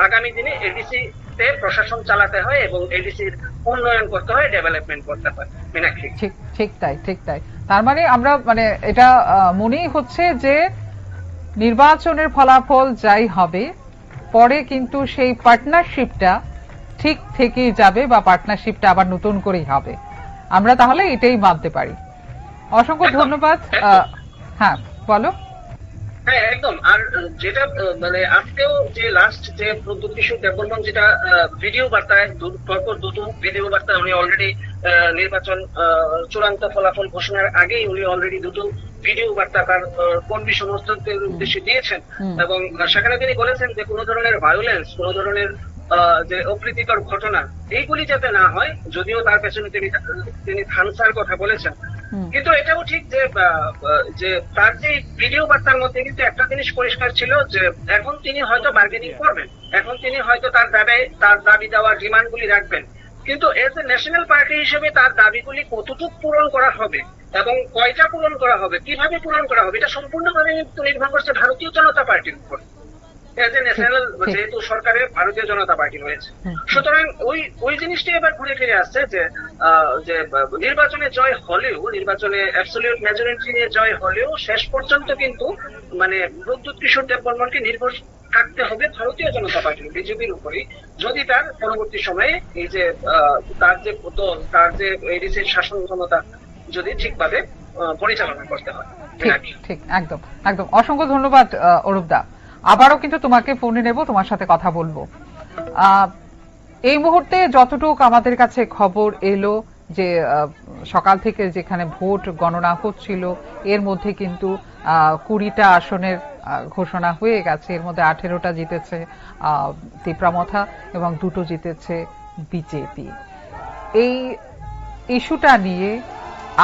আগামী দিনে এডিসি তে প্রশাসন চালাতে হয় এবং এডিসির উন্নয়ন করতে হয়, ডেভেলপমেন্ট করতে হয়। মীনাক্ষী, ঠিক তাই। তার মানে আমরা মানে এটা মনেই হচ্ছে যে নির্বাচনের ফলাফল যাই হবে, পরে কিন্তু সেই পার্টনারশিপটা ঠিক থেকেই যাবে, বা পার্টনারশিপটা আবার নতুন করেই হবে। আমরা তাহলে এটাই মানতে পারি। অসংখ্য ধন্যবাদ। হ্যাঁ বলো। হ্যাঁ একদম। আর যেটা মানে আজকেও যে লাস্ট যে প্রদ্যুৎ কিশোর দেববর্মন যেটা ভিডিও বার্তায়, পরপর দুটো ভিডিও বার্তা উনি অলরেডি নির্বাচন চূড়ান্ত ফলাফল ঘোষণার আগেই উনি অলরেডি দুটো ভিডিও বার্তা তার কর্মী সমর্থকদের উদ্দেশ্যে দিয়েছেন, এবং সেখানে তিনি বলেছেন যে কোনো ধরনের ভায়োলেন্স, কোনো ধরনের যে অপ্রীতিকর ঘটনা, এইগুলি যাতে না হয়। যদিও তার পেছনে তিনি থানসার কথা বলেছেন, কিন্তু এটাও ঠিক যে তার যে ভিডিও বার্তার মধ্যে কিন্তু একটা জিনিস পরিষ্কার ছিল যে এখন তিনি হয়তো বার্গেনিং করবেন, এখন তিনি হয়তো তার দাবি দেওয়া ডিমান্ডগুলি রাখবেন, কিন্তু এজ এ ন্যাশনাল পার্টি হিসেবে তার দাবিগুলি কতটুকু পূরণ করা হবে এবং কয়টা পূরণ করা হবে, কিভাবে পূরণ করা হবে, এটা সম্পূর্ণভাবে নির্ভর করছে ভারতীয় জনতা পার্টির উপর। এজ এ ন্যাশনাল, যেহেতু সরকারে ভারতীয় জনতা পার্টি রয়েছে, সুতরাং ওই জিনিসটি এবার ঘুরে ফিরে আসছে যে নির্বাচনে জয় হলেও, নির্বাচনে অ্যাবসলিউট মেজরিটি নিয়ে জয় হলেও শেষ পর্যন্ত কিন্তু মানে প্রদ্যুৎ কিশোর দেববর্মনকে নির্ভর থাকতে হবে ভারতীয় জনতা পার্টি, বিজেপির উপরেই, যদি তার পরবর্তী সময়ে এই যে তার যে এডিসির শাসন ক্ষমতা যদি ঠিকভাবে পরিচালনা করতে হয়। ঠিক একদম। অসংখ্য ধন্যবাদ অরূপদা। আবারও কিন্তু তোমাকে ফোনে নেব, তোমার সাথে কথা বলবো। এই মুহূর্তে যতটুকু আমাদের কাছে খবর এলো যে সকাল থেকে যেখানে ভোট গণনা হচ্ছিল, এর মধ্যে কিন্তু 20টা আসনের ঘোষণা হয়ে গেছে। এর মধ্যে 18টা জিতেছে তীব্রামথা এবং 2টো জিতেছে বিজেপি। এই ইস্যুটা নিয়ে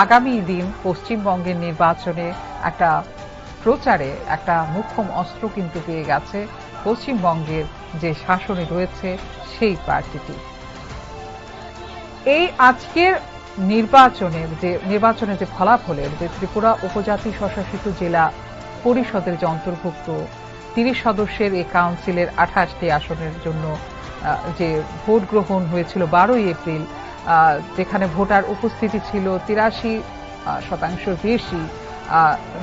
আগামী দিন পশ্চিমবঙ্গের নির্বাচনে একটা প্রচারে একটা মুখ্যম অস্ত্র কিন্তু পেয়ে গেছে পশ্চিমবঙ্গের যে শাসনে রয়েছে সেই পার্টিটি। এই আজকের নির্বাচনের যে ফলাফলের যে ত্রিপুরা উপজাতি স্বশাসিত জেলা পরিষদের যে অন্তর্ভুক্ত 30 সদস্যের এই কাউন্সিলের 28টি আসনের জন্য যে ভোট গ্রহণ হয়েছিল 12ই এপ্রিল, যেখানে ভোটার উপস্থিতি ছিল 83% বেশি।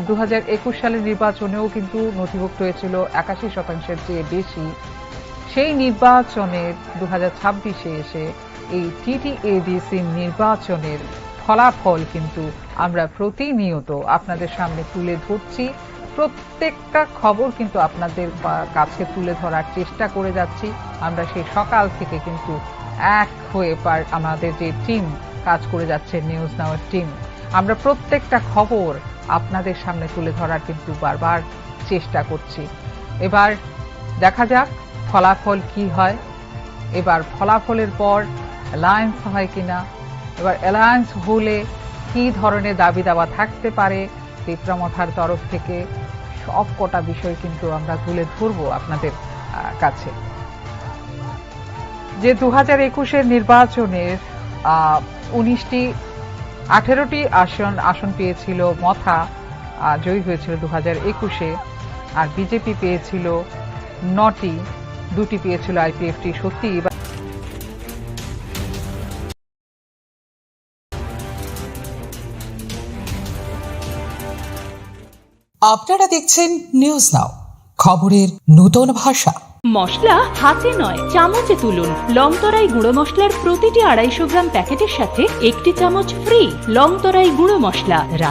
2021 সালের নির্বাচনেও কিন্তু নথিভুক্ত হয়েছিল 81%-এর চেয়ে বেশি। সেই নির্বাচনের 2026-এ এসে এই টিটিএডিসি নির্বাচনের ফলাফল কিন্তু আমরা প্রতিনিয়ত আপনাদের সামনে তুলে ধরছি। প্রত্যেকটা খবর কিন্তু আপনাদের কাছে তুলে ধরার চেষ্টা করে যাচ্ছি। আমরা সেই সকাল থেকে কিন্তু এক হয়ে আমাদের যে টিম কাজ করে যাচ্ছে, নিউজ নাওয়ার টিম, আমরা প্রত্যেকটা খবর আপনাদের সামনে তুলে ধরার কিন্তু বারবার চেষ্টা করছি। এবার দেখা যাক ফলাফল কি হয়। এবার ফলাফলের পর অ্যালায়েন্স হয় কিনা, এবার অ্যালায়েন্স হলে কি ধরনের দাবি দাওয়া থাকতে পারে তীব্রামথার তরফ থেকে, সব কটা বিষয় কিন্তু আমরা তুলে ধরবো আপনাদের কাছে। যে 2021-এর নির্বাচনের 18টি আসন পেয়েছিল মথা, জয়ী হয়েছিল 2021-এ, আর বিজেপি পেয়েছিল 9টি, দুটি পেয়েছিল আইপিএফটি। সত্যি আপনারা দেখছেন নিউজ নাও, খবরের নতুন ভাষা। মশলা হাতে নয় চামচে তুলুন। লংতরাই গুঁড়ো মশলার প্রতিটি 250 গ্রাম প্যাকেটের সাথে 1টি চামচ ফ্রি। লংতরাই গুঁড়ো মশলা।